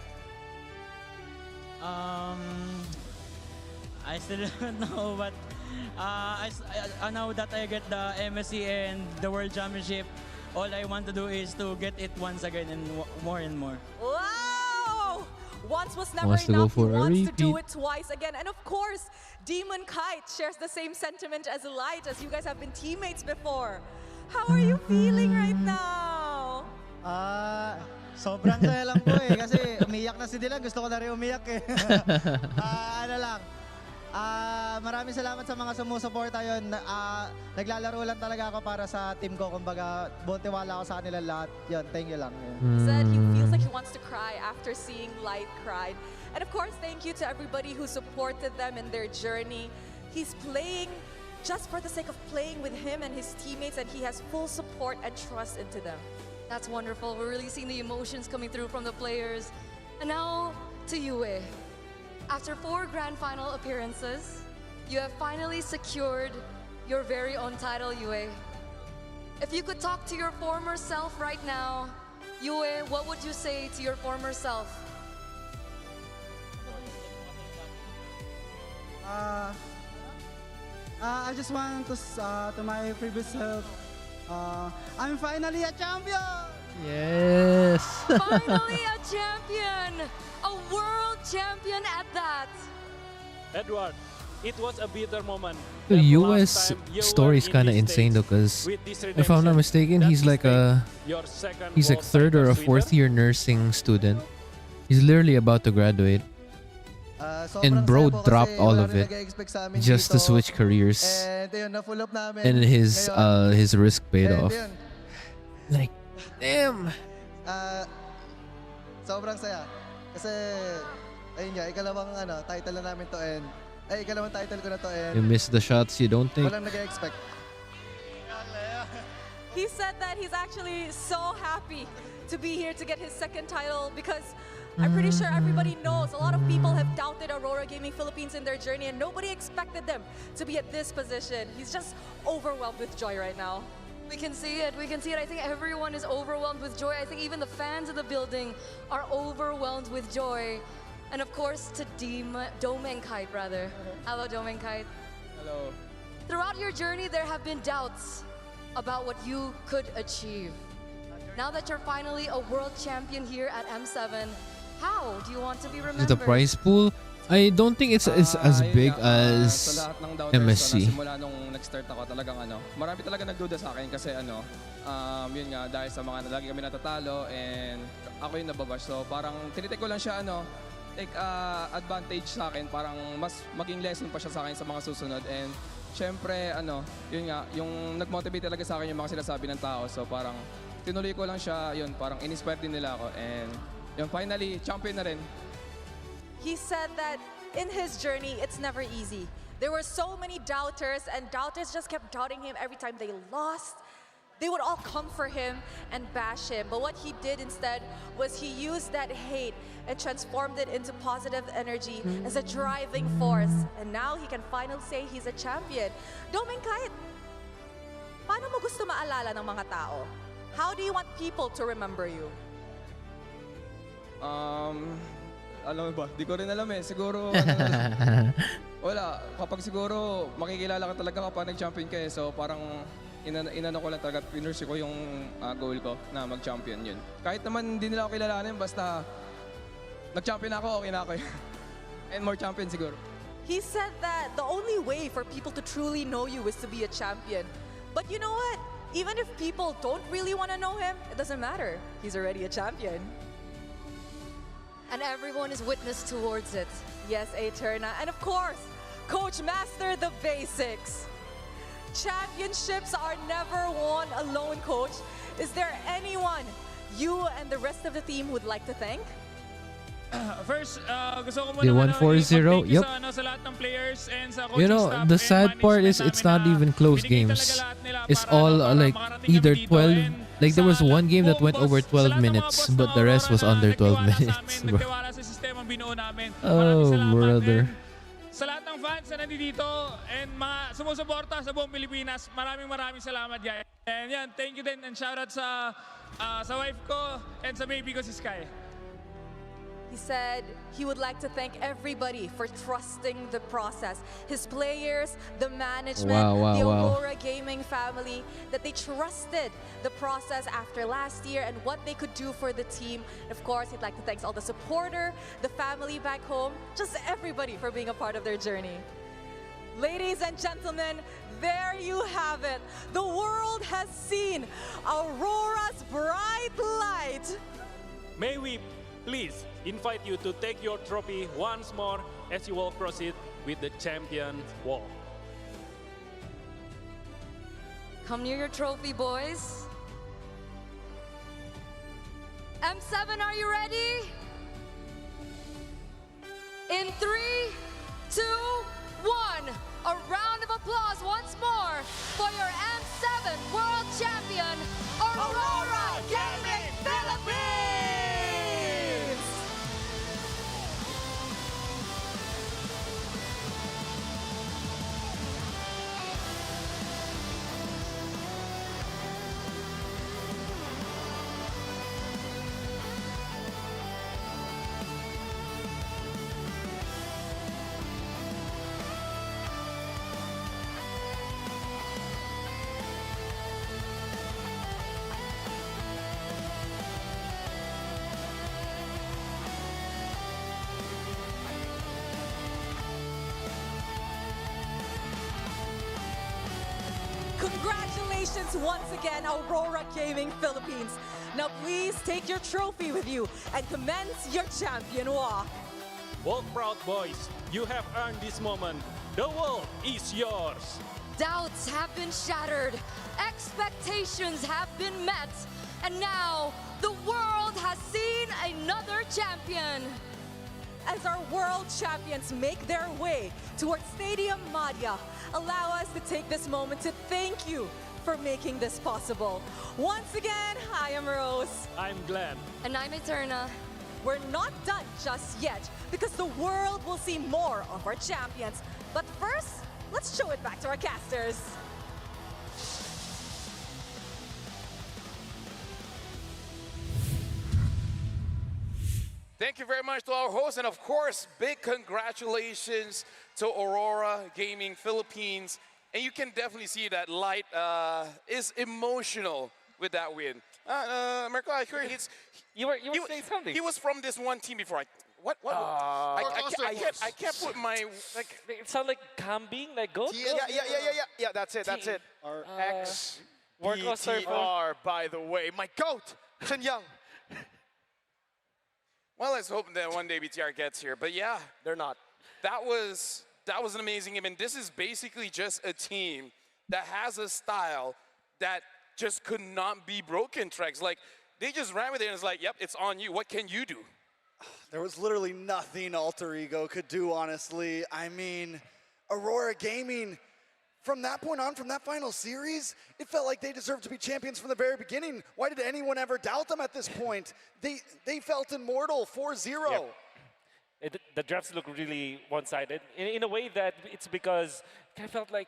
I still don't know, but Now that I get the MSC and the World Championship, all I want to do is to get it once again and more and more. Wow! Once was never Wants to go enough. He for a wants to do repeat. it twice again. And of course, Demon Kite shares the same sentiment as Light, as you guys have been teammates before. How are you feeling right now? Sobrang saya lang po eh. Kasi umiyak na si Dylan. Gusto ko na rin umiyak eh. Ano lang. Maraming salamat sa mga sumusuporta yun. Naglalaro lang talaga ako para sa team ko. Kumbaga, buong tiwala ako sa kanila lahat. Yun, thank you lang. Said he feels like he wants to cry after seeing Light cried. And of course, thank you to everybody who supported them in their journey. He's playing just for the sake of playing with him and his teammates, and he has full support and trust into them. That's wonderful. We're really seeing the emotions coming through from the players. And now to Yue. After 4 grand final appearances, you have finally secured your very own title, Yue. If you could talk to your former self right now, Yue, what would you say to your former self? I just want to my previous self, I'm finally a champion! Yes. Finally a champion! A world champion at that! Edward, it was a bitter moment. The That US last time you story is were in kind of this insane though, stage because with this if I'm not redemption, mistaken, that he's like is your second third or a world fourth title year nursing student. He's literally about to graduate. And bro dropped all of it just to switch careers, and his risk paid off. Like, damn. Sobrang saya. Kasi, ayun nga, ikalawang title na namin to and, ikalawang title ko na to and, You miss the shots you don't take. walang nag-expect. He said that he's actually so happy to be here to get his second title because I'm pretty sure everybody knows a lot of people have doubted Aurora Gaming Philippines in their journey and nobody expected them to be at this position. He's just overwhelmed with joy right now. We can see it. We can see it. I think everyone is overwhelmed with joy. I think even the fans of the building are overwhelmed with joy. And of course, to Dome and Kite, rather. Hello, Dome and Kite. Hello. Throughout your journey, there have been doubts about what you could achieve. Now that you're finally a world champion here at M7, how do you want to be remembered? The prize pool, I don't think it's as big as sa lahat ng doubters MSC. ko na simula nung nag-start ako talagang marami talaga nagduda sa akin kasi yun nga dahil sa mga lagi kami natatalo and ako yung nababash. So parang tinitek ko lang siya advantage sa akin, parang mas maging lesson pa siya sa akin sa mga susunod and syempre yun nga yung nag-motivate talaga sa akin yung mga sinasabi ng tao. So parang tinuloy ko lang siya, yun parang in-inspire din nila ako and yun finally champion na rin. He said that in his journey, it's never easy. There were so many doubters, and doubters just kept doubting him every time they lost. They would all come for him and bash him. But what he did instead was he used that hate and transformed it into positive energy as a driving force. And now he can finally say he's a champion. Doming Kite, paano mo gusto maalala ng mga tao? How do you want people to remember you? Alam mo ba? Di ko rin alam eh. Siguro, wala. Kapag siguro, makikilala ka talaga kapag nag-champion ka eh. So parang inano ko lang talaga, pinursi ko yung goal ko na mag-champion yun. Kahit naman hindi nila ako kilalanin, basta nag-champion ako, okay na ako eh. And more champion siguro. He said that the only way for people to truly know you is to be a champion. But you know what? Even if people don't really want to know him, it doesn't matter. He's already a champion. And everyone is witness towards it. Yes, Eterna. And of course, Coach Master the basics. Championships are never won alone, Coach. Is there anyone you and the rest of the team would like to thank? First, gusto ko They won muna 4-0. i-thank you Yep. sa lahat ng players and sa You coaching know, staff the and sad part is management it's namin not na even close binigay games. talaga lahat nila It's para all para like makarating either kami dito 12. and Like there was sa one game that buong went boss, over sa 12 lahat ng mga minutes, boss but ng the rest Aurora was na under 12 nagtiwala sa minutes. amin, Bro. nagtiwala sa sistemang binuo namin. Oh, Maraming salamat. brother. And sa lahat ng fans na nandito and mga sumusuporta sa buong Pilipinas, maraming salamat guys. And yan, thank you din and shoutout sa wife ko and sa baby ko si Sky. He said he would like to thank everybody for trusting the process. His players, the management, the Aurora Gaming family, that they trusted the process after last year and what they could do for the team. And of course, he'd like to thank all the supporter, the family back home, just everybody for being a part of their journey. Ladies and gentlemen, there you have it. The world has seen Aurora's bright light. May we please invite you to take your trophy once more as you will proceed with the champion wall. Come near your trophy, boys. M7, are you ready? In 3, 2, 1. A round of applause once more for your M7 World Champion, Aurora Gaming Philippines! Congratulations once again, Aurora Gaming Philippines. Now please take your trophy with you and commence your champion walk. Walk proud, boys. You have earned this moment. The world is yours. Doubts have been shattered, expectations have been met, and now the world has seen another champion. As our world champions make their way towards Stadium Madhya, allow us to take this moment to thank you for making this possible. Once again, I am Rose. I'm Glenn. And I'm Eterna. We're not done just yet because the world will see more of our champions. But first, let's show it back to our casters. Thank you very much to our host, and of course, big congratulations to Aurora Gaming Philippines. And you can definitely see that Light is emotional with that win. Mirko, I heard you were saying something. He was from this one team before. I can't put my like. It sounds like kambing, like goat. Yeah. That's it. Our ex BTR, by the way, my goat, Chen Young. Well, let's hope that one day BTR gets here. But yeah, they're not. That was an amazing game. And this is basically just a team that has a style that just could not be broken, Trex. Like, they just ran with it and it's like, yep, it's on you. What can you do? There was literally nothing Alter Ego could do, honestly. I mean, Aurora Gaming, from that point on, from that final series, it felt like they deserved to be champions from the very beginning. Why did anyone ever doubt them at this point? They felt immortal, 4-0. Yep. The drafts look really one-sided in a way that it's because I felt like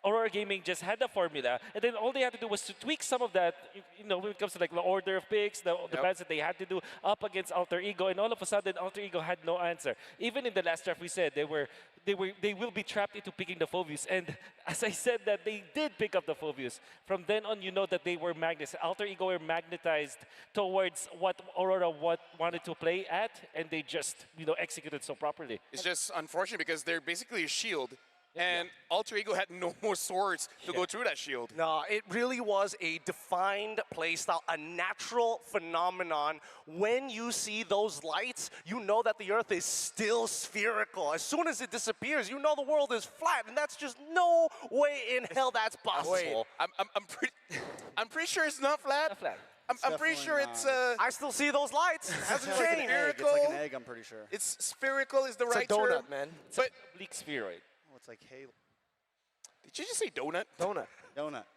Aurora Gaming just had the formula, and then all they had to do was to tweak some of that, when it comes to like the order of picks, the bans that they had to do up against Alter Ego, and all of a sudden Alter Ego had no answer. Even in the last draft, we said they will be trapped into picking the Phobius, and as I said that they did pick up the Phobius. From then on, you know that they were magnets. Alter Ego were magnetized towards what Aurora wanted to play at, and they just executed so properly. It's just unfortunate because they're basically a shield. And Alter Ego had no more swords to go through that shield. No, it really was a defined playstyle, a natural phenomenon. When you see those lights, you know that the Earth is still spherical. As soon as it disappears, you know the world is flat, and that's just no way in hell that's possible. Wait, I'm pretty sure it's not flat. Not flat. I'm pretty sure it's. I still see those lights. It hasn't changed. It's like an egg, I'm pretty sure. It's spherical is the right donut, term. man. It's a oblique spheroid. It's like Halo. Did you just say donut? Donut.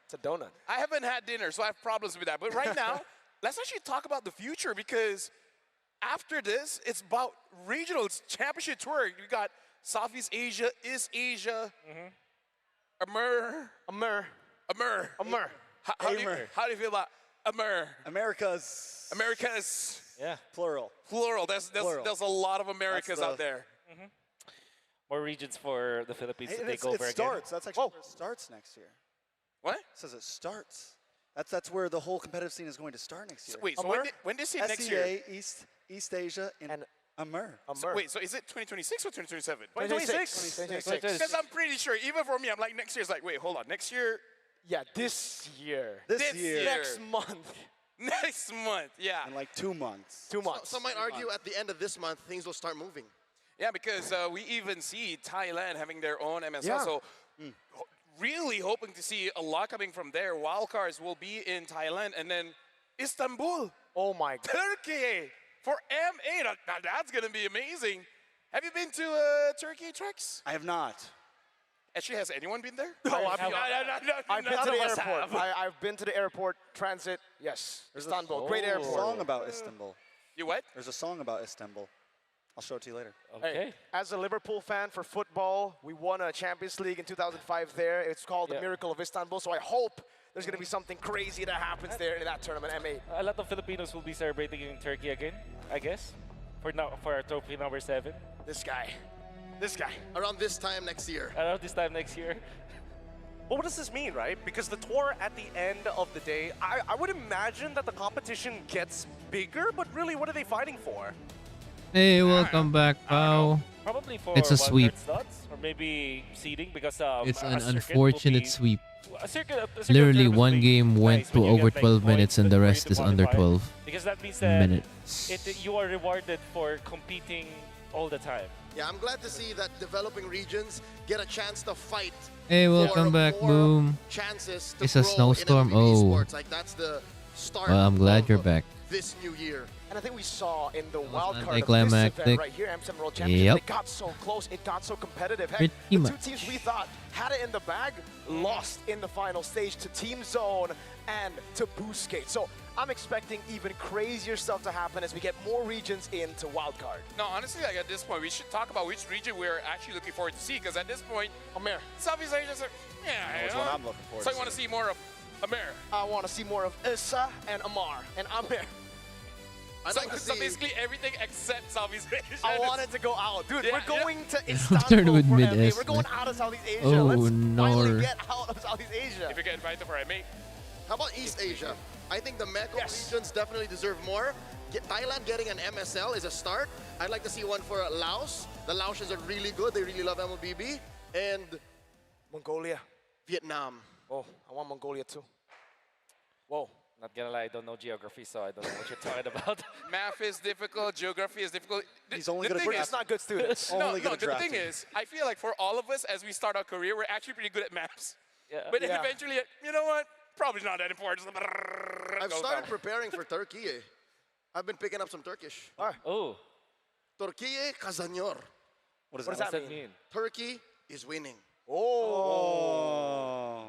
It's a donut. I haven't had dinner, so I have problems with that. But right now, let's actually talk about the future because after this, it's about regional championship tour. You got Southeast Asia, East Asia, Amur. How do you feel about Amur? Americas. Yeah. Plural. Plural. There's Plural. a lot of Americas out there. More regions for the Philippines to Hey, take it over starts. That's actually where it starts next year. What? It says it starts. That's where the whole competitive scene is going to start next year. So, wait, so when did you say next year? SEA, East Asia, and Amur. So, wait, so is it 2026 or 2027? 2026. Because I'm pretty sure, even for me, I'm like, next year's like, wait, hold on, next year? Yeah, this year. This year. Next month. Next month, yeah. In like 2 months. 2 months. Some might argue at the end of this month, things will start moving. Yeah, because we even see Thailand having their own MSL, Yeah. so really hoping to see a lot coming from there. Wildcards will be in Thailand, and then Istanbul. Oh my God. Turkey for M8. Now that's going to be amazing. Have you been to Turkey, Trex? I have not. Actually, has anyone been there? No, I've been to the None of us airport. have. I've been to the airport, transit, yes. Istanbul, great There's airport. a song about Istanbul. You what? There's a song about Istanbul. I'll show it to you later. Hey, as a Liverpool fan for football, we won a Champions League in 2005 there. It's called the Miracle of Istanbul, so I hope there's going to be something crazy that happens there in that tournament, M8. A lot of Filipinos will be celebrating in Turkey again, I guess, for our trophy number 7. This guy. Around this time next year. Around this time next year. But what does this mean, right? Because the tour at the end of the day, I would imagine that the competition gets bigger, but really, what are they fighting for? Hey, welcome back, pal. Probably for It's a sweep. wildcard slots, or maybe seeding, because It's a an circuit will unfortunate be- sweep. a circuit Literally, tournament one will be game went nice when to you over get, like, 12 minutes points and the for you rest to is under qualify. 12 Because that means that minutes. you are rewarded for competing all the time. Yeah, I'm glad to see that developing regions get a chance to fight. Hey, welcome back, Boom. Chances to It's a grow in snowstorm. MLB Oh, sports. Like that's the start. well, I'm glad of you're back. This new year. And I think we saw in the wild card of this anticlimactic. event right here, M7 World Championship, Yep. they got so close, it got so competitive. Heck, Pretty the two much. teams we thought had it in the bag, lost in the final stage to Team Zone and to Boostgate. So I'm expecting even crazier stuff to happen as we get more regions into wild card. No, honestly, like at this point, we should talk about which region we're actually looking forward to see, because at this point, Amir. Southeast Asia's like, yeah, That's you know? what I'm looking forward So to you want to see. see more of Amir. I want to see more of Issa and Amar and Amir. I'd So, like to so see. basically everything except Southeast Asia. I want it to go out. Dude, Yeah, we're yeah. going to Started Istanbul with for mid MA. S, We're going man. out of Southeast Asia. Oh, Let's no. finally get out of Southeast Asia. If you get invited for M8. How about East Asia? I think the MECO regions definitely deserve more. Thailand getting an MSL is a start. I'd like to see one for Laos. The Laotians are really good. They really love MLBB. And Mongolia. Vietnam. Oh, I want Mongolia too. Whoa, not gonna lie, I don't know geography, so I don't know what you're talking about. Math is difficult, geography is difficult. He's only The good at thing drafting. is- Not good students. No, Only good no, at the thing drafting. is, I feel like for all of us, as we start our career, we're actually pretty good at maps. Yeah. But then Yeah. eventually, you know what? Probably not that important. I've started preparing for Turkey. I've been picking up some Turkish. Oh, Turkiye kazanıyor. What does What that does that mean? Turkey is winning. Oh.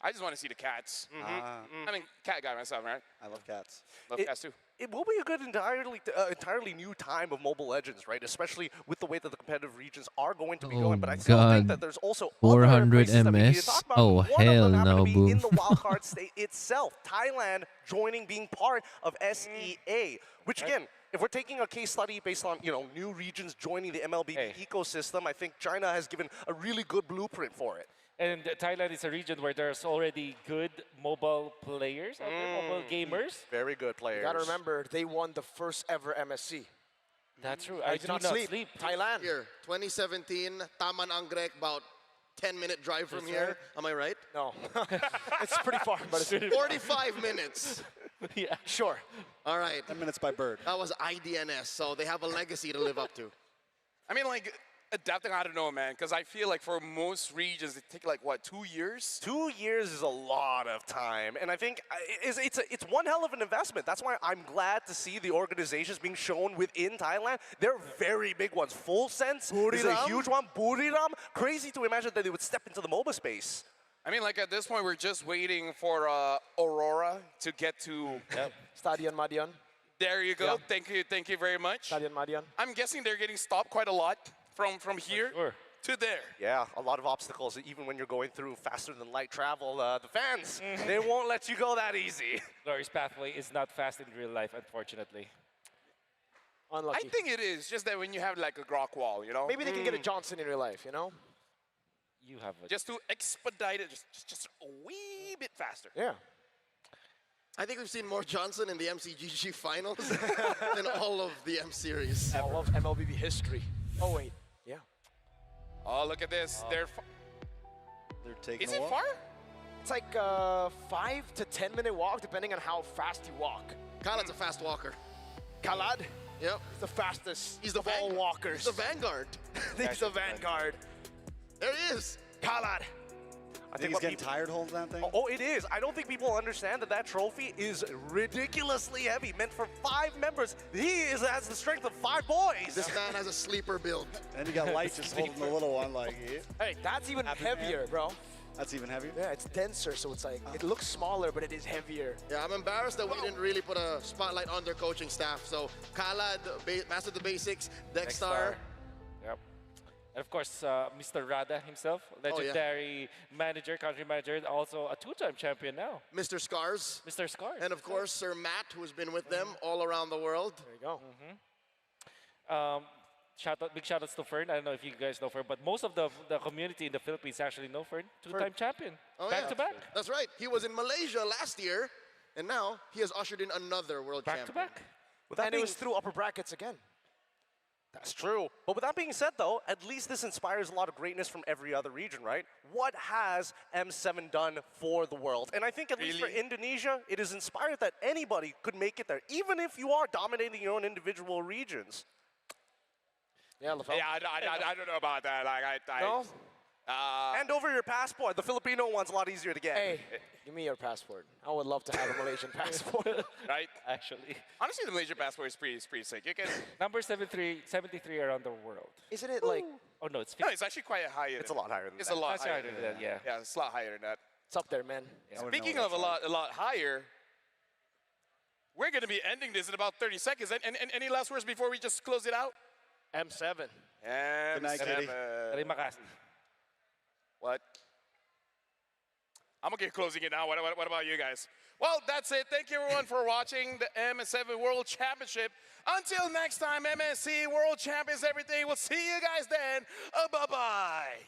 I just want to see the cats. Ah. I mean, cat guy myself, right? I love cats. Love cats too. It will be a good entirely new time of Mobile Legends, right? Especially with the way that the competitive regions are going to be Oh, going. But I still think God. that there's also 400 other places that we need to MS? talk about. Oh, One of hell them happen no, to be in Boom. the wildcard state itself. Thailand joining, being part of SEA, which again, if we're taking a case study based on new regions joining the MLB ecosystem, I think China has given a really good blueprint for it. and Thailand is a region where there's already good mobile players, out there, mobile gamers. Very good players. You gotta remember, they won the first ever MSC. That's true. I do not sleep. Thailand. Here, 2017, Taman Anggrek, about 10-minute drive from here. Am I right? No. It's pretty far, but it's 45 minutes. Yeah. Sure. All right. 10 minutes by bird. That was IDNS, so they have a legacy to live up to. I mean, like, adapting, I don't know, man, because I feel like for most regions, it take like, what, 2 years? 2 years is a lot of time, and I think it's one hell of an investment. That's why I'm glad to see the organizations being shown within Thailand. They're very big ones. Full Sense is a Buriram? huge one. Buriram, crazy to imagine that they would step into the MOBA space. I mean, like, at this point, we're just waiting for Aurora to get to... Stadion Madian. There you go. Thank you very much. Stadion Madian. I'm guessing they're getting stopped quite a lot from here to there. Yeah, a lot of obstacles, even when you're going through faster than light travel. The fans, they won't let you go that easy. Glory's pathway is not fast in real life, unfortunately. Unlucky. I think it is, just that when you have like a Grok wall, you know? Maybe they can get a Johnson in real life, you know? You have it. Just to expedite it just a wee bit faster. Yeah. I think we've seen more Johnson in the MCGG finals than all of the M series. All of MLBB history. Oh, wait. Yeah. Oh, look at this. They're taking Is a it walk. far? It's like a 5 to 10 minute walk, depending on how fast you walk. Khalad's a fast walker. Khalad? Yep. He's the fastest He's the of all walkers. He's the vanguard. He's the vanguard. There he is. Khalad. I think he's getting tired holding that thing. Oh, it is. I don't think people understand that that trophy is ridiculously heavy, meant for 5 members. He has the strength of 5 boys. This man has a sleeper build. And you got Light just holding the little one like, Hey, that's even heavier, bro. That's even heavier? Yeah, it's denser, so it's like, it looks smaller, but it is heavier. Yeah, I'm embarrassed that we didn't really put a spotlight on their coaching staff. So Khalad, mastered the basics, Dexter. Yep. And of course, Mr. Rada himself, legendary manager, country manager, also a 2-time champion now. Mr. Scars. Mr. Scars. And of course, Sir Matt, who's been with them all around the world. There you go. Big shout outs to Fern. I don't know if you guys know Fern, but most of the community in the Philippines actually know Fern. 2-time champion. Oh, back to back. That's right. He was in Malaysia last year, and now he has ushered in another world champion. Back to back. And it was through upper brackets again. That's true. But with that being said, though, at least this inspires a lot of greatness from every other region, right? What has M7 done for the world? And I think at least for Indonesia, it has inspired that anybody could make it there, even if you are dominating your own individual regions. Yeah, Yeah, I don't know about that. Like, No? And over your passport. The Filipino one's a lot easier to get. Hey, give me your passport. I would love to have a Malaysian passport. right? Actually. Honestly, the Malaysian passport is pretty sick. You can. Number 73 around the world. Isn't it like? Oh no, it's 50. No, it's actually quite higher. It's a lot higher than that. It's a lot That's higher higher than that, yeah. Yeah, it's a lot higher than that. It's up there, man. Speaking of a lot higher, we're going to be ending this in about 30 seconds. And any last words before we just close it out? M7. Good night, Kitty. Terima kasih. What? I'm going to get closing it now. What about you guys? Well, that's it. Thank you, everyone, for watching the MS7 World Championship. Until next time, MSC World Champions everything. We'll see you guys then. Bye-bye.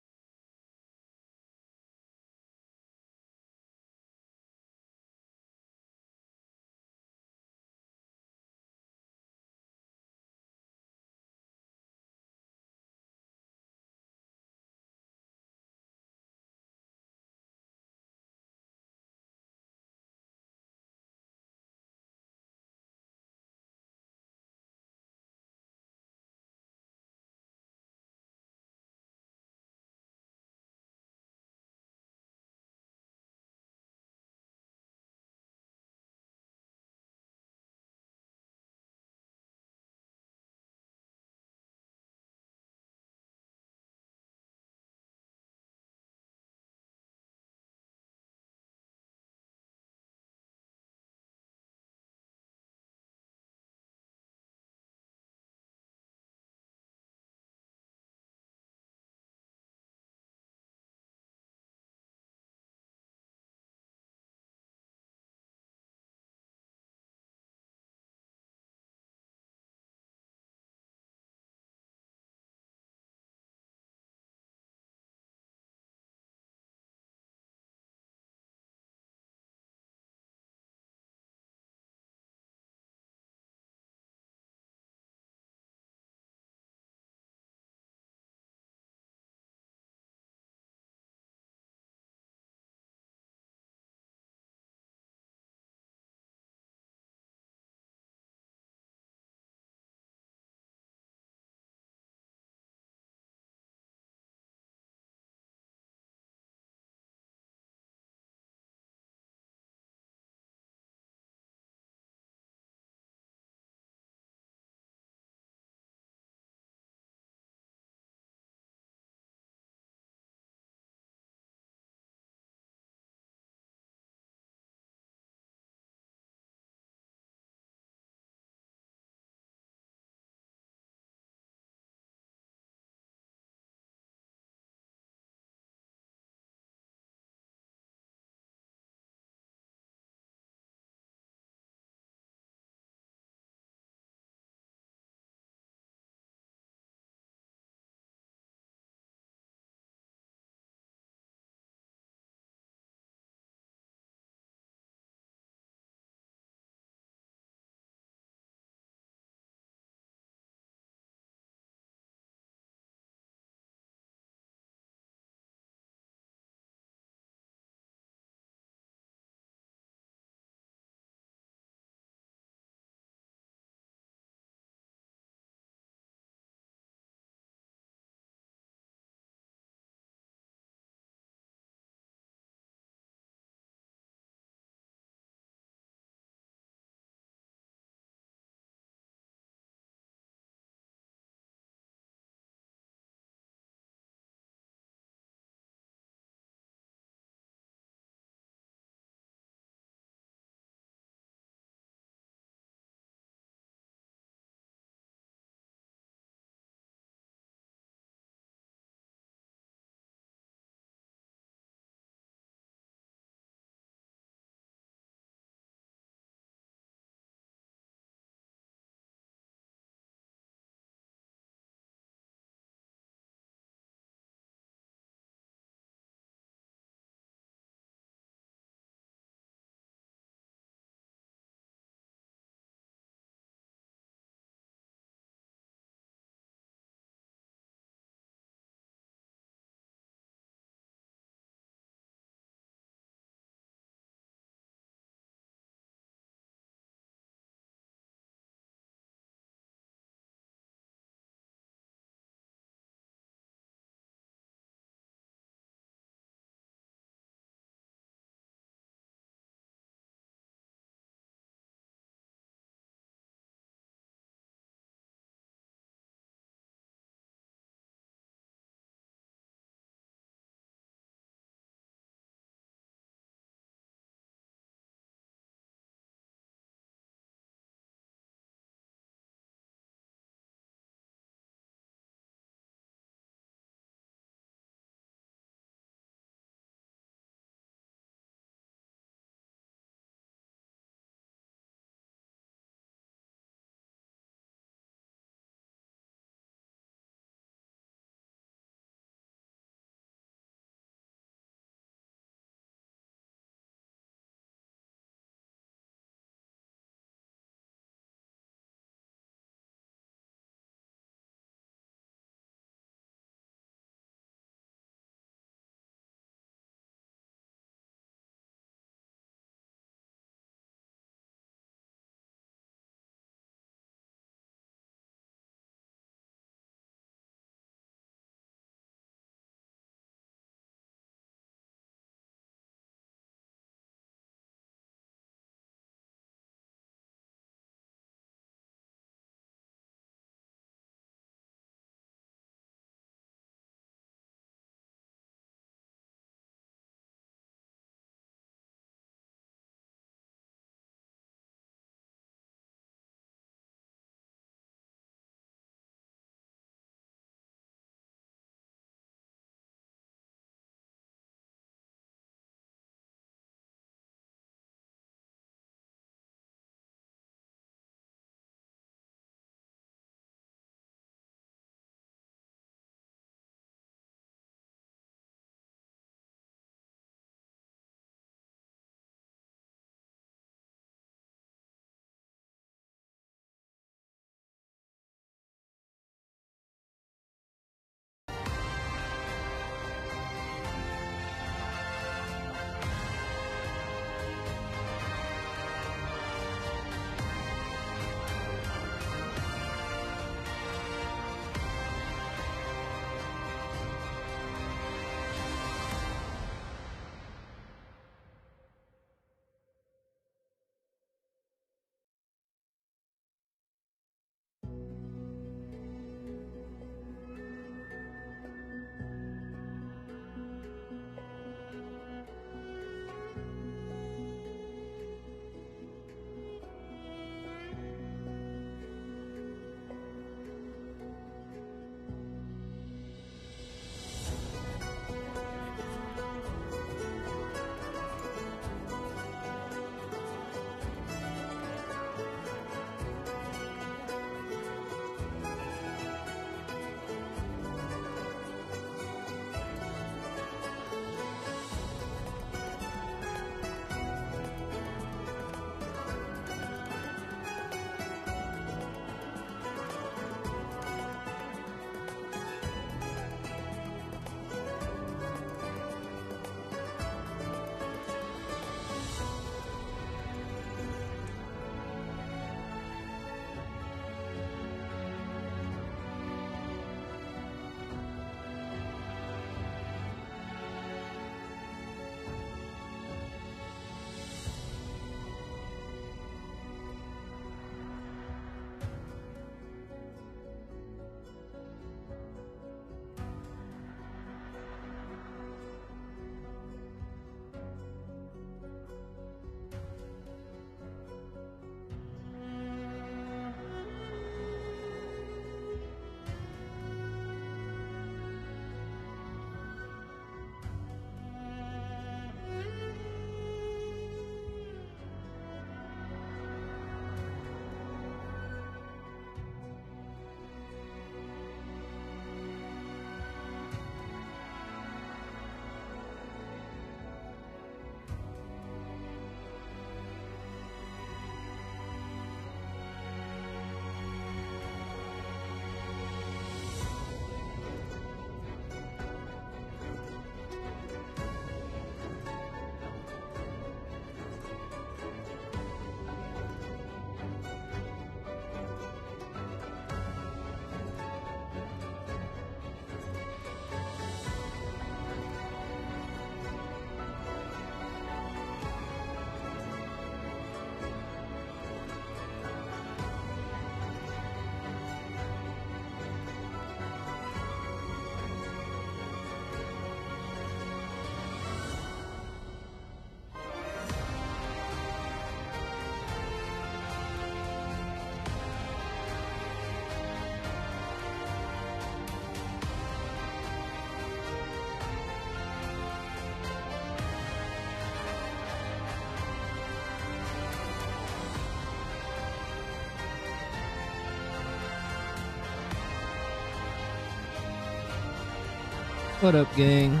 What up, gang?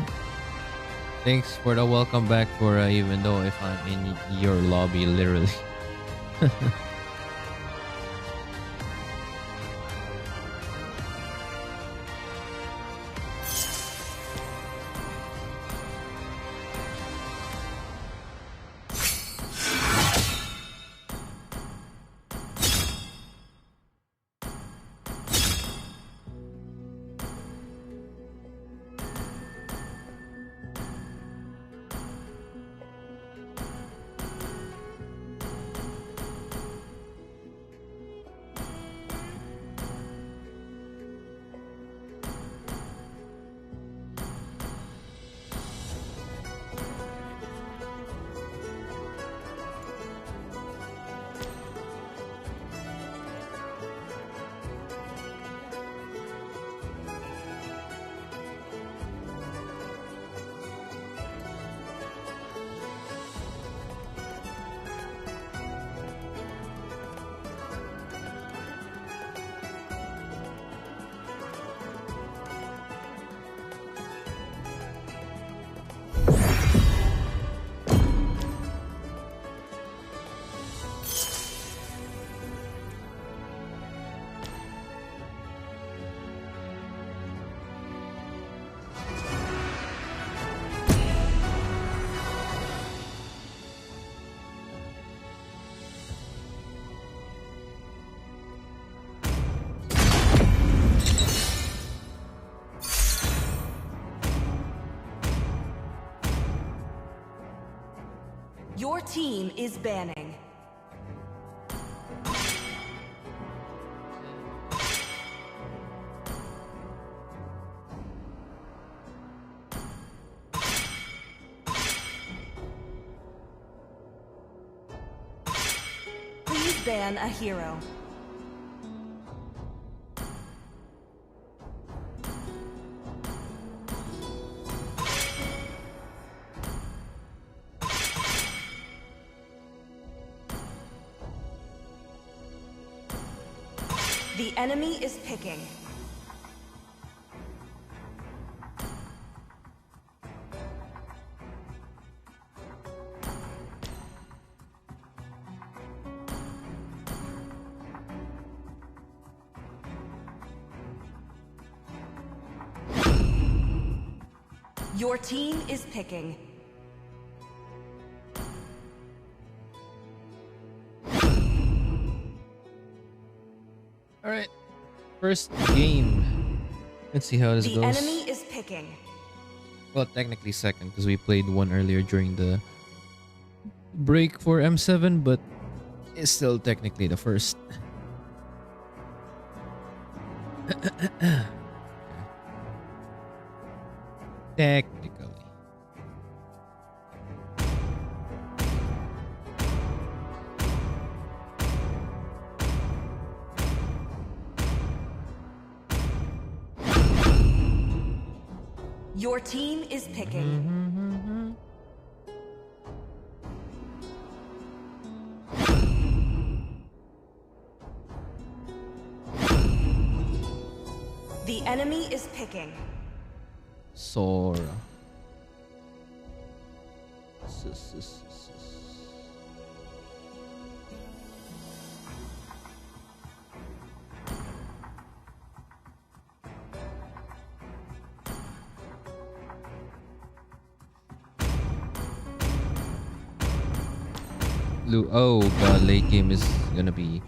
Thanks for the welcome back, for even though if I'm in your lobby, literally. Your team is banning. Please ban a hero. The enemy is picking. Your team is picking. All right, first game. Let's see how this The goes. enemy is picking. Well, technically second because we played one earlier during the break for M7, but it's still technically the first. Technically. Your team is picking. The enemy is picking. Sora. Oh god, late game is gonna be.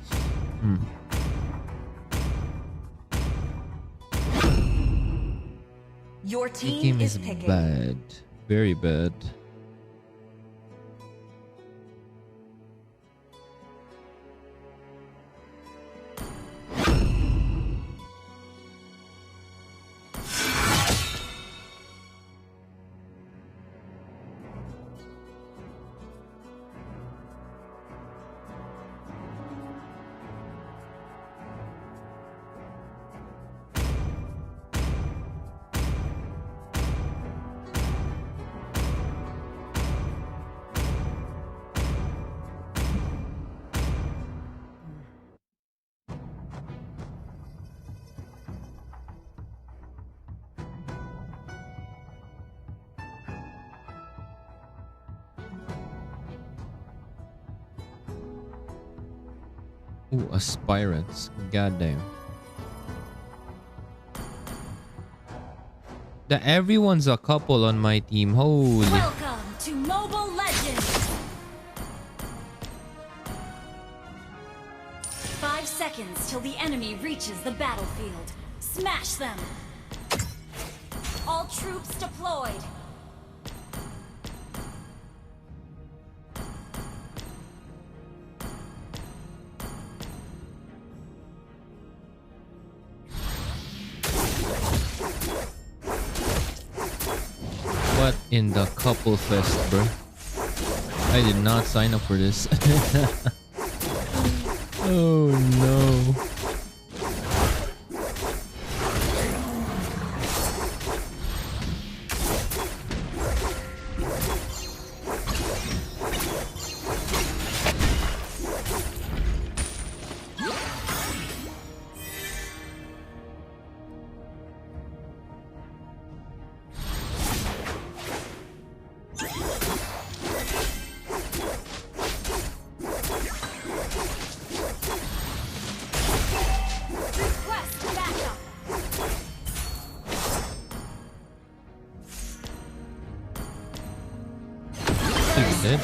Your Late team game is is picking. bad, very bad. Ooh, aspirants. Goddamn. Everyone's a couple on my team. Holy. Welcome to Mobile Legends. 5 seconds till the enemy reaches the battlefield. Smash them. All troops deployed. What in the couple fest, bro? I did not sign up for this. Oh no.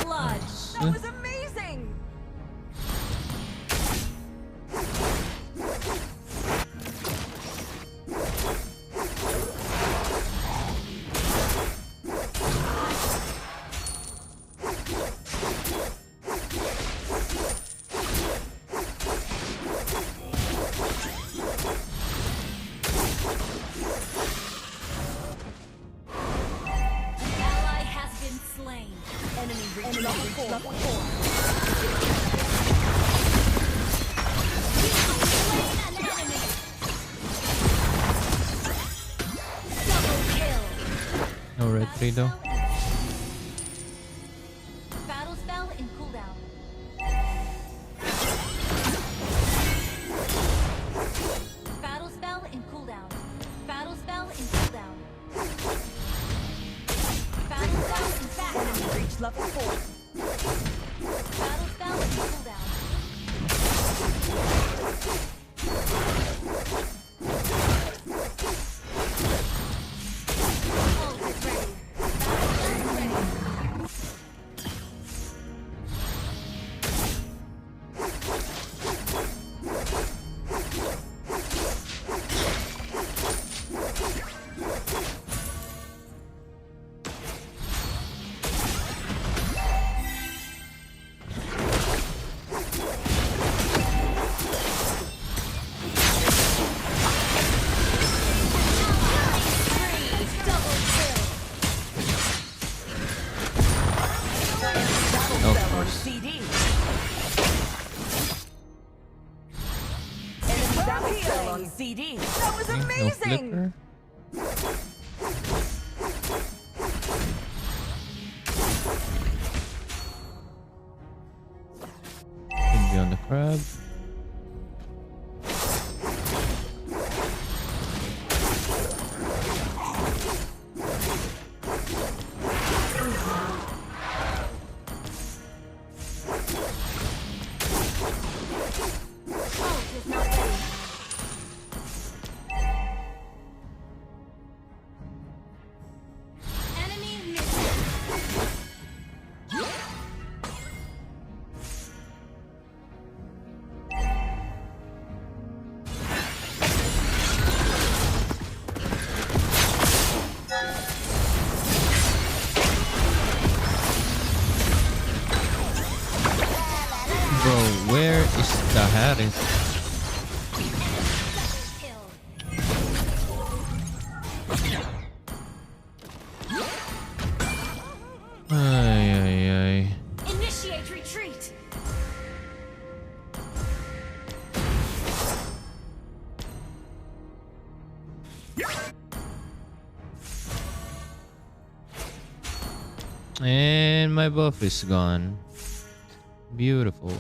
Blood. That was amazing. Ally has been slain. Enemy reached level 4. Slain an enemy. Double kill. No red 3 though. Battle spell in cooldown. Battle spell in cooldown. Battle spell in cooldown. Battle spell in back. Enemy reached level 4. Battle spell in cooldown. Ult is ready. Battle spell ready. Double kill. Of course. CD. Enemy battle spell on CD. That was Okay, no amazing. flipper. Could be on the crab. Ult is not ready. Enemy missing. Bro, where is the Harris? Ay, ay, ay. Initiate retreat. And my buff is gone. Beautiful.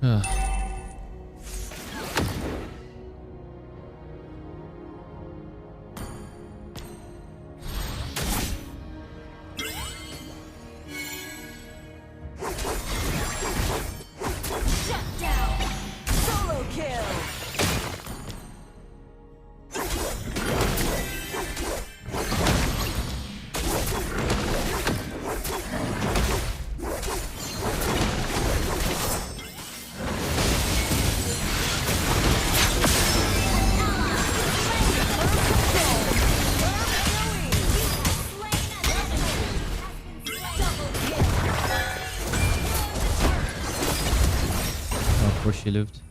Ugh. before she lived.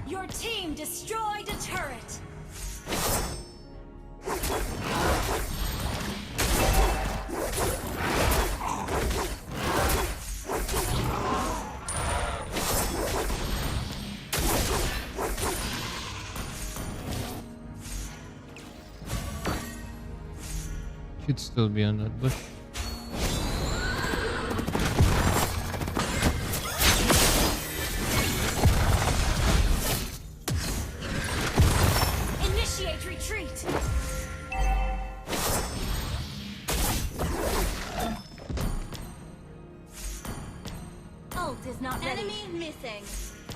Your team destroyed a turret. Should still be on that bush. Initiate retreat. Ult is not ready. Enemy missing.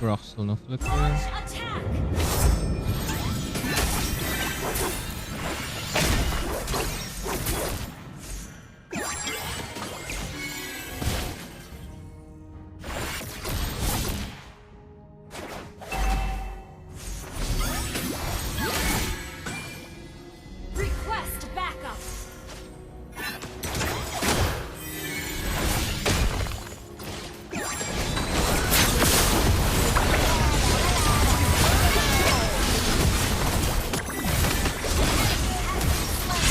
Rock still no flicker. Launch attack. Request backup.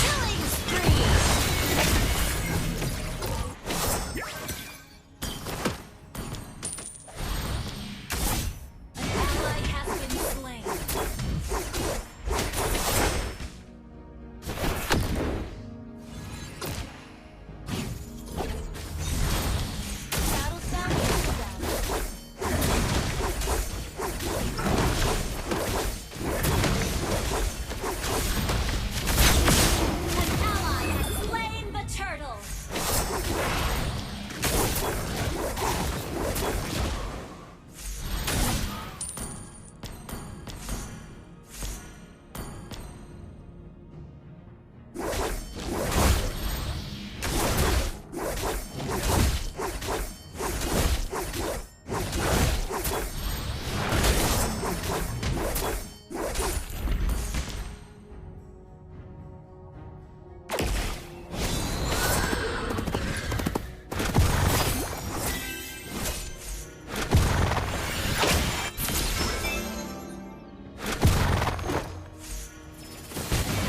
Killing spree. An ally has been slain. Battle sound cooldown. An ally has slain the turtle.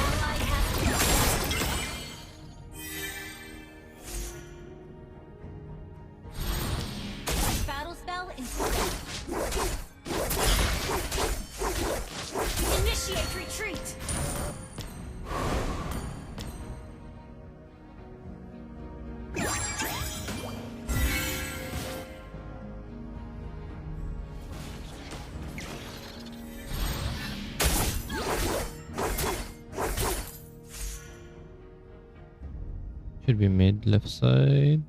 Ally has battle spell in cooldown. Initiate retreat. Should be mid left side.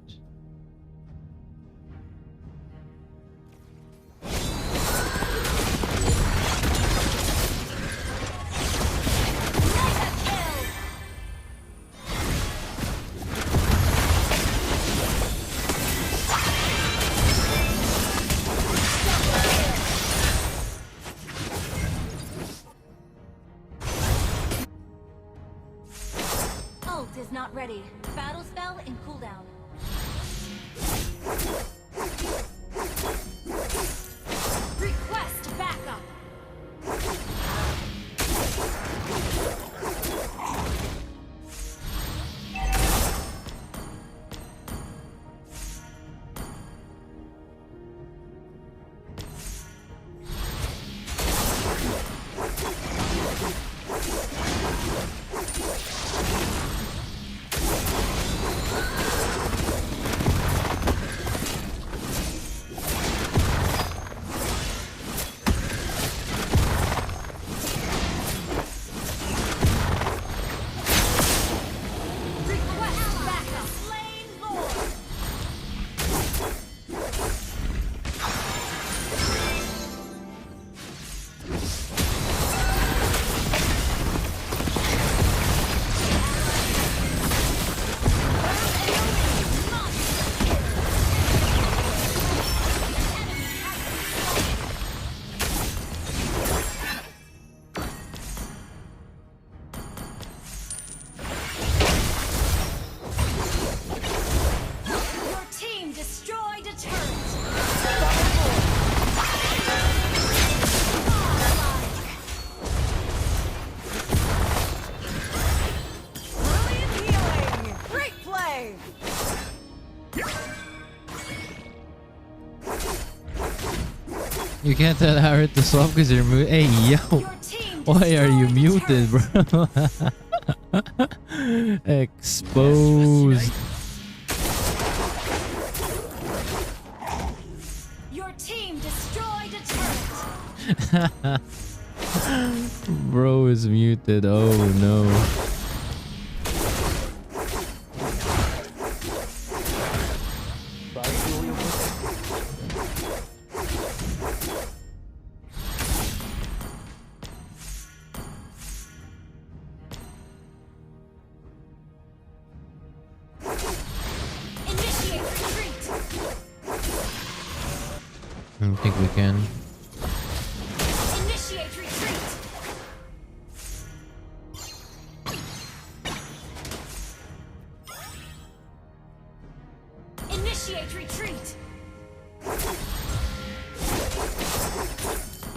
Ult is not ready. Battle spell in cooldown. Request backup. You can't tell Harriet to swap because you're muted. Hey, yo. Why are you muted, bro? Exposed. Your team destroyed a turret. Bro is muted. Oh no. Initiate retreat. I don't think we can. Initiate retreat. Initiate retreat.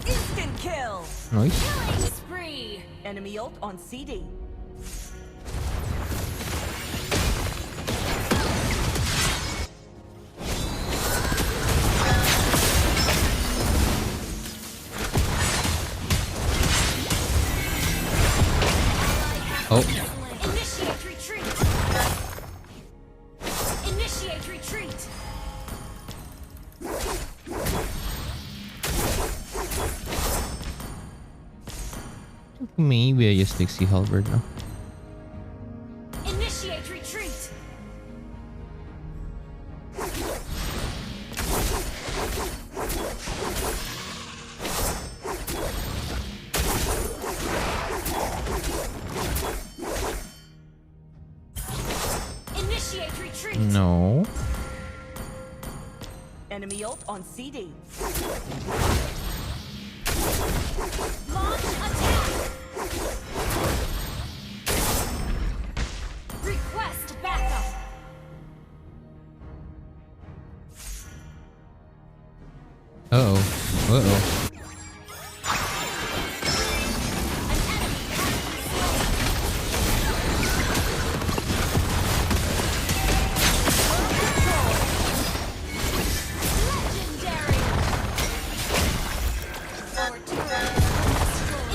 Instant kill. Nice. Killing spree. Enemy ult on CD. Oh. Initiate retreat. Initiate retreat. Maybe I just take Sea Halberd now. Initiate retreat. Initiate retreat. No. Enemy ult on CD. Launch attack. Request backup. Uh-oh. Uh-oh. Legendary.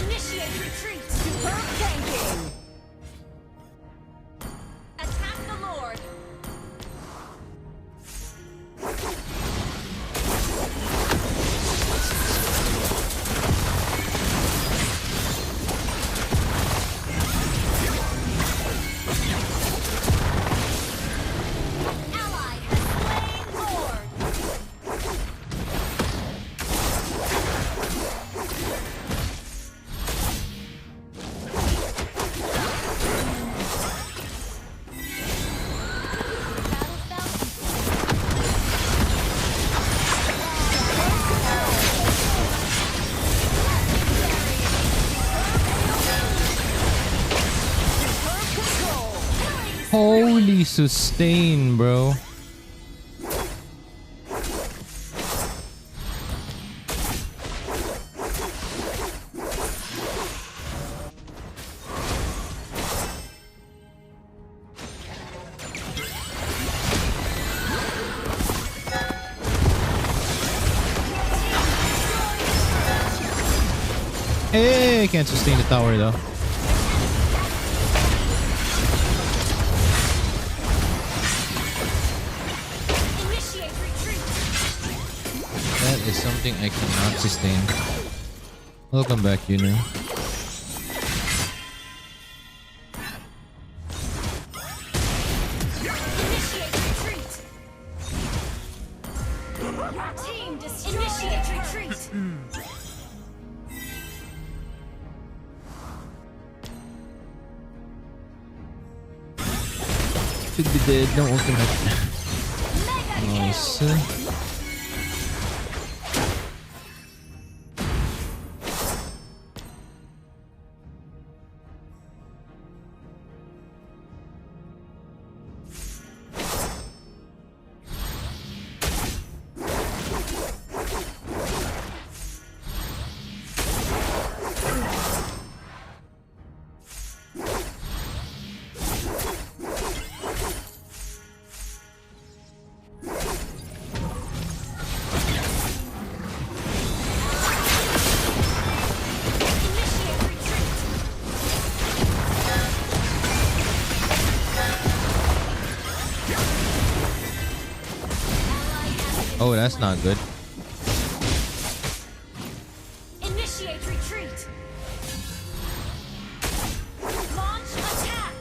Initiate retreat. Superb tanking. Attack the Lord. Ally has slain Lord. Holy sustain, bro. Hey, I can't sustain the tower though. Initiate retreat. That is something I cannot sustain. Welcome back, Yuno. Initiate retreat. Your team destroyed. Initiate retreat. Should be dead. No ultimate. Nice. Oh, that's not good. Initiate retreat. Launch attack.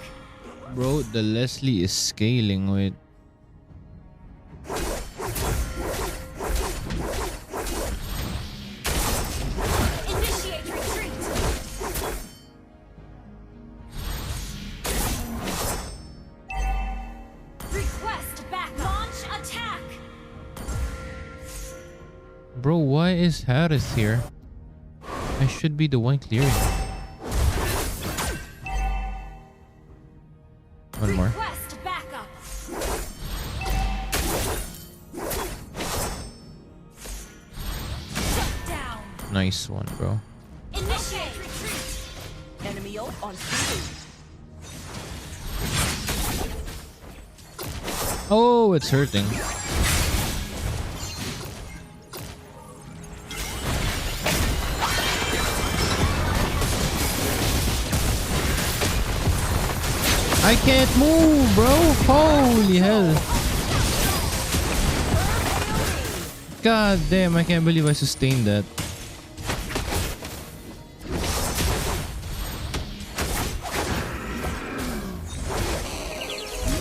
Bro, the Leslie is scaling with. Initiate retreat. Request back. Launch attack. Bro, why is Harris here? I should be the one clearing. One more. Request backup. Shut down. Nice one, bro. Initiate retreat. Enemy ult on CD. Oh, it's hurting. I can't move, bro. Holy hell. God damn, I can't believe I sustained that.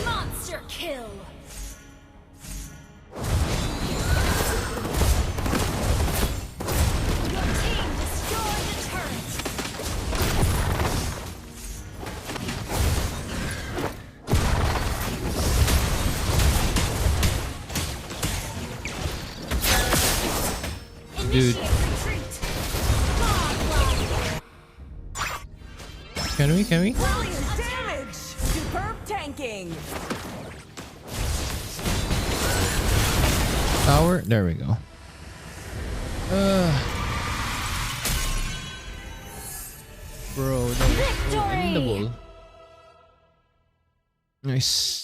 Monster kill. Your team destroyed the turret. Dude. Can we? Brilliant damage. Superb tanking. Tower? There we go. Bro, that was so endable. Nice.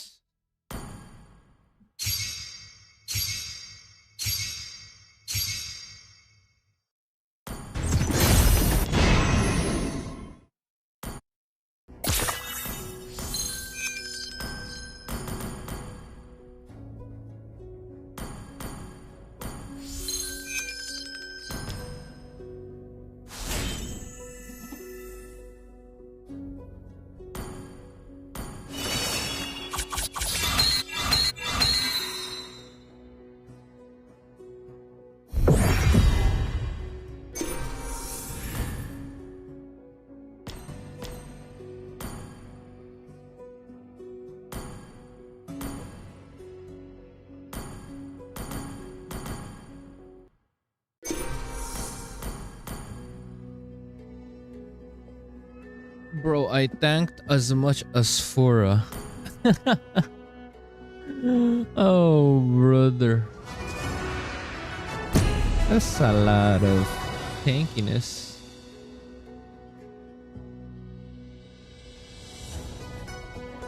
Bro, I tanked as much as Fora. Oh, brother. That's a lot of tankiness.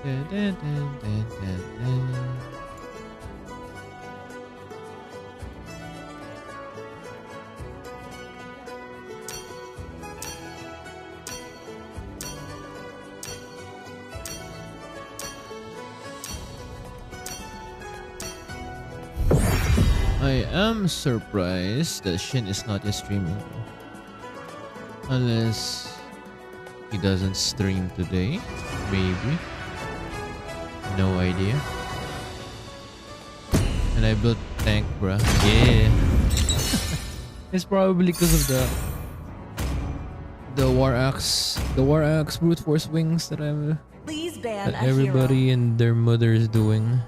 Dun, dun, dun, dun, dun, dun. I am surprised that Shin is not yet streaming. Unless he doesn't stream today. Maybe. No idea. And I built tank, bruh. Yeah. It's probably because of the war axe brute force wings that I'm Please ban that a everybody and their mother is doing.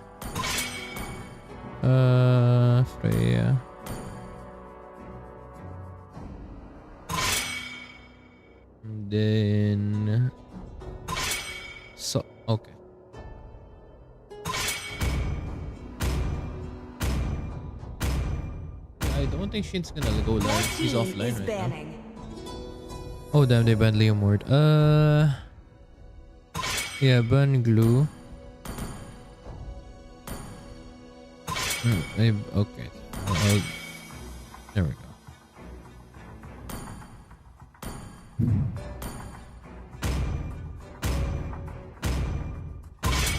Freya. And then so okay. I don't think Shin's gonna go live. He's offline right now. Oh damn, they banned Liam Ward. Yeah, ban glue. Okay. There we go.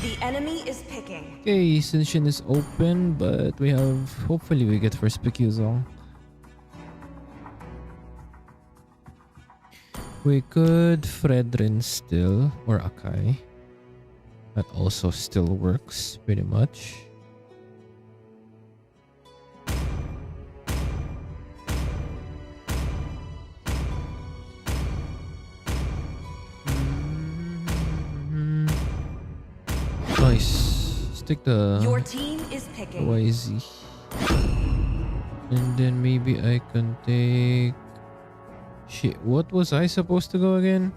The enemy is picking. Okay, Senshin is open, but we have... Hopefully we get first pick Yuzong. We could Fredrin still, or Akai. That also still works pretty much. Nice. Stick the Your team is picking. YZ. And then maybe I can take... Shit, what was I supposed to go again?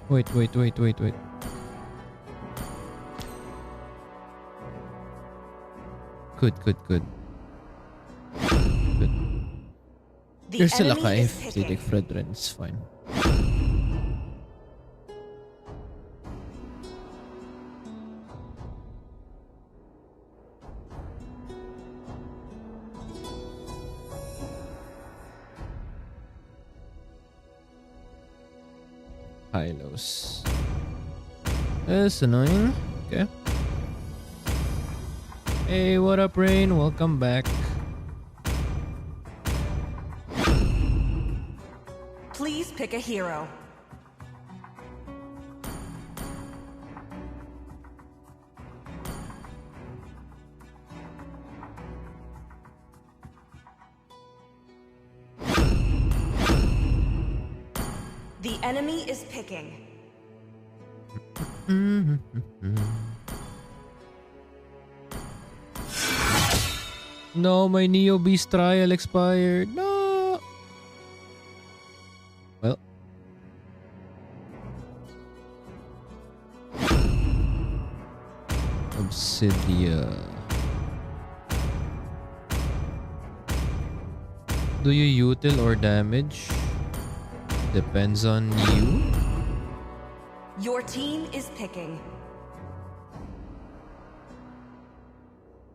Wait. Good. There's still a Kai. If they take Fredrin, it's fine. Hylos. That's annoying. Okay. Hey, what up, Rain? Welcome back. Please pick a hero. The enemy is picking. No, my Neo Beast trial expired. No. Well. Obsidia. Do you util or damage? Depends on you. Your team is picking.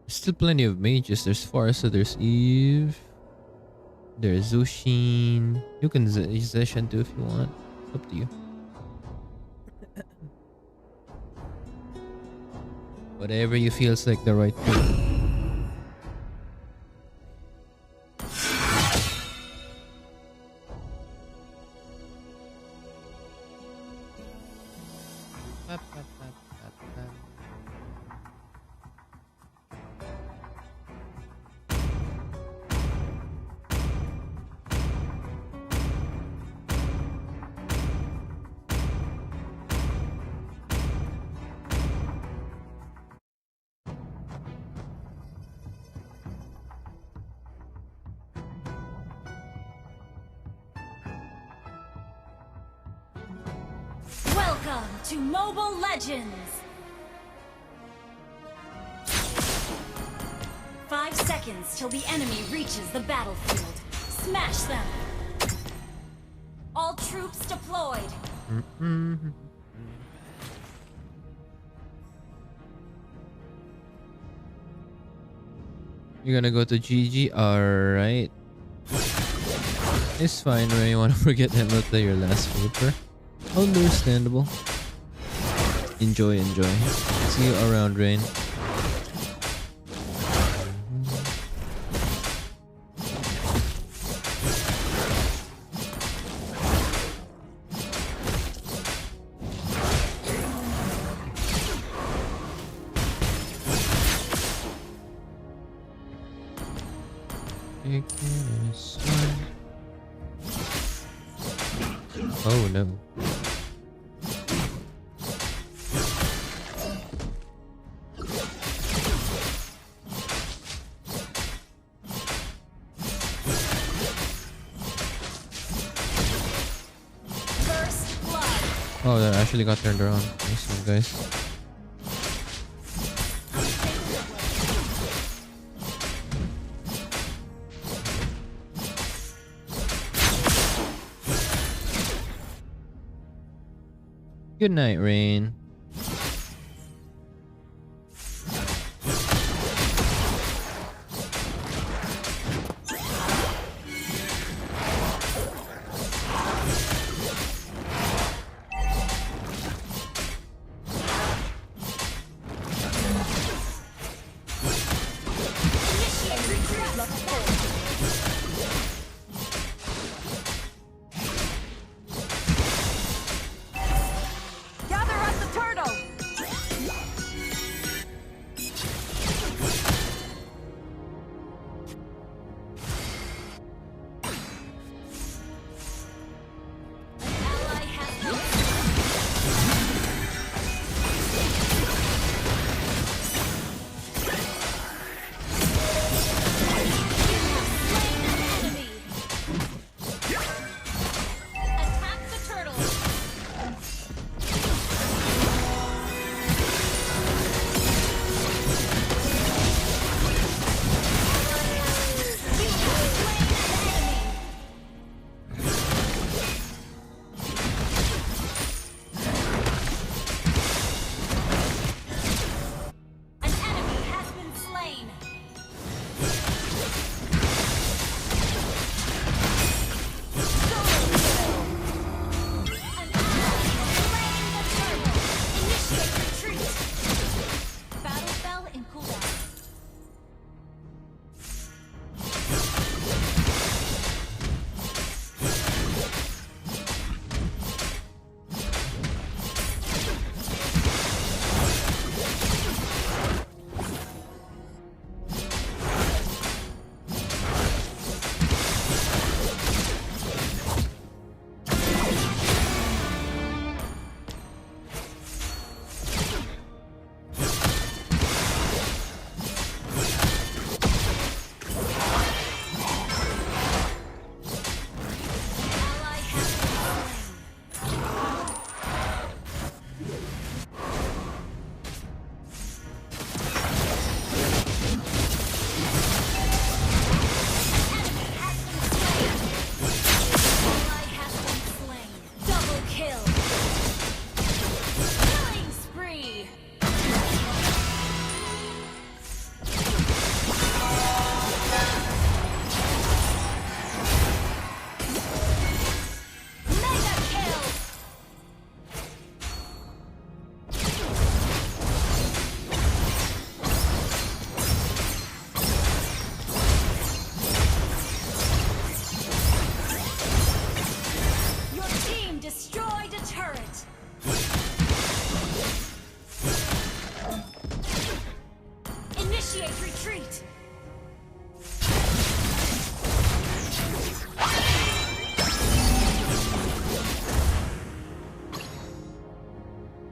Still plenty of mages. There's Farsa, there's Eve, there's Zushin. You can Zeshan too if you want. It's up to you. Whatever you feels like the right thing. Welcome to Mobile Legends! 5 seconds till the enemy reaches the battlefield. Smash them! All troops deployed! You're gonna go to GG? Alright. It's fine when you wanna forget Emota your last paper. Understandable. Enjoy. See you around, Rain. Oh no. Oh, that actually got turned around. Nice one, guys. Good night, Rain.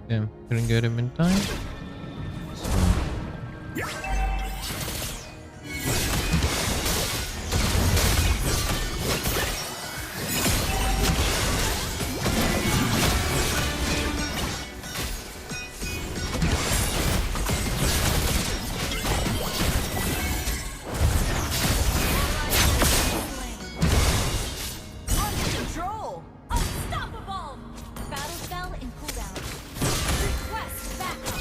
Damn, couldn't get him in time. Control! Unstoppable! Battle spell in cooldown. Request backup.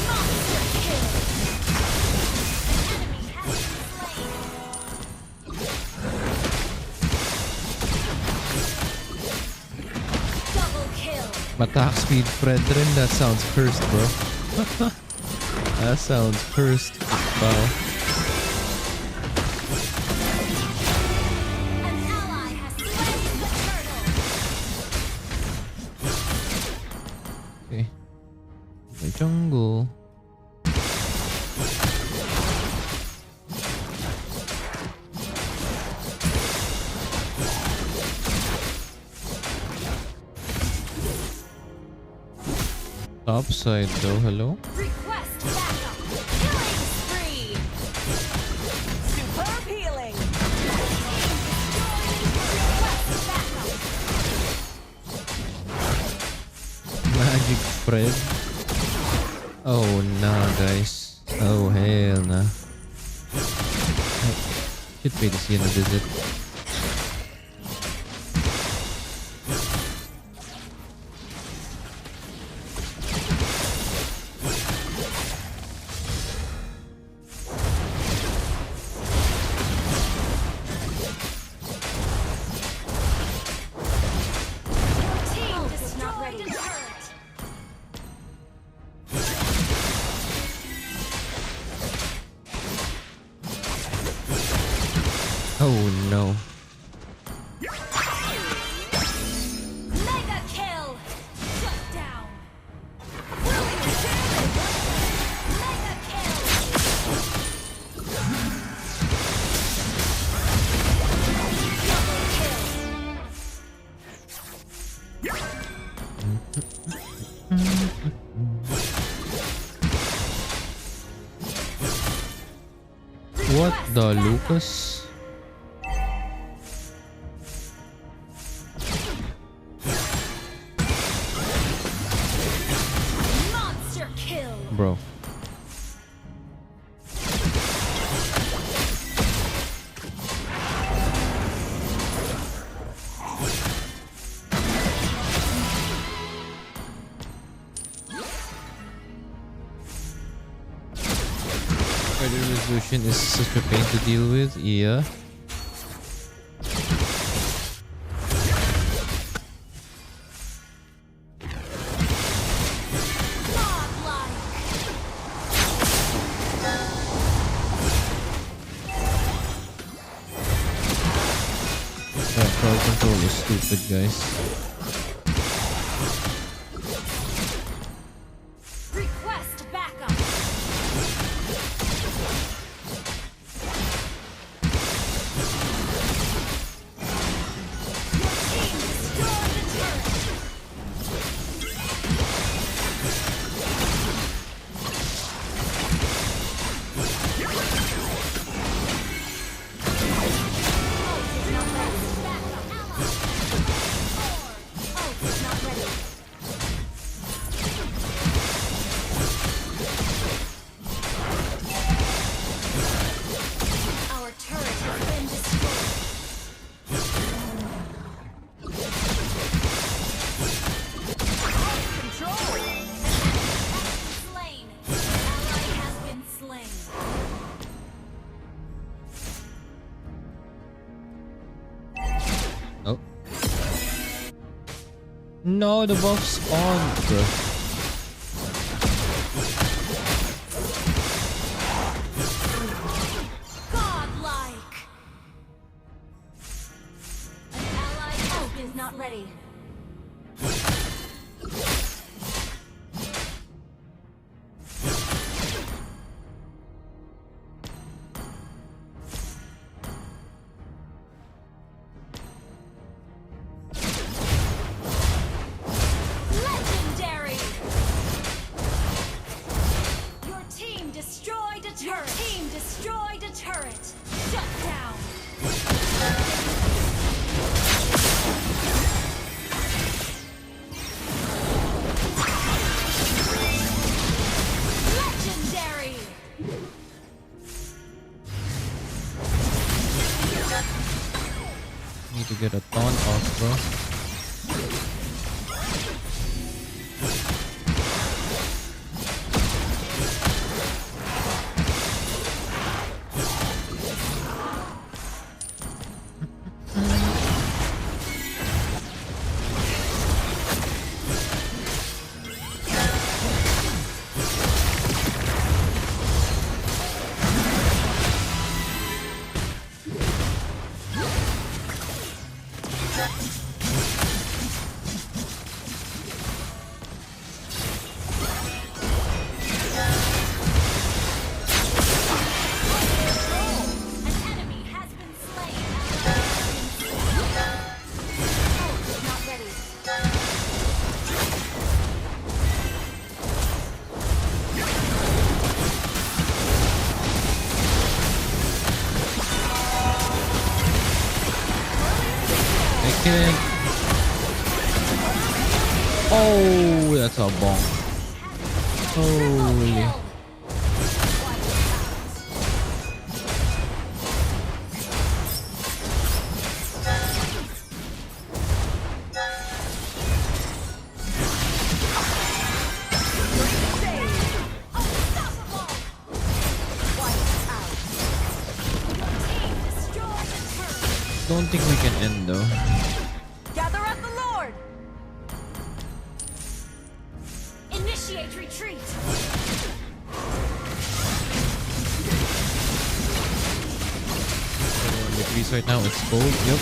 Monster kill! An enemy has been slain. Double kill! Attack speed, Fredrin. That sounds cursed, bro. That sounds cursed. Wow. Okay. The jungle. Top side though, hello? Request backup. Killing spree. Superb healing. Request backup. Magic Fred. Oh nah, guys. Oh hell nah. Should pay to see in a visit. Team destroyed a turret. Oh no. Mega kill. Shut down. Brilliant damage. Mega kill. What the Lucas? Monster kill. Bro. Credit resolution is such a pain to deal with, yeah. Yeah, crowd control is stupid, guys. Request backup. Our turret has been destroyed. Control. Slain. Ally has been slain. Oh. No, the buff spawned, bro. Godlike. An ally is not ready. get a taunt off, bro. Oh, that's a bonk. Holy. Don't think we can end though. Gather at the Lord. Initiate retreat. The trees right now, it's cold. Yep.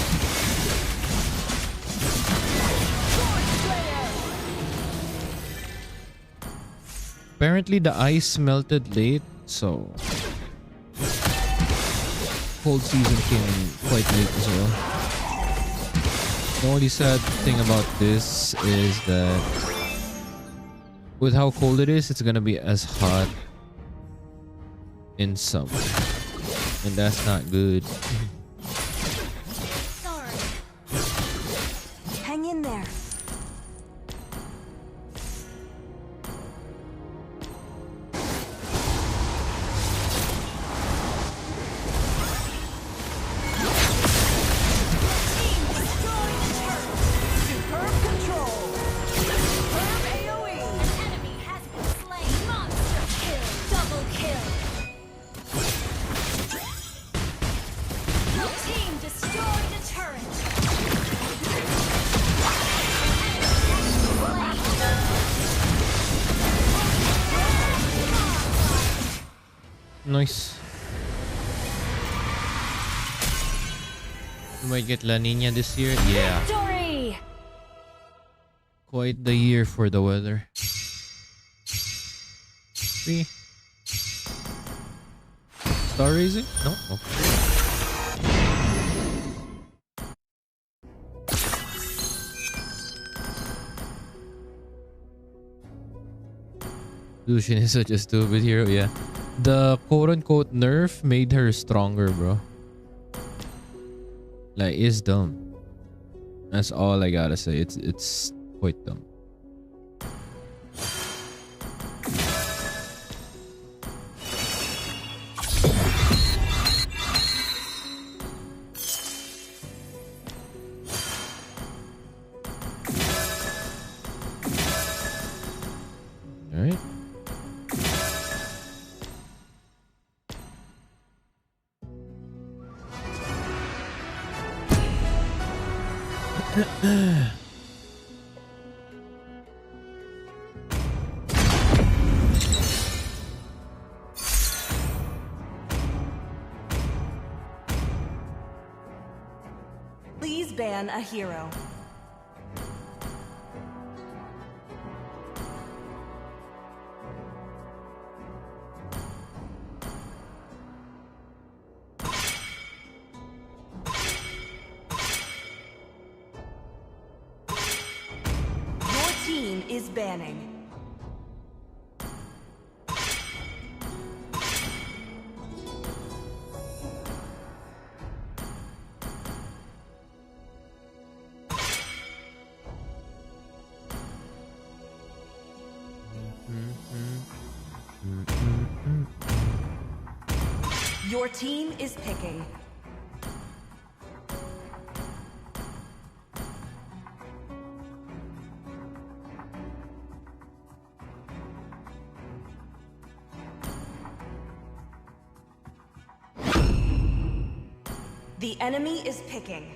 Apparently the ice melted late, so cold season came quite late as well. The only sad thing about this is that with how cold it is, it's gonna be as hot in summer, and that's not good. Sorry. Hang in there. Superb control. Superb AoE. An enemy has been slain. Monster kill. Double kill. Your team destroyed a turret. Nice. We might get La Nina this year. Yeah. Victory! Quite the year for the weather. Three. Star raising? No? Okay. Lucian is such a stupid hero, yeah. The quote-unquote nerf made her stronger, bro. Like, it's dumb. That's all I gotta say. It's quite dumb. Alright. Please ban a hero. Your team is banning. Your team is picking. The enemy is picking.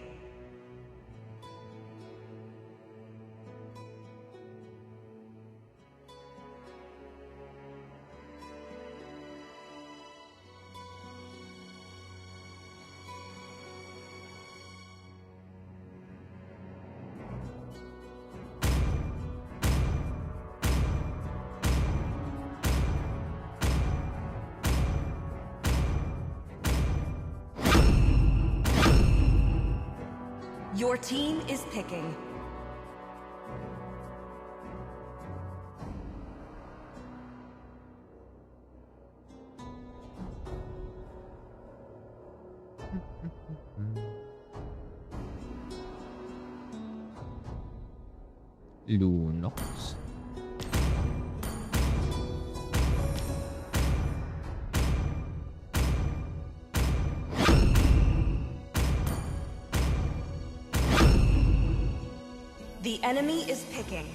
Your team is picking. Lunox. The enemy is picking.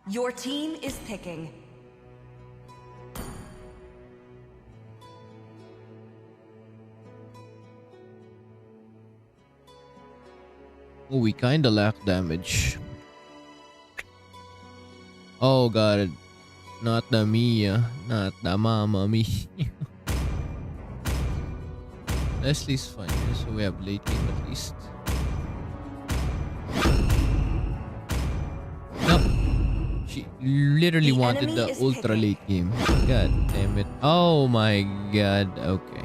Your team is picking. Oh, we kinda lack damage. Oh god. Not the Mia. Not the Mama Mia. Leslie's fine, so we have late game at least. Nope. She literally wanted the ultra late game. God damn it. Oh my god. Okay.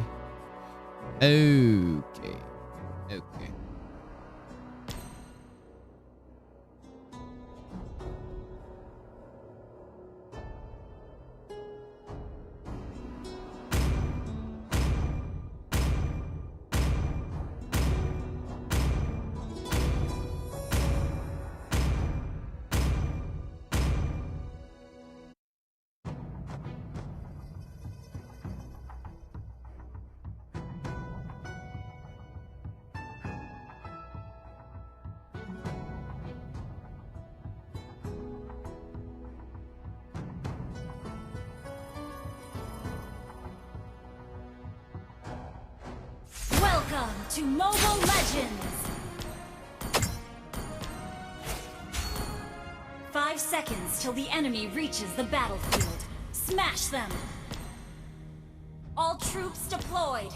Okay. Okay. Welcome to Mobile Legends! 5 seconds till the enemy reaches the battlefield. Smash them! All troops deployed!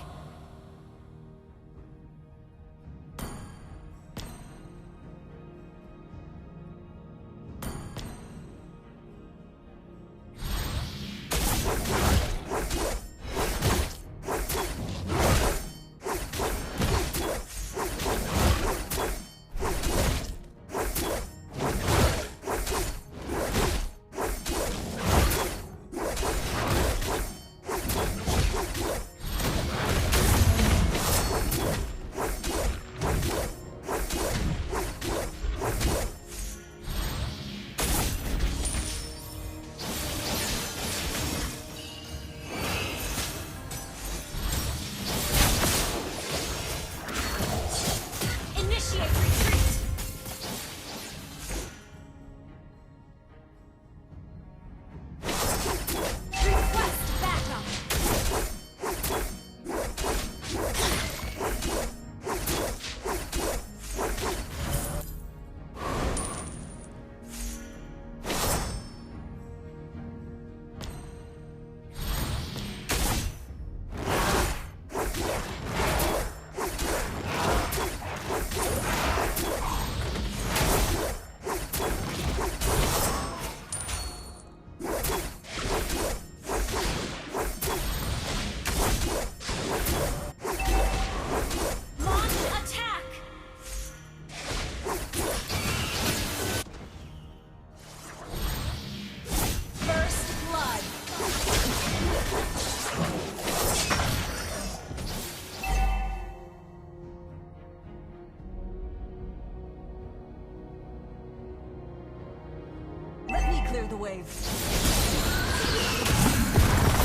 Clear the wave.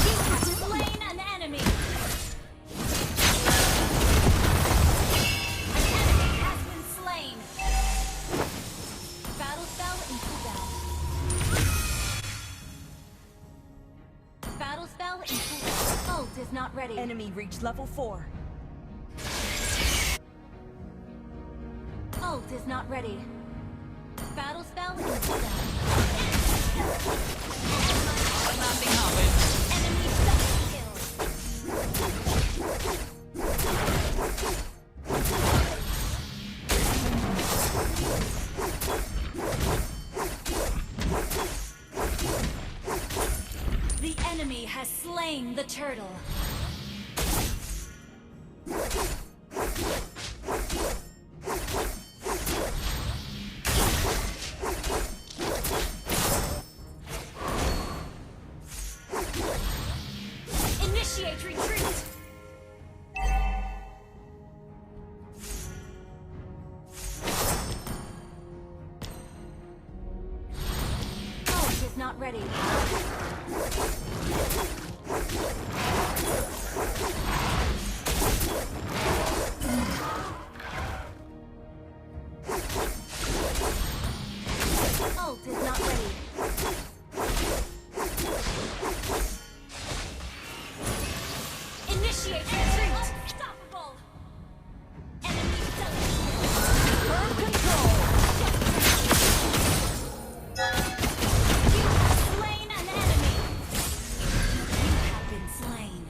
You have slain an enemy! is not ready. Enemy reached level 4. Ult is not ready. Battle spell is done. Nothing happened. Enemy double kill. The enemy has slain the turtle. Initiate retreat. Ult is not ready. Ult is not ready. Initiate retreat. Unstoppable. Enemy double. Firm control. You have slain an enemy. You have been slain.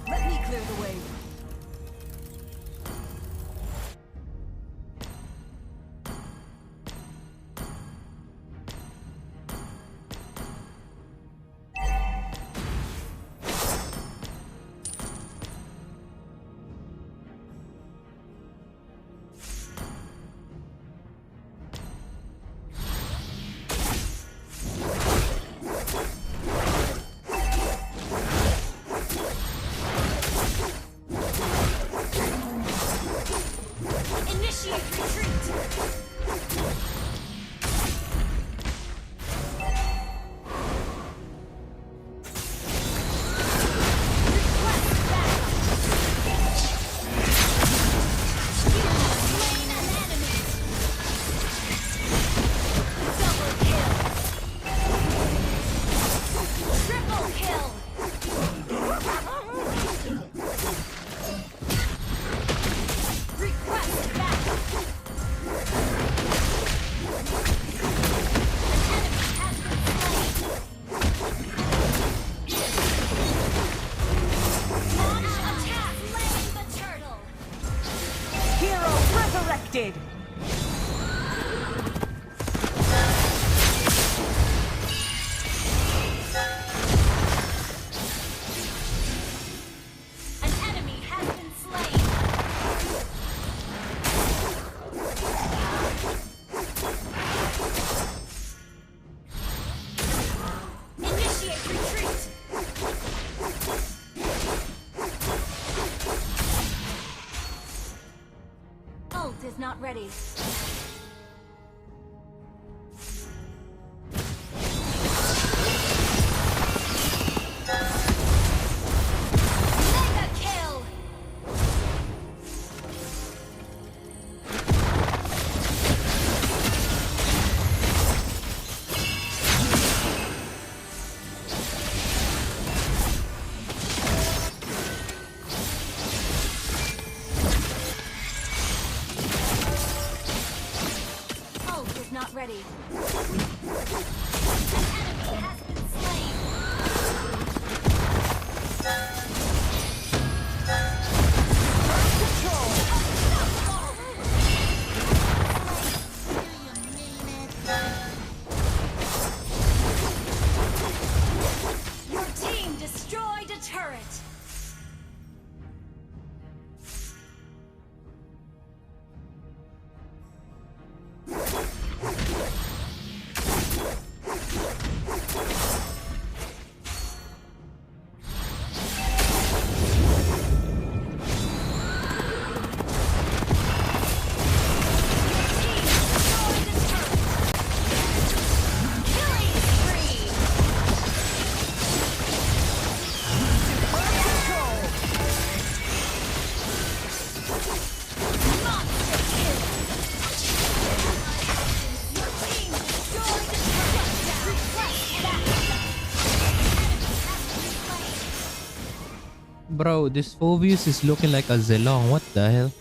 Let me clear the way. Initiate retreat. Request backup. You have slain an enemy. Double kill. Triple kill. Request backup. An enemy has been slain. Launch attack. Slain the turtle. Hero resurrected. An enemy has been slain. Initiate retreat. Ult is not ready. Mega kill. Ult is not ready. An enemy has been slain. Control. Your team destroyed a turret. Bro, this Phobius is looking like a Zelong. What the hell?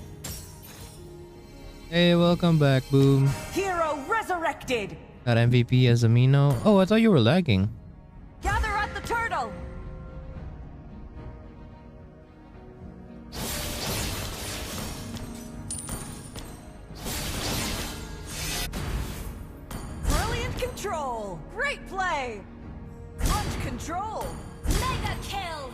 Hey, welcome back, Boom. Hero resurrected. Got MVP as Amino. Oh, I thought you were lagging. Gather at the turtle. Brilliant control. Great play. Clutch control. Mega kill.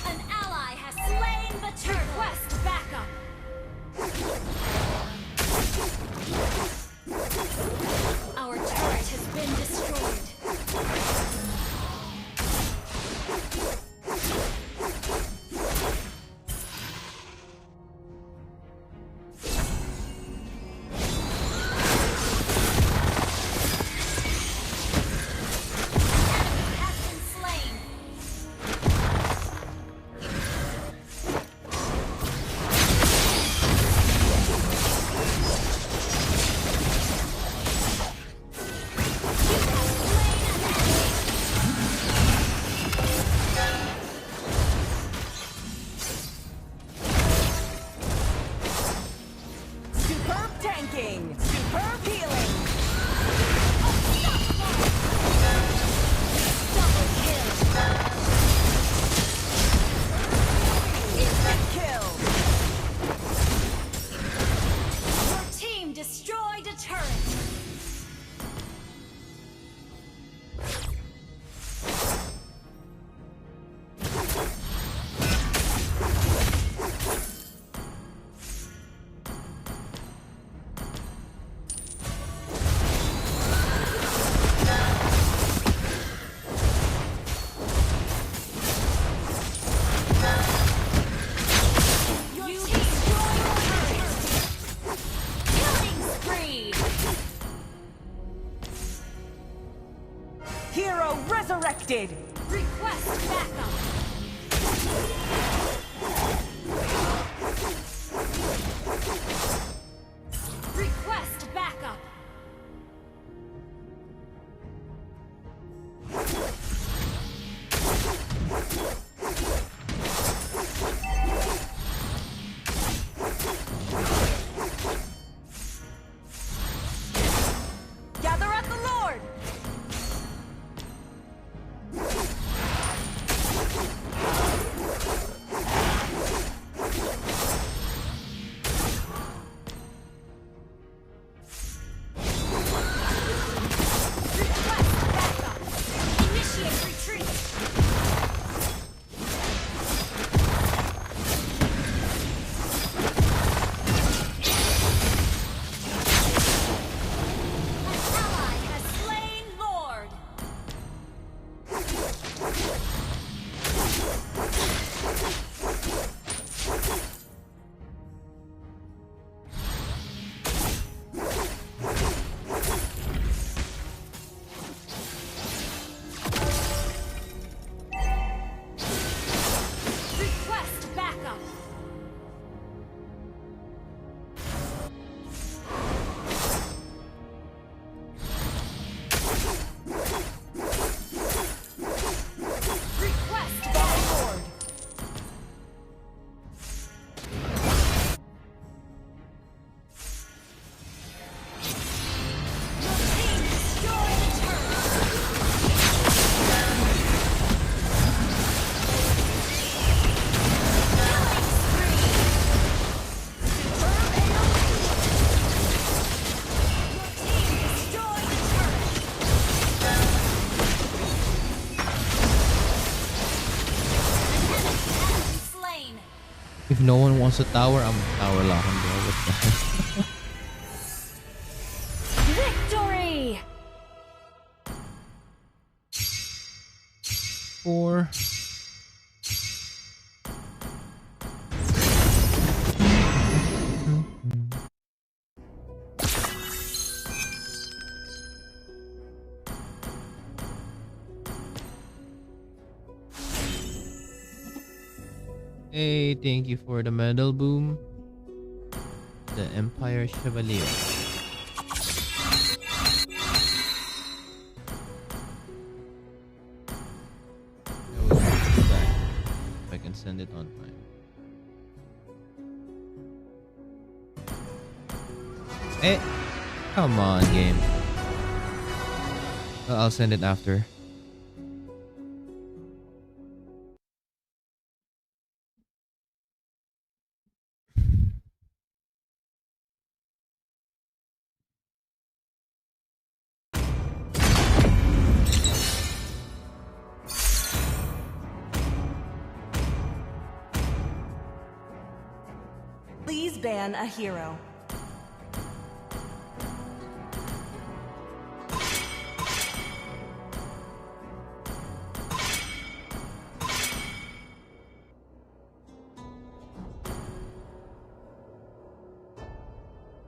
An ally has slain the turtle. Request backup. Our turret has been destroyed. Has been slain. Superb tanking. Superb healing. Instant kill. Your team destroyed a turret. Your team destroyed a turret. Killing spree. Hero resurrected. Request backup. Request backup. Gather at the Lord. Initiate retreat. An ally has slain Lord. Request backup. Request backup. Your team destroyed a turret. Slain. If no one wants a tower, I'm tower locking, bro. What the hell? Victory! 4. Hey, thank you for the medal, Boom. The Empire Chevalier. If I can send it on time. Hey, come on, game. Well, I'll send it after. Please ban a hero.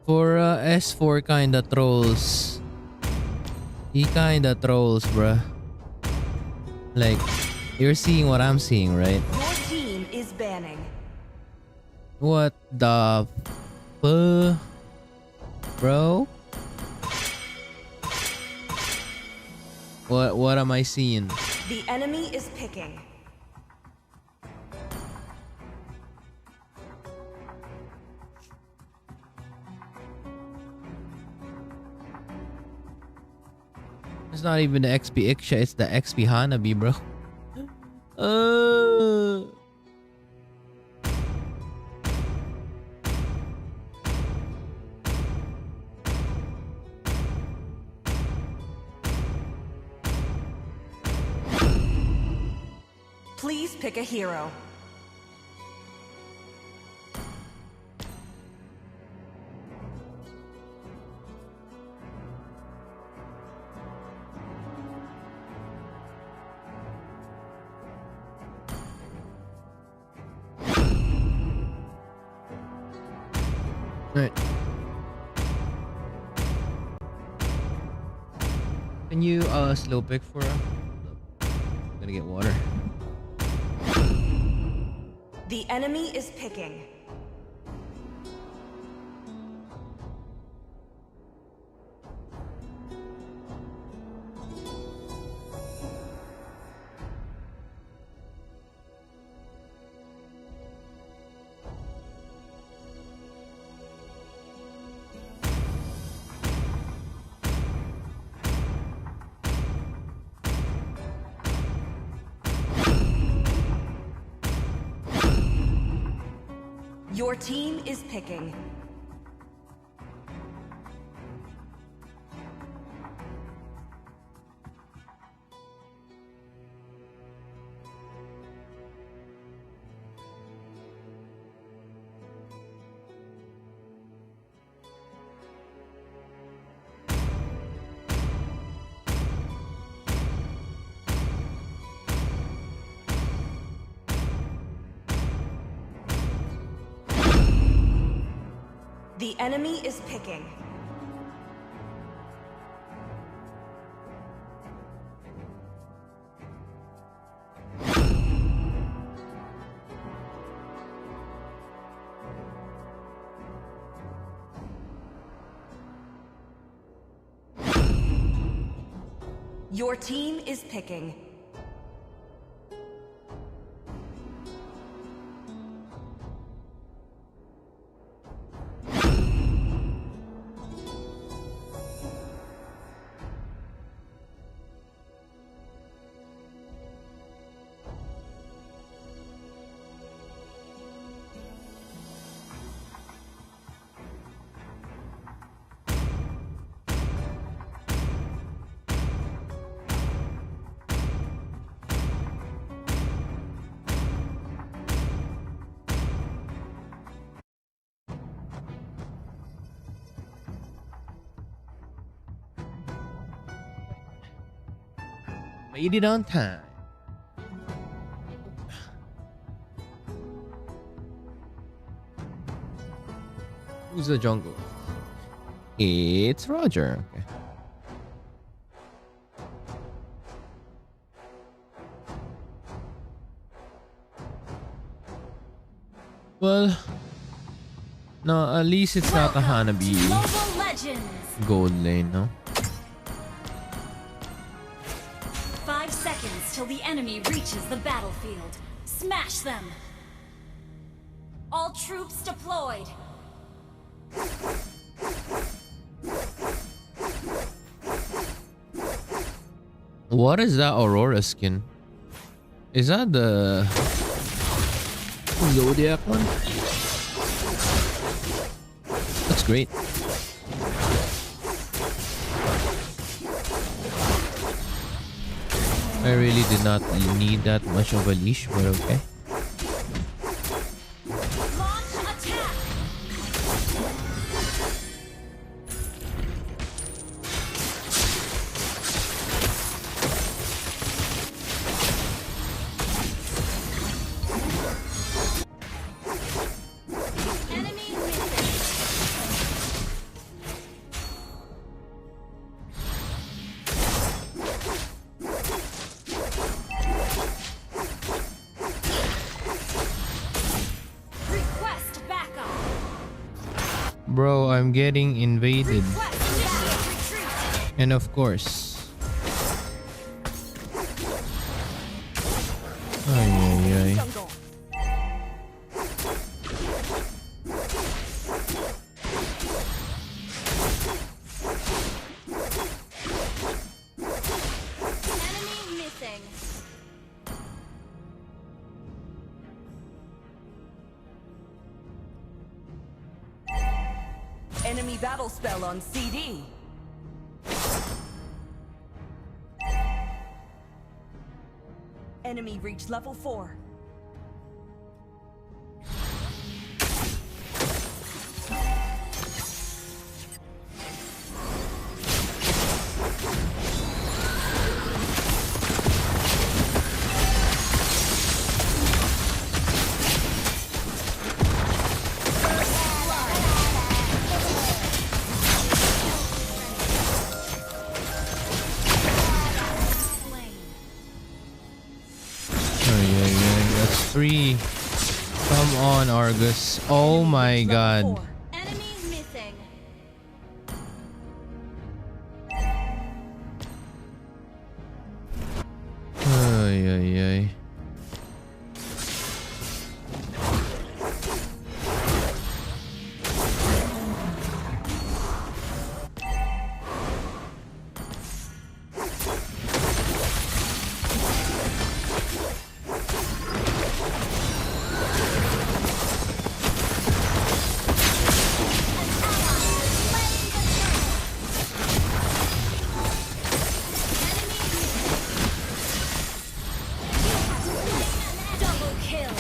For S4 kinda trolls. He kinda trolls, bruh. Like, you're seeing what I'm seeing, right? Your team is banning. What the fuck? Bro? What am I seeing? The enemy is picking. It's not even the XP Iksha, it's the XP Hanabi, bro. Please pick a hero. Alright. Can you slow pick for I'm gonna get water. The enemy is picking. Your team is picking. The enemy is picking. Your team is picking. Made it on time. Who's the jungle? It's Roger. Okay. Well, no, at least it's not a Hanabi Mobile Legends. gold lane, no? 5 seconds till the enemy reaches the battlefield. Smash them. All troops deployed. What is that Aurora skin? Is that the Zodiac one? That's great. I really did not need that much of a leash, but okay. Launch attack. Enemy missing. Request backup. Bro, I'm getting invaded. Request retreat. And of course. Ay, ay, ay. Enemy missing. Enemy battle spell on CD. Enemy reached level 4. Ay, ay, ay. That's 3. Come on, Argus. Oh my god. Enemy missing. Ay, ay, ay. Double kill.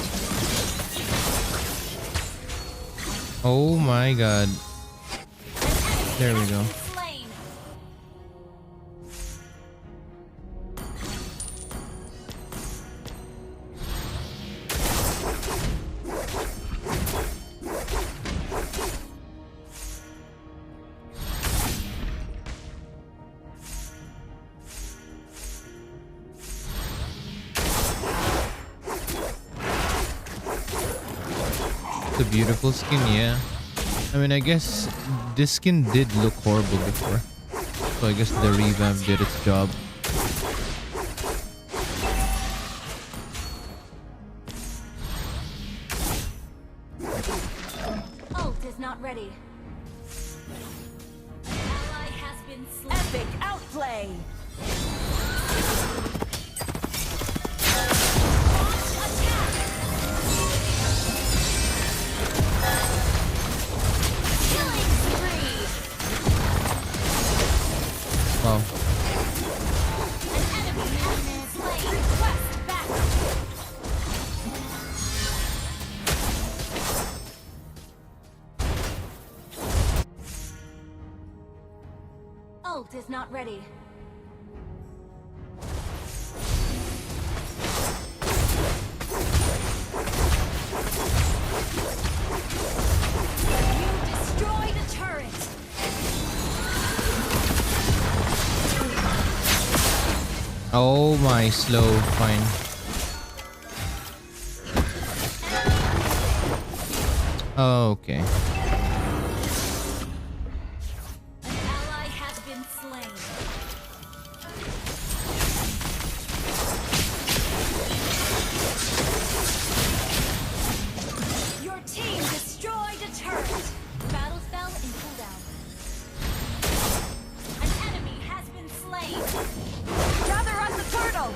Oh my god. There we go. Slain. It's a beautiful skin, yeah. I mean, I guess this skin did look horrible before. So I guess the revamp did its job. Ult is not ready. Ally has been slain. Epic outplay. Killing spree. Wow. An enemy has been slain. Request backup. Ult is not ready. You destroyed a turret. Oh my slow, fine. Okay. An ally has been slain. Your team destroyed a turret. Battle spell in cooldown. An enemy has been slain. Gather us the turtle!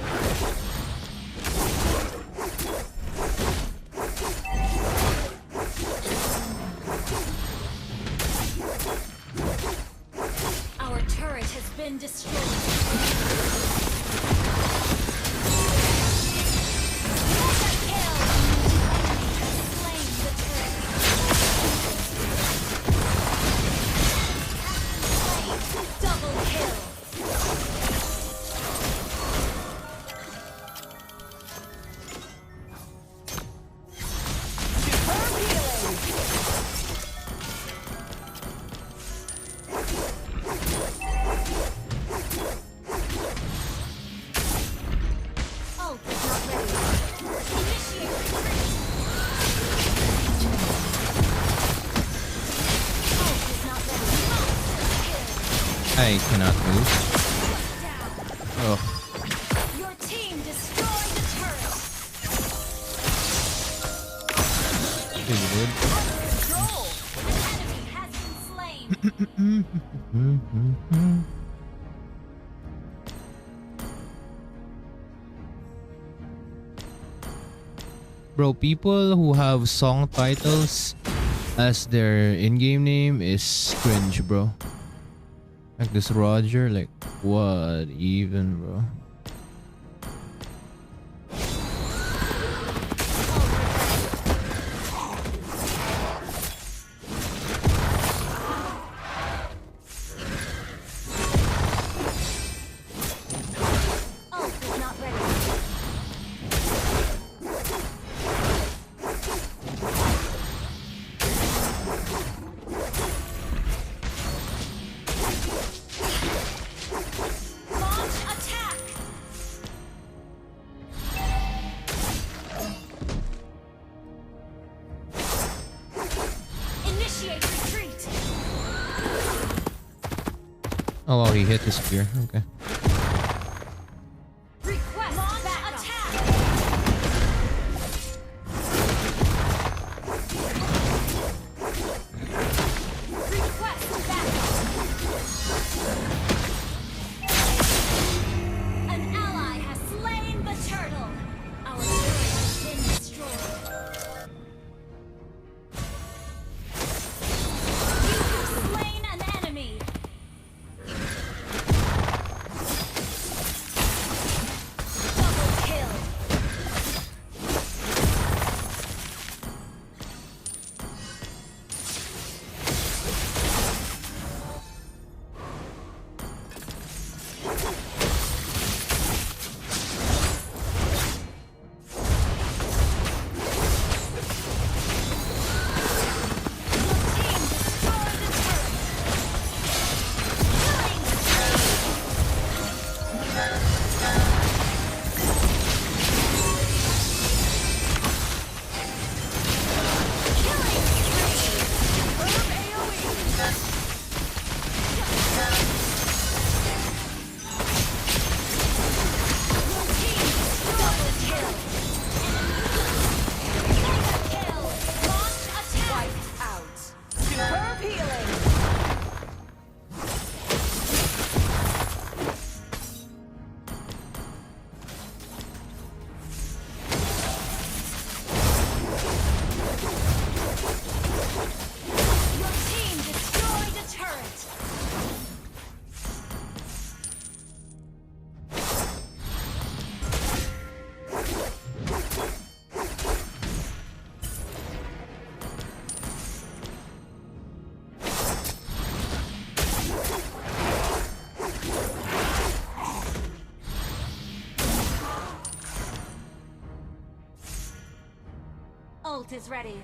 Our turret has been destroyed. Mega kill! Enemy has slain the turret. Has been slain. Double kill. Ult is not ready. Initiate retreat. Ult is not ready. Monster kill. I cannot move. Oh. Your team destroyed the turret. Really good. Control. An enemy has been slain. Bro, people who have song titles as their in-game name is cringe, bro. Like this Roger, like what even, bro? Ult is not ready. Launch attack. Initiate retreat. Oh wow, he hit his spear. Okay. Request launch attack. Request backup. An ally has slain the turtle. Our turret has been destroyed. You have slain an enemy. Double kill. Superb healing! Your team destroyed a turret. Ult is ready.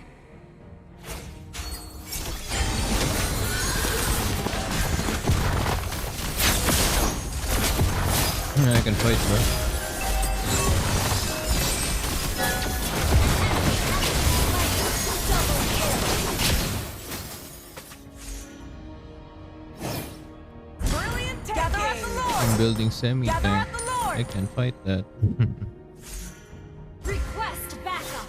I can fight, bro. Double kill. I'm building semi Gather tank. at the Lord. I can fight that. Request backup. Request backup.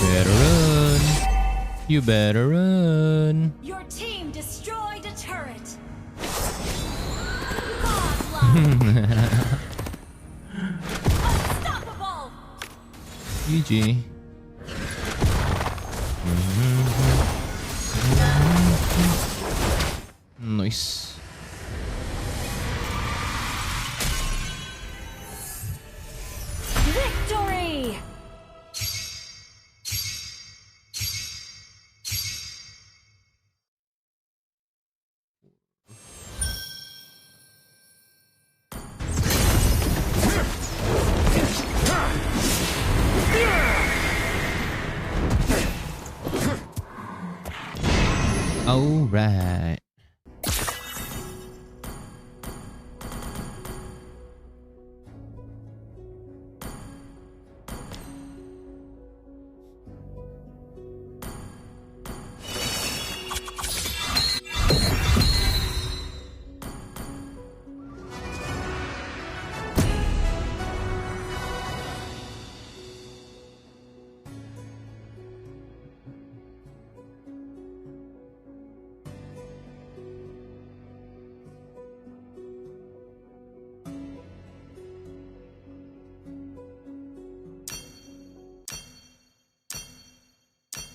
Better run. You better run. Your team destroyed a turret. Unstoppable. GG. Nice. Victory. All right.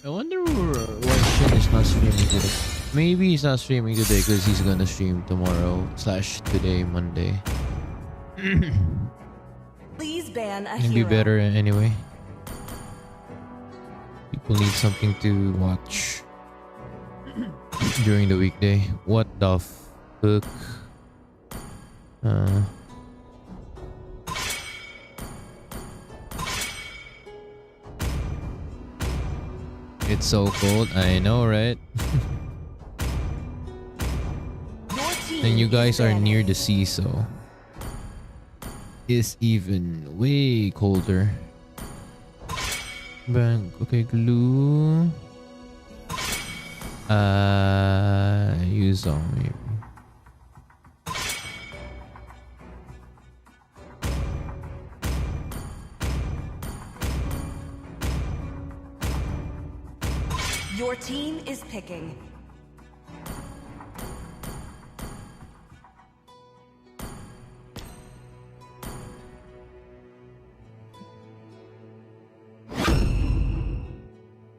I wonder why Shin is not streaming today. Maybe he's not streaming today because he's gonna stream tomorrow / today, Monday. Please ban a It'll be hero. better anyway. People need something to watch during the weekday. What the fuck? It's so cold. I know, right? And you guys are near the sea, so it's even way colder. Bang. Okay, glue. Use on me. Your team is picking.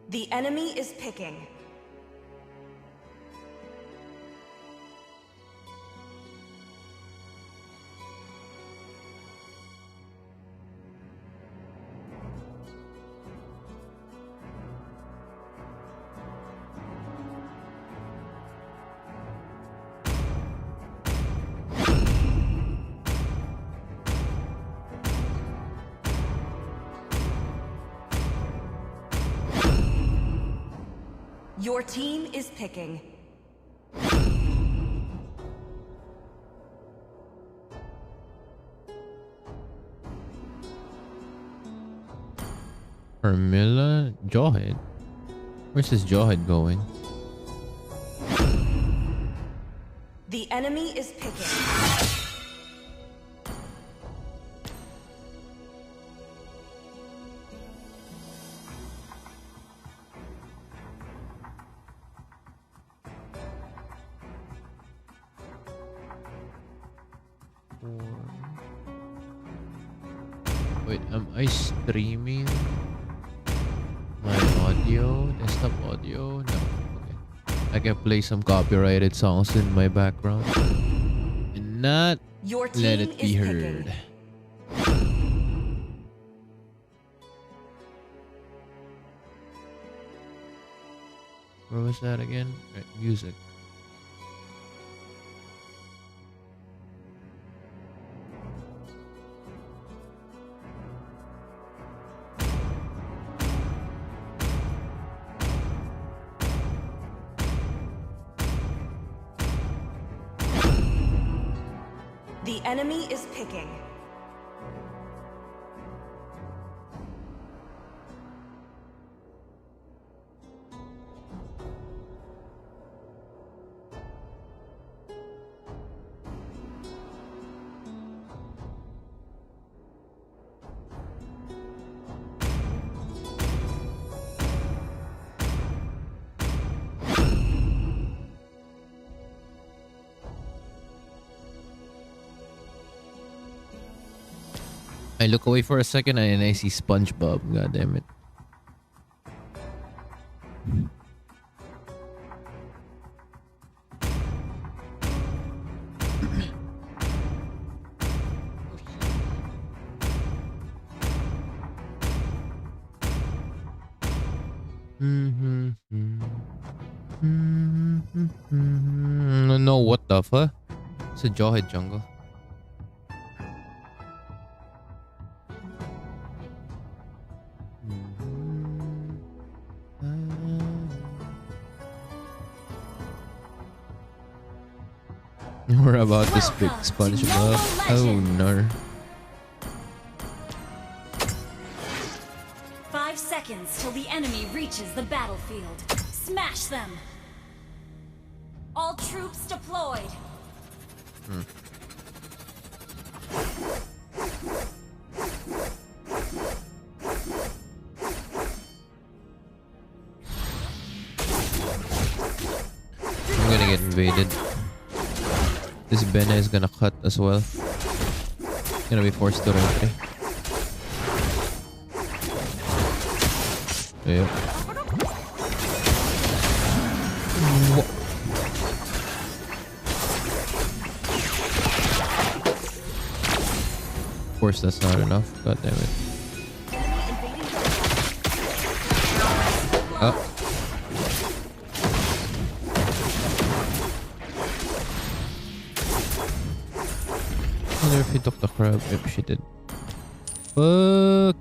The enemy is picking. Your team is picking. Carmilla, Jawhead. Where's this Jawhead going? The enemy is picking. Wait, am I streaming my audio? Desktop audio? No. Okay. I can play some copyrighted songs in my background and not Your team let it be is heard. Where was that again? Right, music. The enemy is picking. I look away for a second and I see SpongeBob. God damn it. No, what the fuck? It's a Jawhead jungle. We're about to speak SpongeBob. Oh no. 5 seconds till the enemy reaches the battlefield. Smash them! All troops deployed. I'm gonna get invaded. This Bena is gonna cut as well. Gonna be forced to retry. Yep. Of course, that's not enough. God damn it. Oh. I wonder if he took the crab. Yep, she did. Fuck.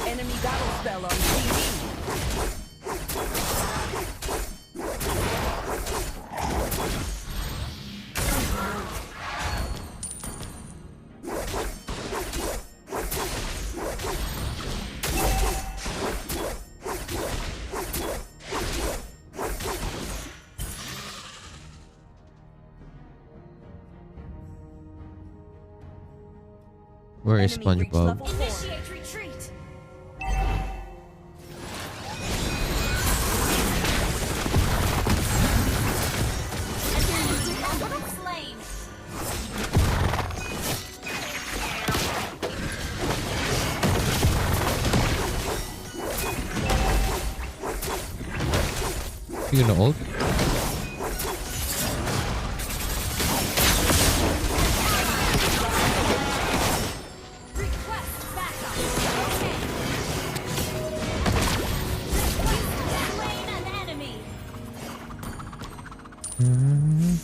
Enemy battle spell on TV. Where is SpongeBob? Initiate retreat! Slain! You gonna ult? Enemy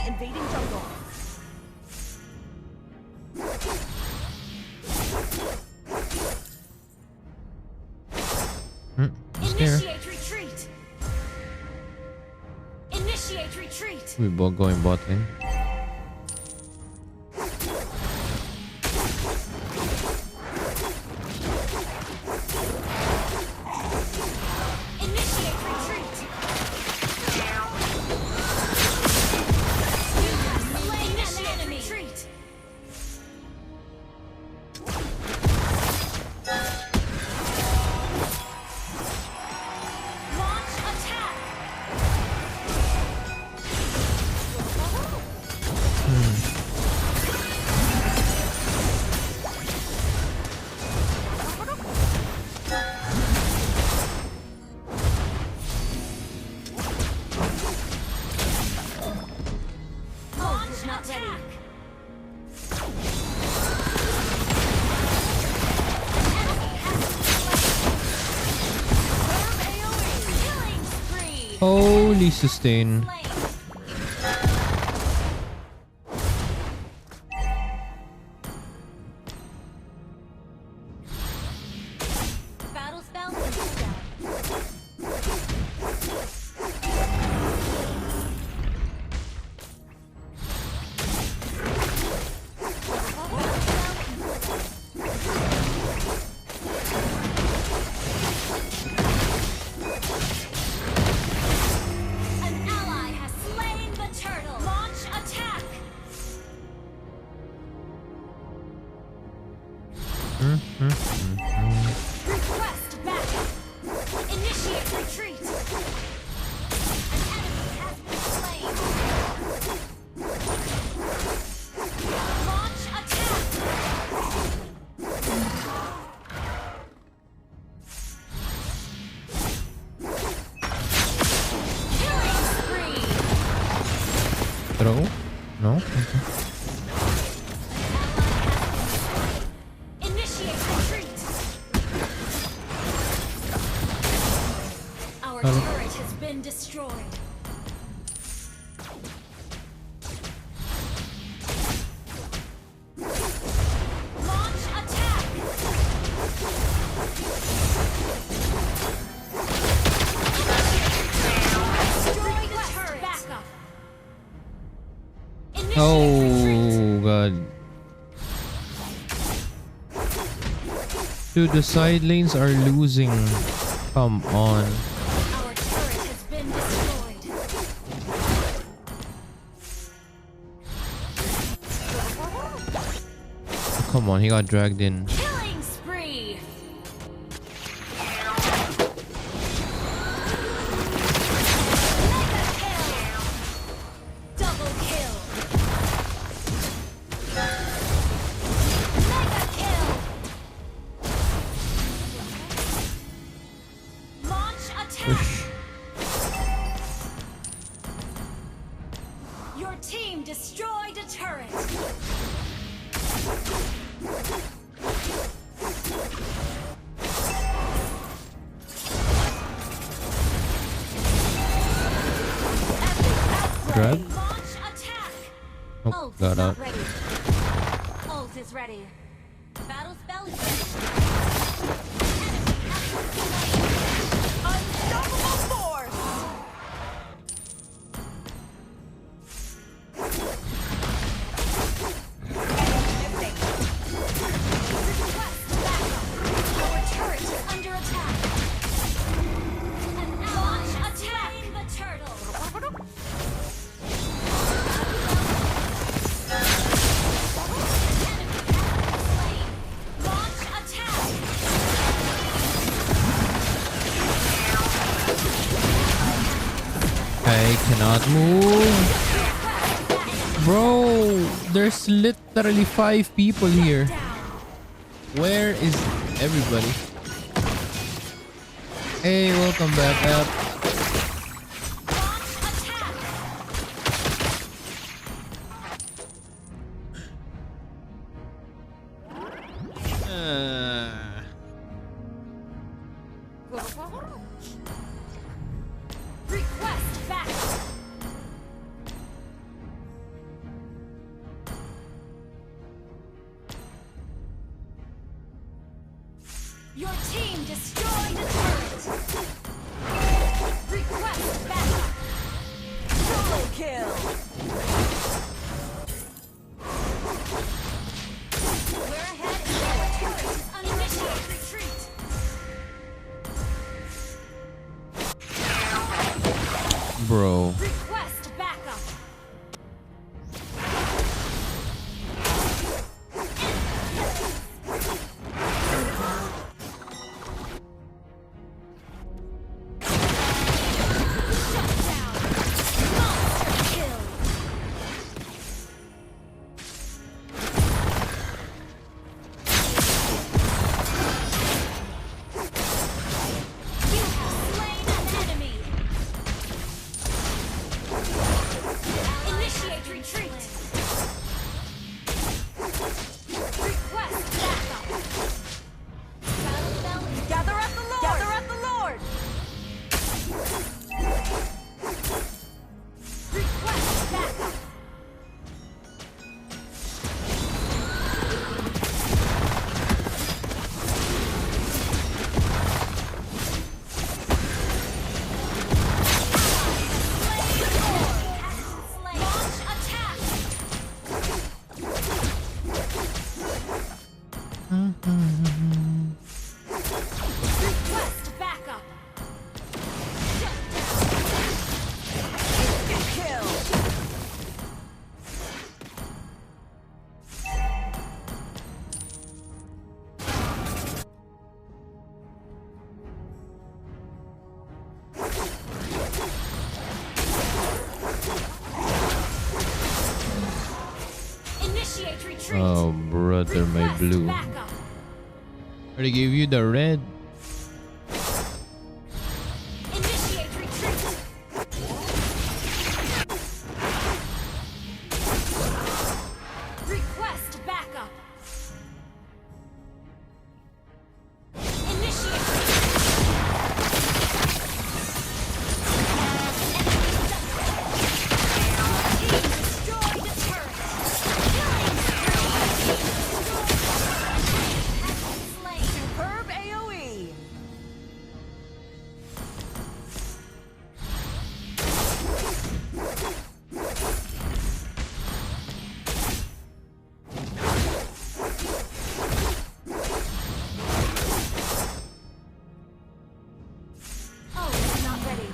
invading jungle. Initiate retreat. Initiate retreat. We both going bot lane. Initiate retreat. Initiate retreat. Launch attack. Launch attack. Killing spree. Holy sustain. Battle spell and cooldown. An ally has slain the turtle. Launch attack. Request backup. Initiate retreat. An enemy has been slain. Launch attack. Killing spree. Throw? No? Initiate retreat. Our Hello. turret has been destroyed. Launch attack. Destroy the turret. Backup. Oh god. Dude, the side lanes are losing. Come on. Our turret has been destroyed. Come on, he got dragged in. Killing spree. Mega kill. Double kill. Mega kill. Launch attack. Your team destroyed a turret. Grab? Launch attack. Oh, Ult got is out. not ready. Ult is ready. Battle spell is ready. Unstoppable force. Our turret is under attack. And launch attack. The turtle. Launch attack. I cannot move. Bro, there's literally 5 people here. Where is everybody? Hey, welcome back up. Request backup. Your team destroyed a turret. Request backup. Solo kill. We're ahead and our turret is uninitiated retreat. Bro. Request backup. Initiate retreat. Request backup. Gather at the Lord! Gather at the Lord! Request backup. Launch attack. Request backup. Kill! Initiate retreat. Oh, brother, my Request blue. backup. I already gave you the red. Initiate retreat. Request backup. Initiate destroyed the turret. Superb AoE! Oh, it's not ready.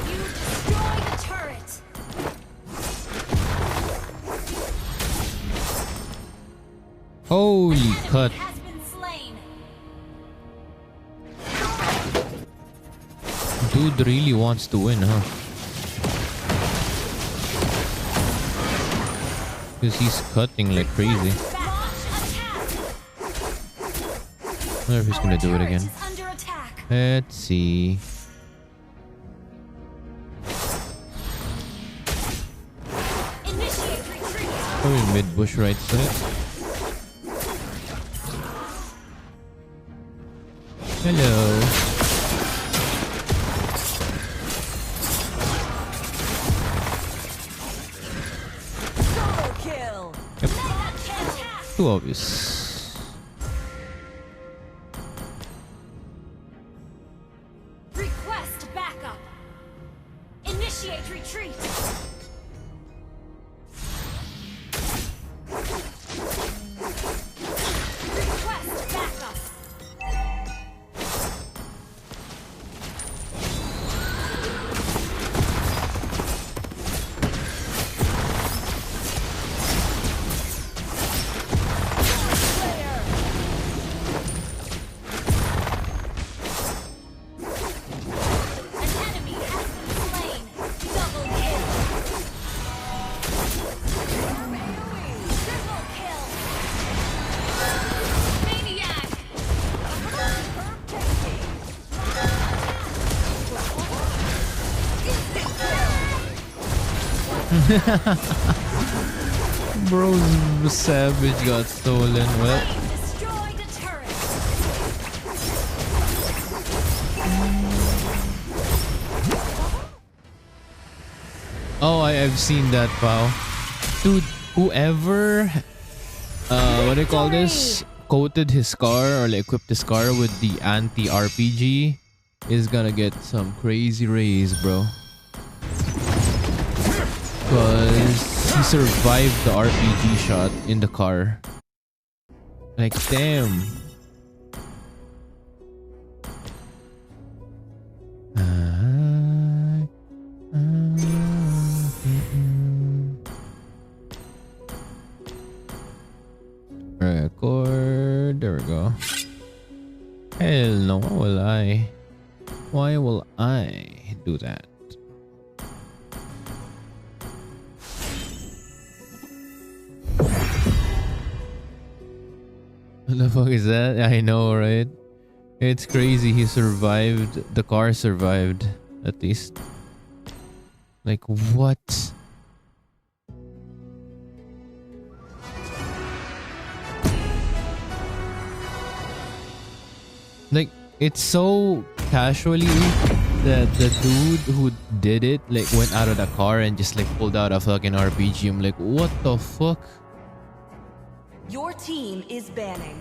You destroyed the turret. Holy cut. Has been slain. Dude really wants to win, huh? Because he's cutting like crazy. Launch attack. I wonder if he's gonna do it again. Is under attack. Let's see. Initiate retreat. Probably mid bush right side. Hello. Solo kill! Too obvious. Request backup. Initiate retreat. Request backup. Bro's Savage got stolen. Well, Destroyed a turret. oh, I've seen that, pal. Dude, whoever, what do you call this? Coated his car or like equipped his car with the anti-RPG is gonna get some crazy raise, bro. Cause he survived the RPG shot in the car. Like, damn. Record. There we go. Hell no, why will I? Why will I do that? What the fuck is that? I know, right? It's crazy. He survived. The car survived, at least. Like, what? Like, it's so casually that the dude who did it, like, went out of the car and just, like, pulled out a fucking RPG. I'm like, what the fuck? Your team is banning.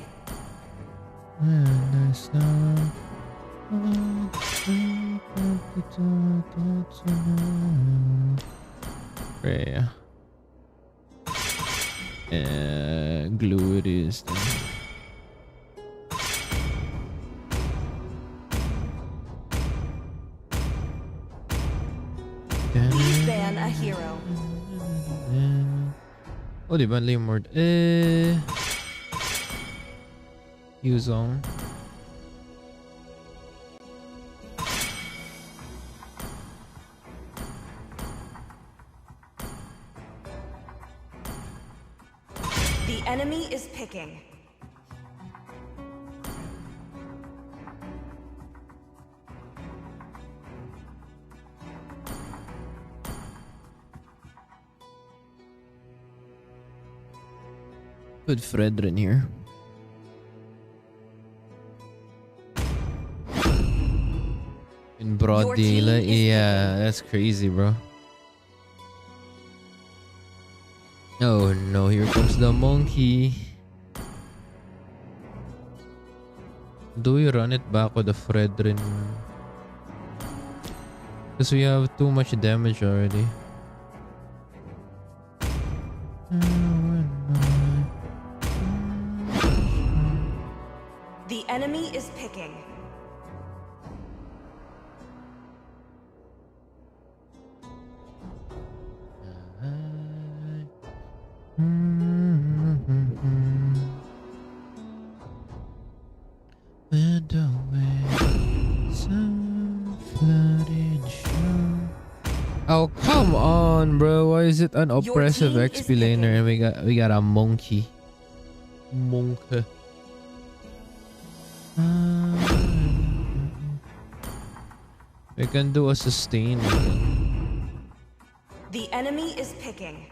Yeah. Glue it is. Please ban a hero. Oh, di ba? Limord. Yuzong. The enemy is picking. Put Fredrin here. In broad daylight? Yeah, that's crazy, bro. Oh no, here comes the monkey. Do we run it back with the Fredrin? Because we have too much damage already. The enemy is picking. Oh, come on, bro. Why is it an oppressive XP laner and we got a monkey? Monkey. We can do a sustain again. The enemy is picking.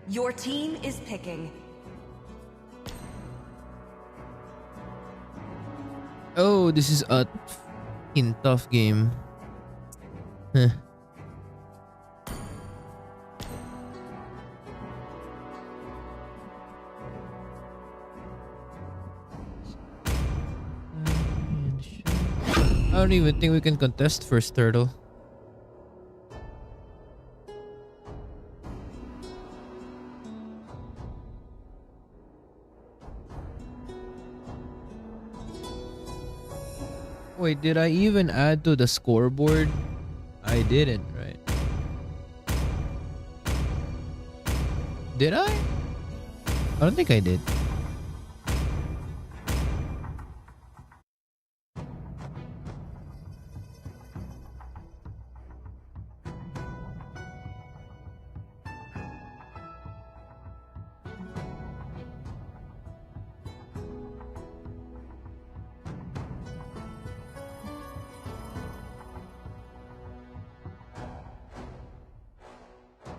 Your team is picking. Oh, this is a tough game. Huh. I don't even think we can contest first turtle. Wait, did I even add to the scoreboard? I didn't, right? Did I? I don't think I did.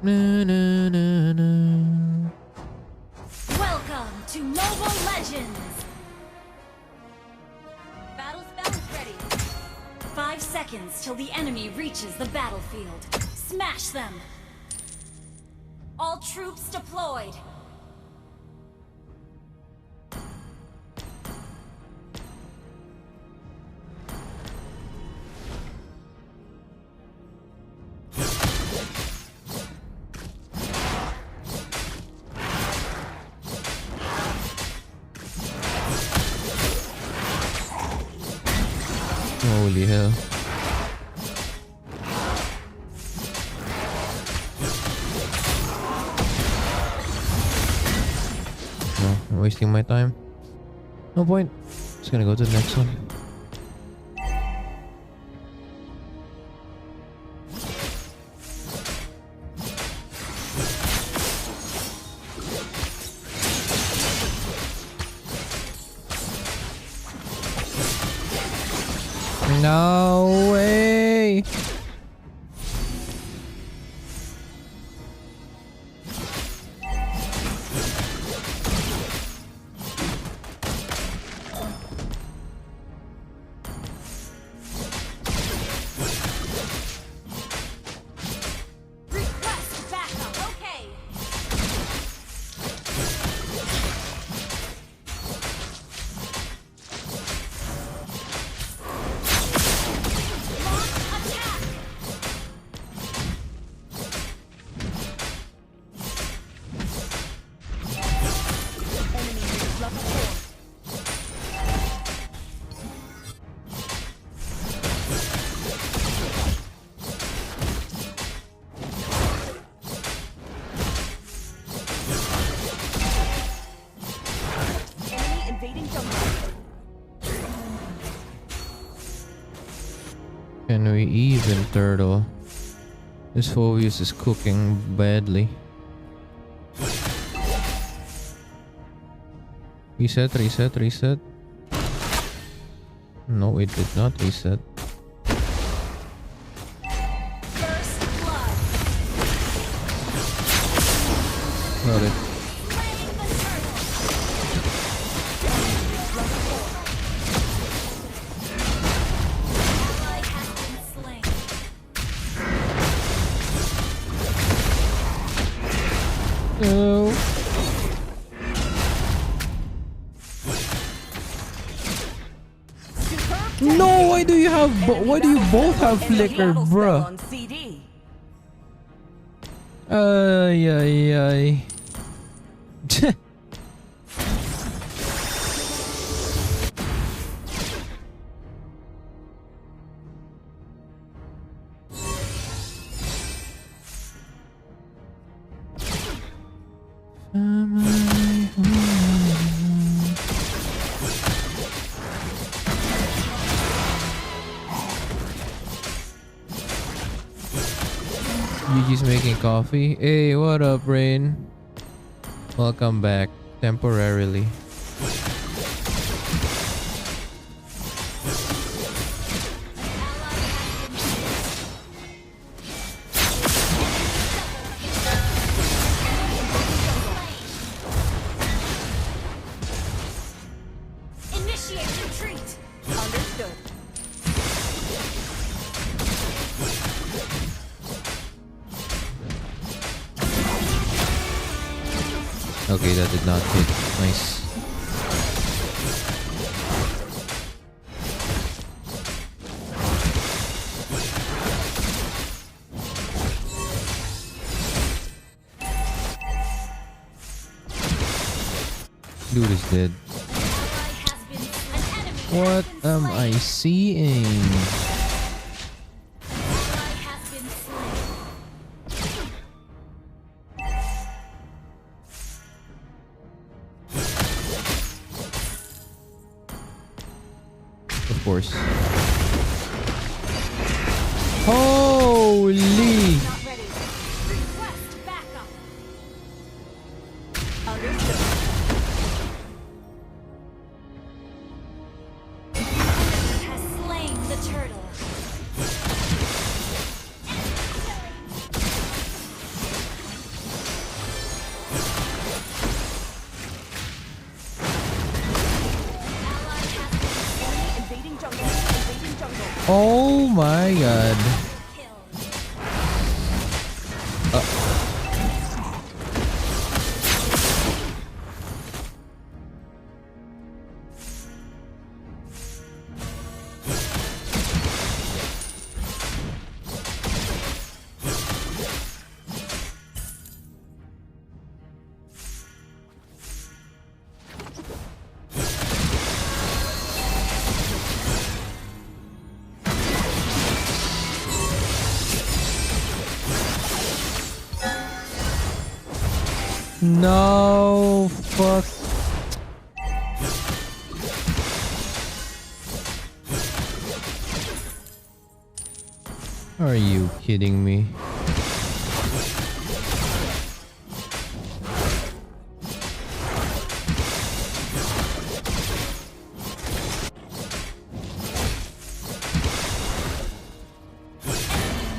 Na, na, na, na. Welcome to Mobile Legends! Battle spell is ready. 5 seconds till the enemy reaches the battlefield. Smash them! All troops deployed! Holy hell. No, I'm wasting my time. No point. Just gonna go to the next one. No way. Request backup, okay! Enemy invading jungle. Can we even, turtle? This Phobius is cooking badly. Reset, reset, reset. No, it did not reset. First blood! Got it. Ally has been slain. No. No, why do you have why do you both have flicker, bruh? On CD. Ay ay ay. Yuji's making coffee. Hey, what up, Rain? Welcome back temporarily. Initiate retreat! Understood. Okay, that did not hit. Nice. Dude is dead. What am I seeing? course. Holy! Not ready. Request backup. Understood. Enemy has slain the turtle. Invading jungle. Invading jungle. Oh my god. No, fuck. Are you kidding me?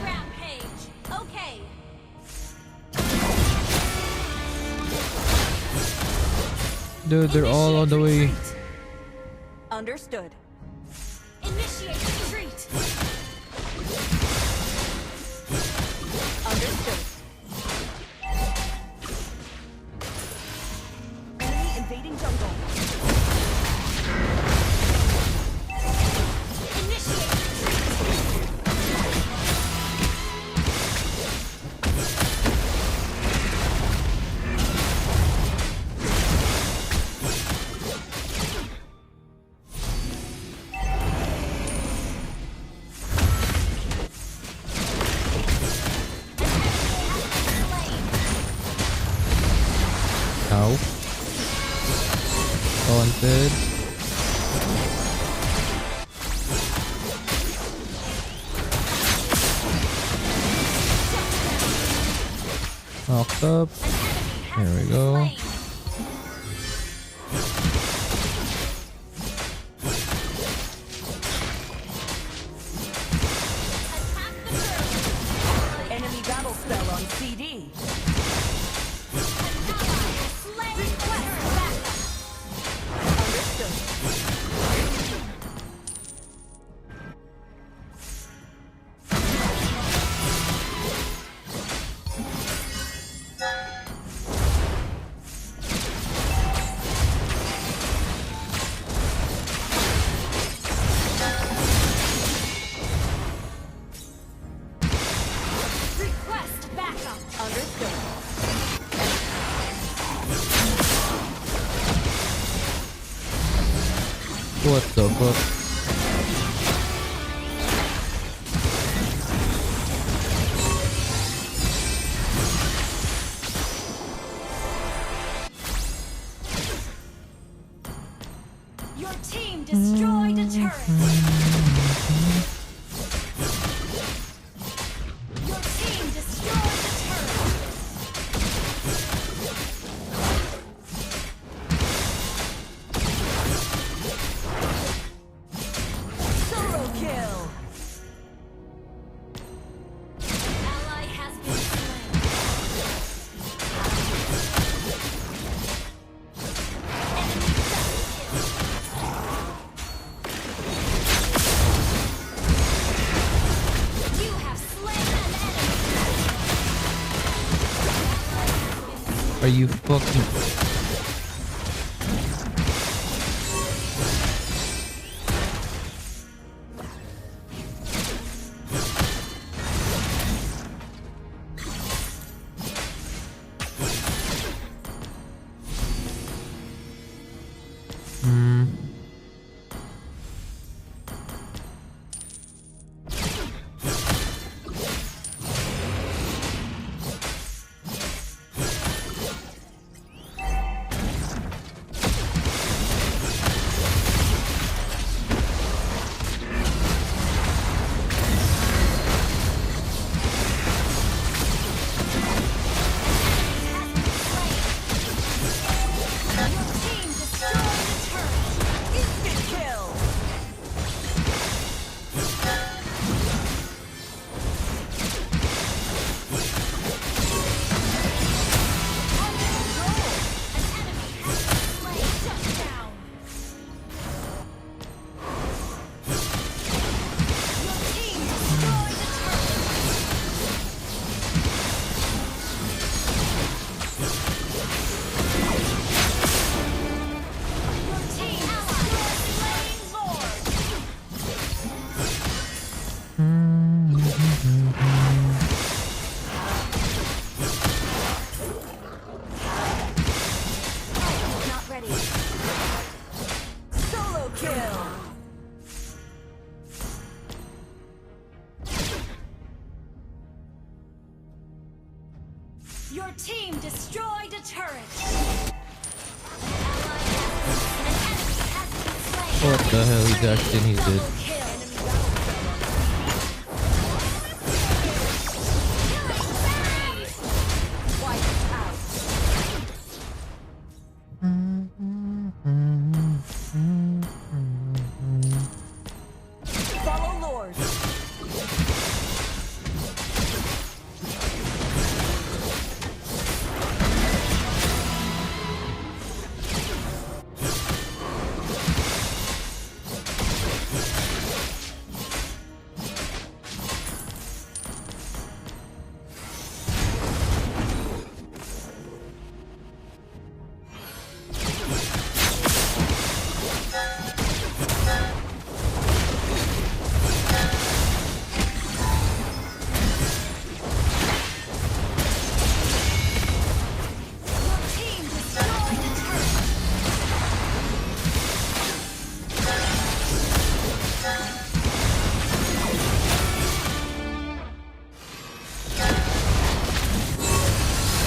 Rampage. Okay. Dude, they're all on the way. Understood. Initiate retreat. Understood. Enemy invading jungle. Initiate retreat. Ow. Haunted. Knocked up. There we go. Enemy battle spell on CD. Request backup. Understood. What the fuck? Your team destroyed a turret. Your team destroyed a turret. Solo kill. Ally has been slain. You have slain an enemy. Are you fucking... kill. Your team destroyed a turret. What the hell? He's actually dead. Follow Lord.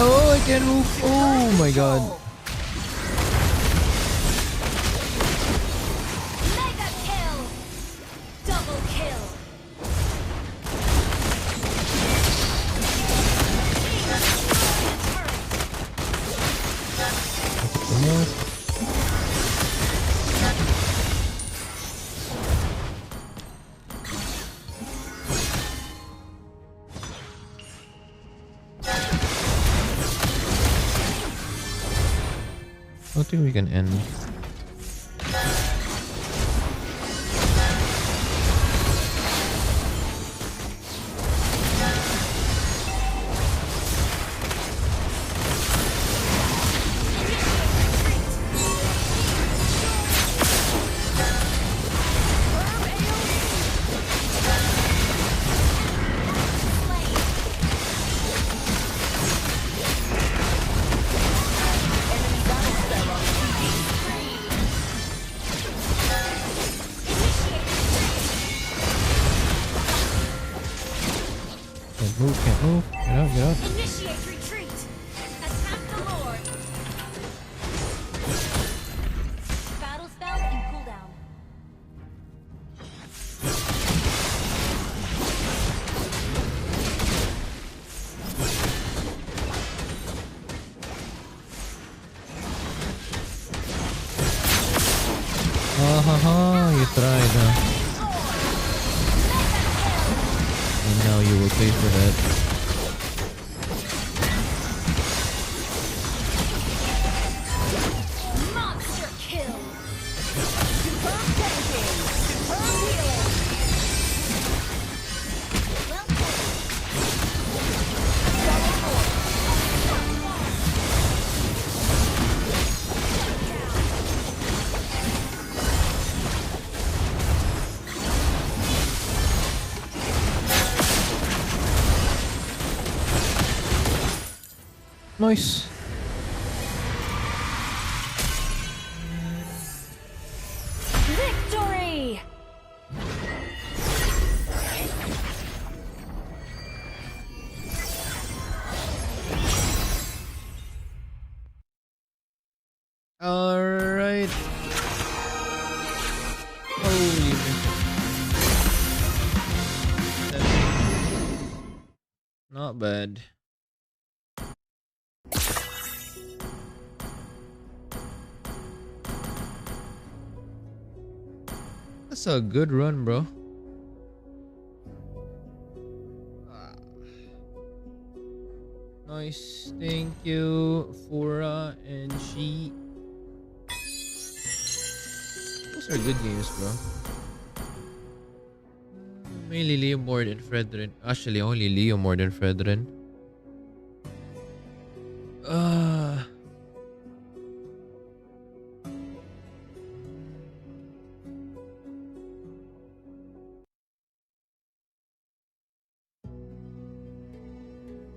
Oh, I can't move. Oh my god. Mega kill. Double kill. I think we can end. Can't move. Get out, get out. Initiate retreat. Attack the Lord. Battle spell and cooldown. Ah ha ha, you tried, huh? And now you will pay for that. Monster kill. Superb tanking. Superb healing. Well played. Nice. Victory. All right. Holy. Not bad. That's a good run, bro. Nice. Thank you, Fura and she. Those are good games, bro. Mainly Leo more than Fredrin. Actually, only Leo more than Fredrin.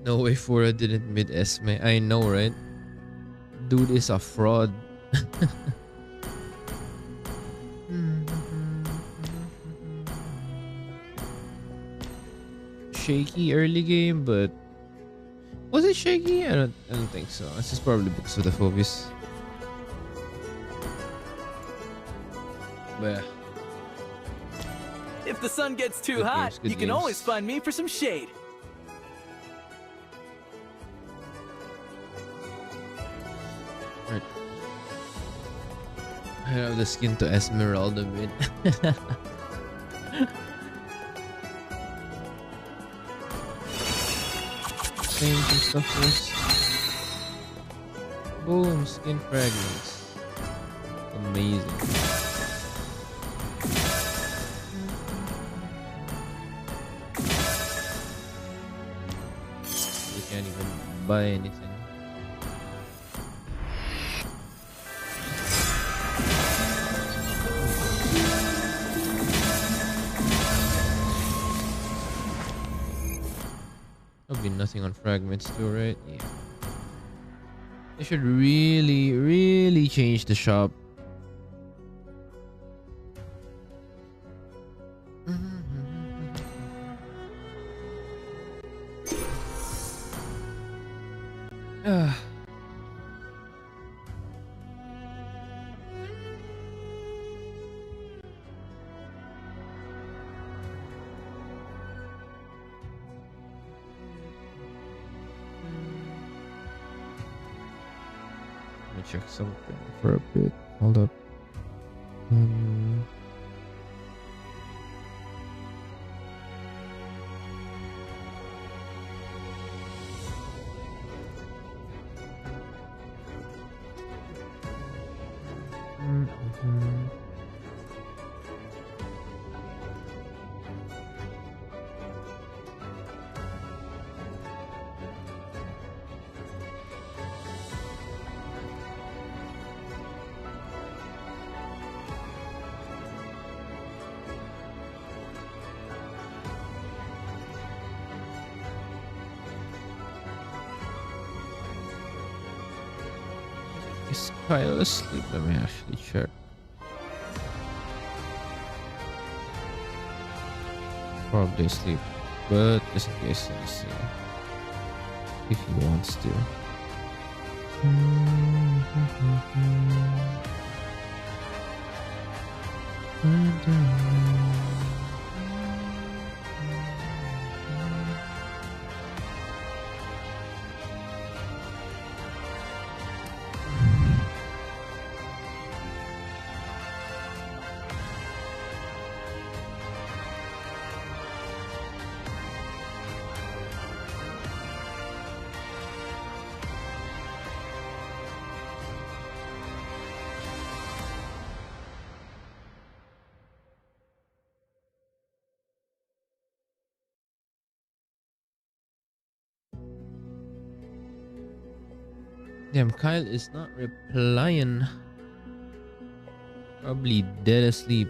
No way Fura didn't mid Esme. I know, right? Dude is a fraud. shaky early game, but was it shaky? I don't think so. It's just probably because of the phobias. But yeah. If the sun gets too Good hot, games, good you can games. always find me for some shade. Right. I have the skin to Esmeralda mid. Same some stuff first. Boom, skin fragments. Amazing. You can't even buy anything. There'll be nothing on fragments too, right? Yeah. They should really change the shop. Ah. Let me check something for a bit. Hold up. Is Kyle asleep? Let me actually check. Probably asleep, but just in case, let me see if he wants to. Damn, Kyle is not replying. Probably dead asleep.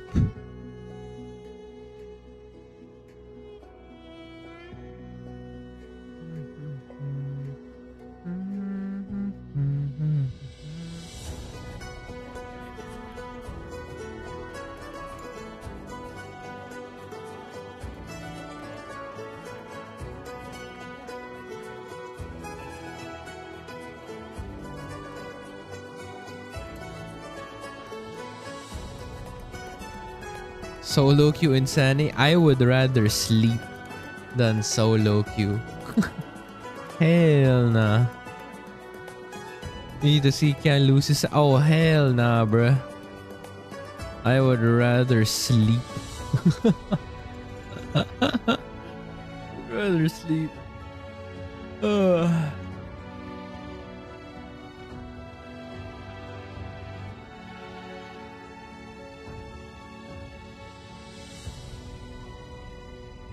Solo queue Insani? I would rather sleep than solo queue. Hell nah. You need to see Kyan loses. Oh hell nah, bruh. I would rather sleep. Rather sleep. Ugh.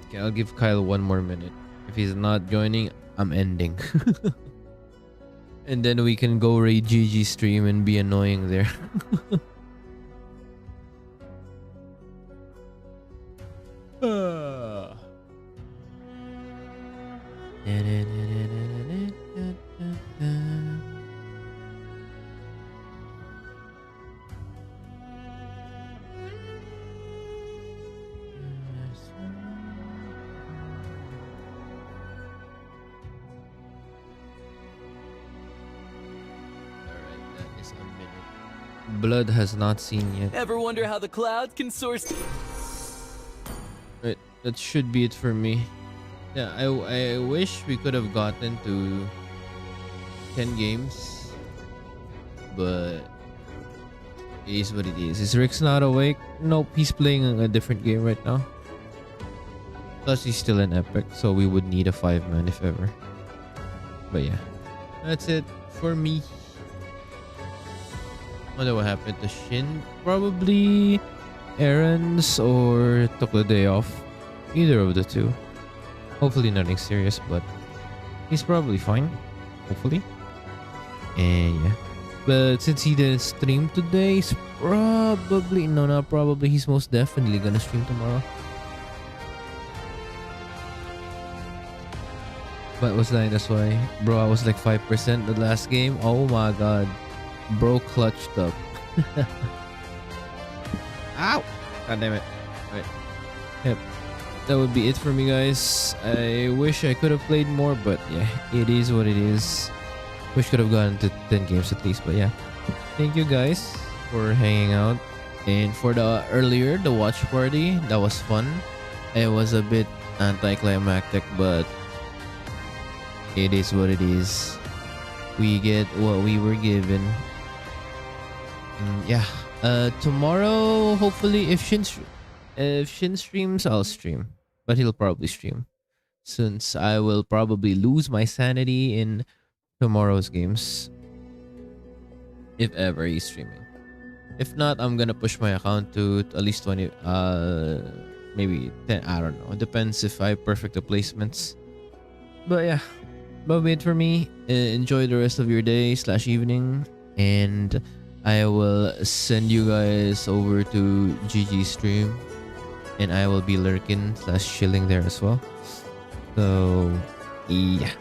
Okay, I'll give Kyle one more minute. If he's not joining, I'm ending. And then we can go raid GG stream and be annoying there. Blood has not seen yet. Ever wonder how the cloud can source? Right, that should be it for me. Yeah, I wish we could have gotten to 10 games, but it is what it is. Is Rick's not awake? Nope, he's playing a different game right now. Plus, he's still in Epic, so we would need a 5-man if ever. But yeah, that's it for me. Wonder what happened to Shin. Probably errands or took the day off. Either of the two. Hopefully nothing serious, but he's probably fine. Hopefully. And yeah. But since he didn't stream today, he's probably... No, not probably. He's most definitely gonna stream tomorrow. But was that? That's why. Bro, I was like 5% the last game. Oh my god. Bro clutched up. Ow! God damn it. Right. Yep. That would be it for me, guys. I wish I could have played more, but yeah, it is what it is. Wish could have gotten to 10 games at least, but yeah. Thank you guys for hanging out. And for the earlier, the watch party, that was fun. It was a bit anticlimactic, but it is what it is. We get what we were given. Yeah. Tomorrow, hopefully, if Shin streams, I'll stream. But he'll probably stream, since I will probably lose my sanity in tomorrow's games. If ever he's streaming. If not, I'm gonna push my account to at least 20, maybe 10, I don't know. It depends if I perfect the placements. But yeah, that'll be it for me. Enjoy the rest of your day / evening, and I will send you guys over to GG stream, and I will be lurking / chilling there as well. So yeah,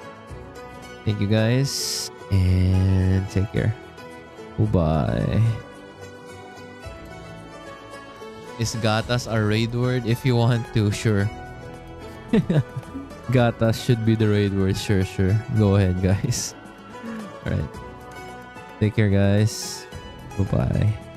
thank you guys and take care. Bye. Is gatas a raid word? If you want to, sure. Gatas should be the raid word. Sure. Go ahead, guys. Alright. Take care, guys. Bye-bye.